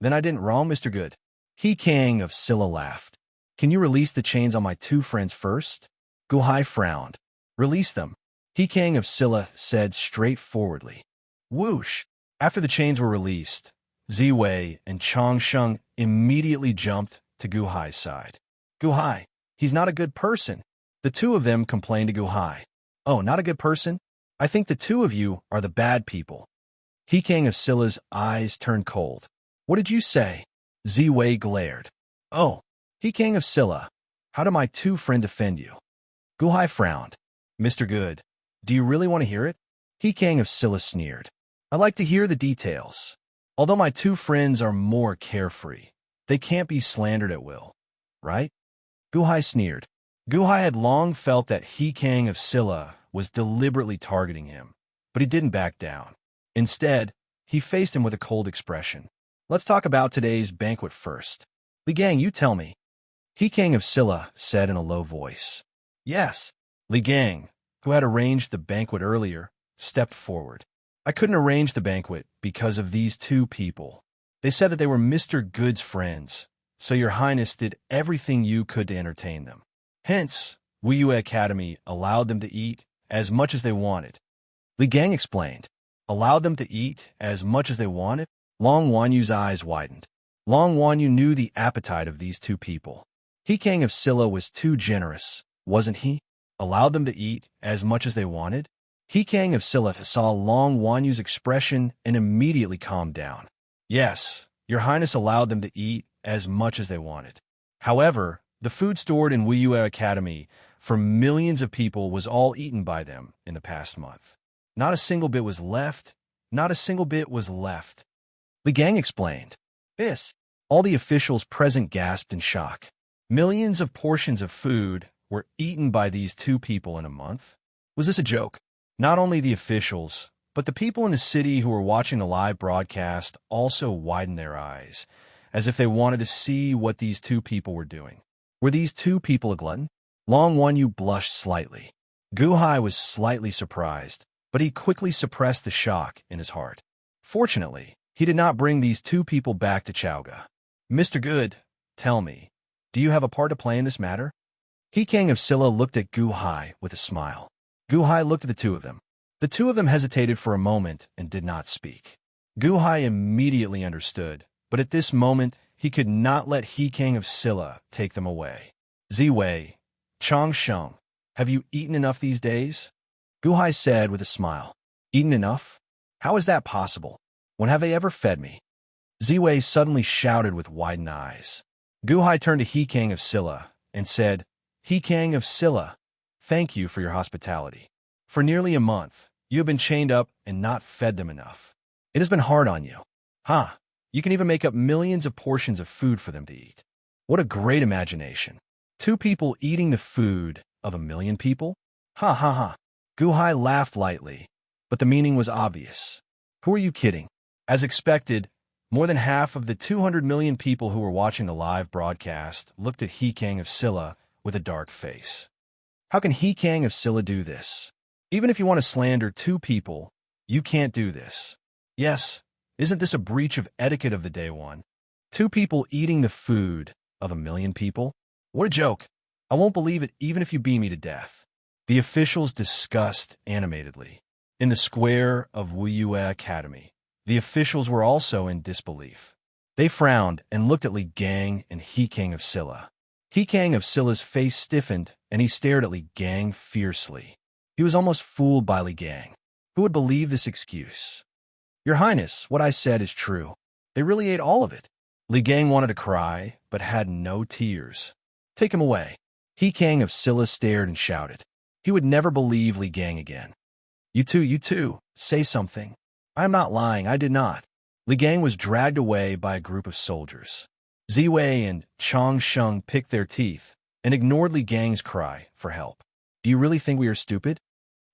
Then I didn't wrong, Mr. Good. He King of Silla laughed. Can you release the chains on my two friends first? Gu Hai frowned. Release them. He King of Silla said straightforwardly. Whoosh! After the chains were released, Ziwei and Changsheng immediately jumped to Gu Hai's side. Gu Hai, he's not a good person. The two of them complained to Gu Hai. Oh, not a good person? I think the two of you are the bad people. He King of Silla's eyes turned cold. What did you say? Ziwei glared. Oh, He King of Silla, how do my two friends defend you? Gu Hai frowned. Mr. Good, do you really want to hear it? He King of Silla sneered. I like to hear the details. Although my two friends are more carefree, they can't be slandered at will, right? Gu Hai sneered. Gu Hai had long felt that He King of Silla was deliberately targeting him, but he didn't back down. Instead, he faced him with a cold expression. Let's talk about today's banquet first. Li Gang, you tell me. He King of Silla said in a low voice. Yes. Li Gang, who had arranged the banquet earlier, stepped forward. I couldn't arrange the banquet because of these two people. They said that they were Mr. Good's friends, so your highness did everything you could to entertain them. Hence, Wuyue Academy allowed them to eat as much as they wanted. Li Gang explained. Allowed them to eat as much as they wanted? Long Wanyu's eyes widened. Long Wanyu knew the appetite of these two people. He King of Silla was too generous, wasn't he? Allowed them to eat as much as they wanted? He King of Silla saw Long Wanyu's expression and immediately calmed down. Yes, your highness allowed them to eat as much as they wanted. However, the food stored in Wuyue Academy for millions of people was all eaten by them in the past month. Not a single bit was left. Not a single bit was left. Li Gang explained. This. All the officials present gasped in shock. Millions of portions of food were eaten by these two people in a month? Was this a joke? Not only the officials, but the people in the city who were watching the live broadcast also widened their eyes, as if they wanted to see what these two people were doing. Were these two people a glutton? Long Wanyu blushed slightly. Gu Hai was slightly surprised, but he quickly suppressed the shock in his heart. Fortunately, he did not bring these two people back to Chaoga. Mr. Good, tell me, do you have a part to play in this matter? He King of Silla looked at Gu Hai with a smile. Gu Hai looked at the two of them. The two of them hesitated for a moment and did not speak. Gu Hai immediately understood, but at this moment, he could not let He King of Silla take them away. Ziwei, Changsheng, have you eaten enough these days? Gu Hai said with a smile. Eaten enough? How is that possible? When have they ever fed me? Ziwei suddenly shouted with widened eyes. Gu Hai turned to He King of Silla and said, He King of Silla, thank you for your hospitality. For nearly a month, you have been chained up and not fed them enough. It has been hard on you. Ha! You can even make up millions of portions of food for them to eat. What a great imagination. Two people eating the food of a million people? Ha ha ha. Gu Hai laughed lightly, but the meaning was obvious. Who are you kidding? As expected, more than half of the 200 million people who were watching the live broadcast looked at He King of Silla with a dark face. How can He King of Silla do this? Even if you want to slander two people, you can't do this. Yes, isn't this a breach of etiquette of the day one? Two people eating the food of a million people? What a joke. I won't believe it even if you beat me to death. The officials discussed animatedly. In the square of Wuyue Academy, the officials were also in disbelief. They frowned and looked at Li Gang and He King of Silla. He Kang of Scylla's face stiffened, and he stared at Li Gang fiercely. He was almost fooled by Li Gang. Who would believe this excuse? Your Highness, what I said is true. They really ate all of it. Li Gang wanted to cry, but had no tears. Take him away. He Kang of Scylla stared and shouted. He would never believe Li Gang again. You two, say something. I am not lying, I did not. Li Gang was dragged away by a group of soldiers. Ziwei and Chang Sheng picked their teeth and ignored Li Gang's cry for help. Do you really think we are stupid?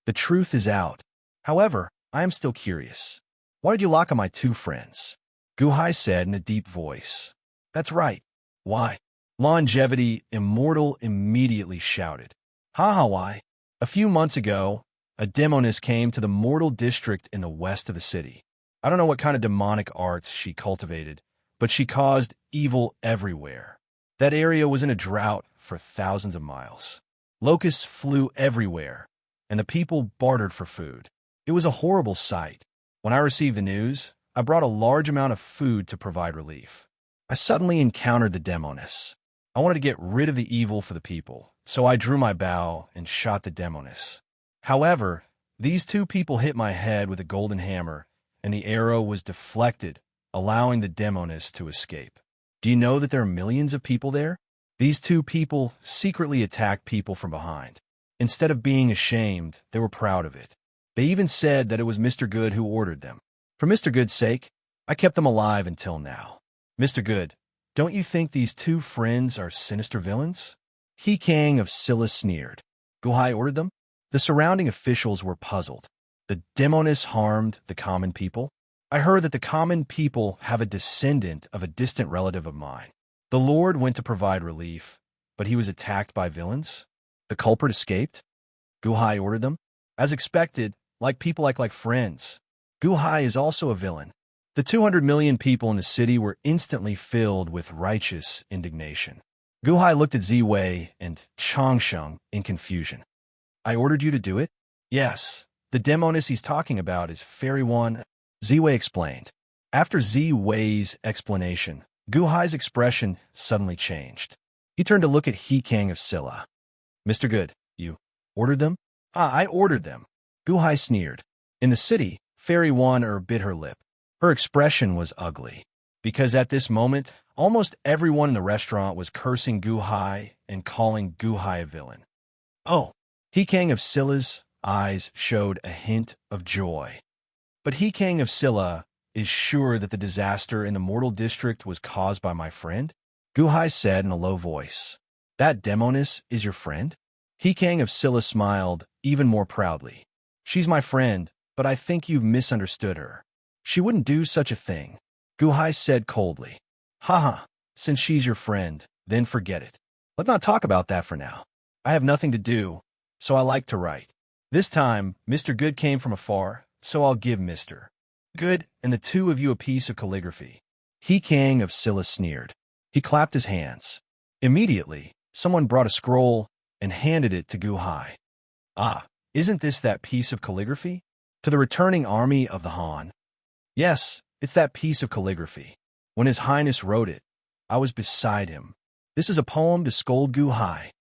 The truth is out. However, I am still curious. Why did you lock up my two friends? Gu Hai said in a deep voice. That's right. Why? Longevity Immortal immediately shouted. Why? A few months ago, a demoness came to the mortal district in the west of the city. I don't know what kind of demonic arts she cultivated, but she caused evil everywhere. That area was in a drought for thousands of miles. Locusts flew everywhere, and the people bartered for food. It was a horrible sight. When I received the news, I brought a large amount of food to provide relief. I suddenly encountered the demoness. I wanted to get rid of the evil for the people, so I drew my bow and shot the demoness. However, these two people hit my head with a golden hammer, and the arrow was deflected, allowing the demoness to escape. Do you know that there are millions of people there? These two people secretly attacked people from behind. Instead of being ashamed, they were proud of it. They even said that it was Mr. Good who ordered them. For Mr. Good's sake, I kept them alive until now. Mr. Good, don't you think these two friends are sinister villains? He Kang of Scylla sneered. Gu Hai ordered them? The surrounding officials were puzzled. The demoness harmed the common people? I heard that the common people have a descendant of a distant relative of mine. The Lord went to provide relief, but he was attacked by villains? The culprit escaped? Gu Hai ordered them? As expected, like people act like friends. Gu Hai is also a villain. The 200 million people in the city were instantly filled with righteous indignation. Gu Hai looked at Ziwei and Changsheng in confusion. I ordered you to do it? Yes. The demoness he's talking about is Fairy One. Ziwei explained. After Ziwei's explanation, Gu Hai's expression suddenly changed. He turned to look at He Kang of Scylla. Mr. Good, you ordered them? I ordered them. Gu Hai sneered. In the city, Fairy One bit her lip. Her expression was ugly, because at this moment, almost everyone in the restaurant was cursing Gu Hai and calling Gu Hai a villain. Oh, He Kang of Scylla's eyes showed a hint of joy. But He Kang of Scylla is sure that the disaster in the mortal district was caused by my friend? Gu Hai said in a low voice. That demoness is your friend? He Kang of Scylla smiled even more proudly. She's my friend, but I think you've misunderstood her. She wouldn't do such a thing. Gu Hai said coldly. Since she's your friend, then forget it. Let's not talk about that for now. I have nothing to do, so I like to write. This time, Mr. Good came from afar, so I'll give Mr. Good and the two of you a piece of calligraphy. He Kang of Scylla sneered. He clapped his hands. Immediately, someone brought a scroll and handed it to Gu Hai. Isn't this that piece of calligraphy? To the returning army of the Han. Yes, it's that piece of calligraphy. When His Highness wrote it, I was beside him. This is a poem to scold Gu Hai.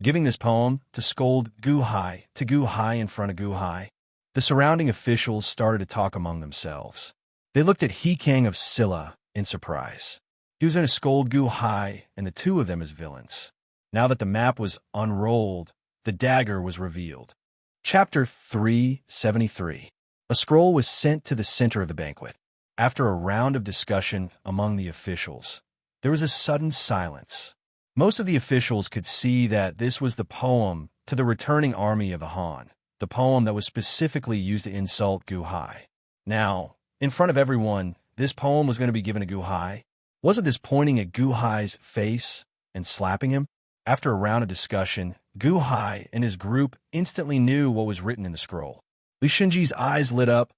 Giving this poem to scold Gu Hai to Gu Hai in front of Gu Hai, the surrounding officials started to talk among themselves. They looked at He Kang of Scylla in surprise. He was going to scold Gu Hai and the two of them as villains. Now that the map was unrolled, the dagger was revealed. Chapter 373. A scroll was sent to the center of the banquet. After a round of discussion among the officials, there was a sudden silence. Most of the officials could see that this was the poem to the returning army of the Han, the poem that was specifically used to insult Gu Hai. Now, in front of everyone, this poem was going to be given to Gu Hai. Wasn't this pointing at Gu Hai's face and slapping him? After a round of discussion, Gu Hai and his group instantly knew what was written in the scroll. Li Shinji's eyes lit up,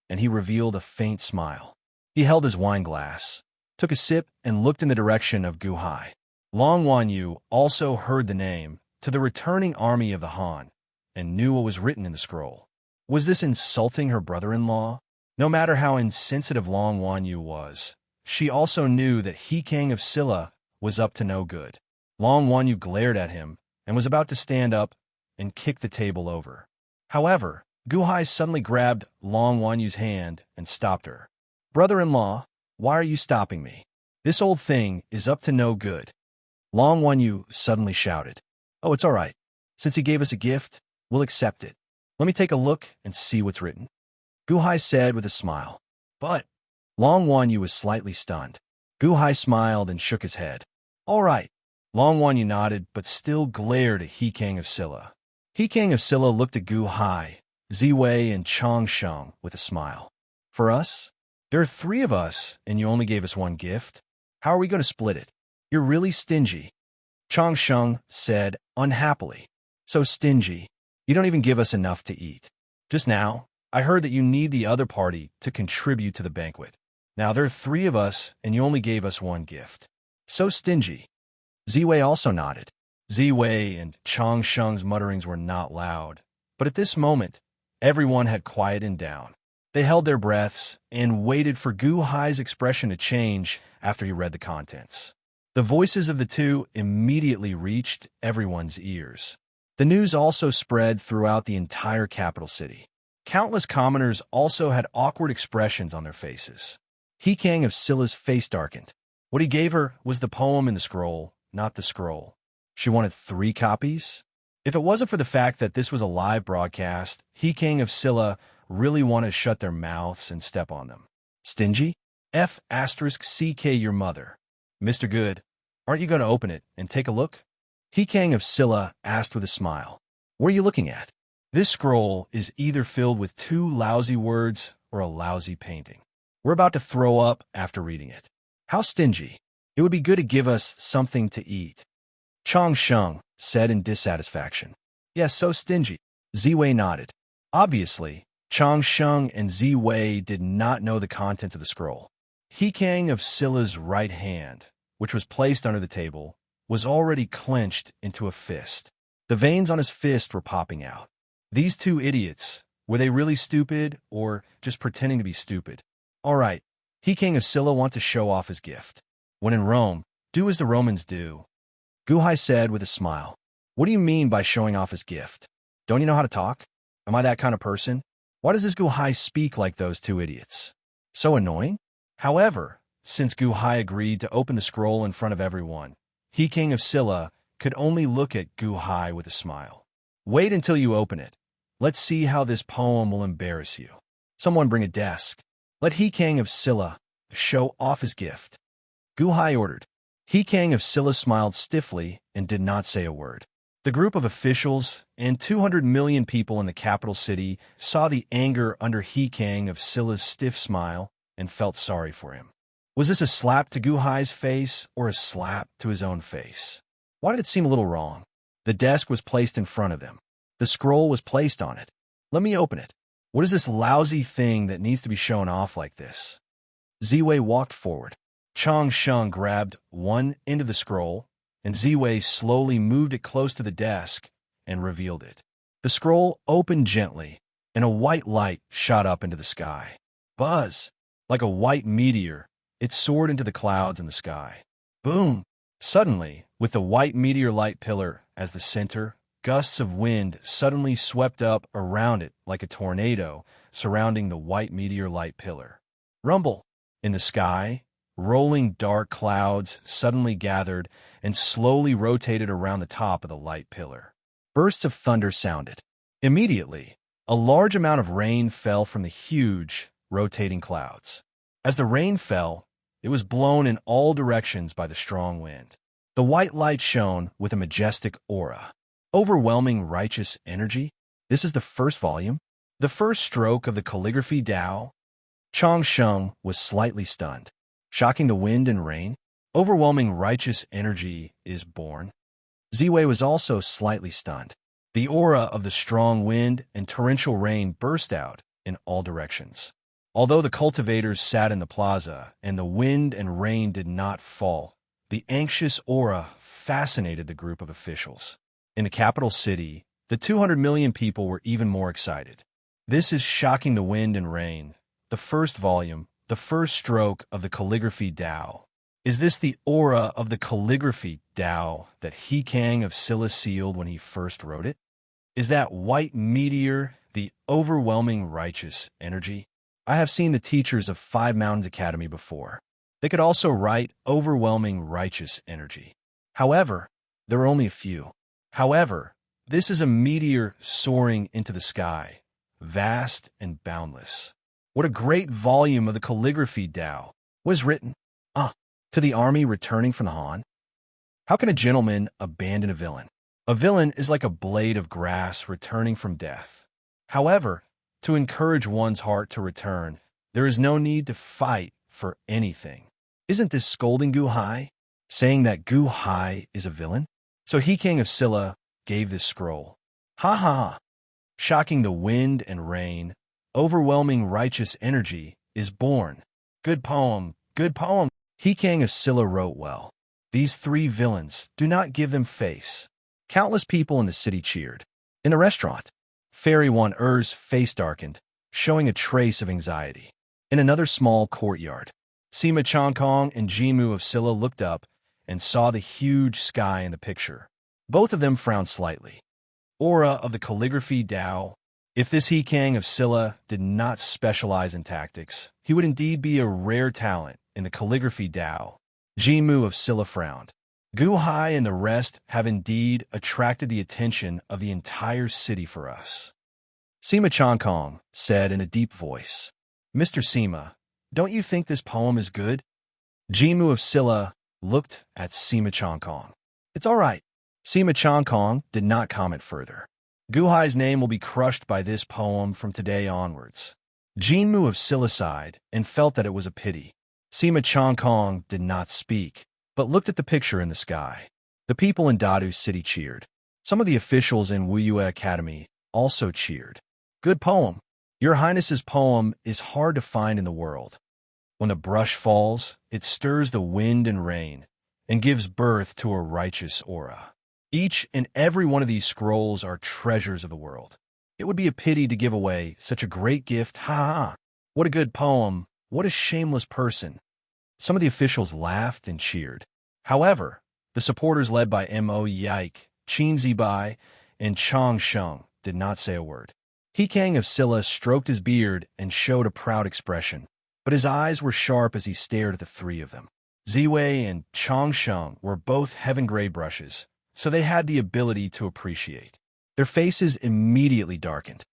and he revealed a faint smile. He held his wine glass, took a sip, and looked in the direction of Gu Hai. Long Wanyu also heard the name to the returning army of the Han and knew what was written in the scroll. Was this insulting her brother-in-law? No matter how insensitive Long Wanyu was, she also knew that He Kang of Scylla was up to no good. Long Wanyu glared at him and was about to stand up and kick the table over. However, Guhai suddenly grabbed Long Wanyu's hand and stopped her. "Brother-in-law, why are you stopping me? This old thing is up to no good." Long Wanyu suddenly shouted. "Oh, it's all right. Since he gave us a gift, we'll accept it. Let me take a look and see what's written," Guhai said with a smile. "But—" Long Wanyu was slightly stunned. Guhai smiled and shook his head. "All right." Long Wanyu nodded, but still glared at He King of Silla. He King of Silla looked at Guhai, Ziwei, and Chang Sheng with a smile. "For us? There are 3 of us, and you only gave us 1 gift. How are we going to split it? You're really stingy," Chang Sheng said unhappily. "So stingy. You don't even give us enough to eat. Just now, I heard that you need the other party to contribute to the banquet. Now there are 3 of us, and you only gave us 1 gift. So stingy." Ziwei also nodded. Ziwei and Chang Sheng's mutterings were not loud, but at this moment, everyone had quieted down. They held their breaths and waited for Guhai's expression to change after he read the contents. The voices of the 2 immediately reached everyone's ears. The news also spread throughout the entire capital city. Countless commoners also had awkward expressions on their faces. He King of Silla's face darkened. What he gave her was the poem in the scroll, not the scroll. She wanted 3 copies? If it wasn't for the fact that this was a live broadcast, He King of Silla really wanted to shut their mouths and step on them. Stingy? F***CK your mother. Mr. Good, aren't you going to open it and take a look? He King of Silla asked with a smile. What are you looking at? This scroll is either filled with 2 lousy words or a lousy painting. We're about to throw up after reading it. How stingy. It would be good to give us something to eat, Chang Sheng said in dissatisfaction. Yes, so stingy. Ziwei nodded. Obviously, Chang Sheng and Ziwei did not know the contents of the scroll. He King of Silla's right hand, which was placed under the table, was already clenched into a fist. The veins on his fist were popping out. These 2 idiots, were they really stupid or just pretending to be stupid? All right, He King of Silla wants to show off his gift. When in Rome, do as the Romans do, Guhai said with a smile. What do you mean by showing off his gift? Don't you know how to talk? Am I that kind of person? Why does this Guhai speak like those 2 idiots? So annoying? However, since Guhai agreed to open the scroll in front of everyone, He King of Silla could only look at Guhai with a smile. Wait until you open it. Let's see how this poem will embarrass you. Someone bring a desk. Let He King of Silla show off his gift, Guhai ordered. He King of Silla smiled stiffly and did not say a word. The group of officials and 200 million people in the capital city saw the anger under He King of Silla's stiff smile and felt sorry for him. Was this a slap to Guhai's face or a slap to his own face? Why did it seem a little wrong? The desk was placed in front of them. The scroll was placed on it. Let me open it. What is this lousy thing that needs to be shown off like this? Ziwei walked forward. Chang Sheng grabbed one end of the scroll, and Ziwei slowly moved it close to the desk and revealed it. The scroll opened gently, and a white light shot up into the sky. Buzz! Like a white meteor, it soared into the clouds in the sky. Boom! Suddenly, with the white meteor light pillar as the center, gusts of wind suddenly swept up around it like a tornado surrounding the white meteor light pillar. Rumble! In the sky, rolling dark clouds suddenly gathered and slowly rotated around the top of the light pillar. Bursts of thunder sounded. Immediately, a large amount of rain fell from the huge, rotating clouds. As the rain fell, it was blown in all directions by the strong wind. The white light shone with a majestic aura. Overwhelming righteous energy? This is the first volume? The first stroke of the calligraphy Tao? Chang Sheng was slightly stunned. Shocking the wind and rain? Overwhelming righteous energy is born. Ziwei was also slightly stunned. The aura of the strong wind and torrential rain burst out in all directions. Although the cultivators sat in the plaza and the wind and rain did not fall, the anxious aura fascinated the group of officials. In the capital city, the 200 million people were even more excited. This is Shocking the Wind and Rain, the first volume, the first stroke of the calligraphy Tao. Is this the aura of the calligraphy Tao that He Kang of Silla sealed when he first wrote it? Is that white meteor the overwhelming righteous energy? I have seen the teachers of Five Mountains Academy before. They could also write overwhelming righteous energy. However, there are only a few. However, this is a meteor soaring into the sky, vast and boundless. What a great volume of the calligraphy Tao was written. To the army returning from the Han? How can a gentleman abandon a villain? A villain is like a blade of grass returning from death. However, to encourage one's heart to return, there is no need to fight for anything. Isn't this scolding Gu Hai? Saying that Gu Hai is a villain? So He King of Silla gave this scroll. Ha ha ha. Shocking the wind and rain, overwhelming righteous energy is born. Good poem, good poem. He King of Silla wrote well. These three villains, do not give them face. Countless people in the city cheered. In the restaurant, Fairy One Er's face darkened, showing a trace of anxiety. In another small courtyard, Sima Chongkong and Jimu of Silla looked up and saw the huge sky in the picture. Both of them frowned slightly. Aura of the calligraphy Tao. If this He Kang of Silla did not specialize in tactics, he would indeed be a rare talent in the calligraphy Tao. Jimu of Silla frowned. Gu Hai and the rest have indeed attracted the attention of the entire city for us. Sima Chongkong said in a deep voice, Mr. Sima, don't you think this poem is good? Jimu of Silla looked at Sima Chongkong. It's all right. Sima Chongkong did not comment further. Gu Hai's name will be crushed by this poem from today onwards. Jinmu of Silla sighed and felt that it was a pity. Sima Chongkong did not speak, but looked at the picture in the sky. The people in Dadu City cheered. Some of the officials in Wuyue Academy also cheered. Good poem. Your Highness's poem is hard to find in the world. When the brush falls, it stirs the wind and rain and gives birth to a righteous aura. Each and every one of these scrolls are treasures of the world. It would be a pity to give away such a great gift. Ha ha! What a good poem. What a shameless person. Some of the officials laughed and cheered. However, the supporters led by Mo Yike, Qin Zibai, and Chang Sheng did not say a word. He Kang of Silla stroked his beard and showed a proud expression, but his eyes were sharp as he stared at the three of them. Ziwei and Chang Sheng were both heaven-grade brushes, so they had the ability to appreciate. Their faces immediately darkened.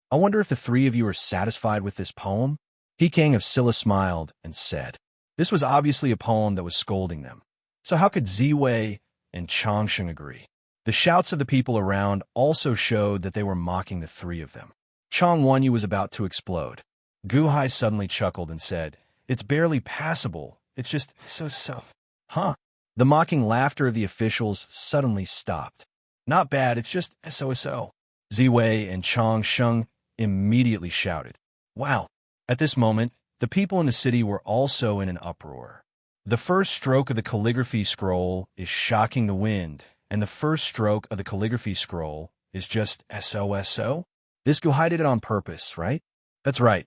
I wonder if the three of you are satisfied with this poem? He Kang of Silla smiled and said, this was obviously a poem that was scolding them. So how could Ziwei and Changsheng agree? The shouts of the people around also showed that they were mocking the three of them. Chang Wanyu was about to explode. Gu Hai suddenly chuckled and said, it's barely passable. It's just so. Huh? The mocking laughter of the officials suddenly stopped. Not bad, it's just so. Ziwei and Changsheng immediately shouted. Wow. At this moment, the people in the city were also in an uproar. The first stroke of the calligraphy scroll is shocking the wind, and the first stroke of the calligraphy scroll is just so. This Gu Hai did it on purpose, right? That's right.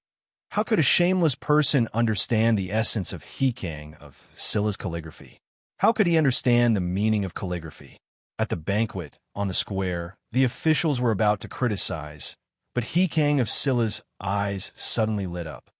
How could a shameless person understand the essence of He Kang of Silla's calligraphy? How could he understand the meaning of calligraphy? At the banquet, on the square, the officials were about to criticize, but He Kang of Silla's eyes suddenly lit up.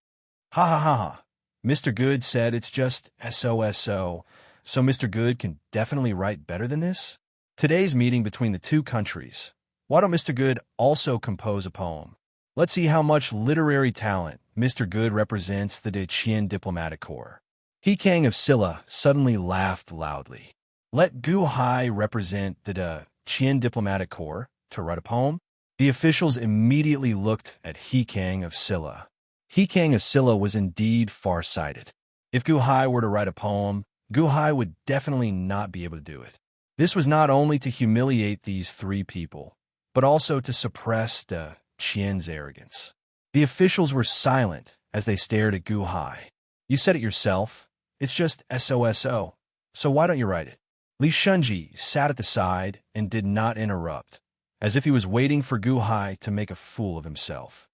Ha ha ha ha. Mr. Good said it's just so Mr. Good can definitely write better than this? Today's meeting between the two countries. Why don't Mr. Good also compose a poem? Let's see how much literary talent Mr. Good represents the Qian diplomatic corps. He Kang of Silla suddenly laughed loudly. Let Gu Hai represent the Qian diplomatic corps to write a poem? The officials immediately looked at He Kang of Silla. He Kang of Silla was indeed far-sighted. If Gu Hai were to write a poem, Gu Hai would definitely not be able to do it. This was not only to humiliate these three people, but also to suppress the Qian's arrogance. The officials were silent as they stared at Gu Hai. You said it yourself. It's just so why don't you write it? Li Shunji sat at the side and did not interrupt, as if he was waiting for Gu Hai to make a fool of himself.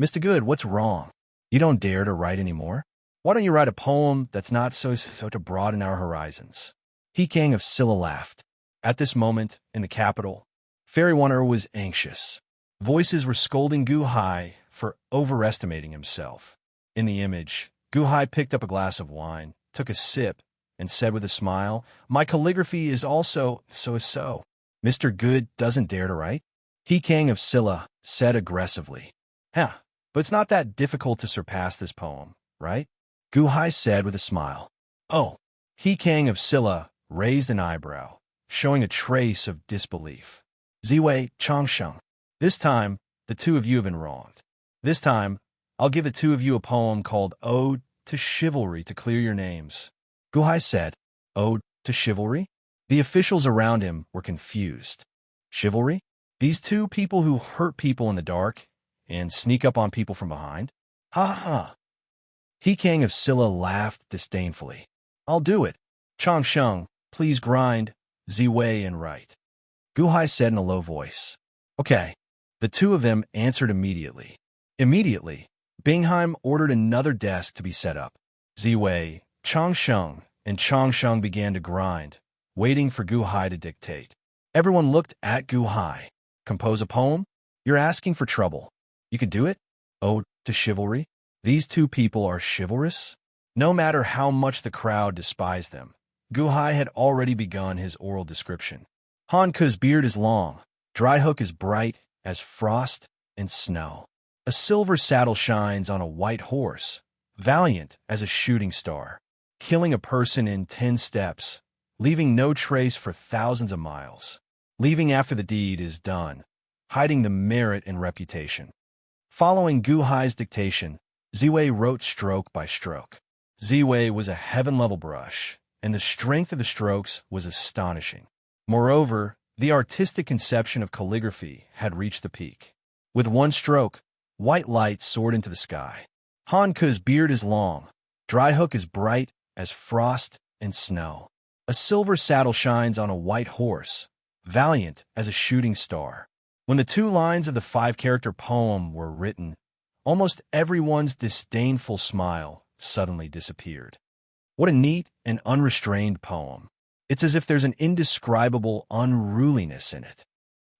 Mr. Good, what's wrong? You don't dare to write anymore? Why don't you write a poem that's not so to broaden our horizons? He King of Scylla laughed. At this moment, in the capital, Fairy Wanderer was anxious. Voices were scolding Gu Hai for overestimating himself. In the image, Gu Hai picked up a glass of wine, took a sip, and said with a smile, "My calligraphy is also so. Mr. Good doesn't dare to write?" He King of Scylla said aggressively. "Huh, but it's not that difficult to surpass this poem, right?" Gu Hai said with a smile. "Oh." He King of Scylla raised an eyebrow, showing a trace of disbelief. "Ziwei Changsheng. This time, the two of you have been wronged. This time, I'll give the two of you a poem called Ode to Chivalry to clear your names." Gu Hai said, "Ode to Chivalry?" The officials around him were confused. Chivalry? These two people who hurt people in the dark and sneak up on people from behind? Ha ha. He King of Scylla laughed disdainfully. "I'll do it. Changsheng, please grind, Ziwei and write." Gu Hai said in a low voice. "Okay." The two of them answered immediately. Immediately, Bingheim ordered another desk to be set up. Ziwei, Changsheng, and Changsheng began to grind, waiting for Gu Hai to dictate. Everyone looked at Gu Hai. "Compose a poem? You're asking for trouble. You could do it? Ode to Chivalry? These two people are chivalrous?" No matter how much the crowd despised them, Gu Hai had already begun his oral description. Han Ku's beard is long, Dryhook is bright as frost and snow. A silver saddle shines on a white horse, valiant as a shooting star, killing a person in 10 steps, leaving no trace for thousands of miles. Leaving after the deed is done, hiding the merit and reputation. Following Gu Hai's dictation, Ziwei wrote stroke by stroke. Ziwei was a heaven-level brush, and the strength of the strokes was astonishing. Moreover, the artistic conception of calligraphy had reached the peak. With one stroke, white light soared into the sky. Han Ku's beard is long, Dryhook is bright as frost and snow. A silver saddle shines on a white horse, valiant as a shooting star. When the 2 lines of the 5-character poem were written, almost everyone's disdainful smile suddenly disappeared. What a neat and unrestrained poem. It's as if there's an indescribable unruliness in it.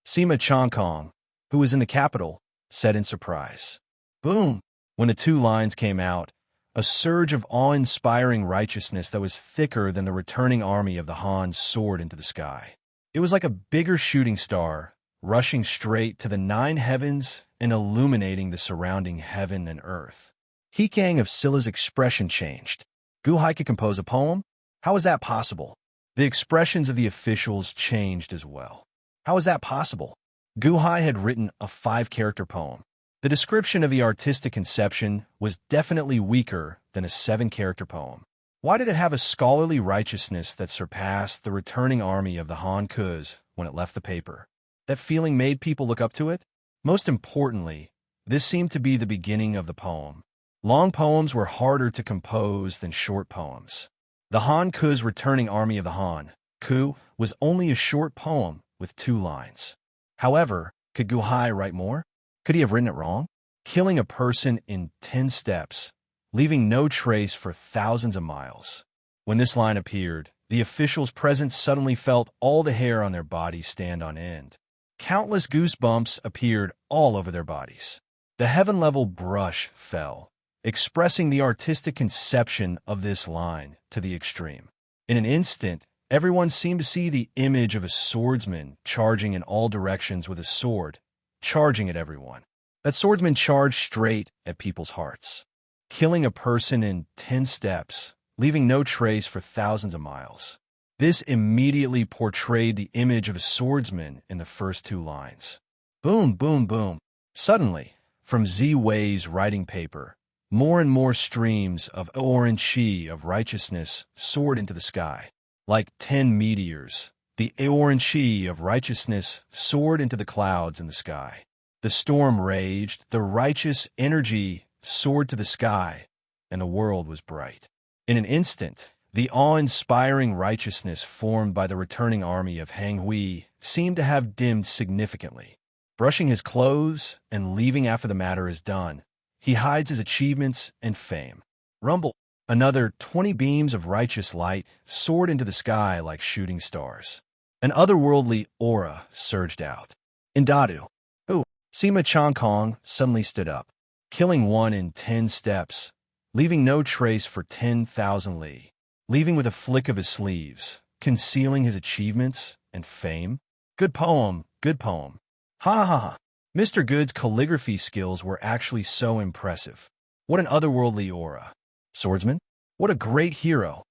Sima Changkong, who was in the capital, said in surprise. Boom! When the 2 lines came out, a surge of awe-inspiring righteousness that was thicker than the returning army of the Han soared into the sky. It was like a bigger shooting star, rushing straight to the 9 heavens and illuminating the surrounding heaven and earth. He King of Scylla's expression changed. Gu Hai could compose a poem? How is that possible? The expressions of the officials changed as well. How is that possible? Gu Hai had written a 5-character poem. The description of the artistic conception was definitely weaker than a 7-character poem. Why did it have a scholarly righteousness that surpassed the returning army of the Han Kus when it left the paper? That feeling made people look up to it? Most importantly, this seemed to be the beginning of the poem. Long poems were harder to compose than short poems. The Han Ku's returning army of the Han Ku was only a short poem with 2 lines. However, could Gu Hai write more? Could he have written it wrong? Killing a person in 10 steps, leaving no trace for thousands of miles. When this line appeared, the officials present suddenly felt all the hair on their bodies stand on end. Countless goosebumps appeared all over their bodies. The heaven-level brush fell, expressing the artistic conception of this line to the extreme. In an instant, everyone seemed to see the image of a swordsman charging in all directions with a sword, charging at everyone. That swordsman charged straight at people's hearts, killing a person in 10 steps, leaving no trace for thousands of miles. This immediately portrayed the image of a swordsman in the first 2 lines. Boom, boom, boom. Suddenly, from Ziwei's writing paper, more and more streams of orange chi of righteousness soared into the sky. Like 10 meteors, the orange chi of righteousness soared into the clouds in the sky. The storm raged, the righteous energy soared to the sky, and the world was bright. In an instant, the awe-inspiring righteousness formed by the returning army of Hang Hui seemed to have dimmed significantly. Brushing his clothes and leaving after the matter is done, he hides his achievements and fame. Rumble. Another 20 beams of righteous light soared into the sky like shooting stars. An otherworldly aura surged out. Indadu, who, Sima Changkong, suddenly stood up, killing one in 10 steps, leaving no trace for 10,000 li, leaving with a flick of his sleeves, concealing his achievements and fame. Good poem, good poem. Ha ha ha. Mr. Good's calligraphy skills were actually so impressive. What an otherworldly aura. Swordsman? What a great hero.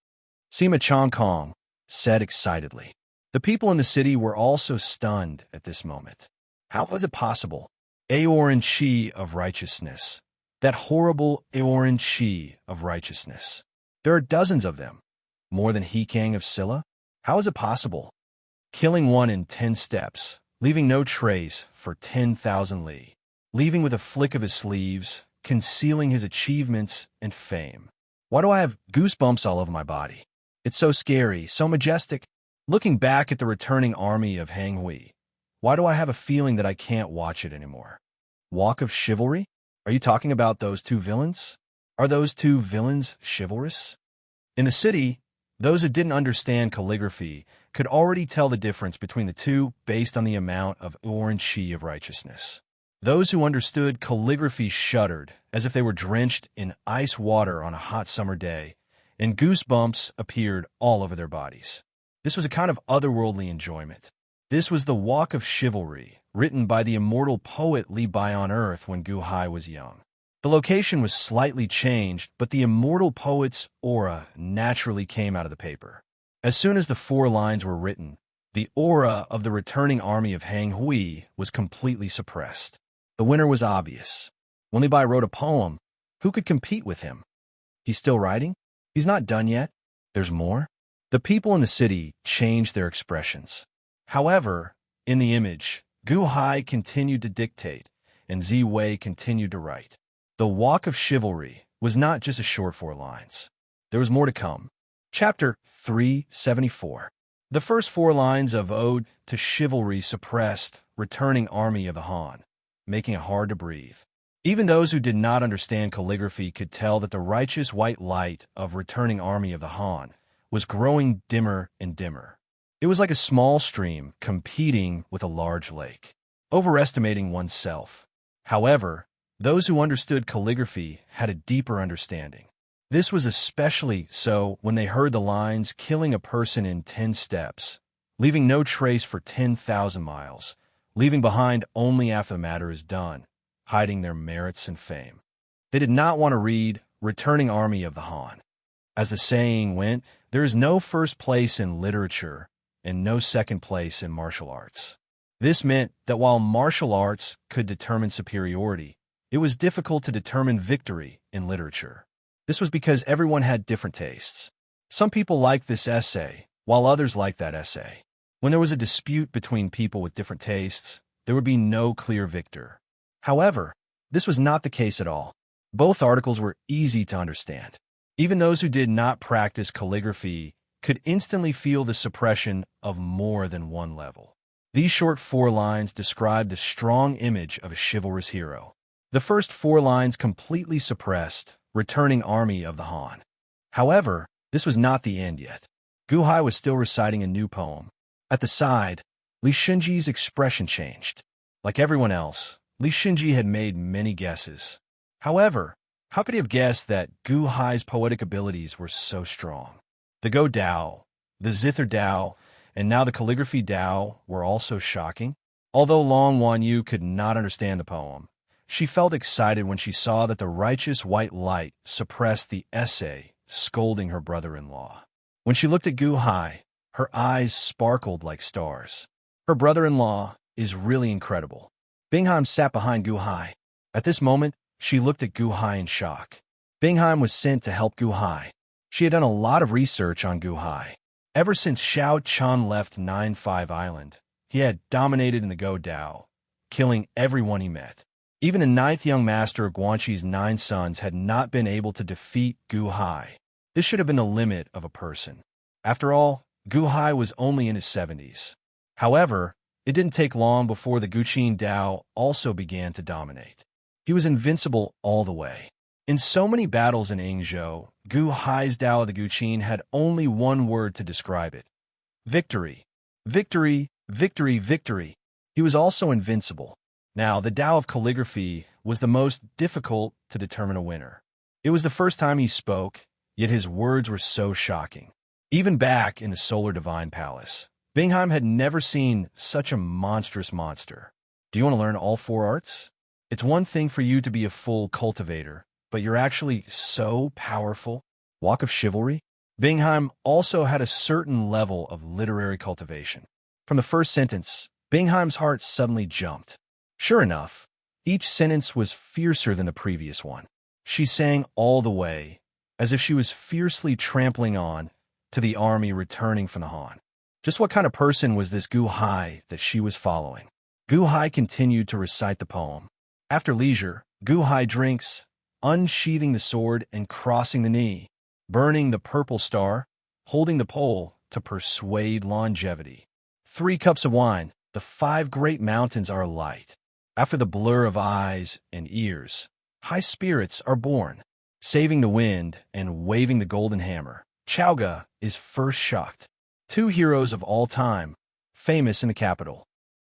Sima Changkong said excitedly. The people in the city were also stunned at this moment. How was it possible? Aoran Chi of righteousness. That horrible Aoran Chi of righteousness. There are dozens of them. More than Hikang of Silla? How is it possible? Killing one in 10 steps, leaving no trace for 10,000 li, leaving with a flick of his sleeves, concealing his achievements and fame. Why do I have goosebumps all over my body? It's so scary, so majestic. Looking back at the returning army of Hang Hui, why do I have a feeling that I can't watch it anymore? Walk of Chivalry? Are you talking about those two villains? Are those two villains chivalrous? In the city, those who didn't understand calligraphy could already tell the difference between the two based on the amount of orange chi of righteousness. Those who understood calligraphy shuddered as if they were drenched in ice water on a hot summer day, and goosebumps appeared all over their bodies. This was a kind of otherworldly enjoyment. This was the Walk of Chivalry, written by the immortal poet Li Bai on Earth when Gu Hai was young. The location was slightly changed, but the immortal poet's aura naturally came out of the paper. As soon as the 4 lines were written, the aura of the returning army of Hang Hui was completely suppressed. The winner was obvious. When Li Bai wrote a poem, who could compete with him? He's still writing? He's not done yet? There's more? The people in the city changed their expressions. However, in the image, Gu Hai continued to dictate, and Zi Wei continued to write. The Walk of Chivalry was not just a short 4 lines. There was more to come. Chapter 374. The first 4 lines of Ode to Chivalry suppressed returning army of the Han, making it hard to breathe. Even those who did not understand calligraphy could tell that the righteous white light of returning army of the Han was growing dimmer and dimmer. It was like a small stream competing with a large lake, overestimating oneself. However, those who understood calligraphy had a deeper understanding. This was especially so when they heard the lines killing a person in 10 steps, leaving no trace for 10,000 miles, leaving behind only after the matter is done, hiding their merits and fame. They did not want to read Returning Army of the Han. As the saying went, there is no first place in literature and no second place in martial arts. This meant that while martial arts could determine superiority, it was difficult to determine victory in literature. This was because everyone had different tastes. Some people liked this essay, while others liked that essay. When there was a dispute between people with different tastes, there would be no clear victor. However, this was not the case at all. Both articles were easy to understand. Even those who did not practice calligraphy could instantly feel the suppression of more than one level. These short 4 lines described the strong image of a chivalrous hero. The first 4 lines completely suppressed returning army of the Han. However, this was not the end yet. Gu Hai was still reciting a new poem. At the side, Li Xinji's expression changed. Like everyone else, Li Xinji had made many guesses. However, how could he have guessed that Gu Hai's poetic abilities were so strong? The Go Dao, the Zither Dao, and now the calligraphy Dao were also shocking. Although Long Wan Yu could not understand the poem, she felt excited when she saw that the righteous white light suppressed the essay scolding her brother-in-law. When she looked at Gu Hai, her eyes sparkled like stars. Her brother-in-law is really incredible. Bingheim sat behind Gu Hai. At this moment, she looked at Gu Hai in shock. Bingheim was sent to help Gu Hai. She had done a lot of research on Gu Hai. Ever since Xiao Chun left 9-5 Island, he had dominated in the Go Dao, killing everyone he met. Even the 9th young master of Guanxi's 9 sons had not been able to defeat Gu Hai. This should have been the limit of a person. After all, Gu Hai was only in his 70s. However, it didn't take long before the Guqin Dao also began to dominate. He was invincible all the way. In so many battles in Yingzhou, Gu Hai's Tao of the Guqin had only one word to describe it: victory. Victory, victory, victory. He was also invincible. Now, the Tao of calligraphy was the most difficult to determine a winner. It was the first time he spoke, yet his words were so shocking. Even back in the Solar Divine Palace, Bingheim had never seen such a monstrous monster. Do you want to learn all 4 arts? It's one thing for you to be a full cultivator, but you're actually so powerful. Walk of Chivalry? Bingheim also had a certain level of literary cultivation. From the first sentence, Bingheim's heart suddenly jumped. Sure enough, each sentence was fiercer than the previous one. She sang all the way, as if she was fiercely trampling on to the army returning from the Han. Just what kind of person was this Gu Hai that she was following? Gu Hai continued to recite the poem. After leisure, Gu Hai drinks, unsheathing the sword and crossing the knee, burning the purple star, holding the pole to persuade longevity. 3 cups of wine, the 5 great mountains are alight. After the blur of eyes and ears, high spirits are born. Saving the wind and waving the golden hammer, Chaoga is first shocked. 2 heroes of all time, famous in the capital.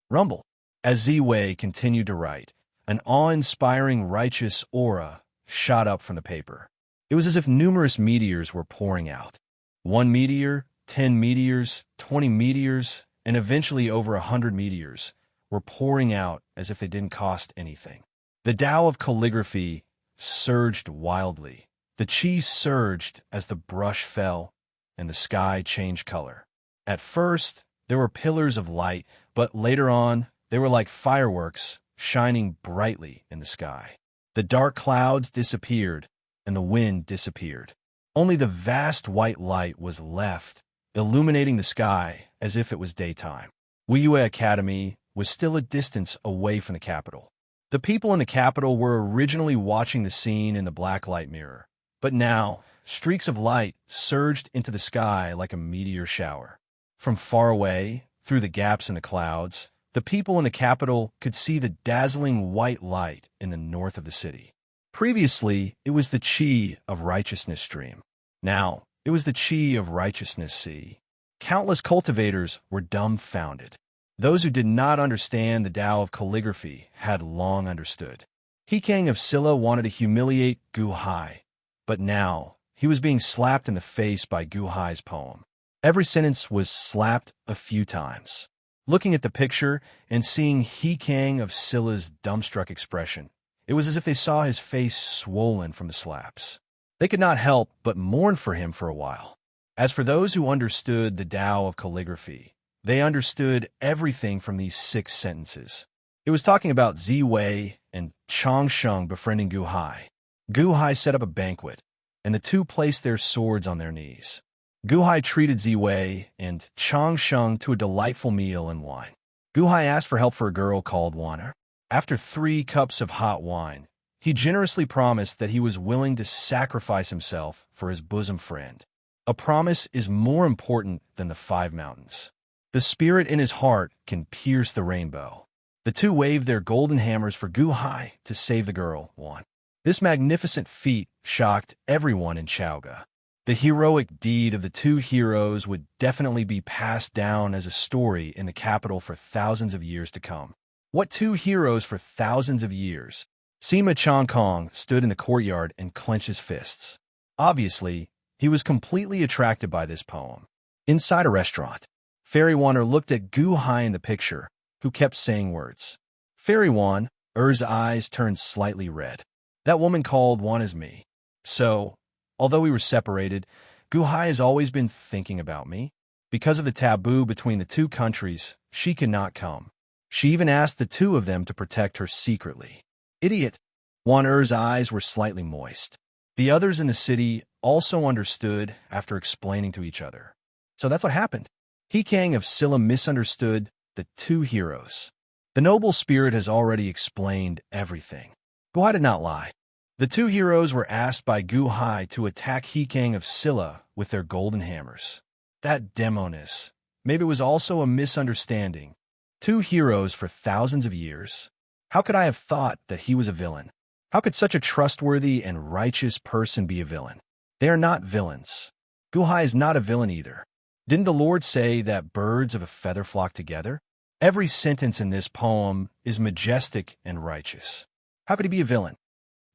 Rumble. As Ziwei continued to write, an awe-inspiring righteous aura shot up from the paper. It was as if numerous meteors were pouring out. 1 meteor, 10 meteors, 20 meteors, and eventually over 100 meteors were pouring out as if they didn't cost anything. The Tao of calligraphy surged wildly. The chi surged as the brush fell, and the sky changed color. At first, there were pillars of light, but later on, they were like fireworks shining brightly in the sky. The dark clouds disappeared, and the wind disappeared. Only the vast white light was left, illuminating the sky as if it was daytime. Wiyue Academy was still a distance away from the capital. The people in the capital were originally watching the scene in the black light mirror, but now streaks of light surged into the sky like a meteor shower. From far away, through the gaps in the clouds, the people in the capital could see the dazzling white light in the north of the city. Previously, it was the chi of righteousness stream. Now, it was the chi of righteousness sea. Countless cultivators were dumbfounded. Those who did not understand the Tao of calligraphy had long understood. Hikang of Silla wanted to humiliate Gu Hai, but now he was being slapped in the face by Gu Hai's poem. Every sentence was slapped a few times. Looking at the picture and seeing Hikang of Silla's dumbstruck expression, it was as if they saw his face swollen from the slaps. They could not help but mourn for him for a while. As for those who understood the Tao of calligraphy, they understood everything from these 6 sentences. It was talking about Ziwei and Changsheng befriending Gu Hai. Gu Hai set up a banquet, and the 2 placed their swords on their knees. Gu Hai treated Ziwei and Changsheng to a delightful meal and wine. Gu Hai asked for help for a girl called Wana. After 3 cups of hot wine, he generously promised that he was willing to sacrifice himself for his bosom friend. A promise is more important than the 5 mountains. The spirit in his heart can pierce the rainbow. The 2 waved their golden hammers for Gu Hai to save the girl, Wan. This magnificent feat shocked everyone in Chaoga. The heroic deed of the 2 heroes would definitely be passed down as a story in the capital for thousands of years to come. What 2 heroes for thousands of years? Sima Changkong stood in the courtyard and clenched his fists. Obviously, he was completely attracted by this poem. Inside a restaurant, Fairy Wanner looked at Gu Hai in the picture, who kept saying words. Fairy Wan, Er's eyes turned slightly red. That woman called Wan as me. So, although we were separated, Gu Hai has always been thinking about me. Because of the taboo between the 2 countries, she could not come. She even asked the 2 of them to protect her secretly. Idiot! Wan Er's eyes were slightly moist. The others in the city also understood after explaining to each other. So that's what happened. Hikang of Silla misunderstood the 2 heroes. The noble spirit has already explained everything. Gu Hai did not lie. The 2 heroes were asked by Gu Hai to attack Hikang of Silla with their golden hammers. That demoness. Maybe it was also a misunderstanding. 2 heroes for thousands of years. How could I have thought that he was a villain? How could such a trustworthy and righteous person be a villain? They are not villains. Guhai is not a villain either. Didn't the Lord say that birds of a feather flock together? Every sentence in this poem is majestic and righteous. How could he be a villain?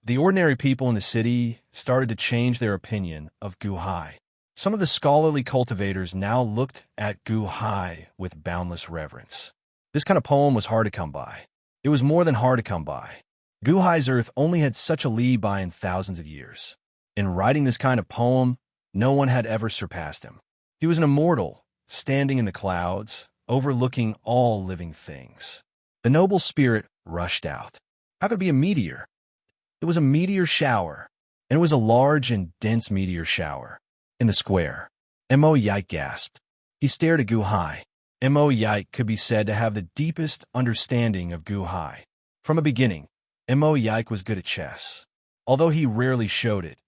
The ordinary people in the city started to change their opinion of Guhai. Some of the scholarly cultivators now looked at Guhai with boundless reverence. This kind of poem was hard to come by. It was more than hard to come by. Guhai's earth only had such a Li by in thousands of years. In writing this kind of poem, no one had ever surpassed him. He was an immortal, standing in the clouds, overlooking all living things. The noble spirit rushed out. How could it be a meteor? It was a meteor shower, and it was a large and dense meteor shower. In the square, Mo Yike gasped. He stared at Guhai. Mo Yike could be said to have the deepest understanding of Guhai. From a beginning, Mo Yike was good at chess. Although he rarely showed it,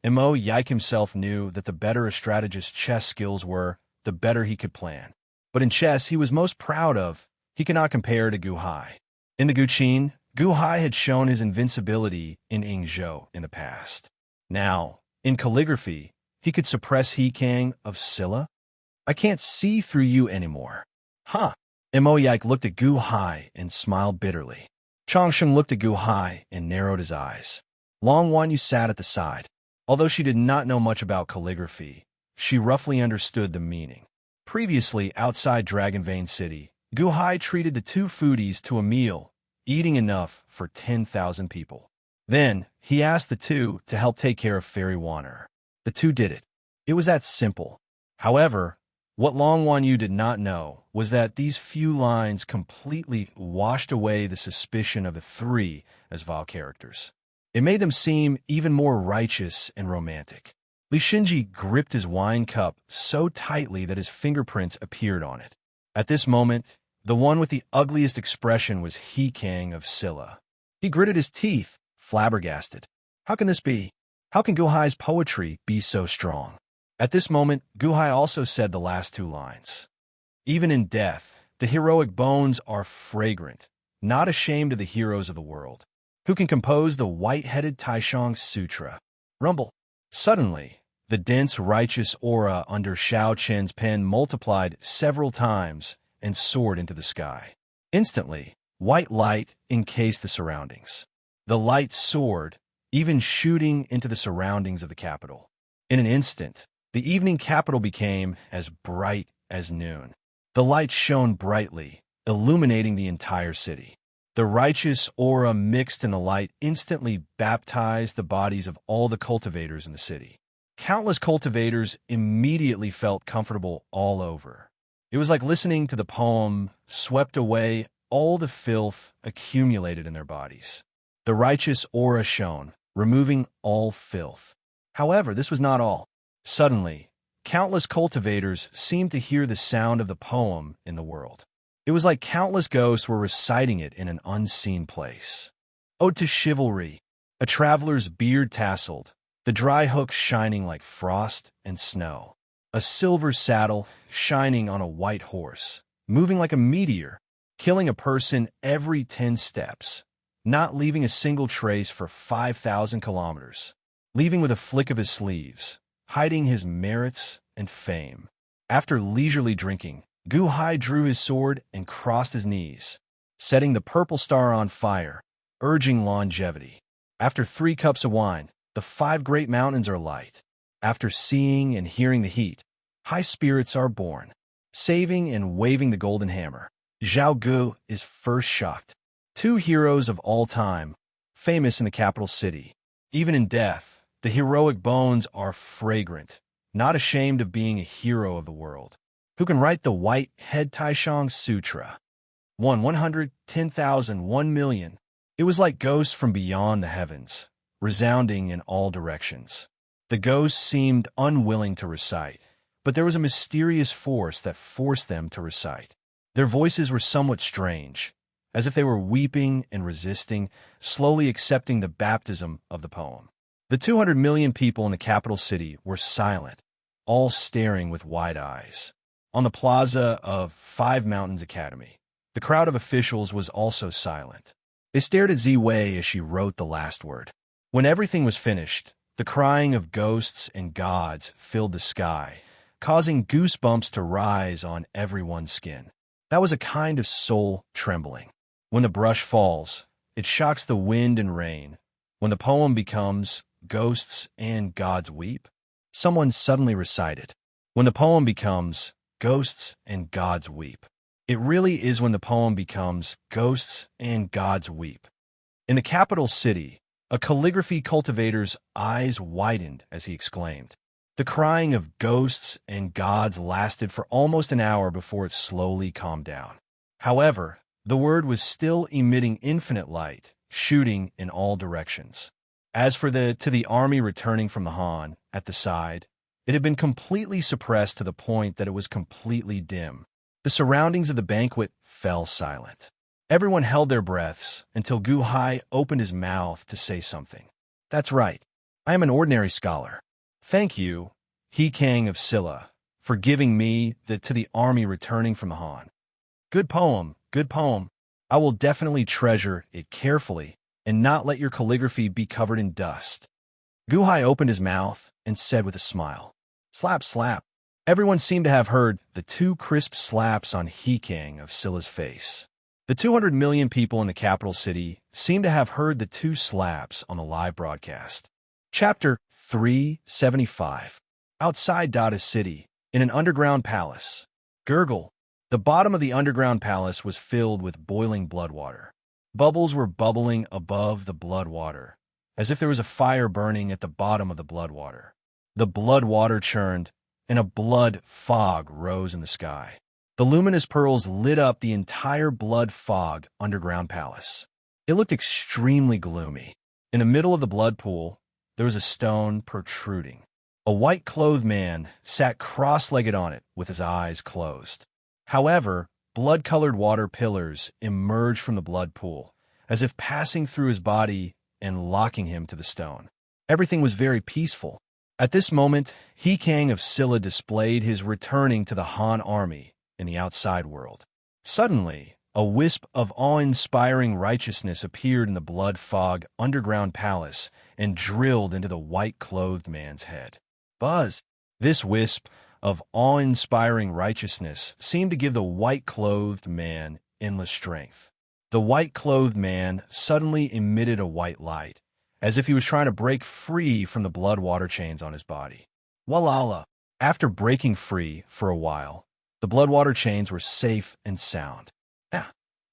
Mo Yike himself knew that the better a strategist's chess skills were, the better he could plan. But in chess he was most proud of, he cannot compare to Guhai. In the Guqin, Guhai had shown his invincibility in Ingzhou in the past. Now, in calligraphy, he could suppress He Kang of Silla. I can't see through you anymore. Huh. Mo Yike looked at Guhai and smiled bitterly. Changsheng looked at Guhai and narrowed his eyes. Long Wanyu sat at the side. Although she did not know much about calligraphy, she roughly understood the meaning. Previously, outside Dragon Vein City, Guhai treated the two foodies to a meal, eating enough for 10,000 people. Then, he asked the two to help take care of Fairy Wanner. The two did it. It was that simple. However, what Long Wanyu did not know was that these few lines completely washed away the suspicion of the three as vile characters. It made them seem even more righteous and romantic. Li Shinji gripped his wine cup so tightly that his fingerprints appeared on it. At this moment, the one with the ugliest expression was He Kang of Silla. He gritted his teeth, flabbergasted. How can this be? How can Guhai's poetry be so strong? At this moment, Guhai also said the last two lines. Even in death, the heroic bones are fragrant, not ashamed of the heroes of the world. Who can compose the white-headed Taishang Sutra? Rumble. Suddenly, the dense righteous aura under Xiao Chen's pen multiplied several times and soared into the sky. Instantly, white light encased the surroundings. The light soared, even shooting into the surroundings of the capital. In an instant, the evening capital became as bright as noon. The light shone brightly, illuminating the entire city. The righteous aura mixed in the light instantly baptized the bodies of all the cultivators in the city. Countless cultivators immediately felt comfortable all over. It was like listening to the poem swept away all the filth accumulated in their bodies. The righteous aura shone, removing all filth. However, this was not all. Suddenly, countless cultivators seemed to hear the sound of the poem in the world. It was like countless ghosts were reciting it in an unseen place. Ode to Chivalry, a traveler's beard tasseled, the dry hooks shining like frost and snow. A silver saddle shining on a white horse, moving like a meteor, killing a person every 10 steps, not leaving a single trace for 5,000 kilometers, leaving with a flick of his sleeves, hiding his merits and fame. After leisurely drinking, Guhai drew his sword and crossed his knees, setting the purple star on fire, urging longevity. After 3 cups of wine, the 5 great mountains are light. After seeing and hearing the heat, high spirits are born. Saving and waving the golden hammer, Zhao Gu is first shocked. 2 heroes of all time, famous in the capital city. Even in death, the heroic bones are fragrant, not ashamed of being a hero of the world. Who can write the white-head Taishang Sutra? 110,000, 1 million. It was like ghosts from beyond the heavens, resounding in all directions. The ghosts seemed unwilling to recite, but there was a mysterious force that forced them to recite. Their voices were somewhat strange, as if they were weeping and resisting, slowly accepting the baptism of the poem. The 200 million people in the capital city were silent, all staring with wide eyes. On the plaza of 5 Mountains Academy, the crowd of officials was also silent. They stared at Ziwei as she wrote the last word. When everything was finished, the crying of ghosts and gods filled the sky, causing goosebumps to rise on everyone's skin. That was a kind of soul trembling. When the brush falls, it shocks the wind and rain. When the poem becomes ghosts and gods weep, someone suddenly recited. When the poem becomes ghosts and gods weep. It really is when the poem becomes ghosts and gods weep. In the capital city, a calligraphy cultivator's eyes widened as he exclaimed. The crying of ghosts and gods lasted for almost an hour before it slowly calmed down. However, the word was still emitting infinite light, shooting in all directions. As for the army returning from the Han, at the side, it had been completely suppressed to the point that it was completely dim. The surroundings of the banquet fell silent. Everyone held their breaths until Gu Hai opened his mouth to say something. That's right. I am an ordinary scholar. Thank you, He Kang of Silla, for giving me to the army returning from the Han. Good poem, good poem. I will definitely treasure it carefully and not let your calligraphy be covered in dust. Gu Hai opened his mouth and said with a smile, Slap, slap. Everyone seemed to have heard the two crisp slaps on He Kang of Silla's face. The 200 million people in the capital city seemed to have heard the two slaps on the live broadcast. Chapter 375. Outside Dada City, in an underground palace. Gurgle. The bottom of the underground palace was filled with boiling blood water. Bubbles were bubbling above the blood water, as if there was a fire burning at the bottom of the blood water. The blood water churned, and a blood fog rose in the sky. The luminous pearls lit up the entire blood fog underground palace. It looked extremely gloomy. In the middle of the blood pool, there was a stone protruding. A white-clothed man sat cross-legged on it with his eyes closed. However, blood-colored water pillars emerged from the blood pool, as if passing through his body and locking him to the stone. Everything was very peaceful. At this moment, He Kang of Silla displayed his returning to the Han army in the outside world. Suddenly, a wisp of awe-inspiring righteousness appeared in the blood fog underground palace and drilled into the white-clothed man's head. Buzz! This wisp of awe-inspiring righteousness seemed to give the white-clothed man endless strength. The white-clothed man suddenly emitted a white light, as if he was trying to break free from the blood water chains on his body. Walala! After breaking free for a while, the blood water chains were safe and sound.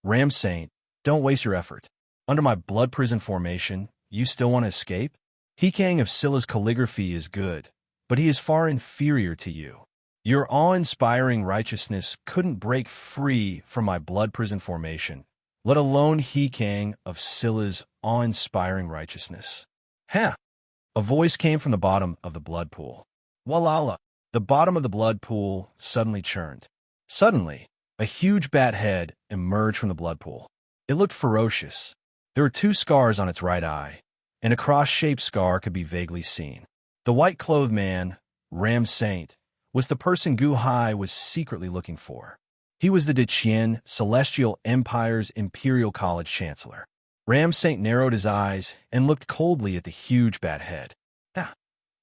Ram Saint, don't waste your effort. Under my blood prison formation, you still want to escape? He Kang of Silla's calligraphy is good, but he is far inferior to you. Your awe-inspiring righteousness couldn't break free from my blood prison formation, let alone He Kang of Silla's awe-inspiring righteousness. A voice came from the bottom of the blood pool. Walala! The bottom of the blood pool suddenly churned. Suddenly, a huge bat head emerged from the blood pool. It looked ferocious. There were two scars on its right eye, and a cross-shaped scar could be vaguely seen. The white-clothed man, Ram Saint, was the person Gu Hai was secretly looking for. He was the Deqian Celestial Empire's Imperial College Chancellor. Ram Saint narrowed his eyes and looked coldly at the huge bat head.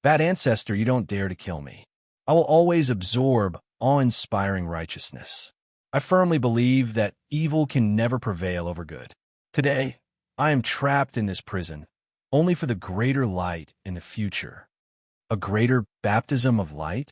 Bat ancestor, you don't dare to kill me. I will always absorb awe-inspiring righteousness. I firmly believe that evil can never prevail over good. Today, I am trapped in this prison, only for the greater light in the future. A greater baptism of light?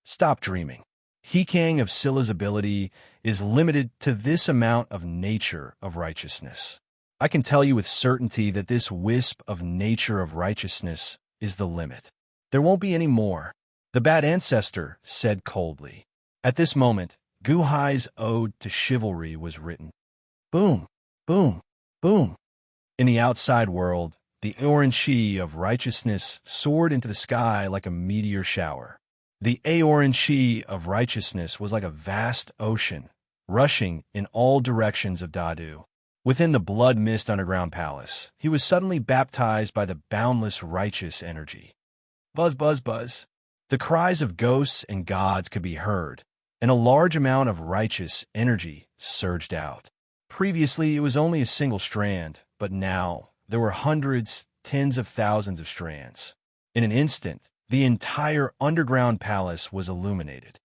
Stop dreaming. He Kang of Silla's ability is limited to this amount of nature of righteousness. I can tell you with certainty that this wisp of nature of righteousness is the limit. There won't be any more, the Bat Ancestor said coldly. At this moment, Gu Hai's ode to chivalry was written. Boom, boom, boom. In the outside world, the orange chi of righteousness soared into the sky like a meteor shower. The orange chi of righteousness was like a vast ocean, rushing in all directions of Dadu. Within the blood mist underground palace, he was suddenly baptized by the boundless righteous energy. Buzz, buzz, buzz. The cries of ghosts and gods could be heard, and a large amount of righteous energy surged out. Previously, it was only a single strand, but now there were hundreds, tens of thousands of strands. In an instant, the entire underground palace was illuminated.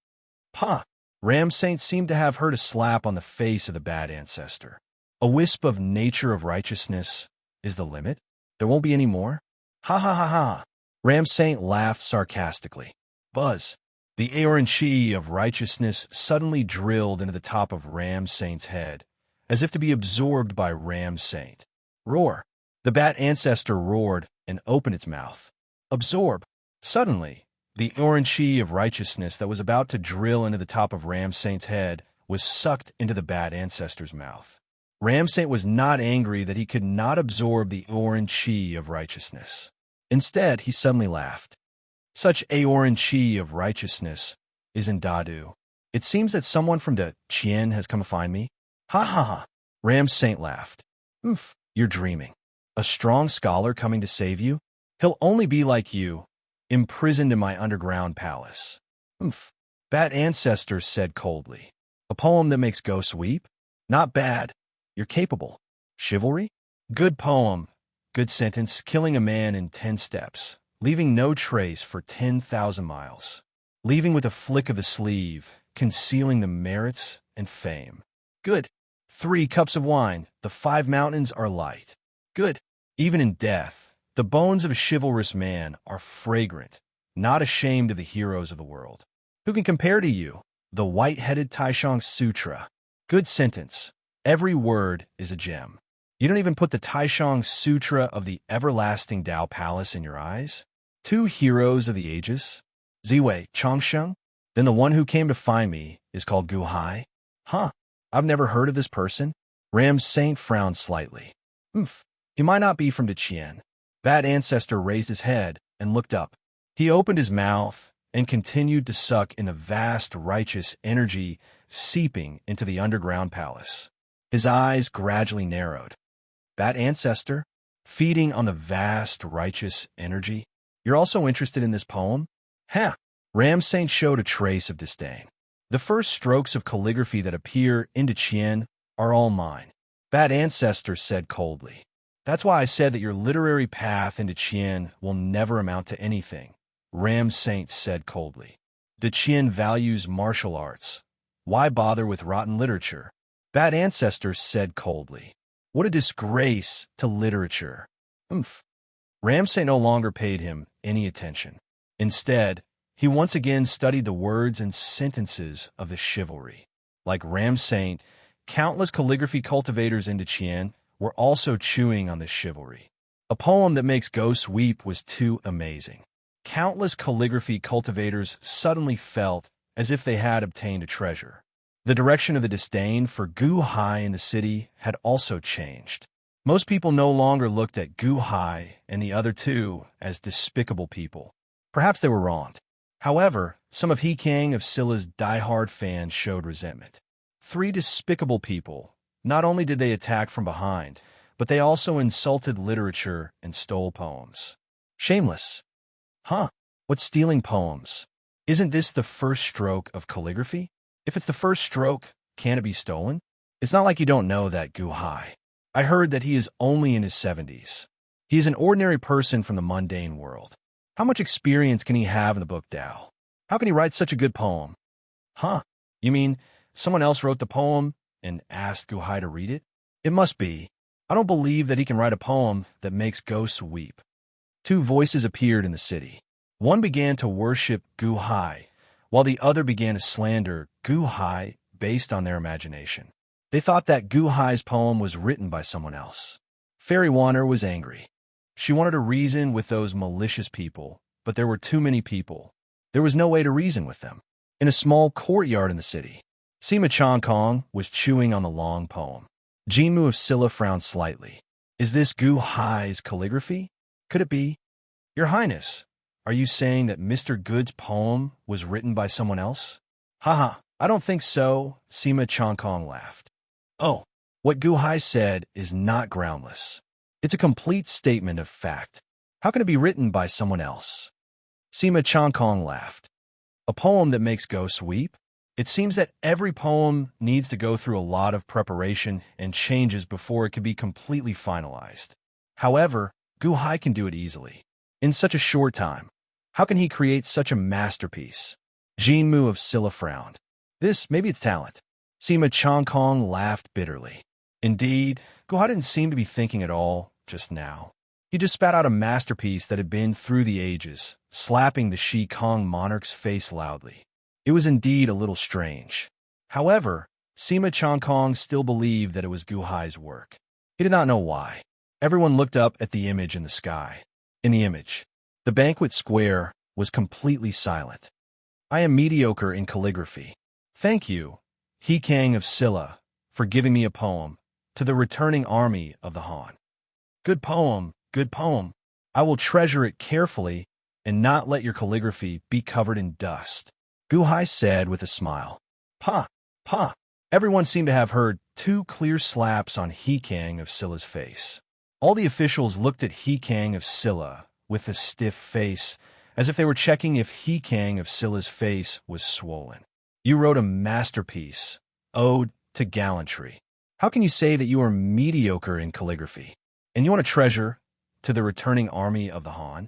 "Ha!" Ramsaint seemed to have heard a slap on the face of the bad ancestor. "A wisp of nature of righteousness is the limit? There won't be any more?" "Ha ha ha ha!" Ramsaint laughed sarcastically. Buzz. The Aeon Chi of righteousness suddenly drilled into the top of Ramsaint's head, as if to be absorbed by Ramsaint. Roar. The bat ancestor roared and opened its mouth. Absorb. Suddenly, the Aeon Chi of righteousness that was about to drill into the top of Ramsaint's head was sucked into the bat ancestor's mouth. Ramsaint was not angry that he could not absorb the Aeon Chi of righteousness. Instead, he suddenly laughed. Such Aeon Chi of righteousness is in Dadu. It seems that someone from the Chien has come to find me. Ha ha ha. Ramsaint laughed. Oof, you're dreaming. A strong scholar coming to save you? He'll only be like you, imprisoned in my underground palace. Oof. Bat Ancestor said coldly. A poem that makes ghosts weep? Not bad. You're capable. Chivalry? Good poem. Good sentence, killing a man in 10 steps, leaving no trace for 10,000 miles. Leaving with a flick of the sleeve, concealing the merits and fame. Good. 3 cups of wine, the 5 mountains are light. Good. Even in death, the bones of a chivalrous man are fragrant, not ashamed of the heroes of the world. Who can compare to you? The white-headed Taishang Sutra. Good sentence. Every word is a gem. You don't even put the Taishang Sutra of the everlasting Tao Palace in your eyes? 2 heroes of the ages? Ziwei, Changsheng? Then the one who came to find me is called Gu Hai? Huh, I've never heard of this person. Ramsaint frowned slightly. He might not be from Deqian. Bad Ancestor raised his head and looked up. He opened his mouth and continued to suck in the vast righteous energy seeping into the underground palace. His eyes gradually narrowed. Bat Ancestor, feeding on the vast righteous energy. You're also interested in this poem? Ha! Ramsaint showed a trace of disdain. The first strokes of calligraphy that appear in Deqian are all mine. Bat Ancestor said coldly. That's why I said that your literary path into Deqian will never amount to anything, Ramsaint said coldly. Deqian values martial arts. Why bother with rotten literature? Bat Ancestor said coldly. What a disgrace to literature. Ramsaint no longer paid him any attention. Instead, he once again studied the words and sentences of the chivalry. Like Ramsaint, countless calligraphy cultivators in Deqian were also chewing on this chivalry. A poem that makes ghosts weep was too amazing. Countless calligraphy cultivators suddenly felt as if they had obtained a treasure. The direction of the disdain for Gu Hai in the city had also changed. Most people no longer looked at Gu Hai and the other 2 as despicable people. Perhaps they were wronged. However, some of He Kang of Scylla's die-hard fans showed resentment. 3 despicable people. Not only did they attack from behind, but they also insulted literature and stole poems. Shameless. Huh? What's stealing poems? Isn't this the first stroke of calligraphy? If it's the first stroke, can it be stolen? It's not like you don't know that Gu Hai. I heard that he is only in his 70s. He is an ordinary person from the mundane world. How much experience can he have in the book Tao? How can he write such a good poem? Huh? You mean someone else wrote the poem and asked Gu Hai to read it? It must be. I don't believe that he can write a poem that makes ghosts weep. 2 voices appeared in the city. One began to worship Gu Hai, while the other began to slander Gu Hai based on their imagination. They thought that Gu Hai's poem was written by someone else. Fairy Wanner was angry. She wanted to reason with those malicious people, but there were too many people. There was no way to reason with them. In a small courtyard in the city, Sima Chong Kong was chewing on the long poem. Jinmu of Scylla frowned slightly. Is this Gu Hai's calligraphy? Could it be? Your Highness, are you saying that Mr. Good's poem was written by someone else? Haha, I don't think so, Sima Chong Kong laughed. Oh, what Gu Hai said is not groundless. It's a complete statement of fact. How can it be written by someone else? Sima Chong Kong laughed. A poem that makes ghosts weep? It seems that every poem needs to go through a lot of preparation and changes before it can be completely finalized. However, Gu Hai can do it easily. In such a short time, how can he create such a masterpiece? Jin Mu of Silla frowned. Maybe it's talent. Sima Changkong laughed bitterly. Indeed, Gu Hai didn't seem to be thinking at all just now. He just spat out a masterpiece that had been through the ages, slapping the Shi Kong monarch's face loudly. It was indeed a little strange. However, Sima Changkong still believed that it was Gu Hai's work. He did not know why. Everyone looked up at the image in the sky. In the image, the banquet square was completely silent. I am mediocre in calligraphy. Thank you, He Kang of Silla, for giving me a poem, to the returning army of the Han. Good poem, good poem. I will treasure it carefully and not let your calligraphy be covered in dust. Gu Hai said with a smile. Pa, pa. Everyone seemed to have heard 2 clear slaps on He Kang of Silla's face. All the officials looked at He Kang of Silla with a stiff face, as if they were checking if He Kang of Silla's face was swollen. You wrote a masterpiece, Ode to Gallantry. How can you say that you are mediocre in calligraphy? And you want to treasure to the returning army of the Han?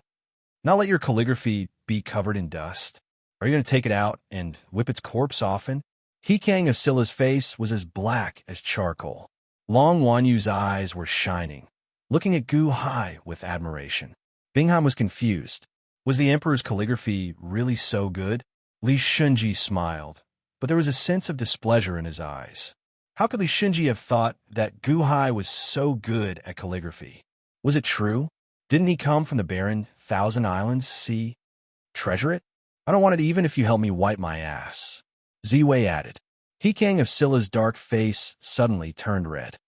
Not let your calligraphy be covered in dust? Are you going to take it out and whip its corpse often? He Kang of Silla's face was as black as charcoal. Long Wan Yu's eyes were shining, looking at Gu Hai with admiration. Bing Han was confused. Was the emperor's calligraphy really so good? Li Shunji smiled, but there was a sense of displeasure in his eyes. How could Li Shunji have thought that Gu Hai was so good at calligraphy? Was it true? Didn't he come from the barren Thousand Islands Sea? Treasure it? I don't want it even if you help me wipe my ass. Ziwei added. He Kang of Silla's dark face suddenly turned red.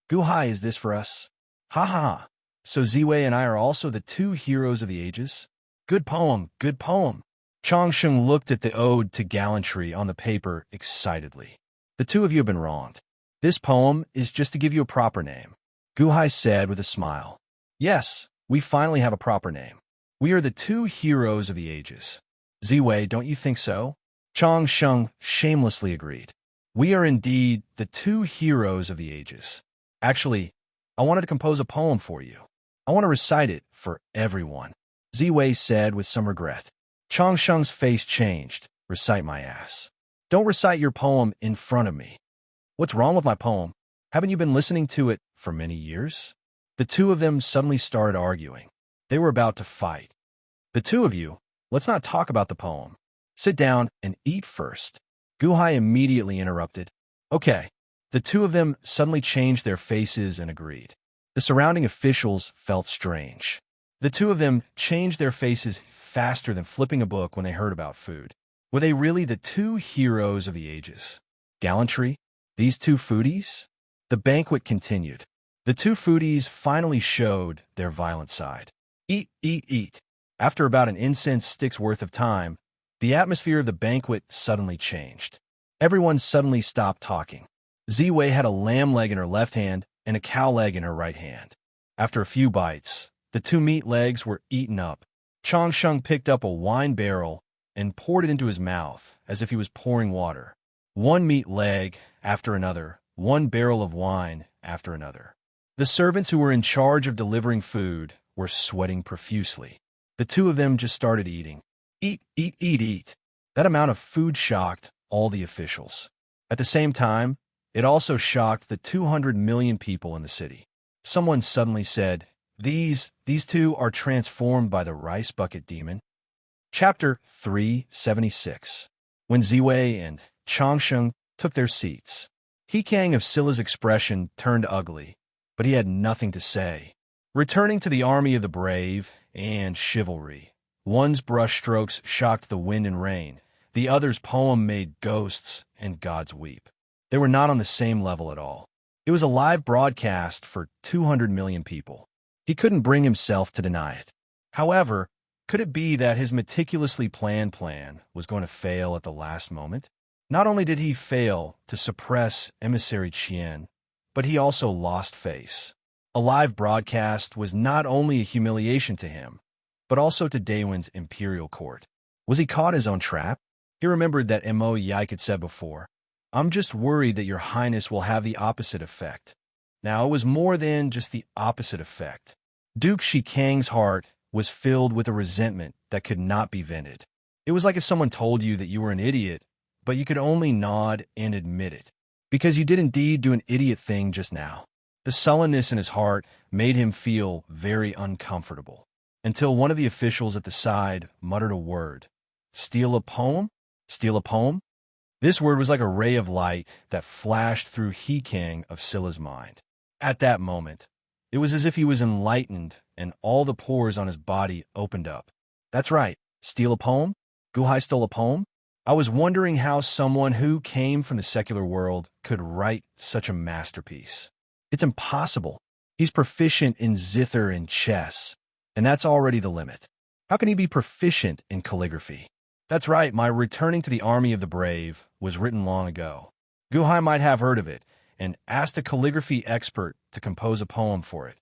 Gu Hai, is this for us? Ha ha. So Ziwei and I are also the 2 heroes of the ages? Good poem, good poem. Changsheng looked at the Ode to Gallantry on the paper excitedly. The 2 of you have been wronged. This poem is just to give you a proper name. Gu Hai said with a smile. Yes, we finally have a proper name. We are the 2 heroes of the ages. Ziwei, don't you think so? Changsheng shamelessly agreed. We are indeed the 2 heroes of the ages. Actually, I wanted to compose a poem for you. I want to recite it for everyone. Ziwei said with some regret. Changsheng's face changed. Recite my ass. Don't recite your poem in front of me. What's wrong with my poem? Haven't you been listening to it for many years? The 2 of them suddenly started arguing. They were about to fight. The 2 of you, let's not talk about the poem. Sit down and eat first. Gu Hai immediately interrupted. Okay. The 2 of them suddenly changed their faces and agreed. The surrounding officials felt strange. The 2 of them changed their faces faster than flipping a book when they heard about food. Were they really the 2 heroes of the ages? Gallantry? These 2 foodies? The banquet continued. The 2 foodies finally showed their violent side. Eat, eat, eat. After about an incense stick's worth of time, the atmosphere of the banquet suddenly changed. Everyone suddenly stopped talking. Ziwei had a lamb leg in her left hand and a cow leg in her right hand. After a few bites, the 2 meat legs were eaten up. Changsheng picked up a wine barrel and poured it into his mouth as if he was pouring water. 1 meat leg after another, 1 barrel of wine after another. The servants who were in charge of delivering food were sweating profusely. The 2 of them just started eating. Eat, eat, eat, eat. That amount of food shocked all the officials. At the same time, it also shocked the 200 million people in the city. Someone suddenly said, These 2 are transformed by the rice bucket demon. Chapter 376. When Ziwei and Changsheng took their seats, He Kang of Silla's expression turned ugly, but he had nothing to say. Returning to the army of the brave and chivalry, one's brushstrokes shocked the wind and rain, the other's poem made ghosts and gods weep. They were not on the same level at all. It was a live broadcast for 200 million people. He couldn't bring himself to deny it. However, could it be that his meticulously planned plan was going to fail at the last moment? Not only did he fail to suppress emissary Qian, but he also lost face. A live broadcast was not only a humiliation to him, but also to Daewon's imperial court. Was he caught his own trap? He remembered that Mo Yike had said before, "I'm just worried that your highness will have the opposite effect." Now, it was more than just the opposite effect. Duke Shikang's heart was filled with a resentment that could not be vented. It was like if someone told you that you were an idiot, but you could only nod and admit it, because you did indeed do an idiot thing just now. The sullenness in his heart made him feel very uncomfortable, until one of the officials at the side muttered a word. "Steal a poem? Steal a poem?" This word was like a ray of light that flashed through Hikang of Scylla's mind. At that moment, it was as if he was enlightened and all the pores on his body opened up. "That's right. Steal a poem? Guhai stole a poem? I was wondering how someone who came from the secular world could write such a masterpiece. It's impossible. He's proficient in zither and chess, and that's already the limit. How can he be proficient in calligraphy? That's right, my Returning to the Army of the Brave was written long ago. Guhai might have heard of it, and asked a calligraphy expert to compose a poem for it,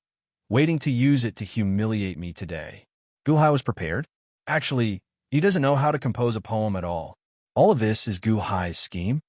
waiting to use it to humiliate me today." Guhai was prepared. Actually, he doesn't know how to compose a poem at all. All of this is Guhai's scheme.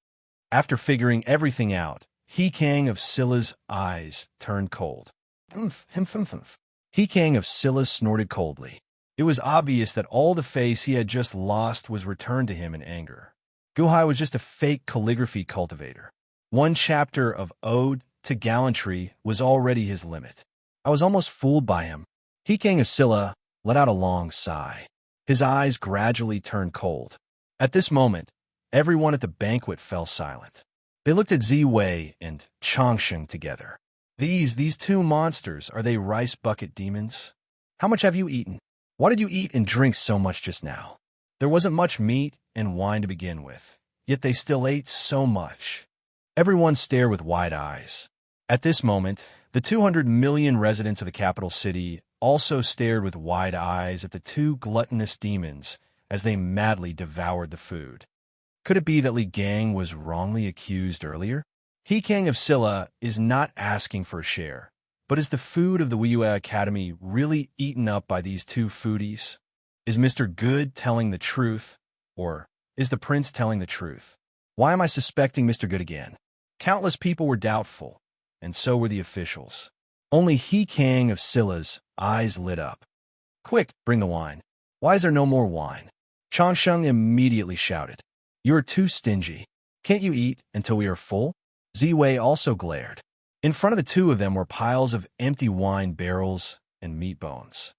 After figuring everything out, Hikang of Scylla's eyes turned cold. Hikang of Scylla snorted coldly. It was obvious that all the face he had just lost was returned to him in anger. Guhai was just a fake calligraphy cultivator. One chapter of Ode to Gallantry was already his limit. I was almost fooled by him. Hikang of Scylla let out a long sigh. His eyes gradually turned cold. At this moment, everyone at the banquet fell silent. They looked at Ziwei and Changsheng together. These two monsters, are they rice bucket demons? How much have you eaten? Why did you eat and drink so much just now? There wasn't much meat and wine to begin with, yet they still ate so much. Everyone stared with wide eyes. At this moment, the 200 million residents of the capital city also stared with wide eyes at the two gluttonous demons as they madly devoured the food. Could it be that Li Gang was wrongly accused earlier? Hikang of Scylla is not asking for a share, but is the food of the Wiyue Academy really eaten up by these two foodies? Is Mr. Good telling the truth, or is the prince telling the truth? Why am I suspecting Mr. Good again? Countless people were doubtful, and so were the officials. Only Hikang of Scylla's eyes lit up. "Quick, bring the wine. Why is there no more wine?" Changsheng immediately shouted. "You are too stingy. Can't you eat until we are full?" Ziwei also glared. In front of the two of them were piles of empty wine barrels and meat bones.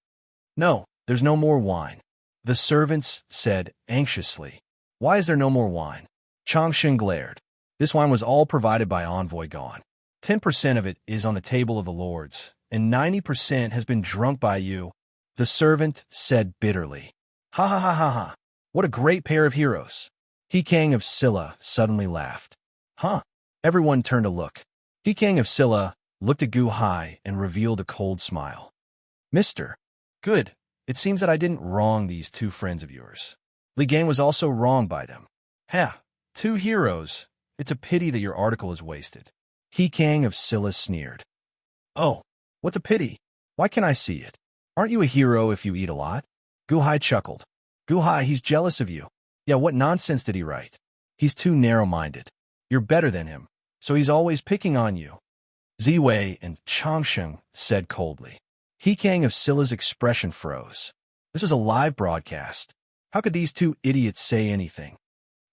"No, there's no more wine," the servants said anxiously. "Why is there no more wine?" Changsheng glared. "This wine was all provided by Envoy Gone. 10% of it is on the table of the lords, and 90% has been drunk by you," the servant said bitterly. "Ha ha ha ha ha. What a great pair of heroes." Hikang of Scylla suddenly laughed. "Huh?" Everyone turned to look. Hikang of Scylla looked at Guhai and revealed a cold smile. "Mr. Good, it seems that I didn't wrong these two friends of yours. Li Gang was also wronged by them. Ha! Two heroes. It's a pity that your article is wasted." Hikang of Scylla sneered. "Oh, what's a pity? Why can't I see it? Aren't you a hero if you eat a lot?" Guhai chuckled. "Guhai, he's jealous of you. Yeah, what nonsense did he write? He's too narrow-minded. You're better than him, so he's always picking on you." Ziwei and Changsheng said coldly. Hikang of Scylla's expression froze. This was a live broadcast. How could these two idiots say anything?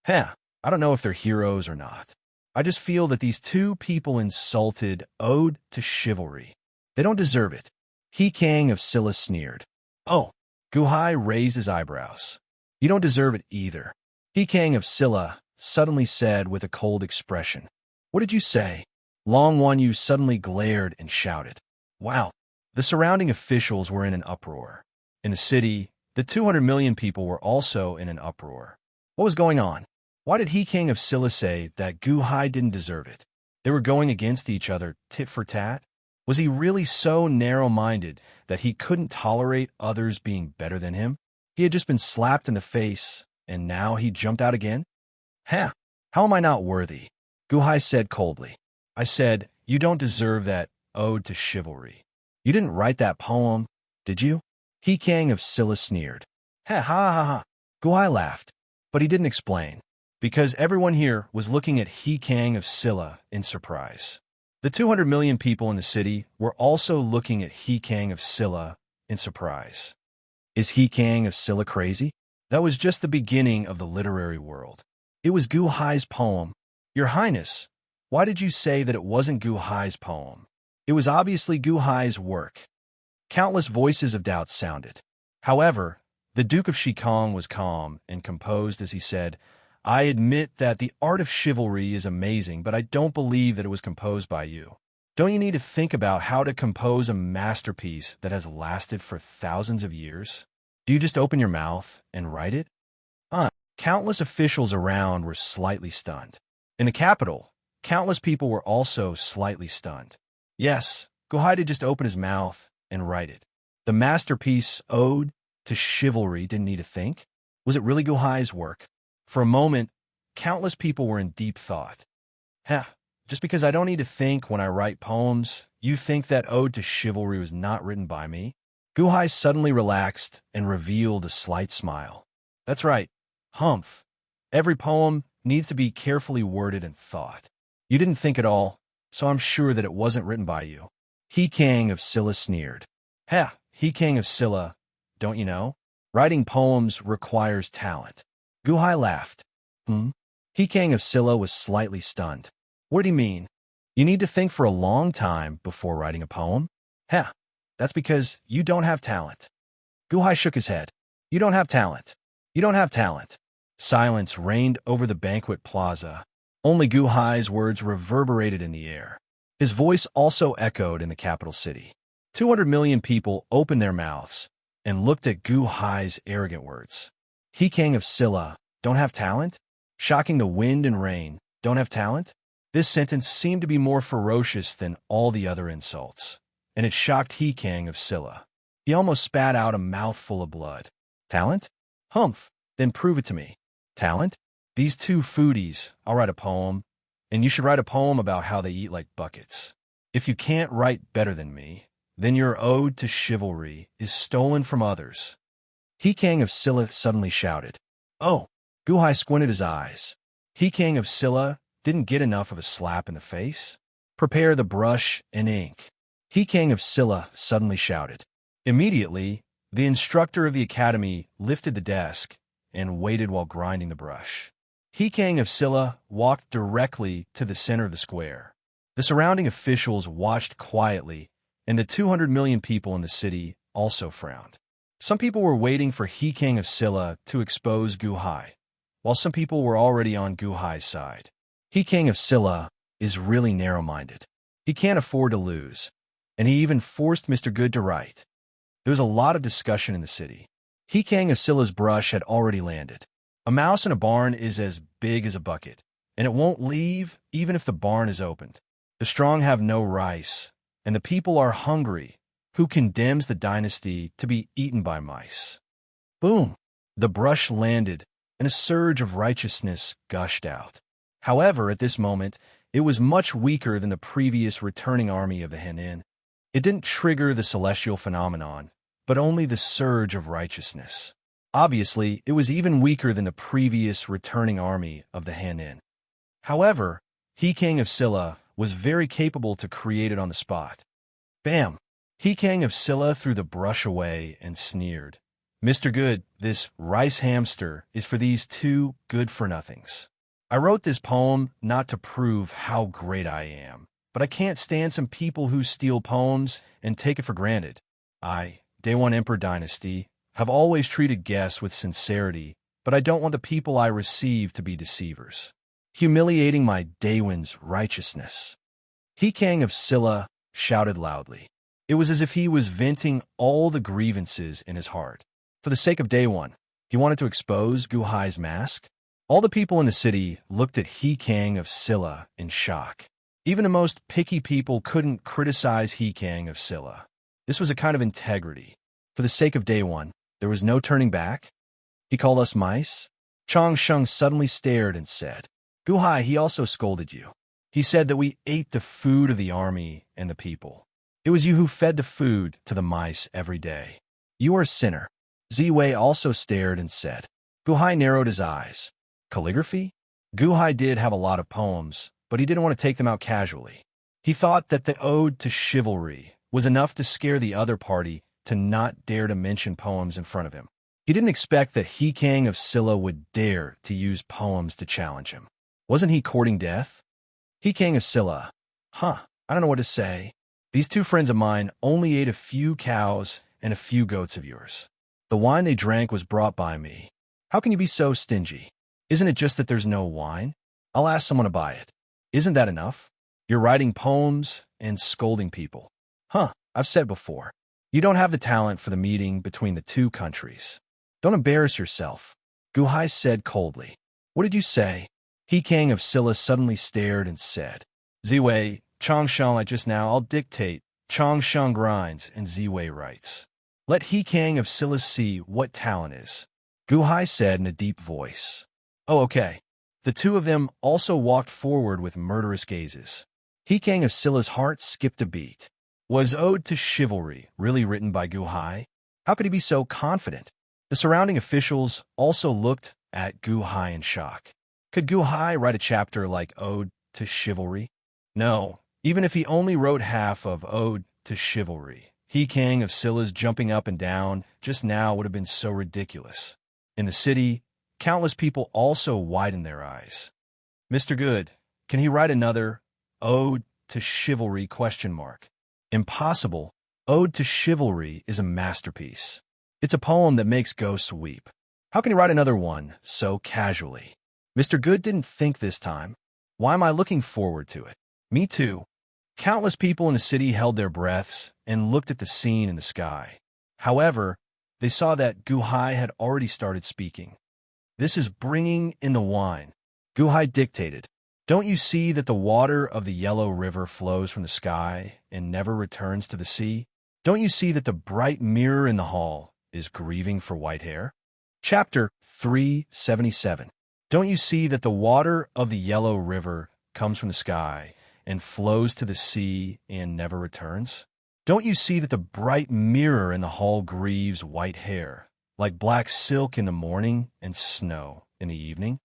I don't know if they're heroes or not. I just feel that these two people insulted Ode to Chivalry. They don't deserve it. Hikang of Scylla sneered. "Oh," Guhai raised his eyebrows. "You don't deserve it either," Hikang of Scylla suddenly said with a cold expression. "What did you say?" Long Wan Yu suddenly glared and shouted. Wow. The surrounding officials were in an uproar. In the city, the 200 million people were also in an uproar. What was going on? Why did Hikang of Scylla say that Guhai didn't deserve it? They were going against each other tit for tat? Was he really so narrow-minded that he couldn't tolerate others being better than him? He had just been slapped in the face, and now he jumped out again? How am I not worthy? Guhai said coldly. I said, you don't deserve that ode to chivalry. You didn't write that poem, did you? Hikang of Scylla sneered. Ha ha ha ha. Guhai laughed. But he didn't explain, because everyone here was looking at He Kang of Silla in surprise. The 200 million people in the city were also looking at He Kang of Silla in surprise. Is He Kang of Silla crazy? That was just the beginning of the literary world. It was Gu Hai's poem. Your Highness, why did you say that it wasn't Gu Hai's poem? It was obviously Gu Hai's work. Countless voices of doubt sounded. However, the Duke of Shikong was calm and composed as he said, I admit that the art of chivalry is amazing, but I don't believe that it was composed by you. Don't you need to think about how to compose a masterpiece that has lasted for thousands of years? Do you just open your mouth and write it? Countless officials around were slightly stunned. In the capital, countless people were also slightly stunned. Yes, Gu Hai did just open his mouth and write it. The masterpiece ode to chivalry didn't need to think. Was it really Gu Hai's work? For a moment, countless people were in deep thought. Just because I don't need to think when I write poems, you think that ode to chivalry was not written by me? Gu Hai suddenly relaxed and revealed a slight smile. That's right. Humph. Every poem needs to be carefully worded and thought. You didn't think at all, so I'm sure that it wasn't written by you. He Kang of Silla sneered. He Kang of Silla, don't you know? Writing poems requires talent. Gu Hai laughed. He Kang of Silla was slightly stunned. What do you mean? You need to think for a long time before writing a poem? That's because you don't have talent. Gu Hai shook his head. You don't have talent. You don't have talent. Silence reigned over the banquet plaza. Only Gu Hai's words reverberated in the air. His voice also echoed in the capital city. 200 million people opened their mouths and looked at Gu Hai's arrogant words. He Kang of Silla, don't have talent? Shocking the wind and rain, don't have talent? This sentence seemed to be more ferocious than all the other insults, and it shocked He Kang of Silla. He almost spat out a mouthful of blood. Talent? Humph, then prove it to me. Talent? These two foodies, I'll write a poem, and you should write a poem about how they eat like buckets. If you can't write better than me, then your ode to chivalry is stolen from others. He Kang of Silla suddenly shouted. Oh, Gu Hai squinted his eyes. He Kang of Silla didn't get enough of a slap in the face. Prepare the brush and ink. He Kang of Silla suddenly shouted. Immediately, the instructor of the academy lifted the desk and waited while grinding the brush. He Kang of Silla walked directly to the center of the square. The surrounding officials watched quietly, and the 200 million people in the city also frowned. Some people were waiting for He Kang of Silla to expose Gu Hai, while some people were already on Gu Hai's side. He Kang of Silla is really narrow-minded. He can't afford to lose, and he even forced Mr. Good to write. There was a lot of discussion in the city. He Kang of Silla's brush had already landed. A mouse in a barn is as big as a bucket, and it won't leave even if the barn is opened. The strong have no rice, and the people are hungry, who condemns the dynasty to be eaten by mice. Boom! The brush landed, and a surge of righteousness gushed out. However, at this moment, it was much weaker than the previous returning army of the Henin. It didn't trigger the celestial phenomenon, but only the surge of righteousness. Obviously, it was even weaker than the previous returning army of the Henin. However, He Kang of Silla was very capable to create it on the spot. Bam! He Kang of Silla threw the brush away and sneered. Mr. Good, this rice hamster is for these two good-for-nothings. I wrote this poem not to prove how great I am, but I can't stand some people who steal poems and take it for granted. I, Day One Emperor Dynasty, have always treated guests with sincerity, but I don't want the people I receive to be deceivers, humiliating my Day One's righteousness. He Kang of Silla shouted loudly. It was as if he was venting all the grievances in his heart. For the sake of Day One, he wanted to expose Gu Hai's mask. All the people in the city looked at He Kang of Silla in shock. Even the most picky people couldn't criticize He Kang of Silla. This was a kind of integrity. For the sake of Day One, there was no turning back. He called us mice. Chong Sheng suddenly stared and said, Gu Hai, he also scolded you. He said that we ate the food of the army and the people. It was you who fed the food to the mice every day. You are a sinner. Ziwei also stared and said, Guhai narrowed his eyes. Calligraphy? Guhai did have a lot of poems, but he didn't want to take them out casually. He thought that the Ode to Chivalry was enough to scare the other party to not dare to mention poems in front of him. He didn't expect that Hikang of Silla would dare to use poems to challenge him. Wasn't he courting death? Hikang of Silla. I don't know what to say. These two friends of mine only ate a few cows and a few goats of yours. The wine they drank was brought by me. How can you be so stingy? Isn't it just that there's no wine? I'll ask someone to buy it. Isn't that enough? You're writing poems and scolding people. I've said before. You don't have the talent for the meeting between the two countries. Don't embarrass yourself, Guhai said coldly. What did you say? Hikang of Silla suddenly stared and said, Ziwei, Changsheng like just now, I'll dictate. Changsheng grinds and Ziwei writes. Let Hikang of Silla see what talent is, Guhai said in a deep voice. Oh, okay. The two of them also walked forward with murderous gazes. Hikang of Silla's heart skipped a beat. Was Ode to Chivalry really written by Guhai? How could he be so confident? The surrounding officials also looked at Guhai in shock. Could Guhai write a chapter like Ode to Chivalry? No, even if he only wrote half of Ode to Chivalry, Hikang of Silla's jumping up and down just now would have been so ridiculous. In the city, countless people also widened their eyes. Mr. Good, can he write another Ode to Chivalry ? Impossible. Ode to Chivalry is a masterpiece. It's a poem that makes ghosts weep. How can he write another one so casually? Mr. Good didn't think this time. Why am I looking forward to it? Me too. Countless people in the city held their breaths and looked at the scene in the sky. However, they saw that Guhai had already started speaking. This is bringing in the wine. Guhai dictated. Don't you see that the water of the yellow river flows from the sky and never returns to the sea? Don't you see that the bright mirror in the hall is grieving for white hair? Chapter 377. Don't you see that the water of the yellow river comes from the sky and flows to the sea and never returns? Don't you see that the bright mirror in the hall grieves white hair, like black silk in the morning and snow in the evening?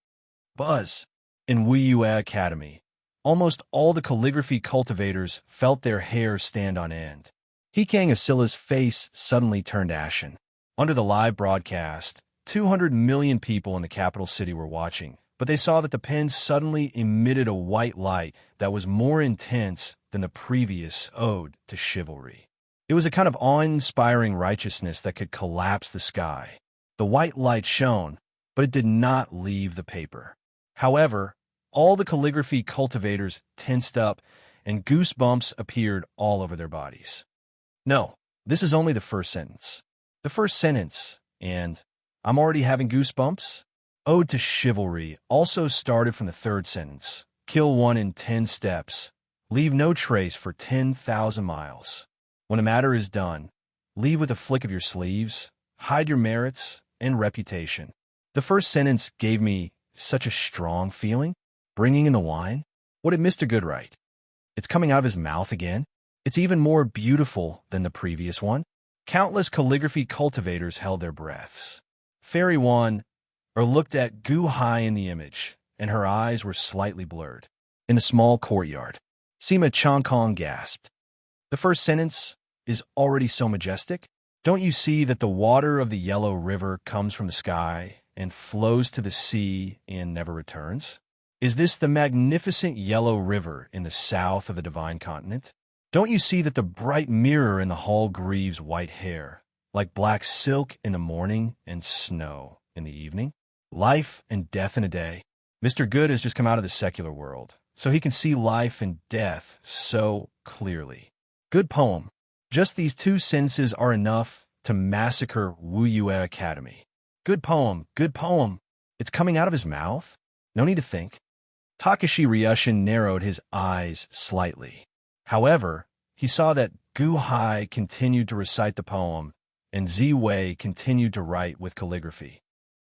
Buzz. In Wuyue Academy, almost all the calligraphy cultivators felt their hair stand on end. Hikang of Silla's face suddenly turned ashen. Under the live broadcast, 200 million people in the capital city were watching, but they saw that the pen suddenly emitted a white light that was more intense than the previous Ode to Chivalry. It was a kind of awe-inspiring righteousness that could collapse the sky. The white light shone, but it did not leave the paper. However, all the calligraphy cultivators tensed up, and goosebumps appeared all over their bodies. No, this is only the first sentence. The first sentence, and I'm already having goosebumps? Ode to Chivalry also started from the third sentence. Kill one in 10 steps. Leave no trace for 10,000 miles. When a matter is done, leave with a flick of your sleeves, hide your merits and reputation. The first sentence gave me such a strong feeling. Bringing in the wine? What did Mr. Good write? It's coming out of his mouth again. It's even more beautiful than the previous one. Countless calligraphy cultivators held their breaths. Fairy One looked at Guhai in the image, and her eyes were slightly blurred. In the small courtyard, Sima Changkong gasped. The first sentence is already so majestic. Don't you see that the water of the yellow river comes from the sky and flows to the sea and never returns? Is this the magnificent yellow river in the south of the divine continent? Don't you see that the bright mirror in the hall grieves white hair, like black silk in the morning and snow in the evening? Life and death in a day. Mr. Good has just come out of the secular world, so he can see life and death so clearly. Good poem. Just these two sentences are enough to massacre Wuyue Academy. Good poem, good poem. It's coming out of his mouth? No need to think. Takashi Ryushin narrowed his eyes slightly. However, he saw that Guhai continued to recite the poem, and Ziwei continued to write with calligraphy.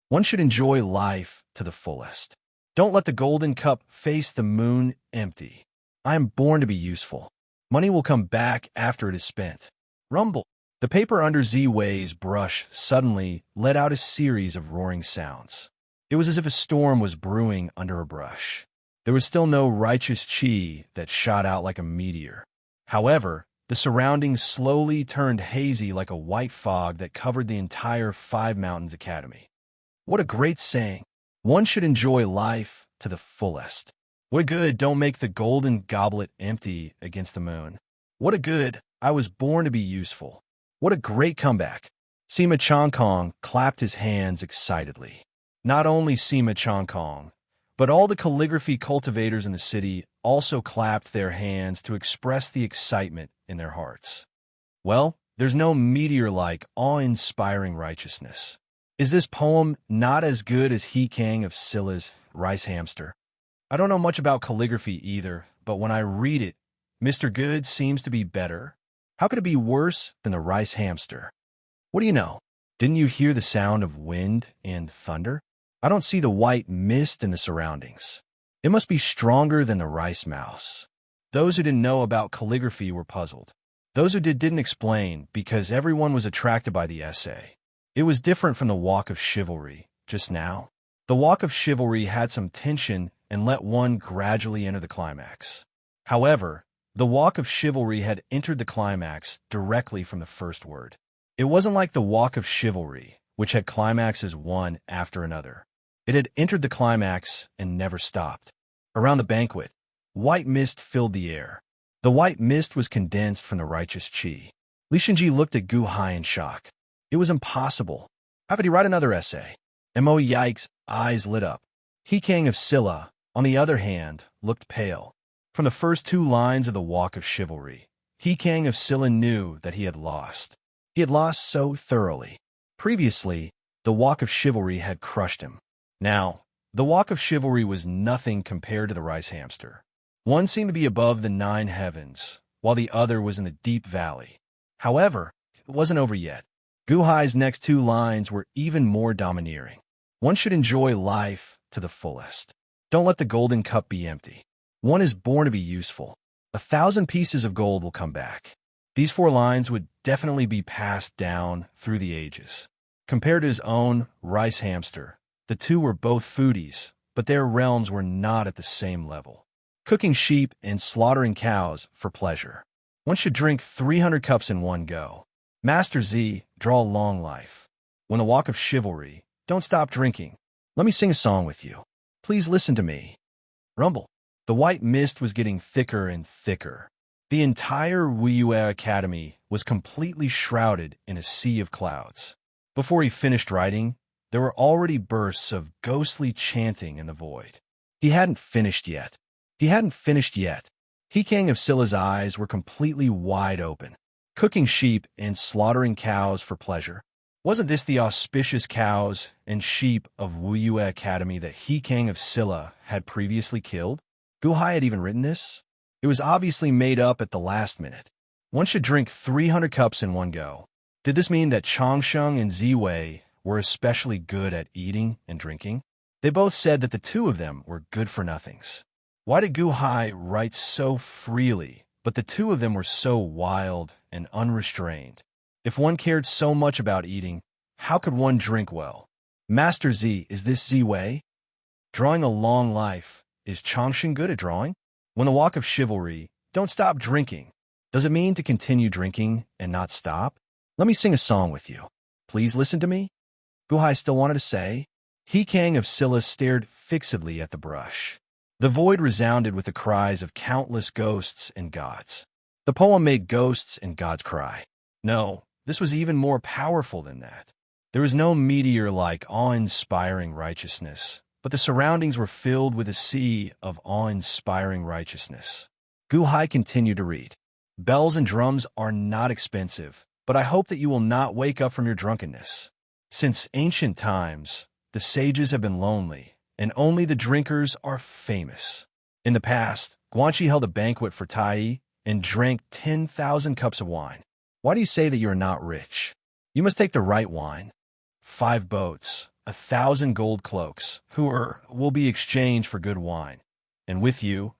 One should enjoy life to the fullest. Don't let the golden cup face the moon empty. I am born to be useful. Money will come back after it is spent. Rumble. The paper under Z-Wei's brush suddenly let out a series of roaring sounds. It was as if a storm was brewing under a brush. There was still no righteous chi that shot out like a meteor. However, the surroundings slowly turned hazy like a white fog that covered the entire Five Mountains Academy. What a great saying! One should enjoy life to the fullest. What a good don't make the golden goblet empty against the moon. What a good I was born to be useful. What a great comeback! Sima Chongkong clapped his hands excitedly. Not only Sima Chongkong, but all the calligraphy cultivators in the city also clapped their hands to express the excitement in their hearts. Well, there's no meteor-like, awe-inspiring righteousness. Is this poem not as good as He Kang of Scylla's Rice Hamster? I don't know much about calligraphy either, but when I read it, Mr. Good seems to be better. How could it be worse than the rice hamster? What do you know? Didn't you hear the sound of wind and thunder? I don't see the white mist in the surroundings. It must be stronger than the rice mouse. Those who didn't know about calligraphy were puzzled. Those who didn't explain because everyone was attracted by the essay. It was different from the Walk of Chivalry just now. The Walk of Chivalry had some tension and let one gradually enter the climax. However, the Walk of Chivalry had entered the climax directly from the first word. It wasn't like the Walk of Chivalry, which had climaxes one after another. It had entered the climax and never stopped. Around the banquet, white mist filled the air. The white mist was condensed from the righteous chi. Li Shinji looked at Gu Hai in shock. It was impossible. How could he write another essay? Mo Yike's eyes lit up. He Kang of Scylla, on the other hand, looked pale. From the first two lines of the Walk of Chivalry, He Kang of Scylla knew that he had lost. He had lost so thoroughly. Previously, the Walk of Chivalry had crushed him. Now, the Walk of Chivalry was nothing compared to the rice hamster. One seemed to be above the 9 heavens, while the other was in the deep valley. However, it wasn't over yet. Gu Hai's next 2 lines were even more domineering. One should enjoy life to the fullest. Don't let the golden cup be empty. One is born to be useful. 1,000 pieces of gold will come back. These 4 lines would definitely be passed down through the ages. Compared to his own rice hamster, the two were both foodies, but their realms were not at the same level. Cooking sheep and slaughtering cows for pleasure. One should drink 300 cups in one go. Master Z, draw a long life. When the Walk of Chivalry, don't stop drinking. Let me sing a song with you. Please listen to me. Rumble. The white mist was getting thicker and thicker. The entire Wiyue Academy was completely shrouded in a sea of clouds. Before he finished writing, there were already bursts of ghostly chanting in the void. He hadn't finished yet. He hadn't finished yet. He Kang of Scylla's eyes were completely wide open. Cooking sheep and slaughtering cows for pleasure. Wasn't this the auspicious cows and sheep of Wiyue Academy that He Kang of Scylla had previously killed? Gu Hai had even written this? It was obviously made up at the last minute. One should drink 300 cups in one go. Did this mean that Changsheng and Ziwei were especially good at eating and drinking? They both said that the two of them were good-for-nothings. Why did Gu Hai write so freely, but the two of them were so wild and unrestrained? If one cared so much about eating, how could one drink well? Master Z, is this Ziwei? Drawing a long life. Is Changsheng good at drawing? When the Walk of Chivalry, don't stop drinking. Does it mean to continue drinking and not stop? Let me sing a song with you. Please listen to me. Gu Hai still wanted to say. He Kang of Scylla stared fixedly at the brush. The void resounded with the cries of countless ghosts and gods. The poem made ghosts and gods cry. No, this was even more powerful than that. There was no meteor-like, awe-inspiring righteousness, but the surroundings were filled with a sea of awe-inspiring righteousness. Gu Hai continued to read. Bells and drums are not expensive, but I hope that you will not wake up from your drunkenness. Since ancient times, the sages have been lonely, and only the drinkers are famous. In the past, Guanxi held a banquet for Tai and drank 10,000 cups of wine. Why do you say that you are not rich? You must take the right wine. 5 boats, 1,000 gold cloaks, will be exchanged for good wine. And with you,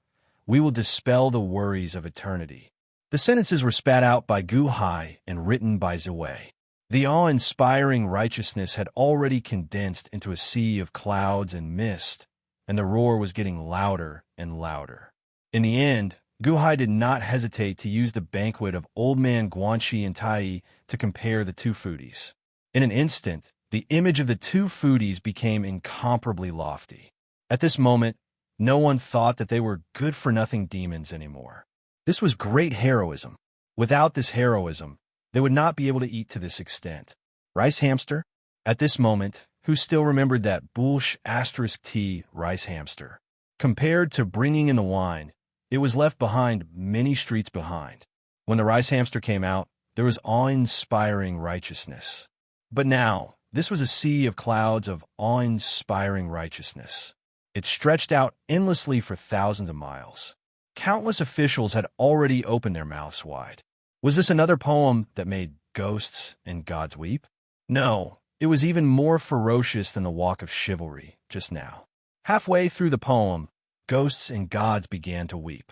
we will dispel the worries of eternity. The sentences were spat out by Gu Hai and written by Ziwei. The awe-inspiring righteousness had already condensed into a sea of clouds and mist, and the roar was getting louder and louder. In the end, Gu Hai did not hesitate to use the banquet of Old Man Guanxi and Tai to compare the two foodies. In an instant, the image of the two foodies became incomparably lofty. At this moment, no one thought that they were good-for-nothing demons anymore. This was great heroism. Without this heroism, they would not be able to eat to this extent. Rice hamster? At this moment, who still remembered that *T rice hamster? Compared to bringing in the wine, it was left behind many streets behind. When the rice hamster came out, there was awe-inspiring righteousness. But now, this was a sea of clouds of awe-inspiring righteousness. It stretched out endlessly for thousands of miles. Countless officials had already opened their mouths wide. Was this another poem that made ghosts and gods weep? No, it was even more ferocious than the Walk of Chivalry just now. Halfway through the poem, ghosts and gods began to weep.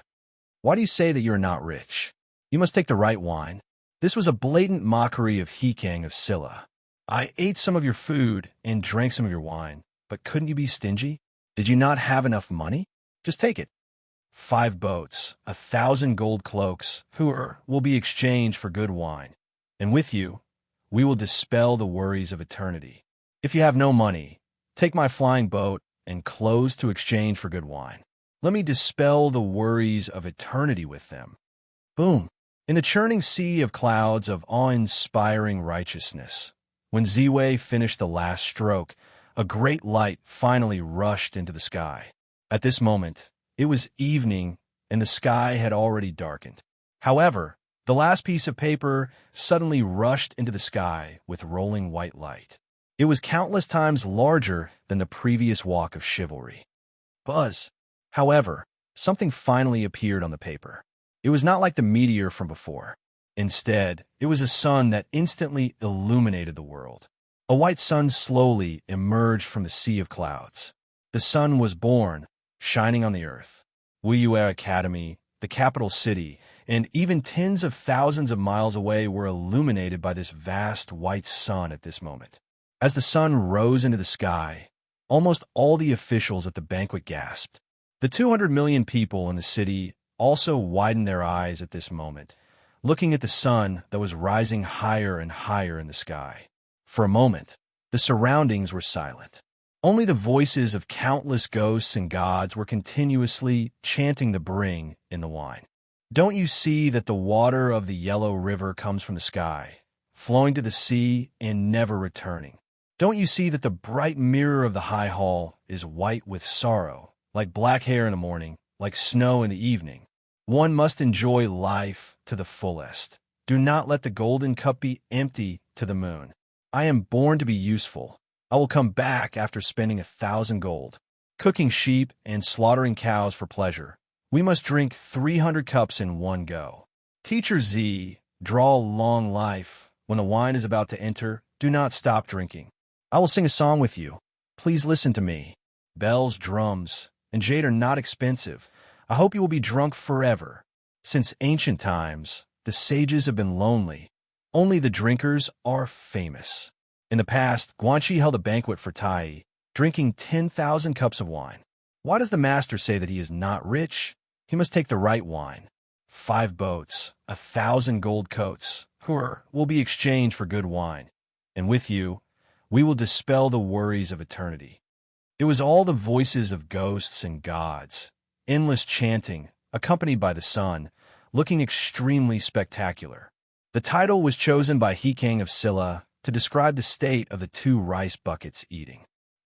Why do you say that you are not rich? You must take the right wine. This was a blatant mockery of Hikang of Silla. I ate some of your food and drank some of your wine, but couldn't you be stingy? Did you not have enough money? Just take it. 5 boats, 1,000 gold cloaks, will be exchanged for good wine. And with you, we will dispel the worries of eternity. If you have no money, take my flying boat and clothes to exchange for good wine. Let me dispel the worries of eternity with them. Boom! In the churning sea of clouds of awe-inspiring righteousness, when Ziwei finished the last stroke, a great light finally rushed into the sky. At this moment, it was evening, and the sky had already darkened. However, the last piece of paper suddenly rushed into the sky with rolling white light. It was countless times larger than the previous Walk of Chivalry. Buzz! However, something finally appeared on the paper. It was not like the meteor from before. Instead, it was a sun that instantly illuminated the world. A white sun slowly emerged from the sea of clouds. The sun was born, shining on the earth. Wuyue Academy, the capital city, and even tens of thousands of miles away were illuminated by this vast white sun at this moment. As the sun rose into the sky, almost all the officials at the banquet gasped. The 200 million people in the city also widened their eyes at this moment, looking at the sun that was rising higher and higher in the sky. For a moment, the surroundings were silent. Only the voices of countless ghosts and gods were continuously chanting the bring in the wine. Don't you see that the water of the yellow river comes from the sky, flowing to the sea and never returning? Don't you see that the bright mirror of the high hall is white with sorrow, like black hair in the morning, like snow in the evening? One must enjoy life to the fullest. Do not let the golden cup be empty to the moon. I am born to be useful. I will come back after spending 1,000 gold, cooking sheep and slaughtering cows for pleasure. We must drink 300 cups in one go. Teacher Z, draw a long life. When the wine is about to enter, do not stop drinking. I will sing a song with you. Please listen to me. Bells, drums, and jade are not expensive. I hope you will be drunk forever. Since ancient times, the sages have been lonely. Only the drinkers are famous. In the past, Guanxi held a banquet for Tai, drinking 10,000 cups of wine. Why does the master say that he is not rich? He must take the right wine. 5 boats, 1,000 gold coats, will be exchanged for good wine. And with you, we will dispel the worries of eternity. It was all the voices of ghosts and gods, endless chanting, accompanied by the sun, looking extremely spectacular. The title was chosen by Hikang of Silla to describe the state of the 2 rice buckets eating.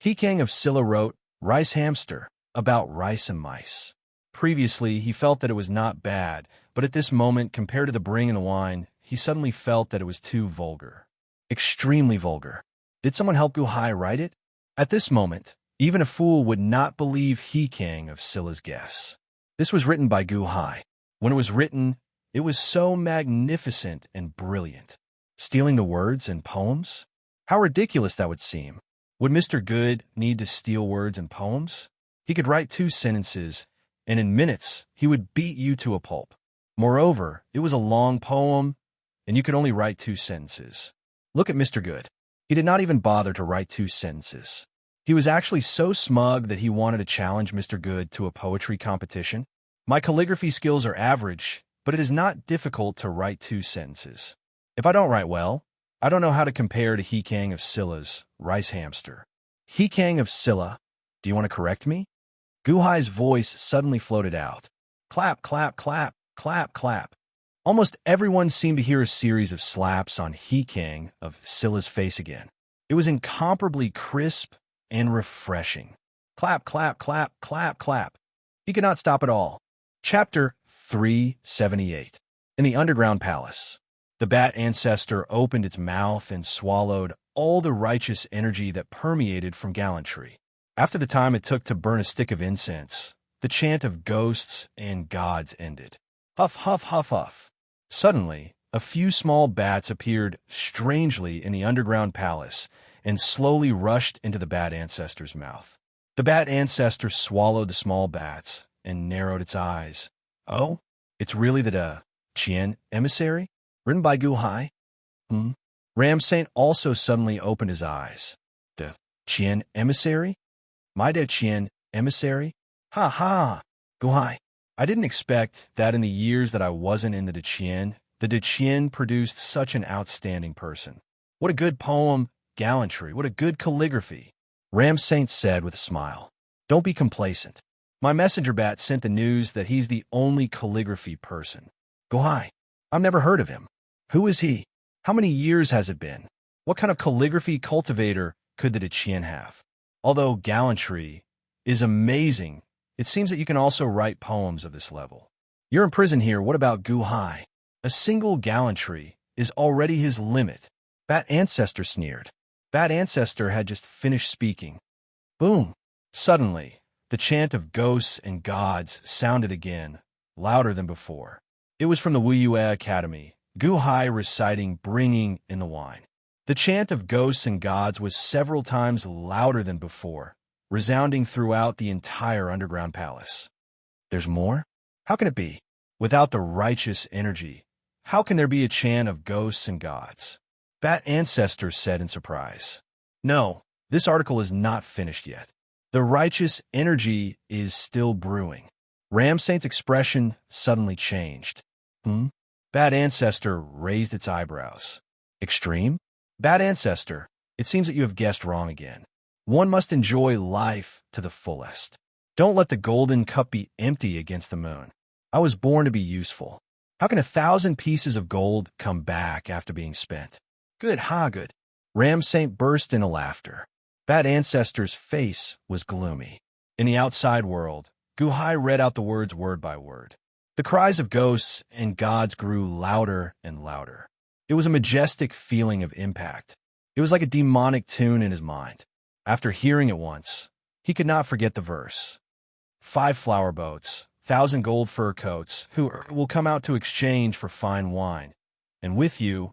Hikang of Silla wrote, Rice Hamster, about rice and mice. Previously, he felt that it was not bad, but at this moment, compared to the bring and the wine, he suddenly felt that it was too vulgar. Extremely vulgar. Did someone help Gu Hai write it? At this moment, even a fool would not believe Hikang of Silla's guess. This was written by Gu Hai. When it was written, it was so magnificent and brilliant. Stealing the words and poems? How ridiculous that would seem. Would Mr. Good need to steal words and poems? He could write 2 sentences, and in minutes he would beat you to a pulp. Moreover, it was a long poem, and you could only write 2 sentences. Look at Mr. Good. He did not even bother to write 2 sentences. He was actually so smug that he wanted to challenge Mr. Good to a poetry competition. My calligraphy skills are average, but it is not difficult to write 2 sentences. If I don't write well, I don't know how to compare to Hekang of Scylla's rice hamster. Hekang of Scylla, do you want to correct me? Guhai's voice suddenly floated out. Clap, clap, clap, clap, clap. Almost everyone seemed to hear a series of slaps on Hekang of Scylla's face again. It was incomparably crisp and refreshing. Clap, clap, clap, clap, clap. He could not stop at all. Chapter 378. In the Underground Palace. The bat ancestor opened its mouth and swallowed all the righteous energy that permeated from gallantry. After the time it took to burn a stick of incense, the chant of ghosts and gods ended. Huff, huff, huff, huff. Suddenly, a few small bats appeared strangely in the underground palace and slowly rushed into the bat ancestor's mouth. The bat ancestor swallowed the small bats and narrowed its eyes. Oh, it's really the Qian emissary? Written by Guhai? Ram Saint also suddenly opened his eyes. The Qian emissary? My De Qian emissary? Ha ha! Guhai, I didn't expect that in the years that I wasn't in the De Qian produced such an outstanding person. What a good poem, gallantry, what a good calligraphy. Ram Saint said with a smile. Don't be complacent. My messenger bat sent the news that he's the only calligraphy person. Guhai, I've never heard of him. Who is he? How many years has it been? What kind of calligraphy cultivator could the De Qian have? Although gallantry is amazing, it seems that you can also write poems of this level. You're in prison here, what about Guhai? A single gallantry is already his limit. Bat Ancestor sneered. Bat Ancestor had just finished speaking. Boom! Suddenly, the chant of ghosts and gods sounded again, louder than before. It was from the Wuyue Academy, Guhai reciting Bringing in the Wine. The chant of ghosts and gods was several times louder than before, resounding throughout the entire underground palace. There's more? How can it be? Without the righteous energy, how can there be a chant of ghosts and gods? Bat Ancestor said in surprise. No, this article is not finished yet. The righteous energy is still brewing. Ram Saint's expression suddenly changed. Bat Ancestor raised its eyebrows. Extreme? Bat Ancestor, it seems that you have guessed wrong again. One must enjoy life to the fullest. Don't let the golden cup be empty against the moon. I was born to be useful. How can 1,000 pieces of gold come back after being spent? Good, good. Ram Saint burst into laughter. Bat Ancestor's face was gloomy. In the outside world, Guhai read out the words word by word. The cries of ghosts and gods grew louder and louder. It was a majestic feeling of impact. It was like a demonic tune in his mind. After hearing it once, he could not forget the verse. 5 flower boats, 1,000 gold fur coats, who will come out to exchange for fine wine. And with you,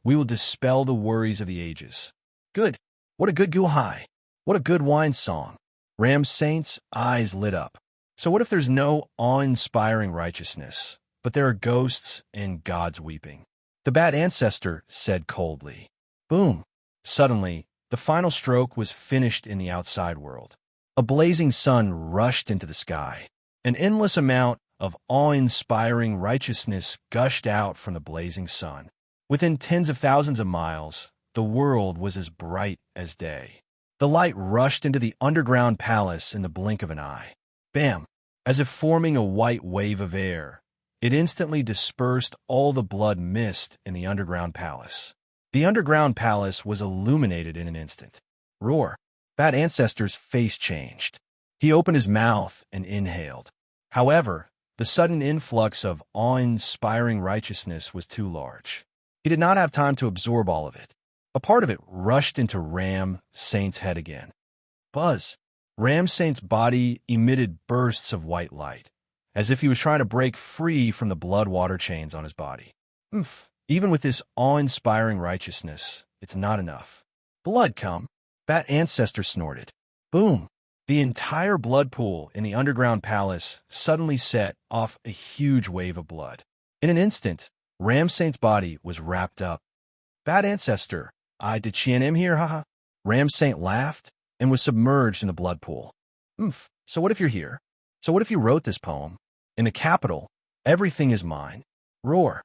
we will dispel the worries of the ages. Good. What a good Guhai. What a good wine song. Ram Saint's eyes lit up. So what if there's no awe-inspiring righteousness, but there are ghosts and gods weeping? The Bat Ancestor said coldly. Boom. Suddenly, the final stroke was finished in the outside world. A blazing sun rushed into the sky. An endless amount of awe-inspiring righteousness gushed out from the blazing sun. Within tens of thousands of miles, the world was as bright as day. The light rushed into the underground palace in the blink of an eye. Bam! As if forming a white wave of air, it instantly dispersed all the blood mist in the underground palace. The underground palace was illuminated in an instant. Roar! Bat Ancestor's face changed. He opened his mouth and inhaled. However, the sudden influx of awe-inspiring righteousness was too large. He did not have time to absorb all of it. A part of it rushed into Ram Saint's head again. Buzz! Ram Saint's body emitted bursts of white light, as if he was trying to break free from the blood-water chains on his body. Even with this awe-inspiring righteousness, it's not enough. Blood come! Bat Ancestor snorted. Boom! The entire blood pool in the underground palace suddenly set off a huge wave of blood. In an instant, Ramsaint's body was wrapped up. Bad ancestor, I did him here, haha. Ramsaint laughed and was submerged in the blood pool. So what if you're here? So what if you wrote this poem? In the capital, everything is mine. Roar.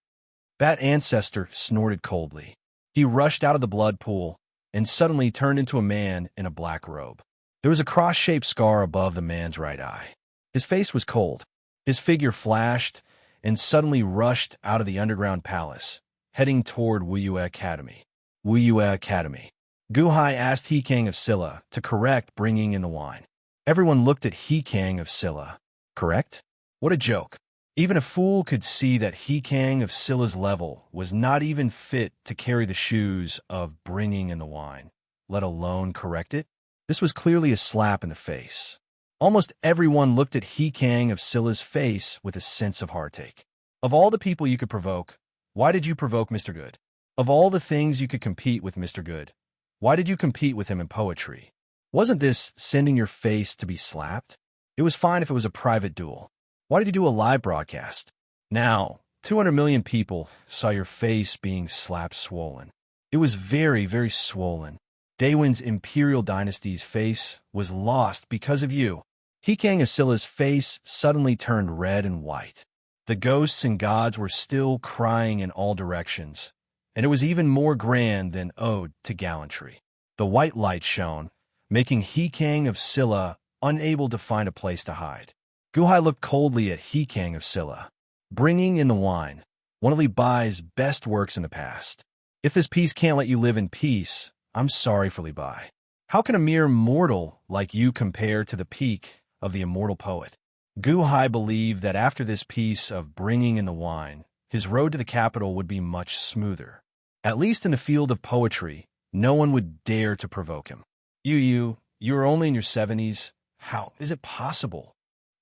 Bat ancestor snorted coldly. He rushed out of the blood pool and suddenly turned into a man in a black robe. There was a cross-shaped scar above the man's right eye. His face was cold. His figure flashed and suddenly rushed out of the underground palace, heading toward Wuyue Academy. Wuyue Academy. Guhai asked Hikang of Silla to correct bringing in the wine. Everyone looked at Hikang of Silla. Correct? What a joke. Even a fool could see that Hikang of Silla's level was not even fit to carry the shoes of bringing in the wine, let alone correct it. This was clearly a slap in the face. Almost everyone looked at Hikang of Silla's face with a sense of heartache. Of all the people you could provoke, why did you provoke Mr. Good? Of all the things you could compete with Mr. Good, why did you compete with him in poetry? Wasn't this sending your face to be slapped? It was fine if it was a private duel. Why did you do a live broadcast? Now, 200 million people saw your face being slapped swollen. It was very, very swollen. Daewon's imperial dynasty's face was lost because of you. Hikang of Silla's face suddenly turned red and white. The ghosts and gods were still crying in all directions, and it was even more grand than ode to gallantry. The white light shone, making Hikang of Silla unable to find a place to hide. Guhai looked coldly at Hikang of Silla. Bringing in the wine, one of Li Bai's best works in the past. If this piece can't let you live in peace, I'm sorry for Li Bai. How can a mere mortal like you compare to the peak of the immortal poet? Guhai believed that after this piece of bringing in the wine, his road to the capital would be much smoother. At least in the field of poetry, no one would dare to provoke him. You are only in your 70s. How is it possible?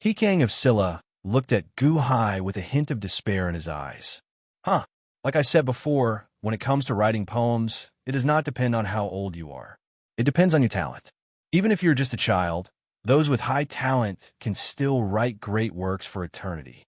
Hikang of Silla looked at Guhai with a hint of despair in his eyes. Like I said before, when it comes to writing poems, it does not depend on how old you are. It depends on your talent. Even if you're just a child, those with high talent can still write great works for eternity.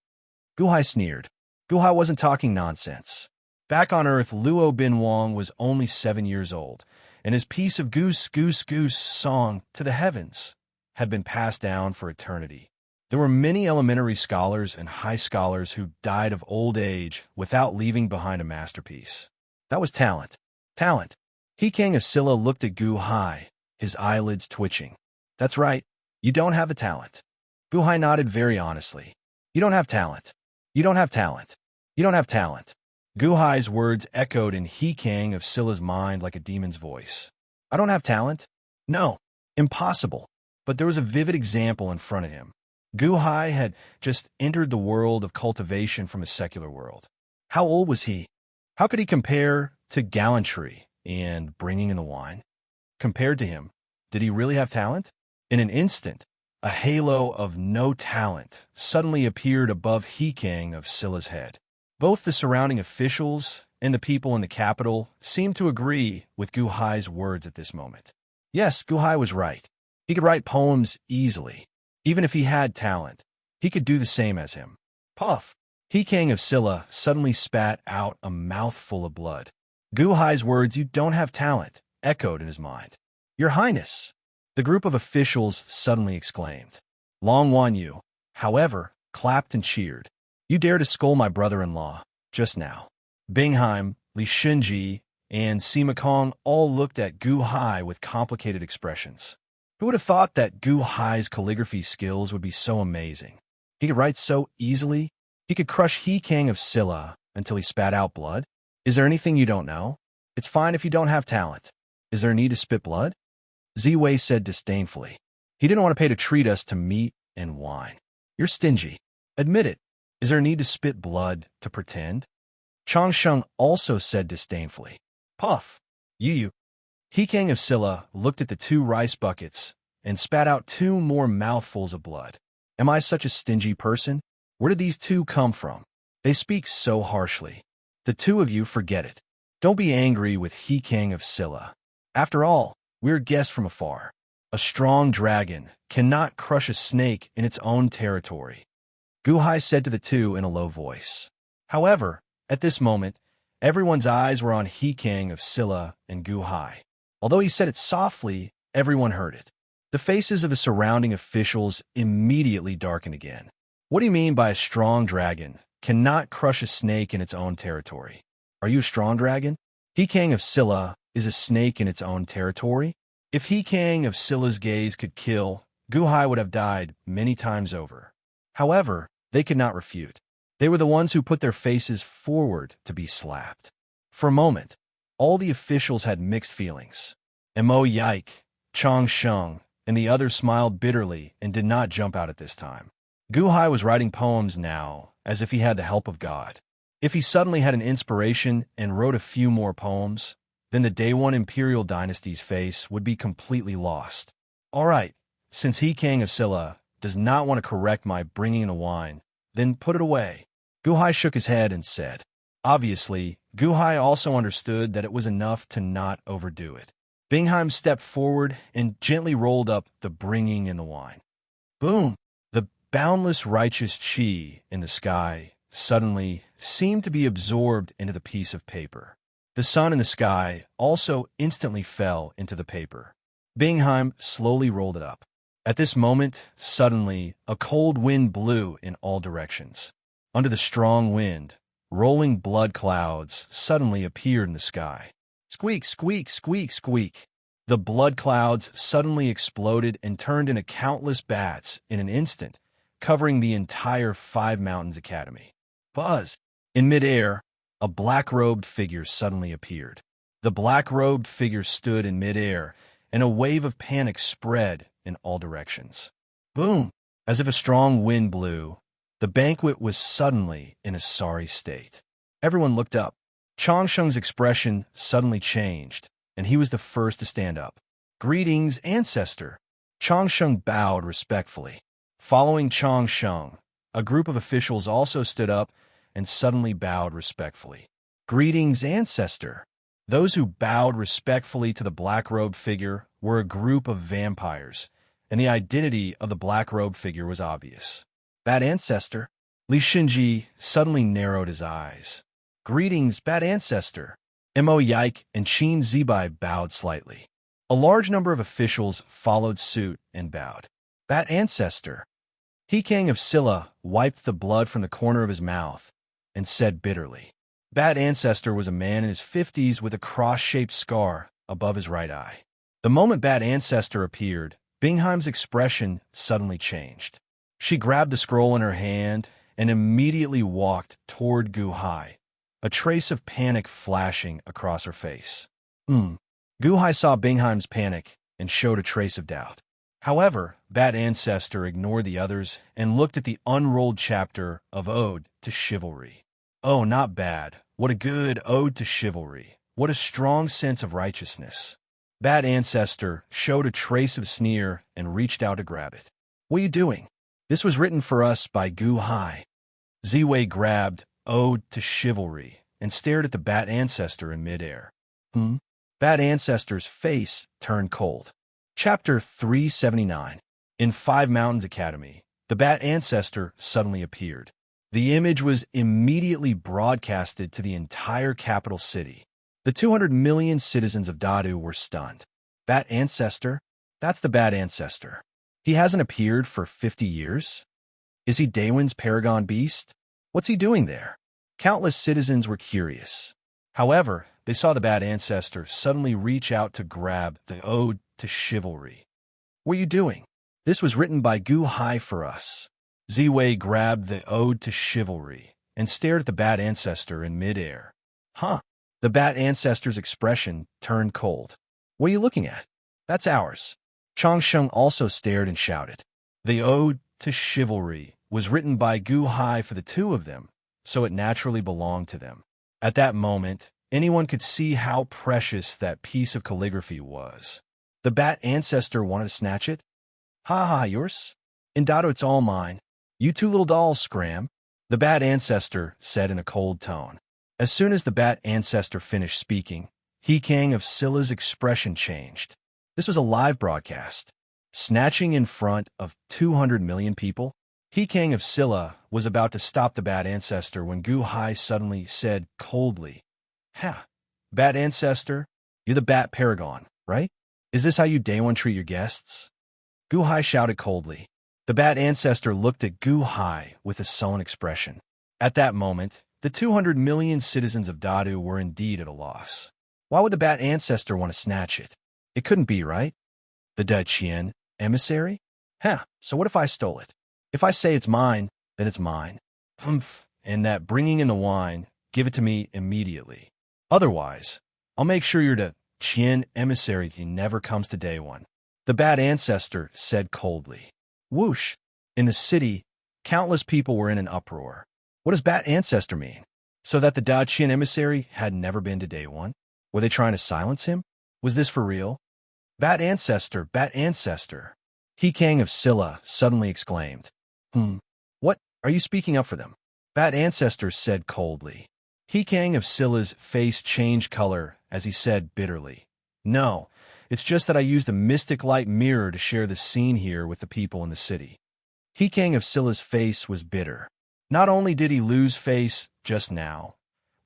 Guhai sneered. Guhai wasn't talking nonsense. Back on Earth, Luo Bin Wang was only 7 years old, and his piece of Goose, Goose, Goose song to the heavens had been passed down for eternity. There were many elementary scholars and high scholars who died of old age without leaving behind a masterpiece. That was talent. Talent. Hikang of Silla looked at Guhai, his eyelids twitching. That's right. You don't have the talent. Guhai nodded very honestly. You don't have talent. You don't have talent. You don't have talent. Guhai's words echoed in Hikang of Silla's mind like a demon's voice. I don't have talent? No. Impossible. But there was a vivid example in front of him. Guhai had just entered the world of cultivation from a secular world. How old was he? How could he compare to gallantry and bringing in the wine? Compared to him, did he really have talent? In an instant, a halo of no talent suddenly appeared above Hikang of Silla's head. Both the surrounding officials and the people in the capital seemed to agree with Guhai's words at this moment. Yes, Guhai was right. He could write poems easily. Even if he had talent, he could do the same as him. Puff! Hikang of Silla suddenly spat out a mouthful of blood. Guhai's words, "You don't have talent," echoed in his mind. "Your Highness!" The group of officials suddenly exclaimed. Long Wan Yu, however, clapped and cheered. "You dare to scold my brother-in-law, just now." Bingheim, Li Shunji, and Sima Kong all looked at Guhai with complicated expressions. Who would have thought that Guhai's calligraphy skills would be so amazing? He could write so easily. He could crush Hikang of Silla until he spat out blood. Is there anything you don't know? It's fine if you don't have talent. Is there a need to spit blood? Ziwei said disdainfully. He didn't want to pay to treat us to meat and wine. You're stingy. Admit it. Is there a need to spit blood to pretend? Changsheng also said disdainfully. Puff. You. Hikang of Silla looked at the 2 rice buckets and spat out 2 more mouthfuls of blood. Am I such a stingy person? Where did these 2 come from? They speak so harshly. The 2 of you forget it. Don't be angry with Hikang of Silla. After all, we're guests from afar. A strong dragon cannot crush a snake in its own territory. Guhai said to the 2 in a low voice. However, at this moment, everyone's eyes were on He King of Silla and Gu Hai. Although he said it softly, everyone heard it. The faces of the surrounding officials immediately darkened again. What do you mean by a strong dragon cannot crush a snake in its own territory? Are you a strong dragon? He King of Silla is a snake in its own territory? If He King of Silla's gaze could kill, Gu Hai would have died many times over. However, they could not refute. They were the ones who put their faces forward to be slapped. For a moment, all the officials had mixed feelings. Mo Yike, Chang Sheng, and the others smiled bitterly and did not jump out at this time. Gu Hai was writing poems now, as if he had the help of God. If he suddenly had an inspiration and wrote a few more poems, then the Day One Imperial Dynasty's face would be completely lost. All right, since He King of Silla does not want to correct my bringing in the wine, then put it away. Gu Hai shook his head and said. Obviously, Gu Hai also understood that it was enough to not overdo it. Bingheim stepped forward and gently rolled up the bringing in the wine. Boom! The boundless righteous chi in the sky suddenly seemed to be absorbed into the piece of paper. The sun in the sky also instantly fell into the paper. Bingheim slowly rolled it up. At this moment, suddenly, a cold wind blew in all directions. Under the strong wind, rolling blood clouds suddenly appeared in the sky. Squeak, squeak, squeak, squeak. The blood clouds suddenly exploded and turned into countless bats in an instant, covering the entire Five Mountains Academy. Buzz! In midair, a black-robed figure suddenly appeared. The black-robed figure stood in midair, and a wave of panic spread in all directions. Boom! As if a strong wind blew, the banquet was suddenly in a sorry state. Everyone looked up. Chang Sheng's expression suddenly changed, and he was the first to stand up. Greetings, ancestor! Chang Sheng bowed respectfully. Following Chang Sheng, a group of officials also stood up and suddenly bowed respectfully. Greetings, ancestor! Those who bowed respectfully to the black-robed figure were a group of vampires, and the identity of the black-robed figure was obvious. Bad ancestor! Li Xinji suddenly narrowed his eyes. Greetings, bad ancestor! Mo Yike and Qin Zibai bowed slightly. A large number of officials followed suit and bowed. Bat ancestor! He King of Silla wiped the blood from the corner of his mouth and said bitterly. Bat ancestor was a man in his 50s with a cross-shaped scar above his right eye. The moment Bat ancestor appeared, Bingheim's expression suddenly changed. She grabbed the scroll in her hand and immediately walked toward Gu Hai, a trace of panic flashing across her face. Gu Hai saw Bingheim's panic and showed a trace of doubt. However, Bat ancestor ignored the others and looked at the unrolled chapter of Ode to Chivalry. Oh, not bad. What a good ode to chivalry. What a strong sense of righteousness. Bat ancestor showed a trace of sneer and reached out to grab it. What are you doing? This was written for us by Gu Hai. Ziwei grabbed Ode to Chivalry and stared at the Bat ancestor in midair. Bat ancestor's face turned cold. Chapter 379. In Five Mountains Academy, the Bat ancestor suddenly appeared. The image was immediately broadcasted to the entire capital city. The 200 million citizens of Dadu were stunned. Bat ancestor? That's the Bat ancestor. He hasn't appeared for 50 years? Is he Daewon's paragon beast? What's he doing there? Countless citizens were curious. However, they saw the Bat ancestor suddenly reach out to grab the Ode to Chivalry. What are you doing? This was written by Gu Hai for us. Ziwei grabbed the Ode to Chivalry and stared at the Bat ancestor in midair. The Bat ancestor's expression turned cold. What are you looking at? That's ours. Chang Sheng also stared and shouted. The Ode to Chivalry was written by Gu Hai for the two of them, so it naturally belonged to them. At that moment, anyone could see how precious that piece of calligraphy was. The Bat ancestor wanted to snatch it? Yours? In Dado, it's all mine. You two little dolls, scram, the Bat ancestor said in a cold tone. As soon as the Bat ancestor finished speaking, He King of Silla's expression changed. This was a live broadcast. Snatching in front of 200 million people, He King of Silla was about to stop the Bat Ancestor when Gu Hai suddenly said coldly, "Ha, Bat Ancestor, you're the Bat Paragon, right? Is this how you day one treat your guests?" Gu Hai shouted coldly. The Bat Ancestor looked at Gu Hai with a sullen expression. At that moment, the 200 million citizens of Dadu were indeed at a loss. Why would the Bat Ancestor want to snatch it? It couldn't be, right? The Da Qian emissary? So what if I stole it? If I say it's mine, then it's mine. Humph, and that bringing in the wine, give it to me immediately. Otherwise, I'll make sure your Da Qian emissary never comes to day one. The Bat Ancestor said coldly. Whoosh! In the city, countless people were in an uproar. What does Bat Ancestor mean? So that the Da Qian emissary had never been to day one? Were they trying to silence him? Was this for real? Bat Ancestor, He King of Silla suddenly exclaimed. What? Are you speaking up for them? Bat Ancestor said coldly. He King of Silla's face changed color as he said bitterly. No, it's just that I used a mystic light mirror to share the scene here with the people in the city. He King of Silla's face was bitter. Not only did he lose face just now,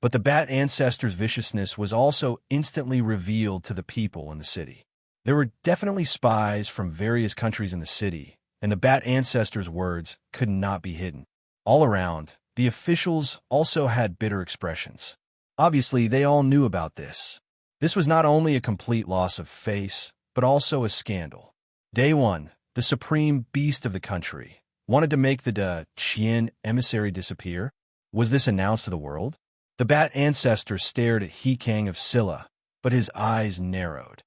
but the Bat Ancestor's viciousness was also instantly revealed to the people in the city. There were definitely spies from various countries in the city, and the Bat Ancestor's words could not be hidden. All around, the officials also had bitter expressions. Obviously, they all knew about this. This was not only a complete loss of face, but also a scandal. Day one, the supreme beast of the country, wanted to make the Da Qian emissary disappear? Was this announced to the world? The Bat Ancestor stared at He King of Silla, but his eyes narrowed.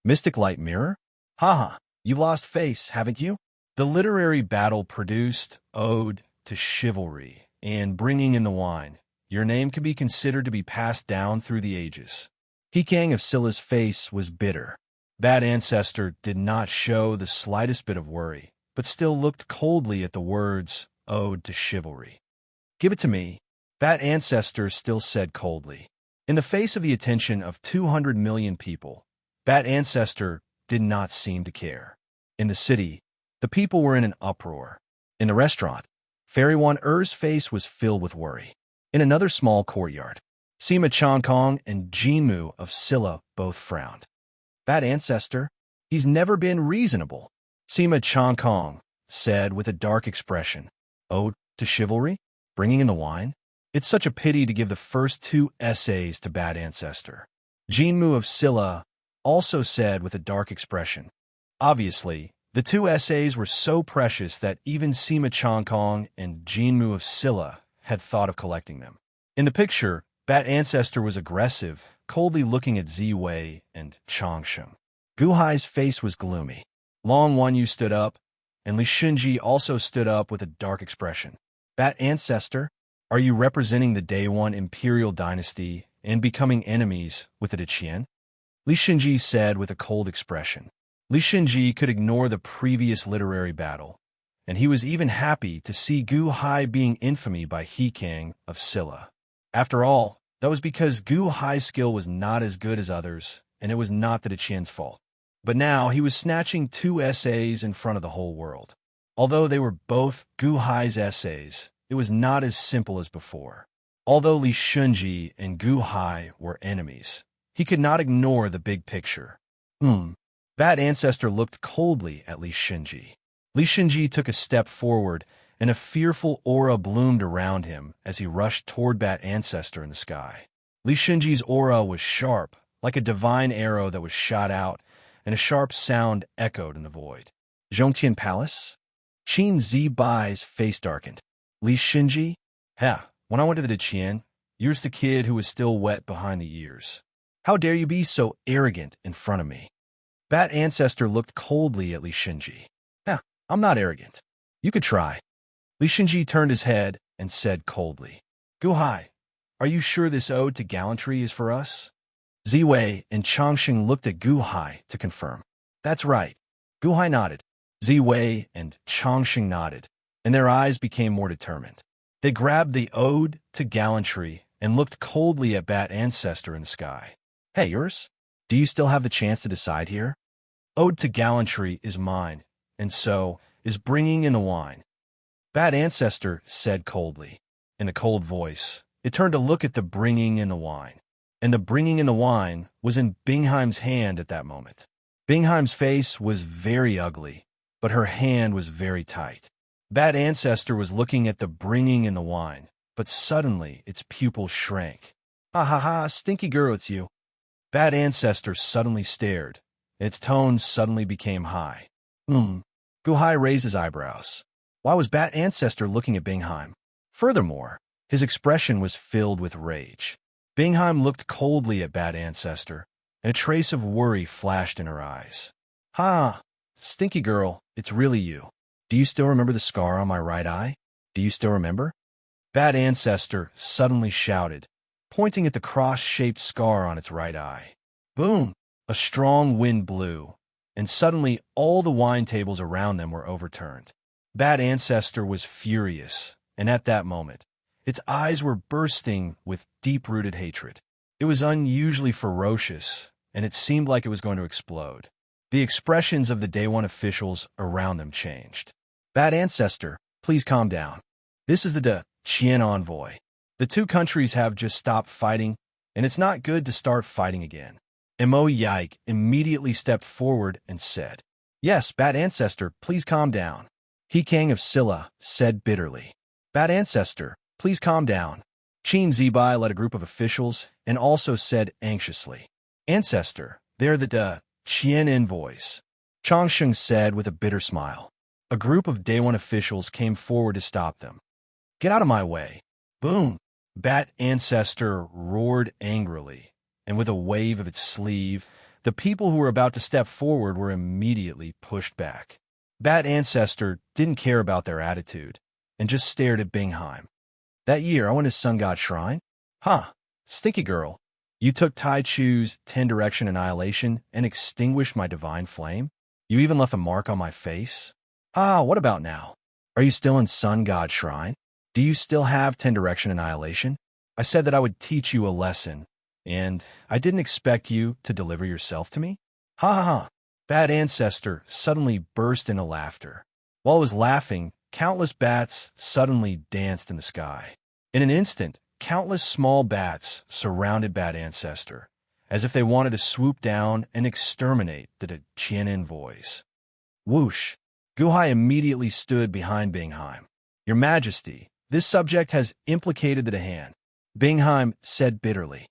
Mystic light mirror? Haha, you've lost face, haven't you? The literary battle produced Ode to Chivalry and Bringing in the Wine. Your name could be considered to be passed down through the ages. He King of Silla's face was bitter. Bat Ancestor did not show the slightest bit of worry, but still looked coldly at the words Ode to Chivalry. Give it to me, Bat Ancestor still said coldly. In the face of the attention of 200 million people, Bat Ancestor did not seem to care. In the city, the people were in an uproar. In the restaurant, Fairy Wan Er's face was filled with worry. In another small courtyard, Sima Changkong and Jinmu of Silla both frowned. Bat Ancestor, he's never been reasonable, Sima Changkong said with a dark expression. Ode to Chivalry? Bringing in the wine? It's such a pity to give the first two essays to Bat Ancestor. Jinmu of Silla also said with a dark expression. Obviously, the two essays were so precious that even Sima Changkong and Jinmu of Silla had thought of collecting them. In the picture, Bat Ancestor was aggressive, coldly looking at Ziwei and Changsheng. Gu Hai's face was gloomy. Long Wanyu stood up, and Li Xunji also stood up with a dark expression. Bat Ancestor, are you representing the Day One Imperial Dynasty and becoming enemies with the Daqian? Li Xunji said with a cold expression. Li Xunji could ignore the previous literary battle, and he was even happy to see Gu Hai being infamy by He King of Silla. After all, that was because Gu Hai's skill was not as good as others, and it was not the Daqian's fault. But now he was snatching two essays in front of the whole world. Although they were both Gu Hai's essays, it was not as simple as before. Although Li Xunji and Gu Hai were enemies, he could not ignore the big picture. Bat Ancestor looked coldly at Li Xunji. Li Xunji took a step forward, and a fearful aura bloomed around him as he rushed toward Bat Ancestor in the sky. Li Xunji's aura was sharp, like a divine arrow that was shot out, and a sharp sound echoed in the void. Zhongtian Palace? Qin Zibai's face darkened. Li Xunji? When I went to the Daqian, you're the kid who was still wet behind the ears. How dare you be so arrogant in front of me? Bat Ancestor looked coldly at Li Xunji. I'm not arrogant. You could try. Li Xunji turned his head and said coldly, Gu Hai, are you sure this ode to gallantry is for us? Ziwei and Changsheng looked at Gu Hai to confirm. That's right. Gu Hai nodded. Ziwei and Changsheng nodded, and their eyes became more determined. They grabbed the ode to gallantry and looked coldly at Bat Ancestor in the sky. Hey, yours? Do you still have the chance to decide here? Ode to gallantry is mine, and so is bringing in the wine. Bad ancestor said coldly. In a cold voice, it turned to look at the bringing in the wine. And the bringing in the wine was in Bingheim's hand at that moment. Bingheim's face was very ugly, but her hand was very tight. Bad ancestor was looking at the bringing in the wine, but suddenly its pupil shrank. Ha ha ha, stinky girl, it's you. Bad ancestor suddenly stared. Its tone suddenly became high. Guhai raised his eyebrows. Why was Bat ancestor looking at Bingheim? Furthermore, his expression was filled with rage. Bingheim looked coldly at Bat ancestor, and a trace of worry flashed in her eyes. Ha! Stinky girl, it's really you. Do you still remember the scar on my right eye? Do you still remember? Bat ancestor suddenly shouted, pointing at the cross-shaped scar on its right eye. Boom! A strong wind blew, and suddenly all the wine tables around them were overturned. Bat ancestor was furious, and at that moment, its eyes were bursting with deep-rooted hatred. It was unusually ferocious, and it seemed like it was going to explode. The expressions of the Day One officials around them changed. Bat ancestor, please calm down. This is the Qian envoy. The two countries have just stopped fighting, and it's not good to start fighting again. Mo Yike immediately stepped forward and said, Yes, Bat ancestor, please calm down. He Kang of Silla said bitterly. Bat ancestor, please calm down. Qin Zibai led a group of officials and also said anxiously, Ancestor, they're the Qian envoys. Changsheng said with a bitter smile. A group of Day One officials came forward to stop them. Get out of my way. Boom! Bat ancestor roared angrily, and with a wave of its sleeve, the people who were about to step forward were immediately pushed back. Bat ancestor didn't care about their attitude, and just stared at Bingheim. That year, I went to Sun God Shrine. Stinky girl, you took Tai Chu's 10-direction annihilation and extinguished my divine flame? You even left a mark on my face? What about now? Are you still in Sun God Shrine? Do you still have 10-direction annihilation? I said that I would teach you a lesson, and I didn't expect you to deliver yourself to me? Bat ancestor suddenly burst into laughter. While it was laughing, countless bats suddenly danced in the sky. In an instant, countless small bats surrounded Bat ancestor, as if they wanted to swoop down and exterminate the Qian envoys. Whoosh! Guhai immediately stood behind Bingheim. Your Majesty, this subject has implicated the Dahan. Bingheim said bitterly.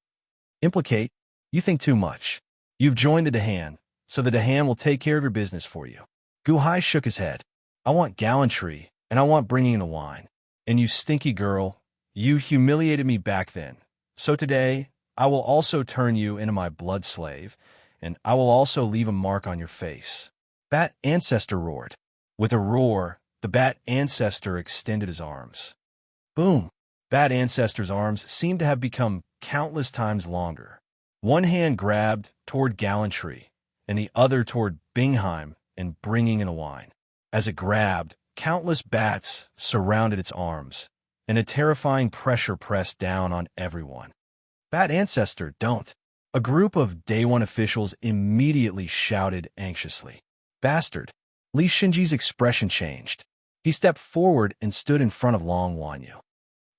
Implicate? You think too much. You've joined the Dahan, so the Dahan will take care of your business for you. Guhai shook his head. I want gallantry, and I want bringing in the wine. And you stinky girl, you humiliated me back then. So today, I will also turn you into my blood slave, and I will also leave a mark on your face. Bat ancestor roared. With a roar, the Bat ancestor extended his arms. Boom! Bat ancestor's arms seemed to have become countless times longer. One hand grabbed toward gallantry, and the other toward Bingheim and bringing in the wine. As it grabbed, countless bats surrounded its arms, and a terrifying pressure pressed down on everyone. Bat ancestor, don't! A group of Day One officials immediately shouted anxiously. Bastard! Li Shinji's expression changed. He stepped forward and stood in front of Long Wanyu.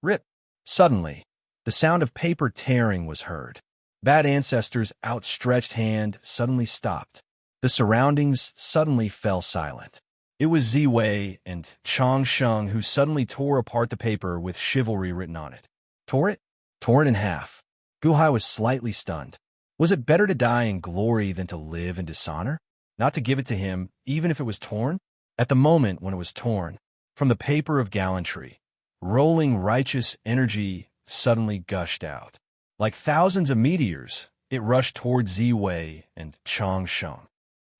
Rip! Suddenly, the sound of paper tearing was heard. Bat ancestor's outstretched hand suddenly stopped. The surroundings suddenly fell silent. It was Ziwei and Changsheng who suddenly tore apart the paper with chivalry written on it. Tore it? Tore it in half. Guhai was slightly stunned. Was it better to die in glory than to live in dishonor? Not to give it to him, even if it was torn? At the moment when it was torn, from the paper of gallantry, rolling righteous energy suddenly gushed out. Like thousands of meteors, it rushed toward Ziwei and Changsheng.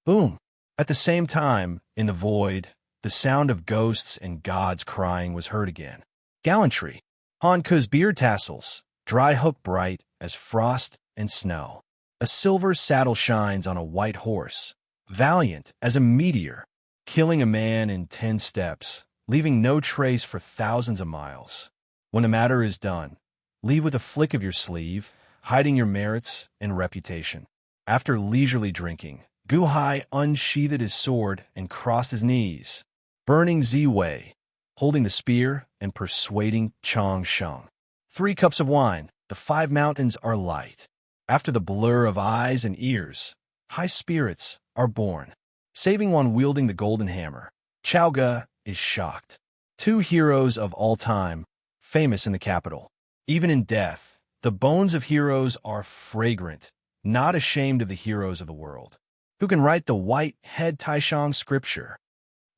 Boom! At the same time, in the void, the sound of ghosts and gods crying was heard again. Gallantry. Han Ku's beard tassels, dry hook bright as frost and snow. A silver saddle shines on a white horse, valiant as a meteor, killing a man in 10 steps, leaving no trace for thousands of miles. When the matter is done, leave with a flick of your sleeve, hiding your merits and reputation. After leisurely drinking, Guhai unsheathed his sword and crossed his knees. Burning Ziwei, holding the spear and persuading Chang Sheng. 3 cups of wine. The 5 mountains are light. After the blur of eyes and ears, high spirits are born. Saving one wielding the golden hammer. Chao Ge is shocked. 2 heroes of all time, famous in the capital. Even in death, the bones of heroes are fragrant, not ashamed of the heroes of the world. Who can write the white-head Taishang scripture?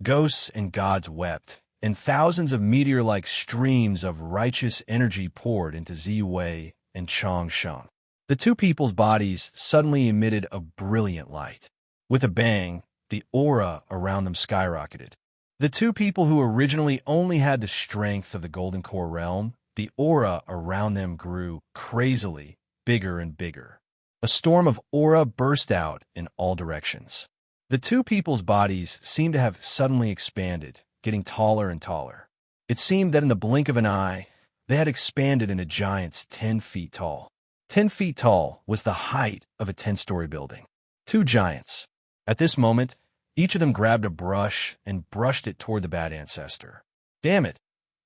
Ghosts and gods wept, and thousands of meteor-like streams of righteous energy poured into Ziwei and Chang Sheng. The 2 people's bodies suddenly emitted a brilliant light. With a bang, the aura around them skyrocketed. The 2 people who originally only had the strength of the Golden Core realm, the aura around them grew crazily bigger and bigger. A storm of aura burst out in all directions. The 2 people's bodies seemed to have suddenly expanded, getting taller and taller. It seemed that in the blink of an eye, they had expanded into giants 10 feet tall. 10 feet tall was the height of a 10-story building. 2 giants. At this moment, each of them grabbed a brush and brushed it toward the bad ancestor. Damn it!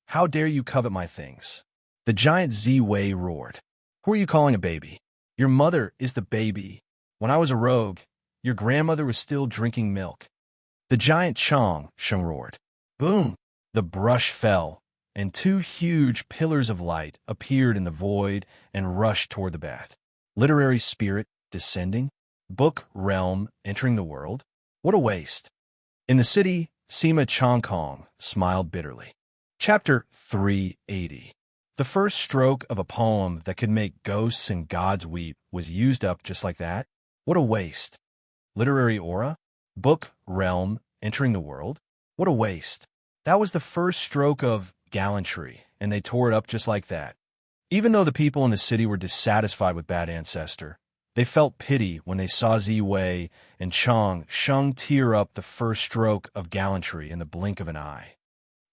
How dare you covet my things? The giant Ziwei roared. Who are you calling a baby? Your mother is the baby. When I was a rogue, your grandmother was still drinking milk. The giant Chang Sheng roared. Boom! The brush fell, and 2 huge pillars of light appeared in the void and rushed toward the bat. Literary spirit descending? Book realm entering the world? What a waste. In the city, Sima Changkong smiled bitterly. Chapter 380. The first stroke of a poem that could make ghosts and gods weep was used up just like that? What a waste. Literary aura? Book realm entering the world? What a waste. That was the first stroke of gallantry, and they tore it up just like that. Even though the people in the city were dissatisfied with Bad Ancestor, they felt pity when they saw Ziwei and Chang Sheng tear up the first stroke of gallantry in the blink of an eye.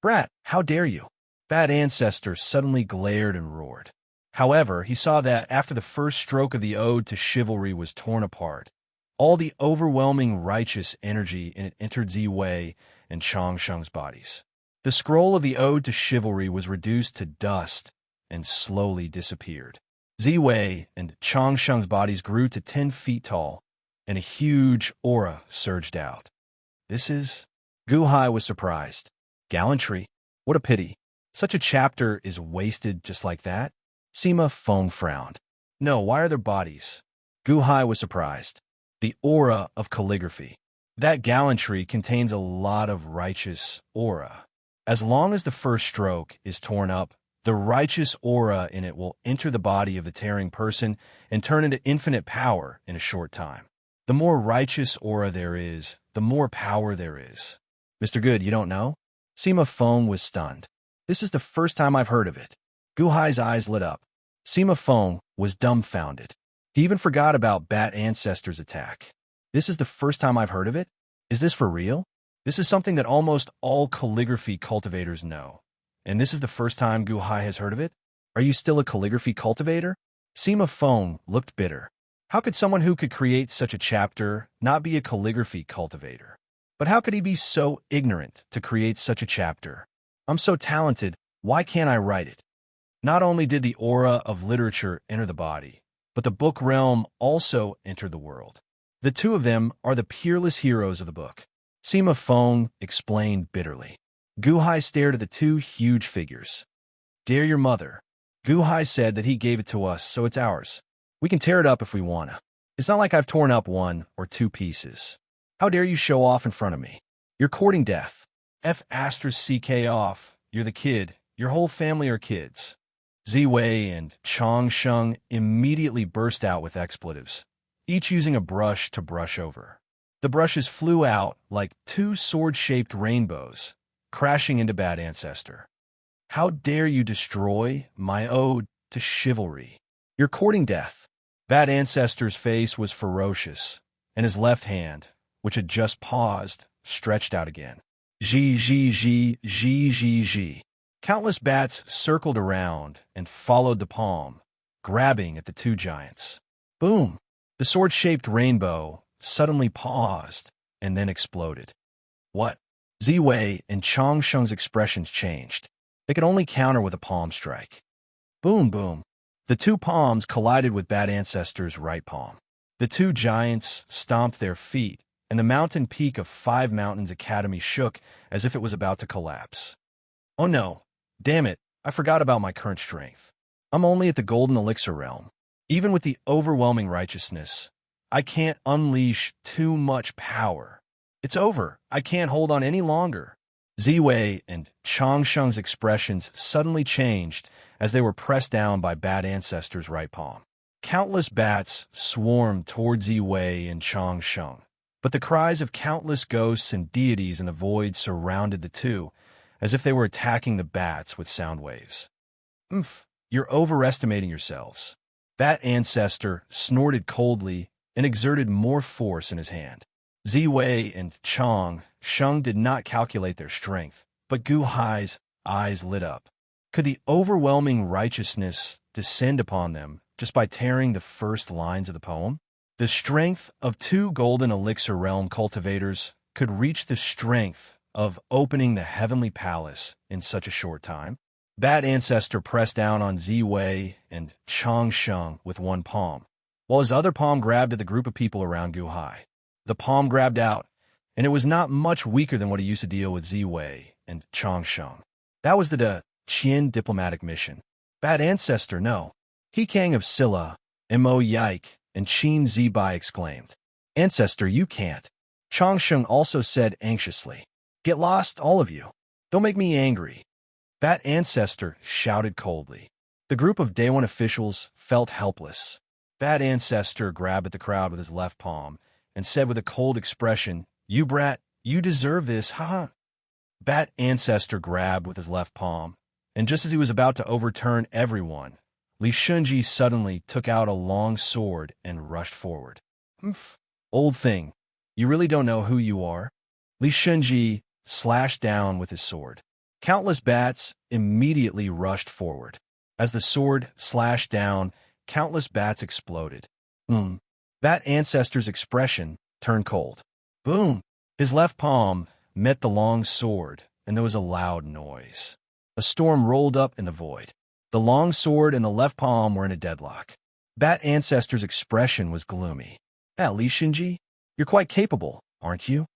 Brat, how dare you? Bad Ancestor suddenly glared and roared. However, he saw that after the first stroke of the ode to chivalry was torn apart, all the overwhelming righteous energy in it entered Ziwei and Chang Sheng's bodies. The scroll of the ode to chivalry was reduced to dust and slowly disappeared. Ziwei and Chang Sheng's bodies grew to 10 feet tall, and a huge aura surged out. This is... Gu Hai was surprised. Gallantry? What a pity. Such a chapter is wasted just like that? Sima Feng frowned. No, why are their bodies? Gu Hai was surprised. The aura of calligraphy. That gallantry contains a lot of righteous aura. As long as the first stroke is torn up, the righteous aura in it will enter the body of the tearing person and turn into infinite power in a short time. The more righteous aura there is, the more power there is. Mr. Good, you don't know? Sima Feng was stunned. This is the first time I've heard of it. Gu Hai's eyes lit up. Sima Feng was dumbfounded. He even forgot about Bat Ancestor's attack. This is the first time I've heard of it? Is this for real? This is something that almost all calligraphy cultivators know. And this is the first time Gu Hai has heard of it? Are you still a calligraphy cultivator? Sima Feng looked bitter. How could someone who could create such a chapter not be a calligraphy cultivator? But how could he be so ignorant to create such a chapter? I'm so talented, why can't I write it? Not only did the aura of literature enter the body, but the book realm also entered the world. The 2 of them are the peerless heroes of the book. Sima Feng explained bitterly. Gu Hai stared at the 2 huge figures. Dare your mother. Gu Hai said that he gave it to us, so it's ours. We can tear it up if we wanna. It's not like I've torn up 1 or 2 pieces. How dare you show off in front of me? You're courting death. F*** off. You're the kid. Your whole family are kids. Ziwei and Chang Sheng immediately burst out with expletives, each using a brush to brush over. The brushes flew out like 2 sword-shaped rainbows, crashing into Bad Ancestor. How dare you destroy my ode to chivalry? You're courting death. Bad Ancestor's face was ferocious, and his left hand, which had just paused, stretched out again. Zhi. Countless bats circled around and followed the palm, grabbing at the 2 giants. Boom! The sword-shaped rainbow suddenly paused and then exploded. What? Ziwei and Changsheng's expressions changed. They could only counter with a palm strike. Boom, boom. The two palms collided with Bad Ancestor's right palm. The two giants stomped their feet, and the mountain peak of Five Mountains Academy shook as if it was about to collapse. Oh no, damn it, I forgot about my current strength. I'm only at the Golden Elixir realm. Even with the overwhelming righteousness, I can't unleash too much power. It's over. I can't hold on any longer. Ziwei and Changsheng's expressions suddenly changed as they were pressed down by Bad Ancestor's right palm. Countless bats swarmed toward Ziwei and Changsheng, but the cries of countless ghosts and deities in the void surrounded the two, as if they were attacking the bats with sound waves. You're overestimating yourselves. Bat Ancestor snorted coldly and exerted more force in his hand. Ziwei and Changsheng did not calculate their strength, but Gu Hai's eyes lit up. Could the overwhelming righteousness descend upon them just by tearing the first lines of the poem? The strength of two Golden Elixir realm cultivators could reach the strength of opening the heavenly palace in such a short time. Bat Ancestor pressed down on Ziwei and Changsheng with one palm, while his other palm grabbed at the group of people around Gu Hai. The palm grabbed out, and it was not much weaker than what he used to deal with Ziwei and Changsheng. That was the Qian diplomatic mission. Bad Ancestor, no. He Kang of Silla, Mo Yike, and Qin Zibai exclaimed. Ancestor, you can't. Changsheng also said anxiously. Get lost, all of you. Don't make me angry. Bat Ancestor shouted coldly. The group of Day One officials felt helpless. Bat Ancestor grabbed at the crowd with his left palm and said with a cold expression, You brat, you deserve this, haha. Bat Ancestor grabbed with his left palm, and just as he was about to overturn everyone, Li Shunji suddenly took out a long sword and rushed forward. Old thing, you really don't know who you are? Li Shunji slashed down with his sword. Countless bats immediately rushed forward. As the sword slashed down, countless bats exploded. Bat Ancestor's expression turned cold. Boom! His left palm met the long sword, and there was a loud noise. A storm rolled up in the void. The long sword and the left palm were in a deadlock. Bat Ancestor's expression was gloomy. Li Shunji, you're quite capable, aren't you?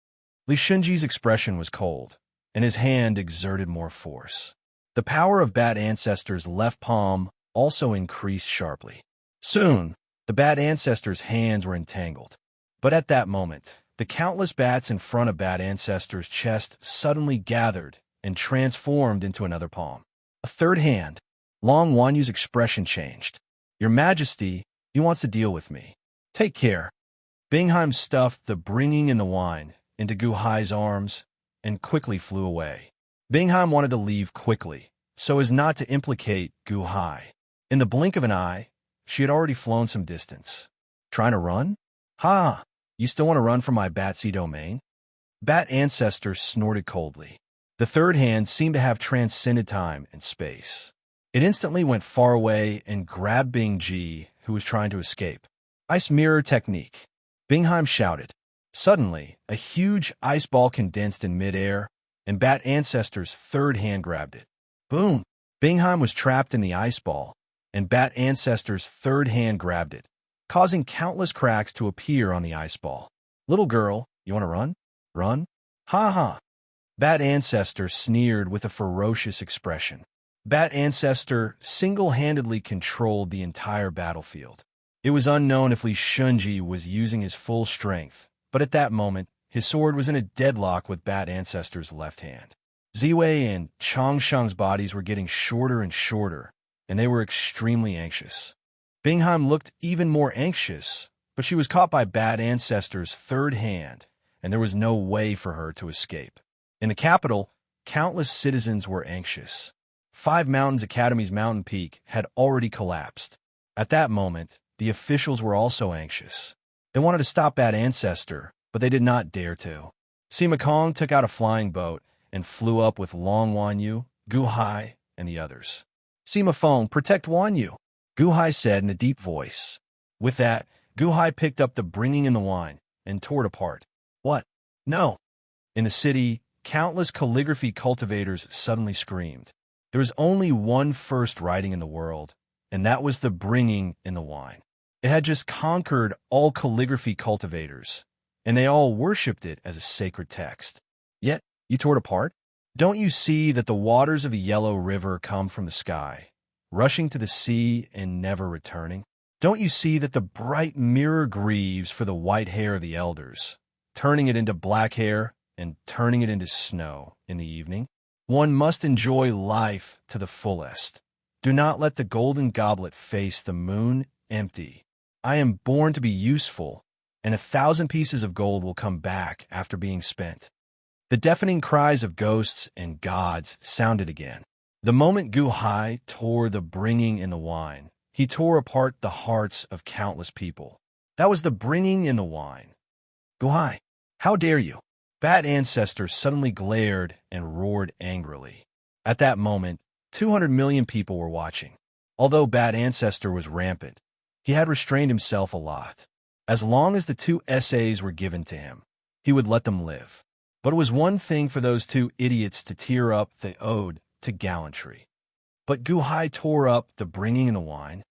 Li Shunji's expression was cold, and his hand exerted more force. The power of Bat Ancestor's left palm also increased sharply. Soon, the Bat Ancestor's hands were entangled. But at that moment, the countless bats in front of Bat Ancestor's chest suddenly gathered and transformed into another palm. A third hand. Long Wanyu's expression changed. Your Majesty, he wants to deal with me. Take care. Bingheim stuffed the bringing in the wine into Gu Hai's arms and quickly flew away. Bingheim wanted to leave quickly, so as not to implicate Gu Hai. In the blink of an eye, she had already flown some distance. Trying to run? Ha! You still want to run from my Batsy domain? Bat Ancestor snorted coldly. The third hand seemed to have transcended time and space. It instantly went far away and grabbed Bing Ji, who was trying to escape. Ice mirror technique. Bingheim shouted. Suddenly, a huge ice ball condensed in midair, and Bat Ancestor's third hand grabbed it. Boom! Bingheim was trapped in the ice ball, and Bat Ancestor's third hand grabbed it, causing countless cracks to appear on the ice ball. Little girl, you want to run? Run? Ha ha! Bat Ancestor sneered with a ferocious expression. Bat Ancestor single-handedly controlled the entire battlefield. It was unknown if Li Shunji was using his full strength, but at that moment, his sword was in a deadlock with Bat Ancestor's left hand. Ziwei and Changsheng's bodies were getting shorter and shorter, and they were extremely anxious. Bingheim looked even more anxious, but she was caught by Bat Ancestor's third hand, and there was no way for her to escape. In the capital, countless citizens were anxious. Five Mountains Academy's mountain peak had already collapsed. At that moment, the officials were also anxious. They wanted to stop Bat Ancestor, but they did not dare to. Sima Kong took out a flying boat and flew up with Long Wanyu, Gu Hai, and the others. Sima Feng, protect Wanyu, Gu Hai said in a deep voice. With that, Gu Hai picked up the bringing in the wine and tore it apart. What? No. In the city, countless calligraphy cultivators suddenly screamed. There was only one first writing in the world, and that was the bringing in the wine. It had just conquered all calligraphy cultivators, and they all worshipped it as a sacred text. Yet, you tore it apart? Don't you see that the waters of the Yellow River come from the sky, rushing to the sea and never returning? Don't you see that the bright mirror grieves for the white hair of the elders, turning it into black hair and turning it into snow in the evening? One must enjoy life to the fullest. Do not let the golden goblet face the moon empty. I am born to be useful, and 1,000 pieces of gold will come back after being spent. The deafening cries of ghosts and gods sounded again. The moment Gu Hai tore the bringing in the wine, he tore apart the hearts of countless people. That was the bringing in the wine. Gu Hai, how dare you? Bat Ancestor suddenly glared and roared angrily. At that moment, 200 million people were watching. Although Bat Ancestor was rampant, he had restrained himself a lot. As long as the 2 essays were given to him, he would let them live. But it was one thing for those 2 idiots to tear up the ode to gallantry. But Gu Hai tore up the bringing in the wine.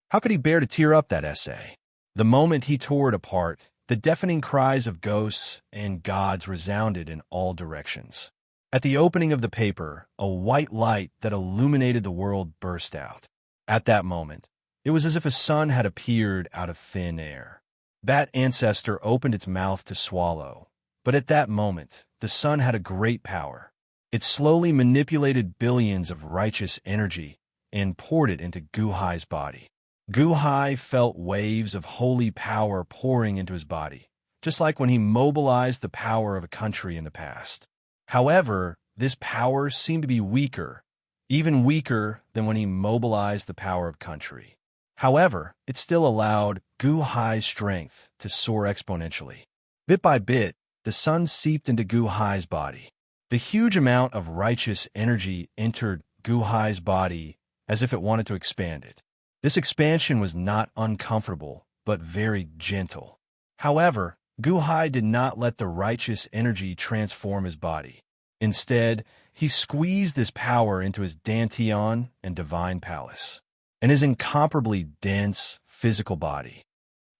How could he bear to tear up that essay? The moment he tore it apart, the deafening cries of ghosts and gods resounded in all directions. At the opening of the paper, a white light that illuminated the world burst out. At that moment, it was as if a sun had appeared out of thin air. Bat Ancestor opened its mouth to swallow, but at that moment, the sun had a great power. It slowly manipulated billions of righteous energy and poured it into Gu Hai's body. Gu Hai felt waves of holy power pouring into his body, just like when he mobilized the power of a country in the past. However, this power seemed to be weaker, even weaker than when he mobilized the power of country. However, it still allowed Gu Hai's strength to soar exponentially. Bit by bit, the sun seeped into Gu Hai's body. The huge amount of righteous energy entered Gu Hai's body as if it wanted to expand it. This expansion was not uncomfortable, but very gentle. However, Gu Hai did not let the righteous energy transform his body. Instead, he squeezed this power into his Dantian and divine palace, and his incomparably dense physical body.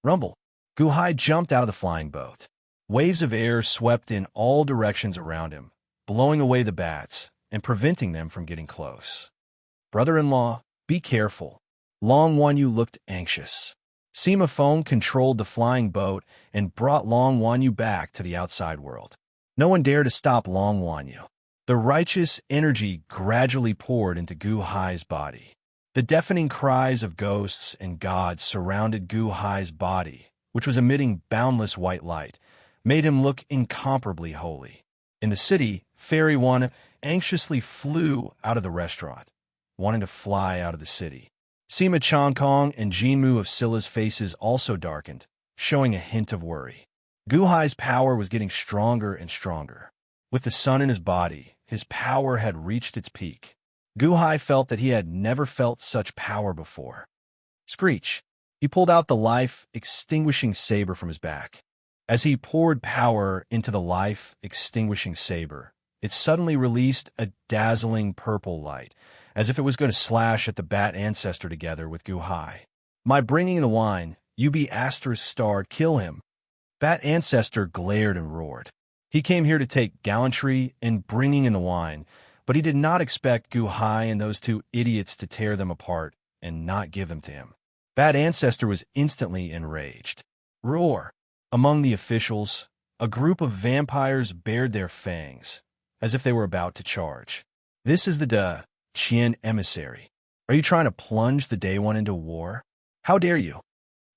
Rumble! Gu Hai jumped out of the flying boat. Waves of air swept in all directions around him, blowing away the bats and preventing them from getting close. Brother-in-law, be careful. Long Wanyu looked anxious. Sima Feng controlled the flying boat and brought Long Wanyu back to the outside world. No one dared to stop Long Wanyu. The righteous energy gradually poured into Gu Hai's body. The deafening cries of ghosts and gods surrounded Gu Hai's body, which was emitting boundless white light, made him look incomparably holy. In the city, Fairy One anxiously flew out of the restaurant, wanting to fly out of the city. Sima Chongkong and Jinmu of Scylla's faces also darkened, showing a hint of worry. Gu Hai's power was getting stronger and stronger. With the sun in his body, his power had reached its peak. Gu Hai felt that he had never felt such power before. Screech! He pulled out the life-extinguishing saber from his back. As he poured power into the life-extinguishing saber, it suddenly released a dazzling purple light, as if it was going to slash at the Bat Ancestor together with Gu Hai. My bringing the wine, you be Astor's star, kill him. Bat Ancestor glared and roared. He came here to take gallantry and bringing in the wine, but he did not expect Gu Hai and those 2 idiots to tear them apart and not give them to him. Bat Ancestor was instantly enraged. Roar! Among the officials, a group of vampires bared their fangs, as if they were about to charge. This is the Qian emissary. Are you trying to plunge the Day One into war? How dare you?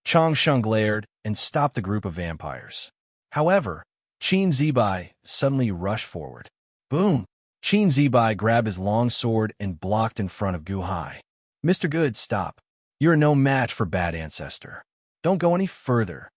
Chang Sheng glared and stopped the group of vampires. However, Qin Zibai suddenly rushed forward. Boom! Qin Zibai grabbed his long sword and blocked in front of Gu Hai. Mr. Good, stop. You are no match for Bat Ancestor. Don't go any further.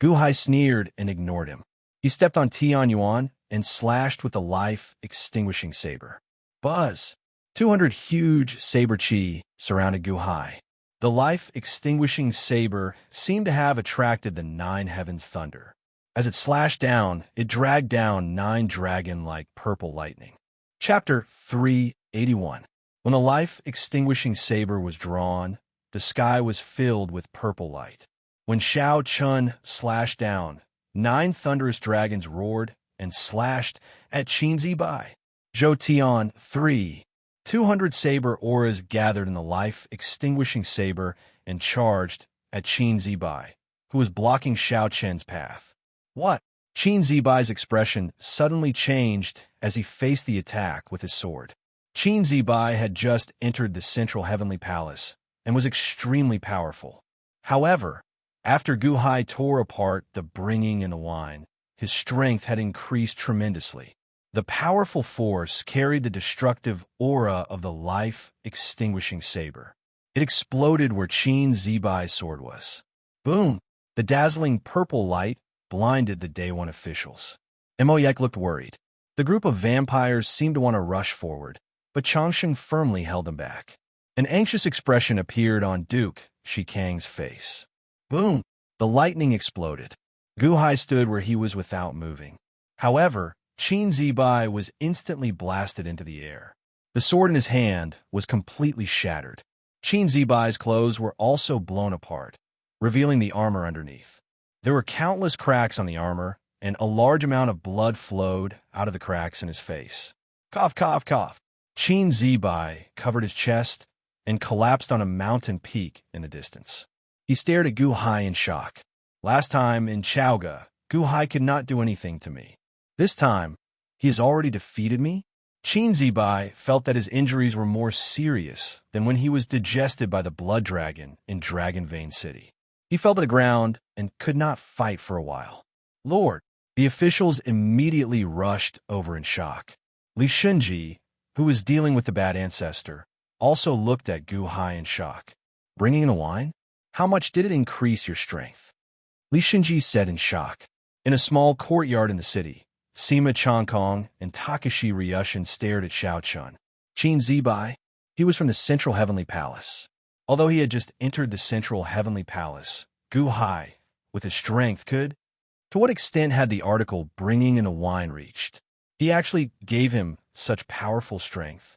Gu Hai sneered and ignored him. He stepped on Tian Yuan and slashed with the life-extinguishing saber. Buzz! 200 huge saber chi surrounded Gu Hai. The life-extinguishing saber seemed to have attracted the 9 heavens thunder. As it slashed down, it dragged down 9 dragon-like purple lightning. Chapter 381. When the life-extinguishing saber was drawn, the sky was filled with purple light. When Shao Chun slashed down, 9 thunderous dragons roared and slashed at Qin Zibai. Zhou Tian 3. 200 saber auras gathered in the life-extinguishing saber and charged at Qin Zibai, who was blocking Shao Chen's path. What? Qin Zibai's expression suddenly changed as he faced the attack with his sword. Qin Zibai had just entered the central heavenly palace and was extremely powerful. However, after Gu Hai tore apart the bringing and the wine, his strength had increased tremendously. The powerful force carried the destructive aura of the life-extinguishing saber. It exploded where Qin Zibai's sword was. Boom! The dazzling purple light blinded the Day One officials. Moyek looked worried. The group of vampires seemed to want to rush forward, but Changsheng firmly held them back. An anxious expression appeared on Duke Shikang's face. Boom! The lightning exploded. Gu Hai stood where he was without moving. However, Qin Zibai was instantly blasted into the air. The sword in his hand was completely shattered. Qin Zibai's clothes were also blown apart, revealing the armor underneath. There were countless cracks on the armor, and a large amount of blood flowed out of the cracks in his face. Cough, cough, cough. Qin Zibai covered his chest and collapsed on a mountain peak in the distance. He stared at Gu Hai in shock. Last time in Chaoga, Gu Hai could not do anything to me. This time, he has already defeated me? Qin Zibai felt that his injuries were more serious than when he was digested by the blood dragon in Dragon Vein City. He fell to the ground and could not fight for a while. Lord, the officials immediately rushed over in shock. Li Shunji, who was dealing with the bad ancestor, also looked at Gu Hai in shock. Bringing in the wine? How much did it increase your strength? Li Shunji said in shock. In a small courtyard in the city, Sima Changkong and Takashi Ryushin stared at Shao Chun. Qin Zibai, he was from the Central Heavenly Palace. Although he had just entered the Central Heavenly Palace, Gu Hai, with his strength, could... To what extent had the article bringing in the wine reached? He actually gave him such powerful strength.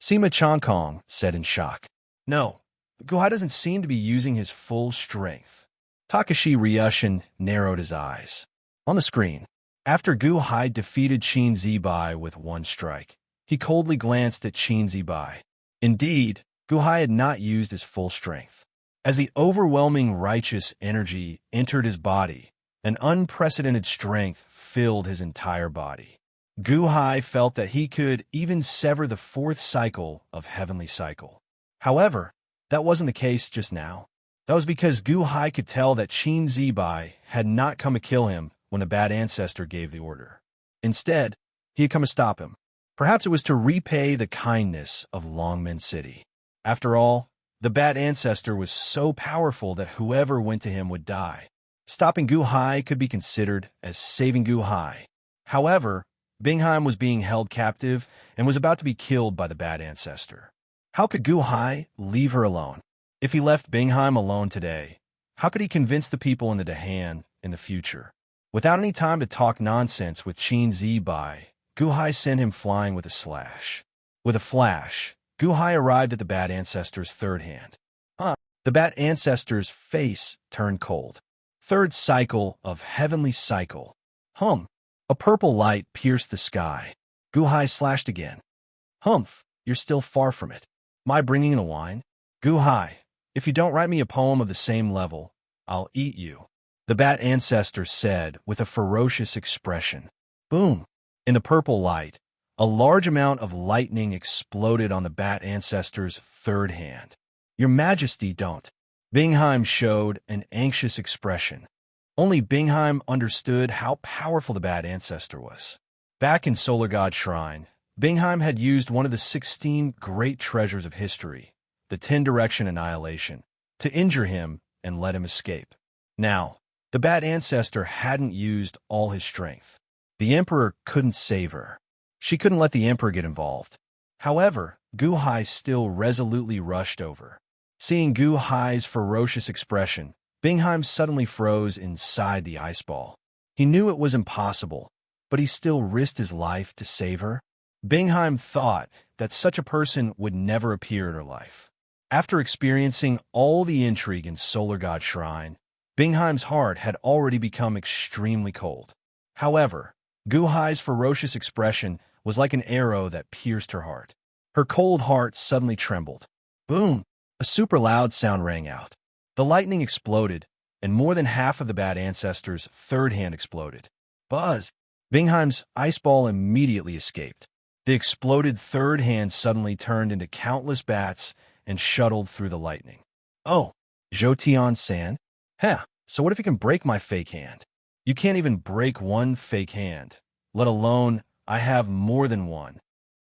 Sima Changkong said in shock. No, Gu Hai doesn't seem to be using his full strength. Takashi Ryushin narrowed his eyes. On the screen, after Gu Hai defeated Qin Zibai with one strike, he coldly glanced at Qin Zibai. Indeed, Gu Hai had not used his full strength. As the overwhelming righteous energy entered his body, an unprecedented strength filled his entire body. Gu Hai felt that he could even sever the 4th cycle of Heavenly Cycle. However, that wasn't the case just now. That was because Gu Hai could tell that Qin Zibai had not come to kill him when the bad ancestor gave the order. Instead, he had come to stop him. Perhaps it was to repay the kindness of Longmen City. After all, the bad ancestor was so powerful that whoever went to him would die. Stopping Gu Hai could be considered as saving Gu Hai. However, Bingheim was being held captive and was about to be killed by the bad ancestor. How could Gu Hai leave her alone? If he left Bingheim alone today, how could he convince the people in the Dahan in the future? Without any time to talk nonsense with Qin Zibai, Gu Hai sent him flying with a slash. With a flash, Gu Hai arrived at the bad ancestor's 3rd hand. The bad ancestor's face turned cold. 3rd cycle of Heavenly Cycle. A purple light pierced the sky. Gu Hai slashed again. Humph, you're still far from it. My bringing in the wine? Gu Hai, if you don't write me a poem of the same level, I'll eat you. The bat ancestor said with a ferocious expression. Boom! In the purple light, a large amount of lightning exploded on the bat ancestor's 3rd hand. Your Majesty, don't. Bingheim showed an anxious expression. Only Bingheim understood how powerful the bad ancestor was. Back in Solar God Shrine, Bingheim had used one of the 16 great treasures of history, the 10-direction annihilation, to injure him and let him escape. Now, the bad ancestor hadn't used all his strength. The Emperor couldn't save her. She couldn't let the Emperor get involved. However, Gu Hai still resolutely rushed over. Seeing Gu Hai's ferocious expression, Bingheim suddenly froze inside the ice ball. He knew it was impossible, but he still risked his life to save her. Bingheim thought that such a person would never appear in her life. After experiencing all the intrigue in Solar God Shrine, Bingheim's heart had already become extremely cold. However, Guhai's ferocious expression was like an arrow that pierced her heart. Her cold heart suddenly trembled. Boom! A super loud sound rang out. The lightning exploded, and more than half of the Bat Ancestor's third hand exploded. Buzz! Bingheim's ice ball immediately escaped. The exploded third hand suddenly turned into countless bats and shuttled through the lightning. Oh, Jotian-san? Heh, so what if you can break my fake hand? You can't even break one fake hand, let alone I have more than one.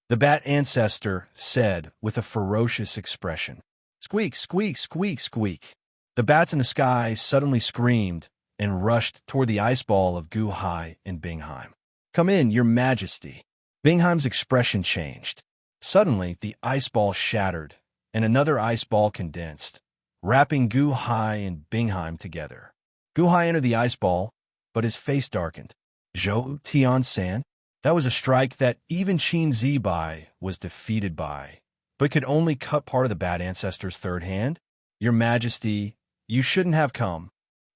The Bat Ancestor said with a ferocious expression. Squeak, squeak, squeak, squeak. The bats in the sky suddenly screamed and rushed toward the ice ball of Guhai and Bingheim. Come in, your majesty. Bingheim's expression changed. Suddenly, the ice ball shattered, and another ice ball condensed, wrapping Guhai and Bingheim together. Guhai entered the ice ball, but his face darkened. Zhou Tian-san? That was a strike that even Qin Zibai was defeated by, but could only cut part of the Bat Ancestor's third hand? Your Majesty, you shouldn't have come.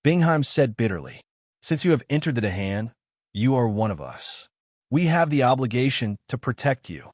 Bingheim said bitterly. Since you have entered the Dahan, you are one of us. We have the obligation to protect you.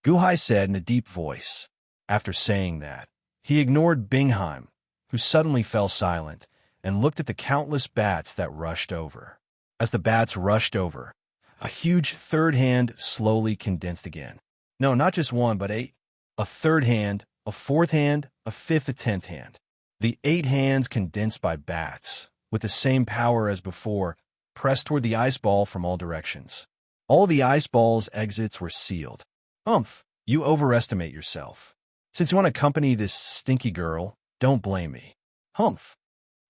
Guhai said in a deep voice. After saying that, he ignored Bingheim, who suddenly fell silent, and looked at the countless bats that rushed over. As the bats rushed over, a huge third hand slowly condensed again. No, not just one, but 8. A third hand, a fourth hand, a fifth, a 10th hand. The 8 hands condensed by bats, with the same power as before, pressed toward the ice ball from all directions. All the ice ball's exits were sealed. Humph, you overestimate yourself. Since you want to accompany this stinky girl, don't blame me. Humph.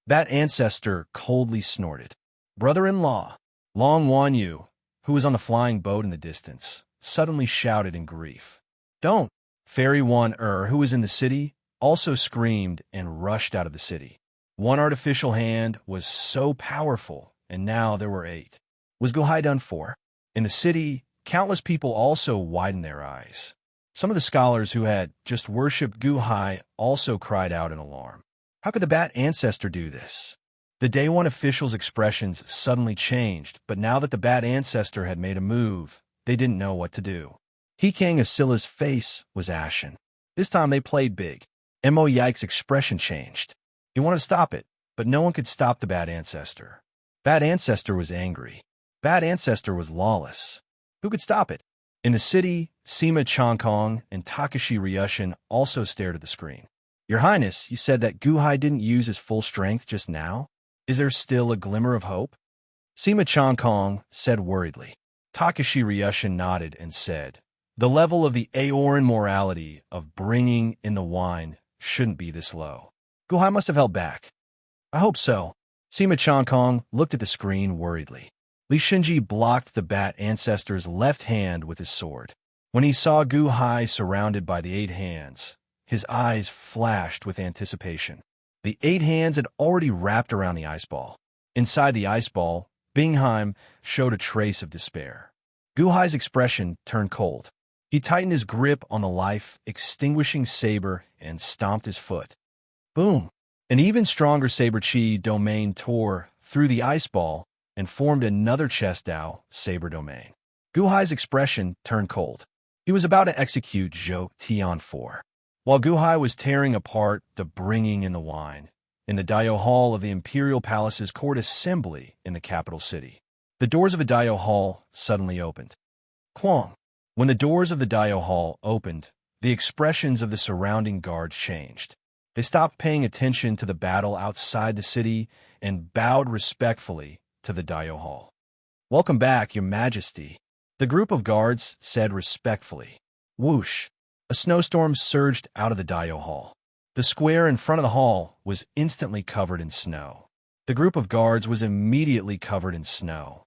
Bat Ancestor coldly snorted. Brother-in-law, Long Wan Yu, who was on the flying boat in the distance, suddenly shouted in grief. Don't! Fairy Wan who was in the city, also screamed and rushed out of the city. One artificial hand was so powerful, and now there were 8. Was Guhai done for? In the city, countless people also widened their eyes. Some of the scholars who had just worshipped Guhai also cried out in alarm. How could the Bat Ancestor do this? The Day One officials' expressions suddenly changed, but now that the Bat Ancestor had made a move, they didn't know what to do. Hikang Asila's face was ashen. This time they played big. Mo Yike's expression changed. He wanted to stop it, but no one could stop the Bat Ancestor. Bat Ancestor was angry. Bat Ancestor was lawless. Who could stop it? In the city, Sima Changkong and Takashi Ryushin also stared at the screen. Your Highness, you said that Guhai didn't use his full strength just now? Is there still a glimmer of hope? Sima Changkong said worriedly. Takashi Ryushin nodded and said, the level of the Aoran morality of bringing in the wine shouldn't be this low. Guhai must have held back. I hope so. Sima Changkong looked at the screen worriedly. Li Shinji blocked the Bat Ancestor's left hand with his sword. When he saw Guhai surrounded by the 8 hands, his eyes flashed with anticipation. The 8 hands had already wrapped around the ice ball. Inside the ice ball, Bingheim showed a trace of despair. Guhai's expression turned cold. He tightened his grip on the life-extinguishing saber and stomped his foot. Boom! An even stronger saber chi domain tore through the ice ball and formed another chest Dao saber domain. Guhai's expression turned cold. He was about to execute Zhou Tian 4. While Guhai was tearing apart the bringing in the wine, in the Daio Hall of the Imperial Palace's court assembly in the capital city, the doors of a Daio Hall suddenly opened. Quang! When the doors of the Daio Hall opened, the expressions of the surrounding guards changed. They stopped paying attention to the battle outside the city and bowed respectfully to the Daio Hall. Welcome back, Your Majesty, the group of guards said respectfully. Whoosh! A snowstorm surged out of the Daio Hall. The square in front of the hall was instantly covered in snow. The group of guards was immediately covered in snow.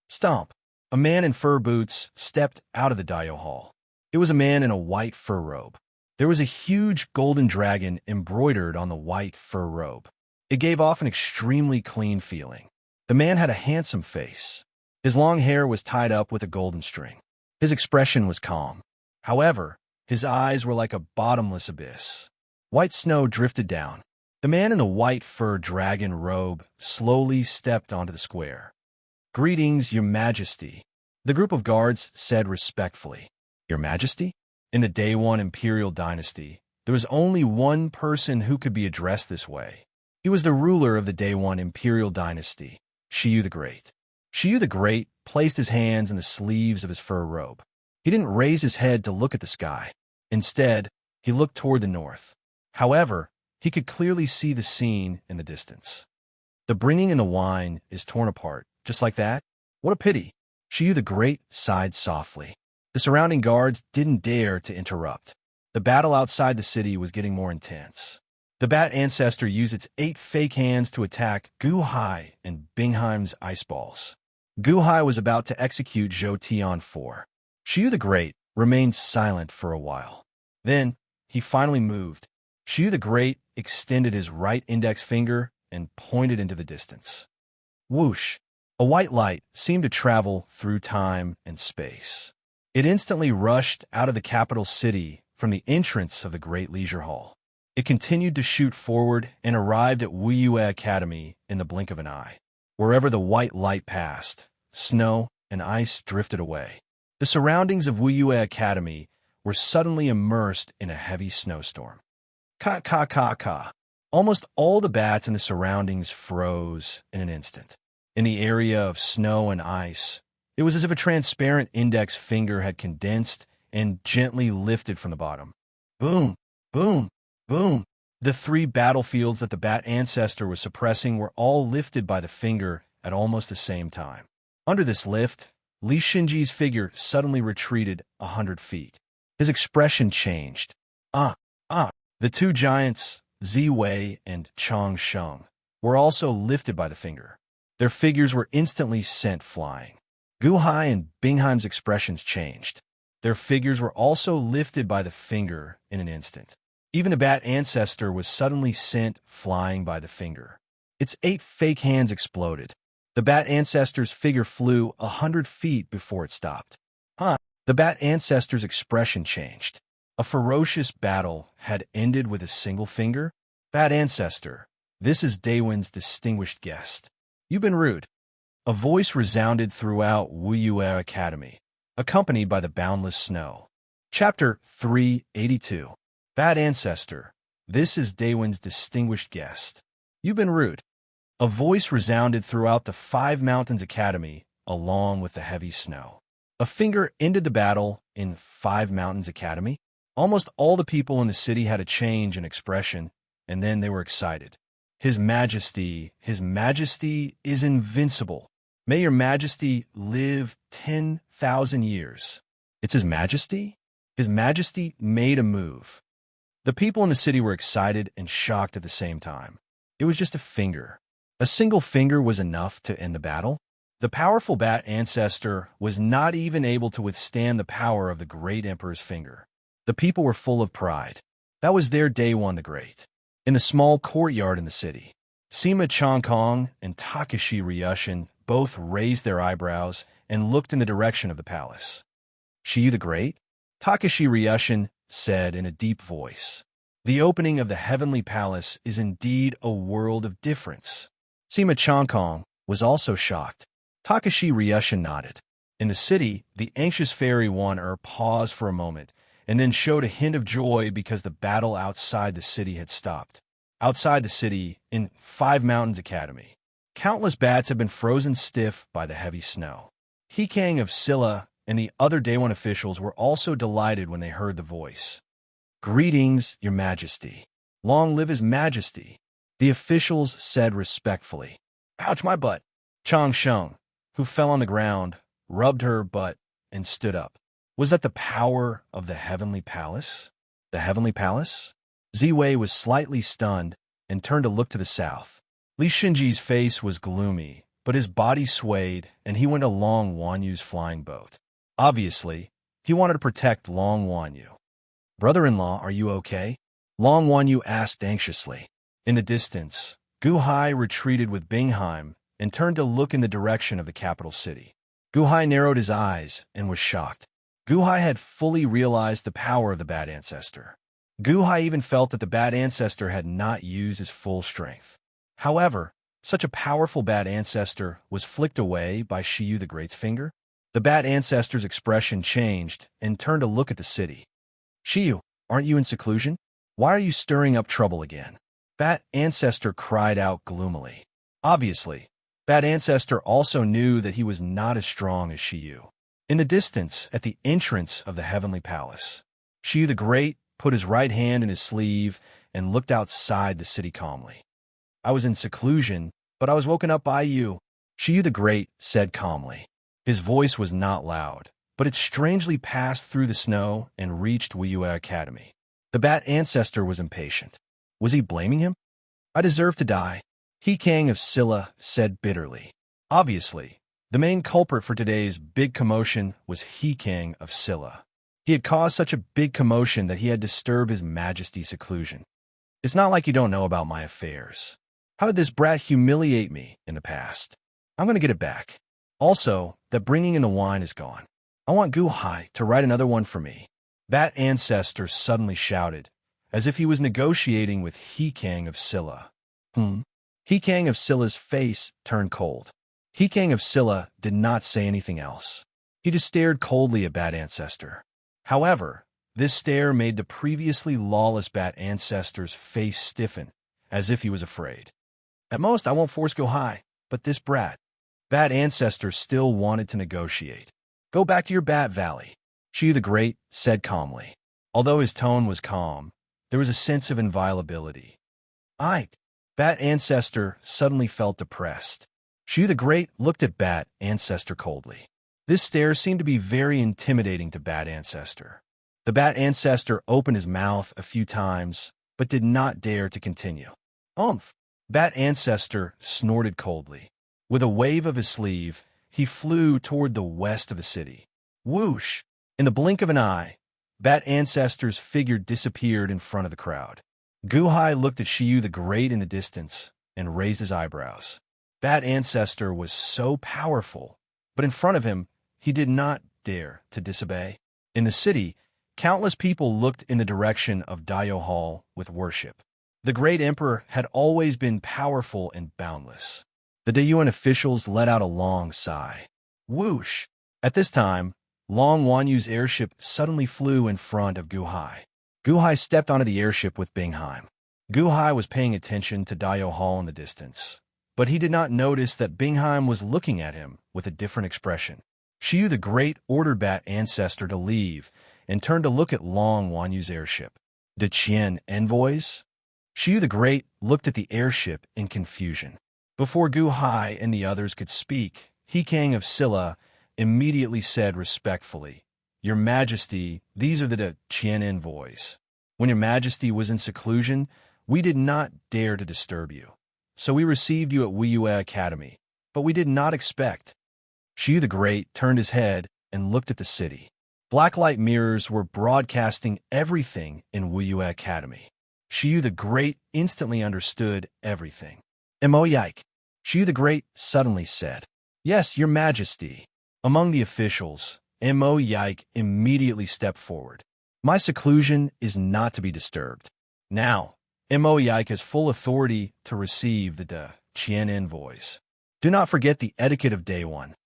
Stomp! A man in fur boots stepped out of the Daio Hall. It was a man in a white fur robe. There was a huge golden dragon embroidered on the white fur robe. It gave off an extremely clean feeling. The man had a handsome face. His long hair was tied up with a golden string. His expression was calm. However, his eyes were like a bottomless abyss. White snow drifted down. The man in the white fur dragon robe slowly stepped onto the square. "Greetings, Your Majesty," the group of guards said respectfully. "Your Majesty?" In the Day One Imperial Dynasty, there was only one person who could be addressed this way. He was the ruler of the Day One Imperial Dynasty, Shiyu the Great. Shiyu the Great placed his hands in the sleeves of his fur robe. He didn't raise his head to look at the sky. Instead, he looked toward the north. However, he could clearly see the scene in the distance. "The bringing in the wine is torn apart, just like that? What a pity." Shiyu the Great sighed softly. The surrounding guards didn't dare to interrupt. The battle outside the city was getting more intense. The Bat Ancestor used its 8 fake hands to attack Gu Hai and Bingheim's ice balls. Gu Hai was about to execute Zhou Tian 4. Shiyu the Great remained silent for a while. Then, he finally moved. Shiyu the Great extended his right index finger and pointed into the distance. Whoosh! A white light seemed to travel through time and space. It instantly rushed out of the capital city from the entrance of the Great Leisure Hall. It continued to shoot forward and arrived at Wuyue Academy in the blink of an eye. Wherever the white light passed, snow and ice drifted away. The surroundings of Wuyue Academy were suddenly immersed in a heavy snowstorm. Ka ka ka ka. Almost all the bats in the surroundings froze in an instant. In the area of snow and ice, it was as if a transparent index finger had condensed and gently lifted from the bottom. Boom, boom, boom. The 3 battlefields that the Bat Ancestor was suppressing were all lifted by the finger at almost the same time. Under this lift, Li Shinji's figure suddenly retreated 100 feet. His expression changed. The 2 giants, Ziwei and Chang Sheng, were also lifted by the finger. Their figures were instantly sent flying. Gu Hai and Bingheim's expressions changed. Their figures were also lifted by the finger in an instant. Even the Bat Ancestor was suddenly sent flying by the finger. Its 8 fake hands exploded. The Bat Ancestor's figure flew 100 feet before it stopped. The Bat Ancestor's expression changed. A ferocious battle had ended with a single finger? Bat Ancestor, this is Daewon's distinguished guest. You've been rude. A voice resounded throughout Wuyue Academy, accompanied by the boundless snow. Chapter 382. Bat Ancestor, this is Daewon's distinguished guest. You've been rude. A voice resounded throughout the 5 Mountains Academy, along with the heavy snow. A finger ended the battle in 5 Mountains Academy. Almost all the people in the city had a change in expression, and then they were excited. His Majesty is invincible. May Your Majesty live 10,000 years. It's His Majesty? His Majesty made a move. The people in the city were excited and shocked at the same time. It was just a finger. A single finger was enough to end the battle. The powerful Bat Ancestor was not even able to withstand the power of the great Emperor's finger. The people were full of pride. That was their Daewon the Great. In the small courtyard in the city, Sima Changkong and Takashi Ryushin both raised their eyebrows and looked in the direction of the palace. Shiyu the Great? Takashi Ryushin said in a deep voice. The opening of the heavenly palace is indeed a world of difference. Sima Changkong was also shocked. Takashi Ryushin nodded. In the city, the anxious fairy wanderer paused for a moment and then showed a hint of joy because the battle outside the city had stopped. Outside the city, in 5 Mountains Academy, countless bats had been frozen stiff by the heavy snow. Hikang of Silla and the other Daewon officials were also delighted when they heard the voice. Greetings, Your Majesty. Long live His Majesty, the officials said respectfully. Ouch, my butt. Chang Sheng, who fell on the ground, rubbed her butt and stood up. Was that the power of the Heavenly Palace? The Heavenly Palace? Ziwei was slightly stunned and turned to look to the south. Li Shinji's face was gloomy, but his body swayed and he went along Wanyu's flying boat. Obviously, he wanted to protect Long Wanyu. Brother-in-law, are you okay? Long Wanyu asked anxiously. In the distance, Gu Hai retreated with Bingheim and turned to look in the direction of the capital city. Guhai narrowed his eyes and was shocked. Guhai had fully realized the power of the Bat Ancestor. Guhai even felt that the Bat Ancestor had not used his full strength. However, such a powerful Bat Ancestor was flicked away by Shiyu the Great's finger. The Bat Ancestor's expression changed and turned to look at the city. Shiyu, aren't you in seclusion? Why are you stirring up trouble again? Bat Ancestor cried out gloomily. Obviously, Bat Ancestor also knew that he was not as strong as Shiyu. In the distance, at the entrance of the Heavenly Palace, Shiyu the Great put his right hand in his sleeve and looked outside the city calmly. I was in seclusion, but I was woken up by you, Shiyu the Great said calmly. His voice was not loud, but it strangely passed through the snow and reached Wiyue Academy. The Bat Ancestor was impatient. Was he blaming him? I deserve to die, He Kang of Silla said bitterly. Obviously, the main culprit for today's big commotion was He Kang of Silla. He had caused such a big commotion that he had disturbed His Majesty's seclusion. It's not like you don't know about my affairs. How did this brat humiliate me in the past? I'm going to get it back. Also, that bringing in the wine is gone. I want Guhai to write another one for me. Bat Ancestor suddenly shouted, as if he was negotiating with He Kang of Silla. He Kang of Silla's face turned cold. He Kang of Silla did not say anything else. He just stared coldly at Bat Ancestor. However, this stare made the previously lawless Bat Ancestor's face stiffen, as if he was afraid. At most, I won't force Guhai, but this brat. Bat Ancestor still wanted to negotiate. Go back to your Bat Valley, Shiyu the Great said calmly. Although his tone was calm, there was a sense of inviolability. Bat Ancestor suddenly felt depressed. Shiyu the Great looked at Bat Ancestor coldly. This stare seemed to be very intimidating to Bat Ancestor. The Bat Ancestor opened his mouth a few times, but did not dare to continue. Bat Ancestor snorted coldly. With a wave of his sleeve, he flew toward the west of the city. Whoosh! In the blink of an eye, Bat Ancestor's figure disappeared in front of the crowd. Guhai looked at Shiyu the Great in the distance and raised his eyebrows. Bat Ancestor was so powerful, but in front of him, he did not dare to disobey. In the city, countless people looked in the direction of Daio Hall with worship. The great emperor had always been powerful and boundless. The Daiyuan officials let out a long sigh. Whoosh! At this time, Long Wanyu's airship suddenly flew in front of Guhai. Guhai stepped onto the airship with Bingheim. Guhai was paying attention to Daio Hall in the distance, but he did not notice that Bingheim was looking at him with a different expression. Shiyu the Great ordered Bat Ancestor to leave and turned to look at Long Wanyu's airship. The Qian envoys? Shiyu the Great looked at the airship in confusion. Before Guhai and the others could speak, He Kang of Silla immediately said respectfully, Your Majesty, these are the Qian envoys. When Your Majesty was in seclusion, we did not dare to disturb you. So we received you at Wiyue Academy, but we did not expect. Shiyu the Great turned his head and looked at the city. Blacklight mirrors were broadcasting everything in Wiyue Academy. Shiyu the Great instantly understood everything. Yike, Shiyu the Great suddenly said, Yes, Your Majesty. Among the officials, Yike immediately stepped forward. My seclusion is not to be disturbed. Now, Yike has full authority to receive the Qian envoys. Do not forget the etiquette of day one.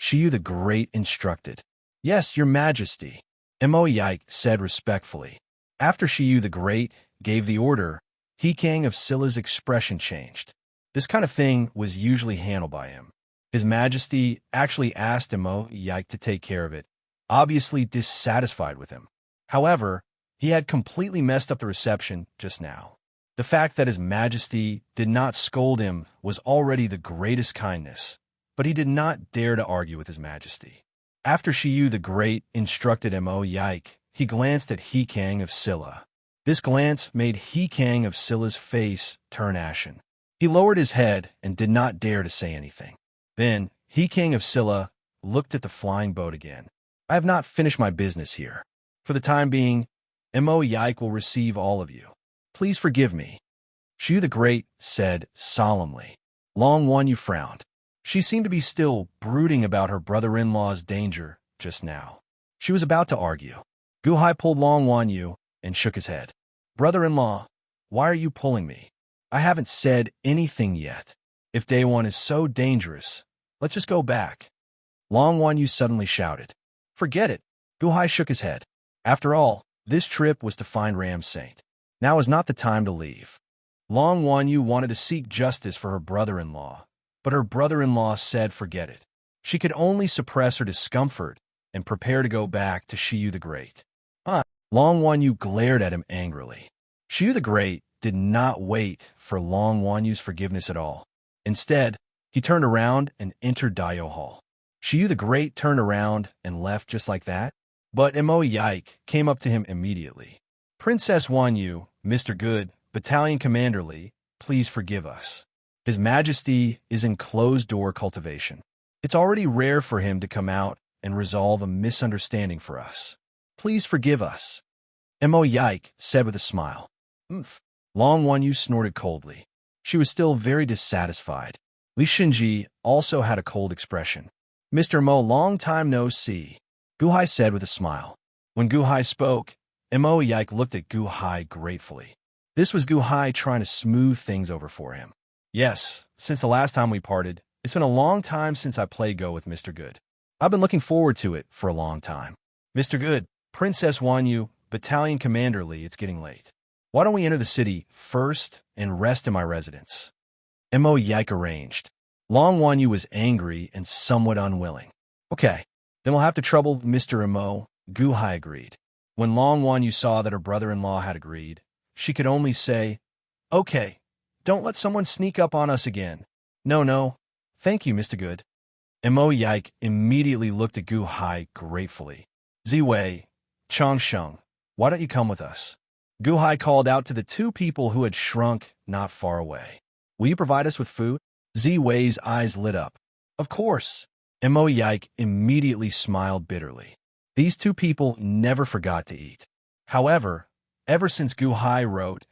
Shiyu the Great instructed. Yes, Your Majesty, Yike said respectfully. After Shiyu the Great gave the order, He Kang of Silla's expression changed. This kind of thing was usually handled by him. His Majesty actually asked Yike to take care of it, obviously dissatisfied with him. However, he had completely messed up the reception just now. The fact that His Majesty did not scold him was already the greatest kindness, but he did not dare to argue with His Majesty. After Shiyu the Great instructed Yike, he glanced at He Kang of Silla. This glance made He Kang of Silla's face turn ashen. He lowered his head and did not dare to say anything. Then, He Kang of Silla looked at the flying boat again. I have not finished my business here. For the time being, Yike will receive all of you. Please forgive me. Shiyu the Great said solemnly. Long Wanyu frowned. She seemed to be still brooding about her brother-in-law's danger just now. She was about to argue. Gu Hai pulled Long Wan Yu and shook his head. Brother-in-law, why are you pulling me? I haven't said anything yet. If day one is so dangerous, let's just go back. Long Wan Yu suddenly shouted. Forget it. Gu Hai shook his head. After all, this trip was to find Ram Saint. Now is not the time to leave. Long Wan Yu wanted to seek justice for her brother-in-law, but her brother-in-law said forget it. She could only suppress her discomfort and prepare to go back to Shiyu the Great. Long Wan Yu glared at him angrily. Shiyu the Great did not wait for Long Wan Yu's forgiveness at all. Instead, he turned around and entered Daio Hall. Shiyu the Great turned around and left just like that, but Mo Yike came up to him immediately. Princess Wan Yu, Mr. Good, Battalion Commander Lee, please forgive us. His Majesty is in closed-door cultivation. It's already rare for him to come out and resolve a misunderstanding for us. Please forgive us. Mo Yike said with a smile. Long Wan Yu snorted coldly. She was still very dissatisfied. Li Xinji also had a cold expression. Mr. Mo, long time no see, Gu Hai said with a smile. When Gu Hai spoke, Mo Yike looked at Gu Hai gratefully. This was Gu Hai trying to smooth things over for him. Yes, since the last time we parted, it's been a long time since I played Go with Mr. Good. I've been looking forward to it for a long time. Mr. Good, Princess Wan Yu, Battalion Commander Lee, it's getting late. Why don't we enter the city first and rest in my residence? Mo Yike arranged. Long Wan Yu was angry and somewhat unwilling. Okay, then we'll have to trouble Mr. Mo, Gu Hai agreed. When Long Wan Yu saw that her brother-in-law had agreed, she could only say, Okay, don't let someone sneak up on us again. No, thank you, Mr. Good. Mo Yike immediately looked at Gu Hai gratefully. Ziwei, Changsheng, why don't you come with us? Gu Hai called out to the two people who had shrunk not far away. Will you provide us with food? Ziwei's eyes lit up. Of course. Mo Yike immediately smiled bitterly. These two people never forgot to eat. However, ever since Gu Hai wrote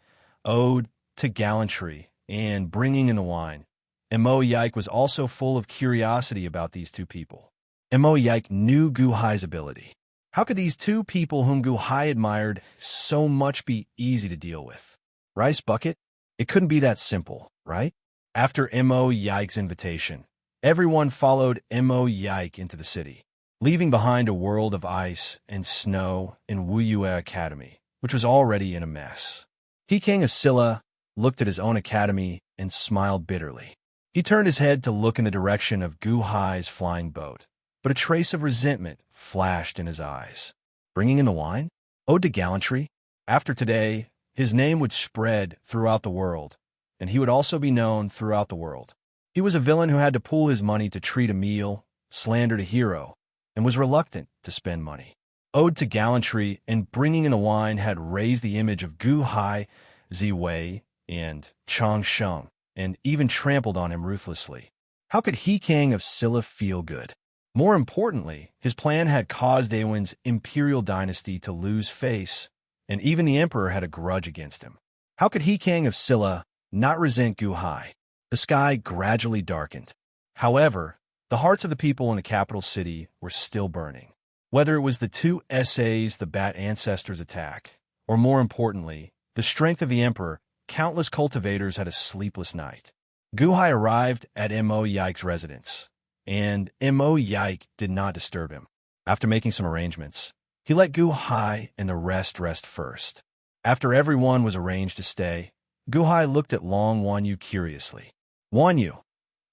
Ode to Gallantry and Bringing in the Wine, Mo Yike was also full of curiosity about these two people. Mo Yike knew Gu Hai's ability. How could these two people whom Gu Hai admired so much be easy to deal with? Rice bucket? It couldn't be that simple, right? After Mo Yike's invitation, everyone followed Mo Yike into the city, leaving behind a world of ice and snow in Wuyue Academy, which was already in a mess. He King of Silla looked at his own academy and smiled bitterly. He turned his head to look in the direction of Gu Hai's flying boat, but a trace of resentment flashed in his eyes. Bringing in the wine? Ode to Gallantry? After today, his name would spread throughout the world, and he would also be known throughout the world. He was a villain who had to pool his money to treat a meal, slandered a hero, and was reluctant to spend money. Ode to Gallantry and Bringing in the Wine had raised the image of Gu Hai, Ziwei, and Changsheng, and even trampled on him ruthlessly. How could He King of Silla feel good? More importantly, his plan had caused Awen's imperial dynasty to lose face, and even the emperor had a grudge against him. How could He King of Silla not resent Gu Hai? The sky gradually darkened. However, the hearts of the people in the capital city were still burning. Whether it was the two essays the Bat ancestors attack, or more importantly, the strength of the emperor, countless cultivators had a sleepless night. Gu Hai arrived at Mo Yike's residence, and Mo Yike did not disturb him. After making some arrangements, he let Gu Hai and the rest first. After everyone was arranged to stay, Gu Hai looked at Long Wan Yu curiously. Wan Yu,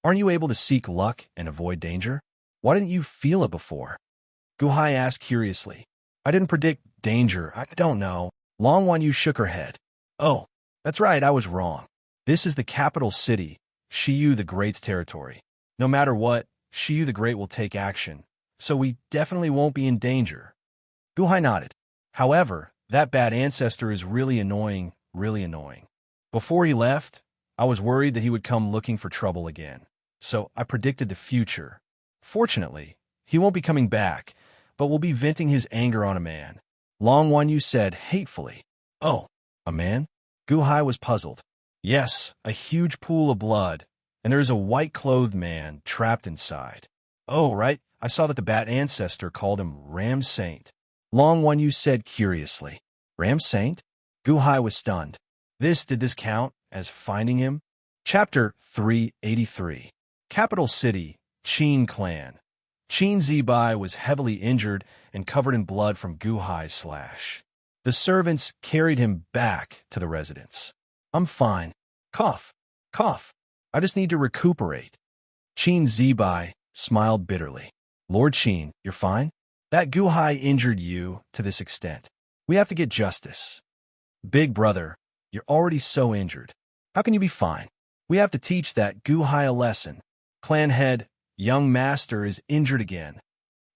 aren't you able to seek luck and avoid danger? Why didn't you feel it before? Gu Hai asked curiously. I didn't predict danger. I don't know. Long Wan Yu shook her head. Oh, that's right, I was wrong. This is the capital city, Shiyu the Great's territory. No matter what, Shiyu the Great will take action, so we definitely won't be in danger. Gu Hai nodded. However, that bad ancestor is really annoying, really annoying. Before he left, I was worried that he would come looking for trouble again, so I predicted the future. Fortunately, he won't be coming back, but will be venting his anger on a man. Long Wan Yu said hatefully. Oh, a man? Gu Hai was puzzled. Yes, a huge pool of blood, and there is a white-clothed man trapped inside. Oh, right, I saw that the bat ancestor called him Ram Saint. Long One Yu said curiously. Ram Saint? Guhai was stunned. Did this count as finding him? Chapter 383. Capital City, Qin Clan. Qin Zibai was heavily injured and covered in blood from Guhai's slash. The servants carried him back to the residence. I'm fine. Cough. Cough. I just need to recuperate. Qin Zibai smiled bitterly. Lord Qin, you're fine? That Guhai injured you to this extent. We have to get justice. Big brother, you're already so injured. How can you be fine? We have to teach that Guhai a lesson. Clan head, young master is injured again.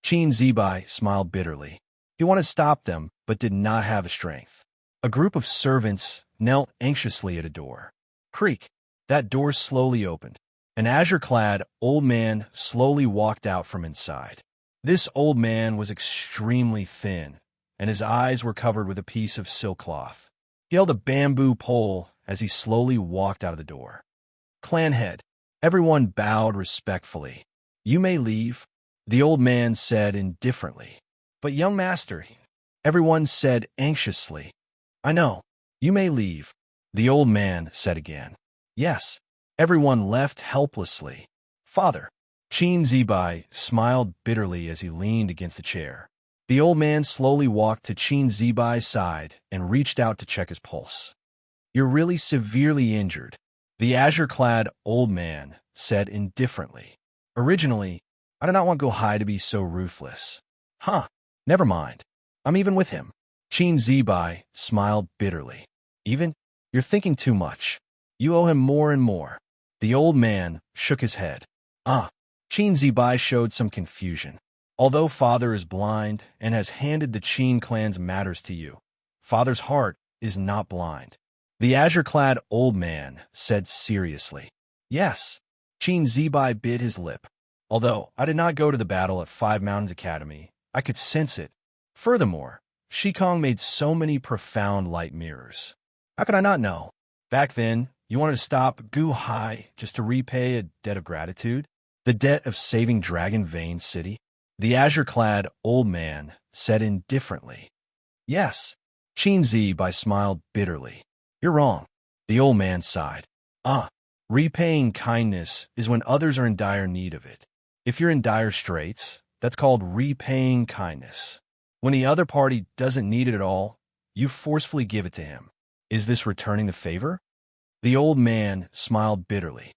Qin Zibai smiled bitterly. He wanted to stop them, but did not have the strength. A group of servants knelt anxiously at a door. Creak. That door slowly opened. An azure-clad old man slowly walked out from inside. This old man was extremely thin, and his eyes were covered with a piece of silk cloth. He held a bamboo pole as he slowly walked out of the door. Clan head. Everyone bowed respectfully. You may leave, the old man said indifferently. But young master, everyone said anxiously. I know. You may leave, the old man said again. Yes. Everyone left helplessly. Father. Qin Zibai smiled bitterly as he leaned against the chair. The old man slowly walked to Qin Zibai's side and reached out to check his pulse. You're really severely injured, the azure-clad old man said indifferently. Originally, I did not want Guhai to be so ruthless. Huh, never mind. I'm even with him. Qin Zibai smiled bitterly. Even? You're thinking too much. You owe him more and more. The old man shook his head. Qin Zibai showed some confusion. Although father is blind and has handed the Qin clan's matters to you, father's heart is not blind. The azure-clad old man said seriously. Yes. Qin Zibai bit his lip. Although I did not go to the battle at Five Mountains Academy, I could sense it. Furthermore, Shikong made so many profound light mirrors. How could I not know? Back then, you wanted to stop Guhai just to repay a debt of gratitude? The debt of saving Dragon Vein City? The azure-clad old man said indifferently. Yes. Qin Zibai smiled bitterly. You're wrong. The old man sighed. Repaying kindness is when others are in dire need of it. If you're in dire straits, that's called repaying kindness. When the other party doesn't need it at all, you forcefully give it to him. Is this returning the favor? The old man smiled bitterly.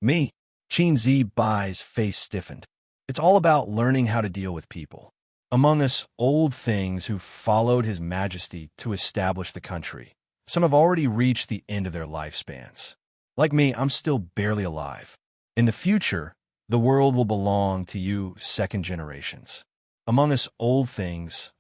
Me? Qin Zibai's face stiffened. It's all about learning how to deal with people. Among us old things who followed His Majesty to establish the country, some have already reached the end of their lifespans. Like me, I'm still barely alive. In the future, the world will belong to you second generations. Among us old things,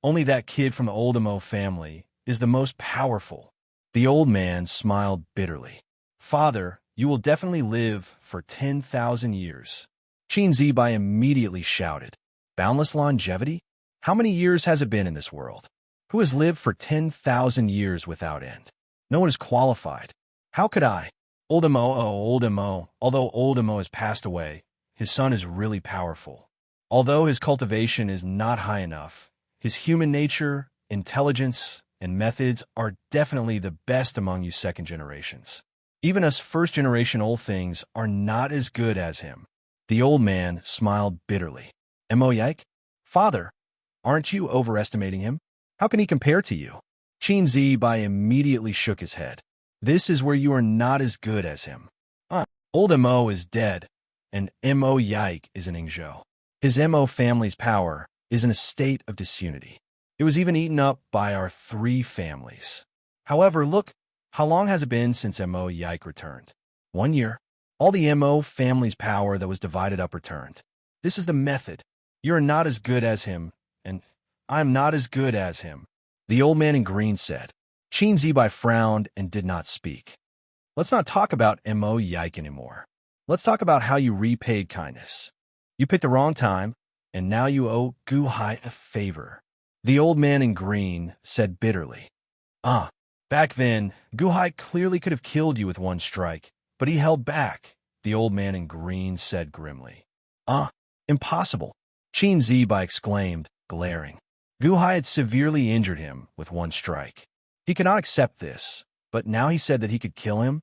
only that kid from the Oldemo family is the most powerful. The old man smiled bitterly. Father, you will definitely live for 10,000 years. Qin Zibai immediately shouted. Boundless longevity? How many years has it been in this world? Who has lived for 10,000 years without end? No one is qualified. How could I? Oldemo, although Oldemo has passed away, his son is really powerful. Although his cultivation is not high enough, his human nature, intelligence, and methods are definitely the best among you second generations. Even us first-generation old things are not as good as him. The old man smiled bitterly. Yike? Father, aren't you overestimating him? How can he compare to you? Qin Zibai immediately shook his head. This is where you are not as good as him. Old Mo is dead, and Yike is an Ingzhou. His Mo family's power is in a state of disunity. It was even eaten up by our three families. However, look, how long has it been since Yike returned? 1 year. All the Mo family's power that was divided up returned. This is the method. You are not as good as him, and I am not as good as him, the old man in green said. Qin Zibai frowned and did not speak. Let's not talk about Yike anymore. Let's talk about how you repaid kindness. You picked the wrong time, and now you owe Guhai a favor. The old man in green said bitterly. Back then, Guhai clearly could have killed you with one strike, But he held back, the old man in green said grimly. Ah, impossible, Qin Zibai exclaimed, glaring. Gu Hai had severely injured him with one strike. He could not accept this, but now he said that he could kill him?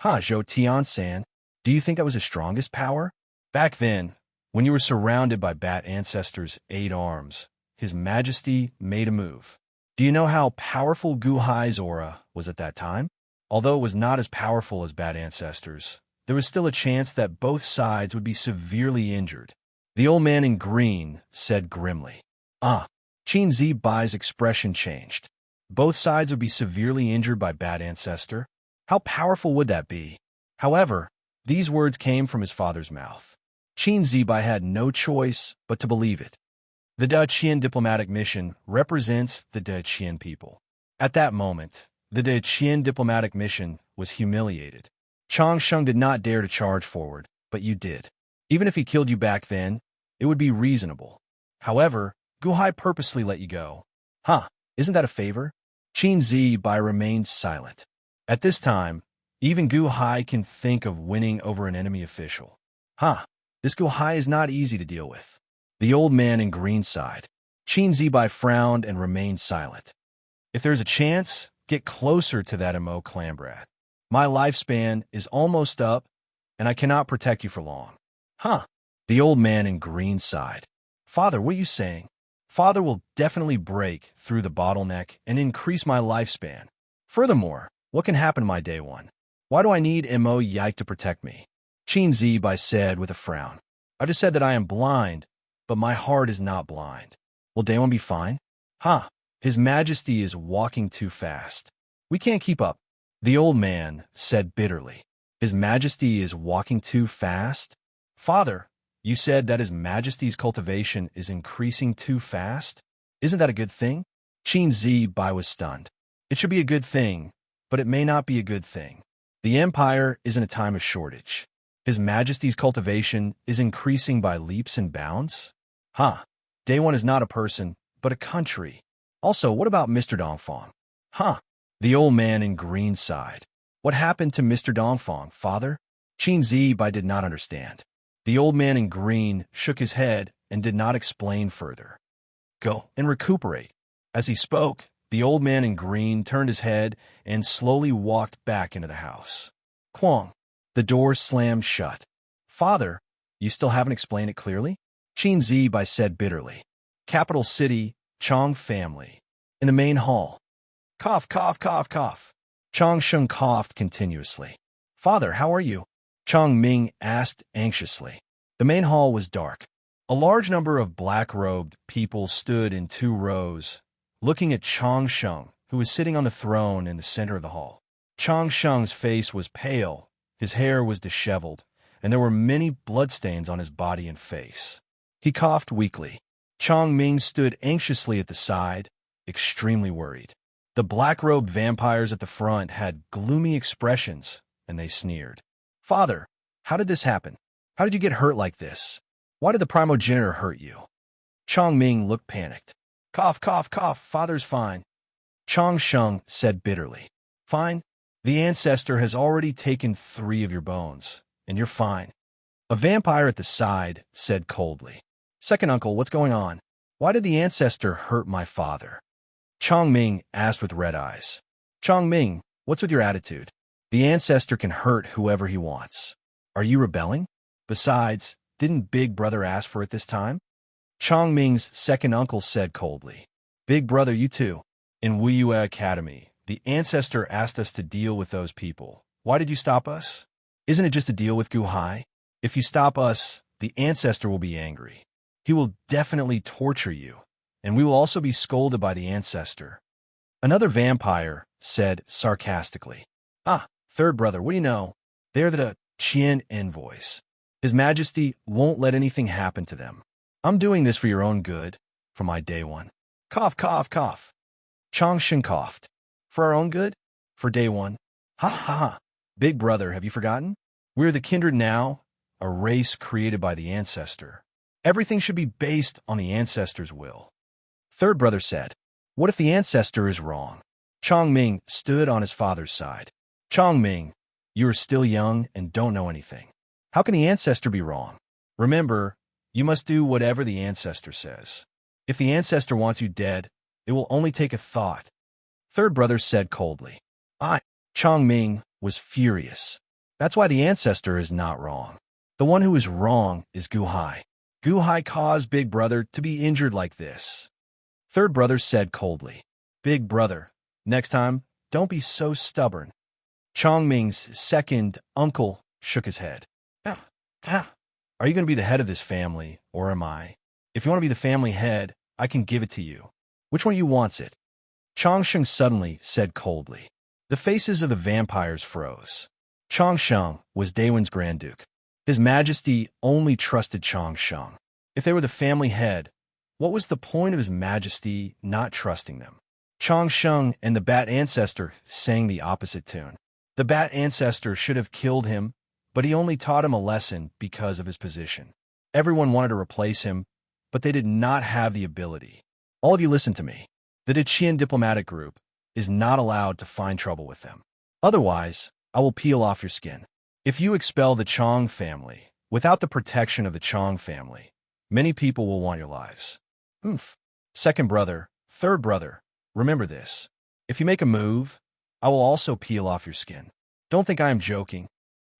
Ha, Zhou Tian-san, do you think that was his strongest power? Back then, when you were surrounded by Bat Ancestor's 8 arms, His Majesty made a move. Do you know how powerful Gu Hai's aura was at that time? Although it was not as powerful as Bat Ancestor's, there was still a chance that both sides would be severely injured. The old man in green said grimly. Ah, Qin Zibai's expression changed. Both sides would be severely injured by Bat Ancestor? How powerful would that be? However, these words came from his father's mouth. Qin Zibai had no choice but to believe it. The Daqian diplomatic mission represents the Daqian people. At that moment, the Daqian diplomatic mission was humiliated. Chang Sheng did not dare to charge forward, but you did. Even if he killed you back then, it would be reasonable. However, Gu Hai purposely let you go. Huh, isn't that a favor? Qin Zibai remained silent. At this time, even Gu Hai can think of winning over an enemy official. This Gu Hai is not easy to deal with. The old man in green sighed. Qin Zibai frowned and remained silent. If there's a chance, get closer to that Emo Clambrat. My lifespan is almost up, and I cannot protect you for long. The old man in green sighed. Father, what are you saying? Father will definitely break through the bottleneck and increase my lifespan. Furthermore, what can happen to my day one? Why do I need Mo Yike to protect me? Qin Zibai said with a frown. I just said that I am blind, but my heart is not blind. Will day one be fine? His Majesty is walking too fast. We can't keep up. The old man said bitterly. His Majesty is walking too fast? Father, you said that His Majesty's cultivation is increasing too fast? Isn't that a good thing? Qin Zibai was stunned. It should be a good thing, but it may not be a good thing. The Empire is in a time of shortage. His Majesty's cultivation is increasing by leaps and bounds? Day one is not a person, but a country. Also, what about Mr. Dongfang? The old man in green sighed. What happened to Mr. Dongfang, father? Qin Zibai did not understand. The old man in green shook his head and did not explain further. Go and recuperate. As he spoke, the old man in green turned his head and slowly walked back into the house. Quang. The door slammed shut. Father, you still haven't explained it clearly? Qin Zibai said bitterly. Capital city, Chang family. In the main hall. Cough, cough, cough, cough. Chang Sheng coughed continuously. Father, how are you? Chang Ming asked anxiously. The main hall was dark. A large number of black-robed people stood in 2 rows, looking at Chang Sheng, who was sitting on the throne in the center of the hall. Chang Sheng's face was pale, his hair was disheveled, and there were many bloodstains on his body and face. He coughed weakly. Chang Ming stood anxiously at the side, extremely worried. The black-robed vampires at the front had gloomy expressions, and they sneered. Father, how did this happen? How did you get hurt like this? Why did the primogenitor hurt you? Chang Ming looked panicked. Cough, cough, cough, father's fine. Chang Sheng said bitterly. Fine? The ancestor has already taken 3 of your bones, and you're fine. A vampire at the side said coldly. Second uncle, what's going on? Why did the ancestor hurt my father? Chang Ming asked with red eyes. Chang Ming, what's with your attitude? The ancestor can hurt whoever he wants. Are you rebelling? Besides, didn't Big Brother ask for it this time? Chang Ming's second uncle said coldly. Big Brother, you too. In Wuyue Academy, the ancestor asked us to deal with those people. Why did you stop us? Isn't it just a deal with Gu Hai? If you stop us, the ancestor will be angry. He will definitely torture you, and we will also be scolded by the ancestor. Another vampire said sarcastically. Third brother, what do you know? They're the Qian envoys. His Majesty won't let anything happen to them. I'm doing this for your own good, for my day one. Cough, cough, cough. Chang Sheng coughed. For our own good? For day one. Ha ha ha. Big brother, have you forgotten? We're the kindred now, a race created by the ancestor. Everything should be based on the ancestor's will. Third brother said, what if the ancestor is wrong? Chang Ming stood on his father's side. Chang Ming, You are still young and don't know anything. How can the ancestor be wrong? Remember, you must do whatever the ancestor says. If the ancestor wants you dead, it will only take a thought. Third brother said coldly. Chong Ming was furious. That's why the ancestor is not wrong. The one who is wrong is Gu Hai. Gu Hai caused Big Brother to be injured like this. Third brother said coldly. Big Brother, next time, don't be so stubborn. Chong Ming's second uncle shook his head. Are you going to be the head of this family, or am I? If you want to be the family head, I can give it to you. Which one of you wants it? Chong Sheng suddenly said coldly. The faces of the vampires froze. Chong Sheng was Daewon's Grand Duke. His Majesty only trusted Chong Sheng. If they were the family head, what was the point of His Majesty not trusting them? Chong Sheng and the Bat Ancestor sang the opposite tune. The Bat Ancestor should have killed him, but he only taught him a lesson because of his position. Everyone wanted to replace him, but they did not have the ability. All of you listen to me. The Dacian diplomatic group is not allowed to find trouble with them. Otherwise, I will peel off your skin. If you expel the Chong family, without the protection of the Chong family, many people will want your lives. Second brother, third brother, remember this. If you make a move, I will also peel off your skin. Don't think I am joking.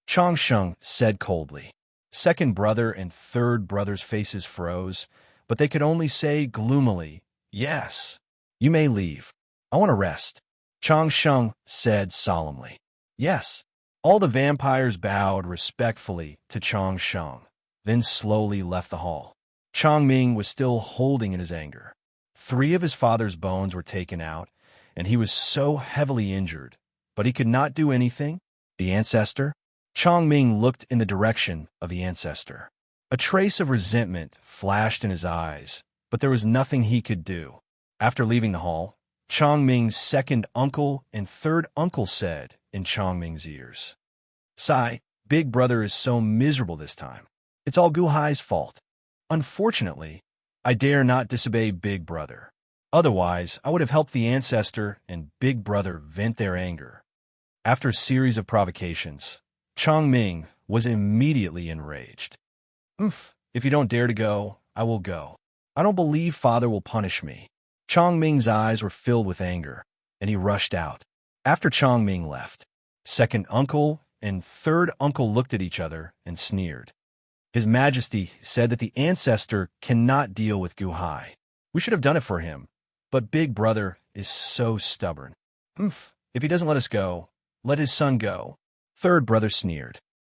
Chong Sheng said coldly. Second brother and third brother's faces froze, but they could only say gloomily, yes. You may leave. I want to rest. Chong Sheng said solemnly. Yes. All the vampires bowed respectfully to Chong Sheng, then slowly left the hall. Chong Ming was still holding in his anger. 3 of his father's bones were taken out, and he was so heavily injured, but he could not do anything. The ancestor? Chong Ming looked in the direction of the ancestor. A trace of resentment flashed in his eyes, but there was nothing he could do. After leaving the hall, Chong Ming's second uncle and third uncle said in Chong Ming's ears, Sai, Big Brother is so miserable this time. It's all Gu Hai's fault. Unfortunately, I dare not disobey Big Brother. Otherwise, I would have helped the ancestor and Big Brother vent their anger. After a series of provocations, Chong Ming was immediately enraged. If you don't dare to go, I will go. I don't believe Father will punish me. Chong Ming's eyes were filled with anger, and he rushed out. After Chong Ming left, second uncle and third uncle looked at each other and sneered. His Majesty said that the ancestor cannot deal with Gu Hai. We should have done it for him, but Big Brother is so stubborn. If he doesn't let us go, let his son go. Third brother sneered.